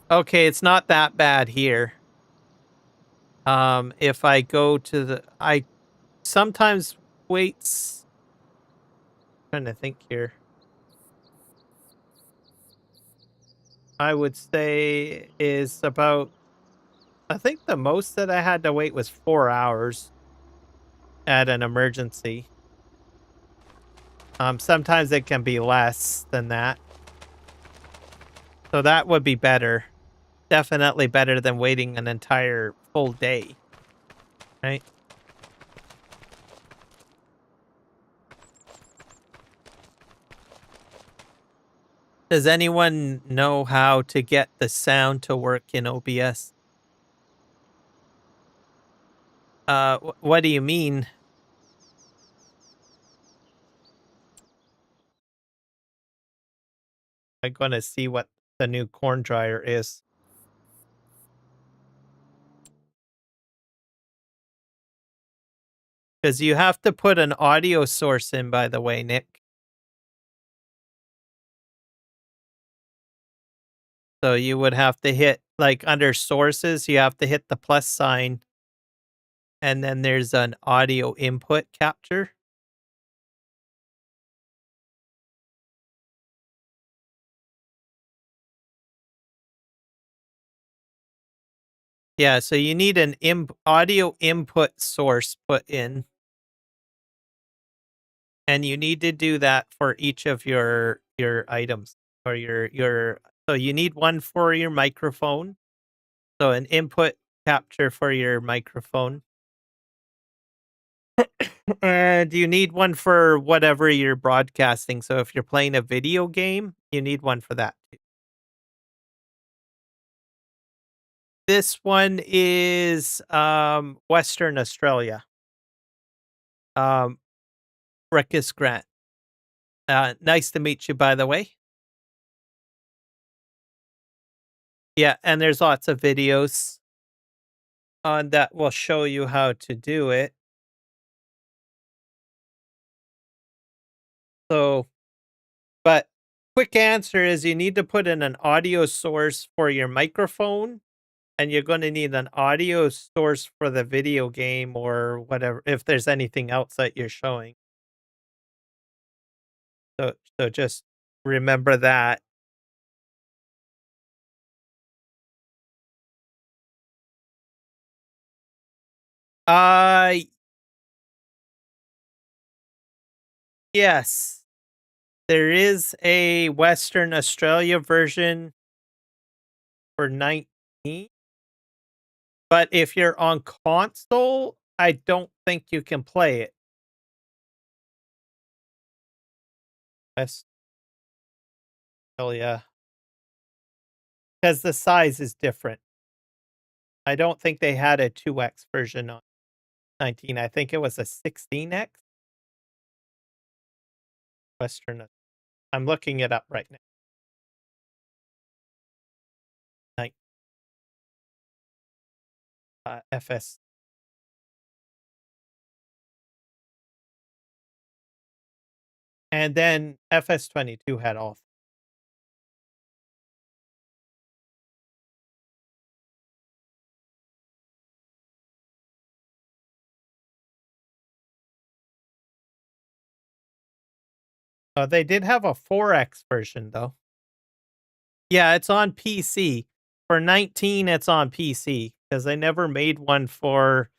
Okay, it's not that bad here. If I go to I sometimes waits. Trying to think here. I would say is about. I think the most that I had to wait was 4 hours at an emergency. Sometimes it can be less than that. So that would be better. Definitely better than waiting an entire full day. Right? Does anyone know how to get the sound to work in OBS? What do you mean? I'm gonna see what the new corn dryer is. Because you have to put an audio source in, by the way, Nick. So you would have to hit, like, under sources, you have to hit the plus sign, and then there's an audio input capture. Yeah, so you need an audio input source put in. And you need to do that for each of your items, or your so you need one for your microphone. So an input capture for your microphone. And you need one for whatever you're broadcasting. So if you're playing a video game, you need one for that too. This one is Western Australia. Um Rickis Grant. Nice to meet you, by the way. Yeah, and there's lots of videos on that will show you how to do it. So, but quick answer is you need to put in an audio source for your microphone, and you're going to need an audio source for the video game or whatever, if there's anything else that you're showing. So just remember that. Uh, yes, there is a Western Australia version for 19, but if you're on console, I don't think you can play it. West Australia, because the size is different. I don't think they had a 2x version on 19. I think it was a 16x Western. I'm looking it up right now. FS. And then FS22 had all. They did have a 4x version though. Yeah, it's on PC. For 19, it's on PC because they never made one for.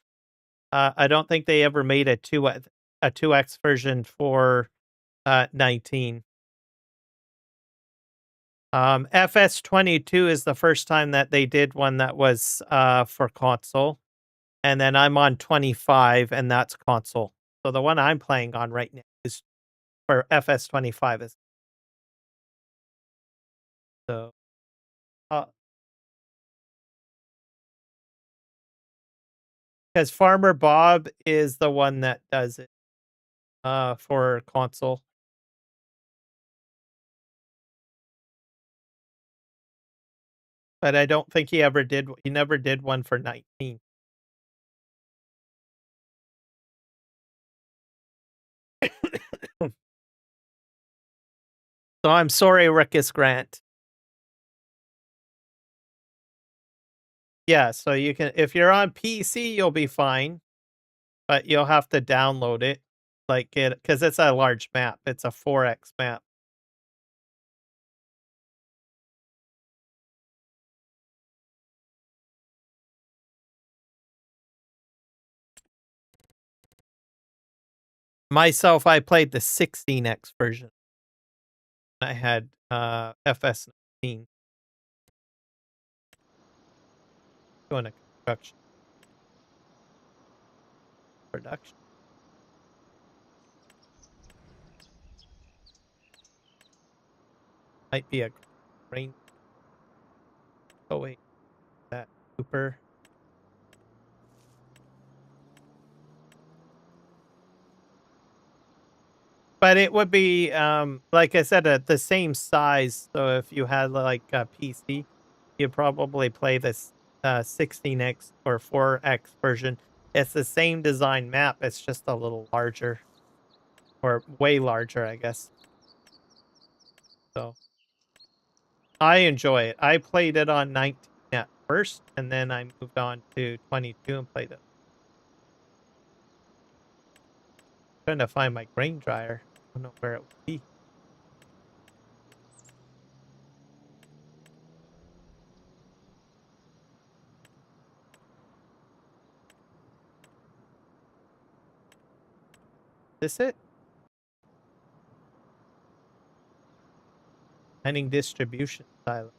I don't think they ever made a 2x version for 19. FS22 is the first time that they did one that was for console, and then I'm on 25, and that's console. So the one I'm playing on right now is for FS25. Is so. Because Farmer Bob is the one that does it for console. But I don't think he ever did. He never did one for 19. So I'm sorry, Rickus Grant. Yeah, so you can, if you're on PC, you'll be fine, but you'll have to download it, like it, because it's a large map. It's a 4x map. Myself, I played the 16x version. I had FS19 doing a production. Might be a rain. Oh wait, that Cooper. But it would be, like I said, the same size. So if you had like a PC, you'd probably play this 16x or 4x version. It's the same design map. It's just a little larger, or way larger, I guess. So I enjoy it. I played it on 19 at first, and then I moved on to 22 and played it. Trying to find my grain dryer. I don't know where it would be. Is this it? Pending distribution silo.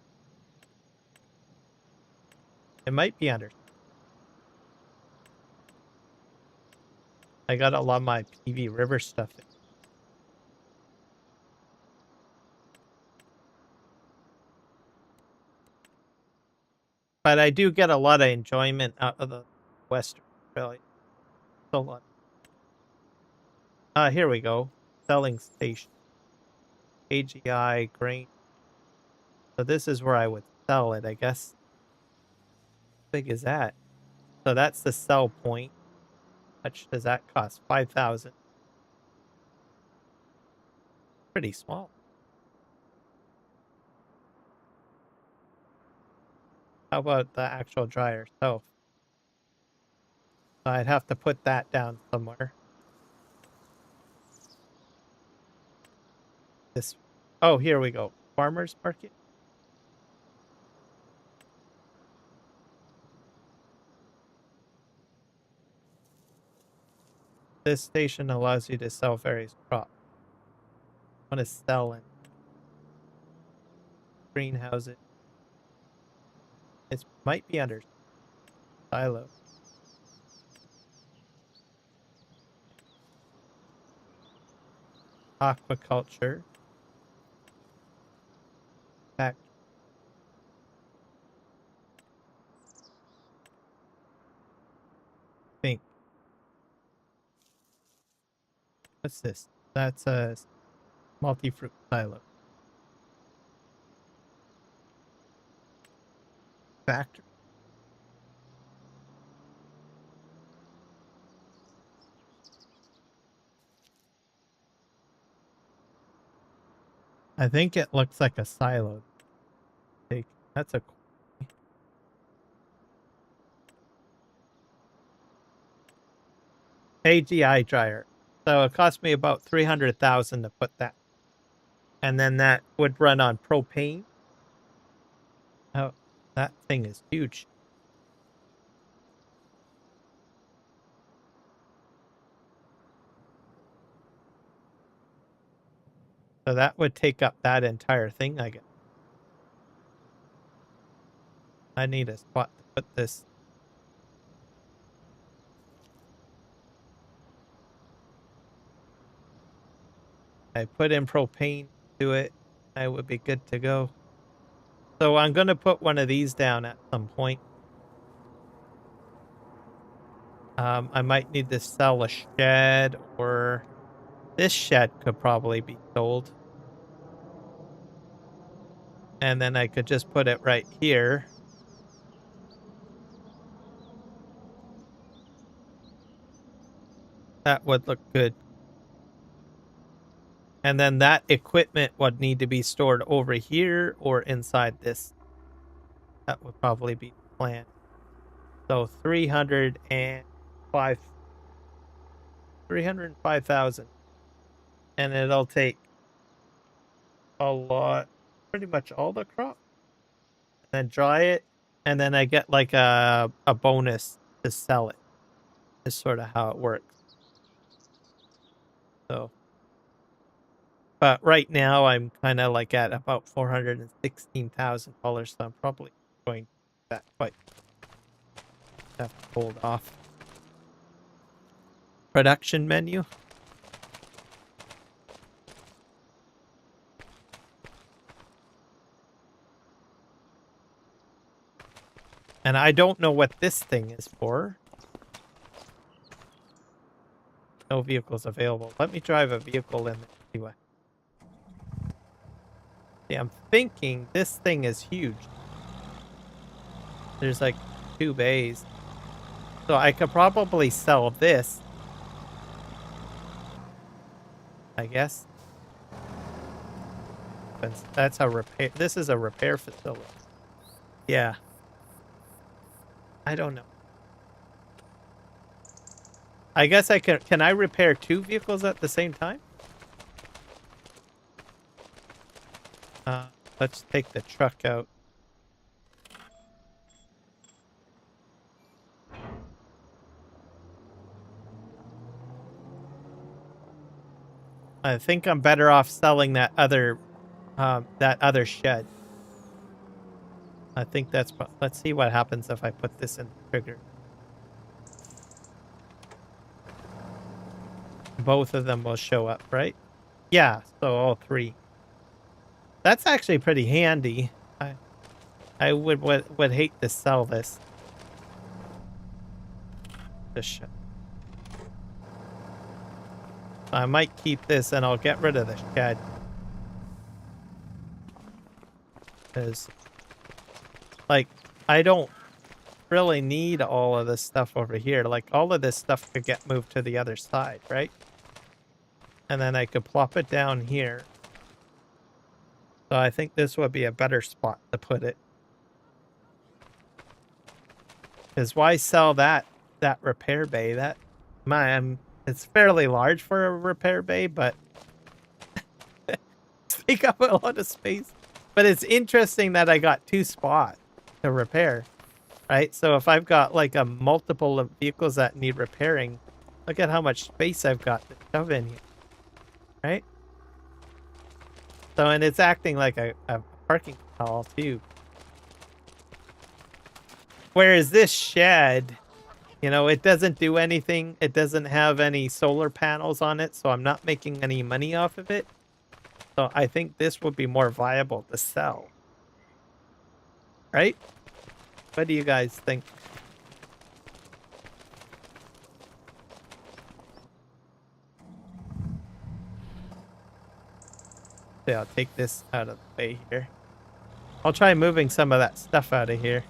It might be under. I got a lot of my PV River stuff in. But I do get a lot of enjoyment out of the Western Australia. So lot. Here we go. Selling station. AGI grain. So this is where I would sell it, I guess. How big is that? So that's the sell point. How much does that cost? 5,000. pretty small. How about the actual dryer itself? So I'd have to put that down somewhere. This. Oh, here we go. Farmer's market. This station allows you to sell various crops. I want to sell in greenhouses. It might be under silo. Aquaculture. Back. Think. What's this? That's a multi-fruit silo. Factory. I think it looks like a silo. That's a AGI dryer. So it cost me about 300,000 to put that. And then that would run on propane. Oh, that thing is huge. So that would take up that entire thing, I guess. I need a spot to put this. I put in propane to it. I would be good to go. So I'm going to put one of these down at some point. I might need to sell a shed, or this shed could probably be sold. And then I could just put it right here. That would look good. And then that equipment would need to be stored over here or inside this. That would probably be the plan. So 305,000. And it'll take a lot, pretty much all the crop. And then dry it. And then I get like a bonus to sell it. Is sort of how it works. So, but right now I'm kind of like at about $416,000. So I'm probably going that quite. Have to hold off. Production menu. And I don't know what this thing is for. No vehicles available. Let me drive a vehicle in there anyway. See, I'm thinking this thing is huge. There's like 2 bays. So I could probably sell this. I guess. That's a repair. This is a repair facility. Yeah. I don't know. I guess I can I repair 2 vehicles at the same time? Let's take the truck out. I think I'm better off selling that other shed. I think that's. Let's see what happens if I put this in the trigger. Both of them will show up, right? Yeah, so all 3. That's actually pretty handy. I would hate to sell this. This shed. I might keep this and I'll get rid of the shed. Because, like, I don't really need all of this stuff over here. Like, all of this stuff could get moved to the other side, right? And then I could plop it down here. So I think this would be a better spot to put it. Because why sell that repair bay? That it's fairly large for a repair bay, but take up a lot of space. But it's interesting that I got 2 spots to repair, right? So if I've got like a multiple of vehicles that need repairing, look at how much space I've got to shove in here, right? So, and it's acting like a parking stall too. Whereas this shed, you know, it doesn't do anything. It doesn't have any solar panels on it, so I'm not making any money off of it. So I think this would be more viable to sell. Right? What do you guys think? Yeah, I'll take this out of the way here. I'll try moving some of that stuff out of here.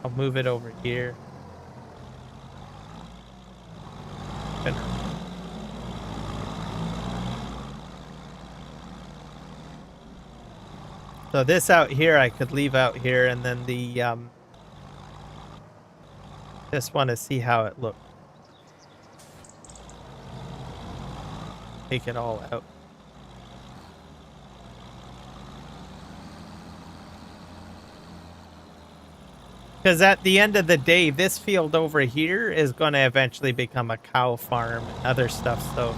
I'll move it over here. So this out here I could leave out here, and then the just want to see how it looks. Take it all out. Because at the end of the day, this field over here is going to eventually become a cow farm and other stuff. So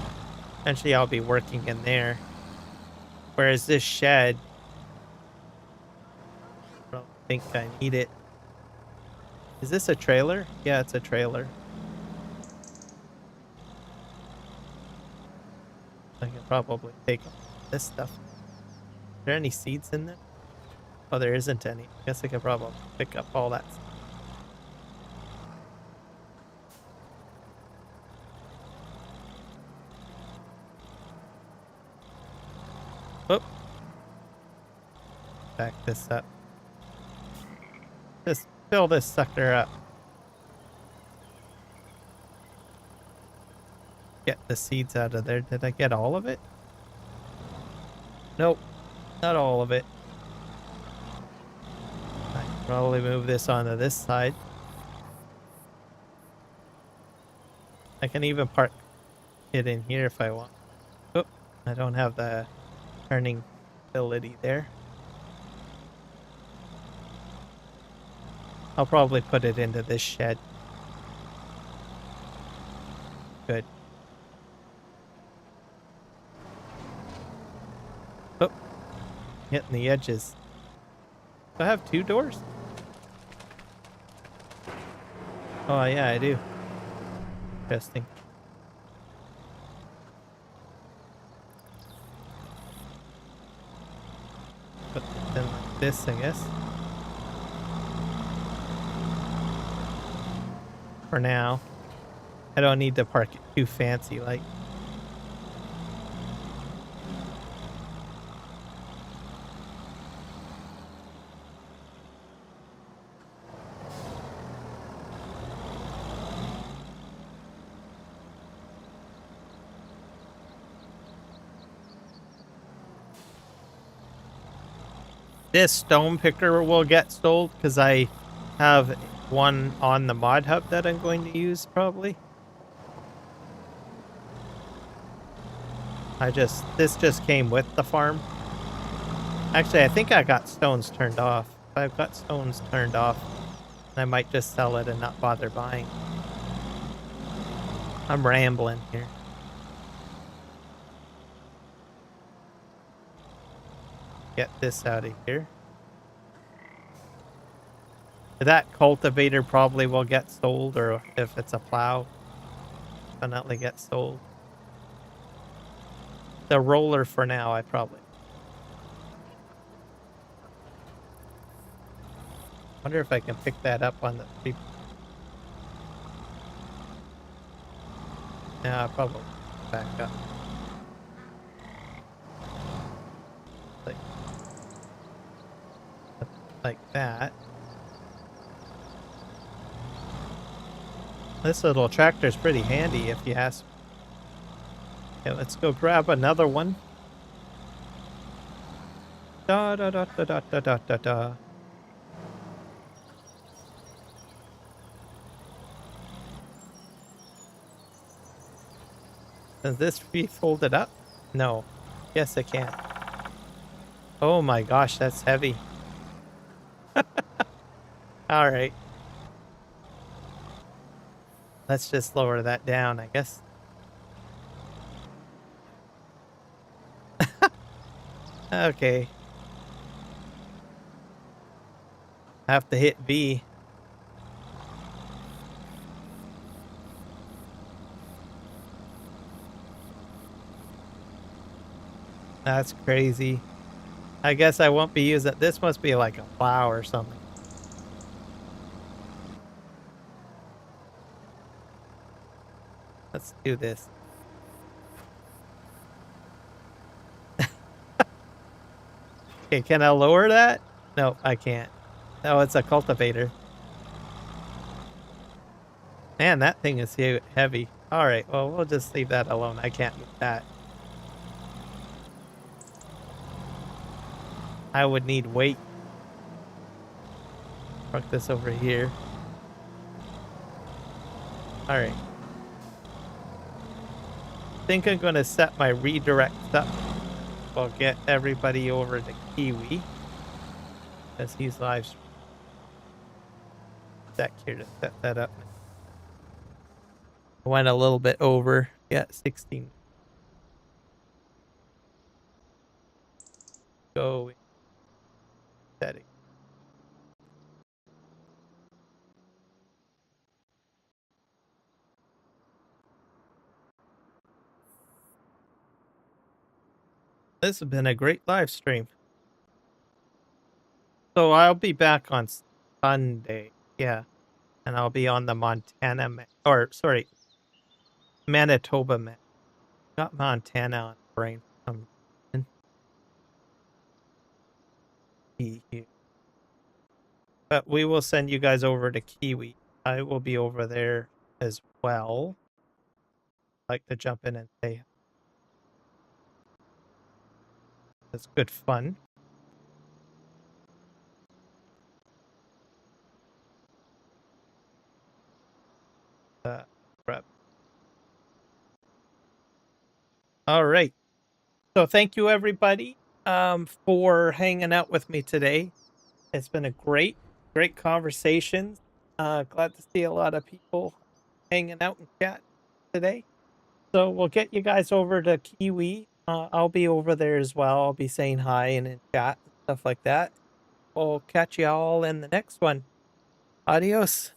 eventually I'll be working in there. Whereas this shed, I don't think I need it. Is this a trailer? Yeah, it's a trailer. I can probably take this stuff. Are there any seeds in there? Oh, there isn't any. I guess I could probably pick up all that stuff. Whoop. Back this up. Just fill this sucker up. Get the seeds out of there. Did I get all of it? Nope. Not all of it. I can probably move this onto this side. I can even park it in here if I want. Oh, I don't have the turning ability there. I'll probably put it into this shed. Good. Oh, hitting the edges. Do I have 2 doors? Oh, yeah, I do. Interesting. Put them like this, I guess. For now. I don't need to park it too fancy like. This stone picker will get sold because I have one on the mod hub that I'm going to use probably. This just came with the farm. Actually, I think I got stones turned off. If I've got stones turned off, I might just sell it and not bother buying. I'm rambling here. Get this out of here. That cultivator probably will get sold, or if it's a plow, definitely get sold. The roller for now, I probably. Wonder if I can pick that up on the people. Yeah, I'll probably back up. Like that. This little tractor's pretty handy if you ask. Okay, let's go grab another one. Da da da da da da da da da. Does this be folded up? No. Yes, it can. Oh my gosh, that's heavy. All right. Let's just lower that down, I guess. Okay. Have to hit B. That's crazy. I guess I won't be using this. Must be like a plow or something. Let's do this. Okay, can I lower that? No, I can't. No, it's a cultivator. Man, that thing is heavy. All right, well, we'll just leave that alone. I can't move that. I would need weight. Truck this over here. All right. I think I'm going to set my redirect up. We'll get everybody over to Kiwi as he's live streaming. Sec here to set that up. Went a little bit over. Yeah, 16. Go setting. This has been a great live stream. So I'll be back on Sunday. Yeah. And I'll be on the Montana, or sorry, Manitoba map. Got Montana on the brain for some reason. But we will send you guys over to Kiwi. I will be over there as well. Like to jump in and say it's good fun. Prep. All right. So thank you everybody for hanging out with me today. It's been a great conversation. Glad to see a lot of people hanging out in chat today. So we'll get you guys over to Kiwi. I'll be over there as well. I'll be saying hi and in chat and stuff like that. We'll catch you all in the next one. Adios.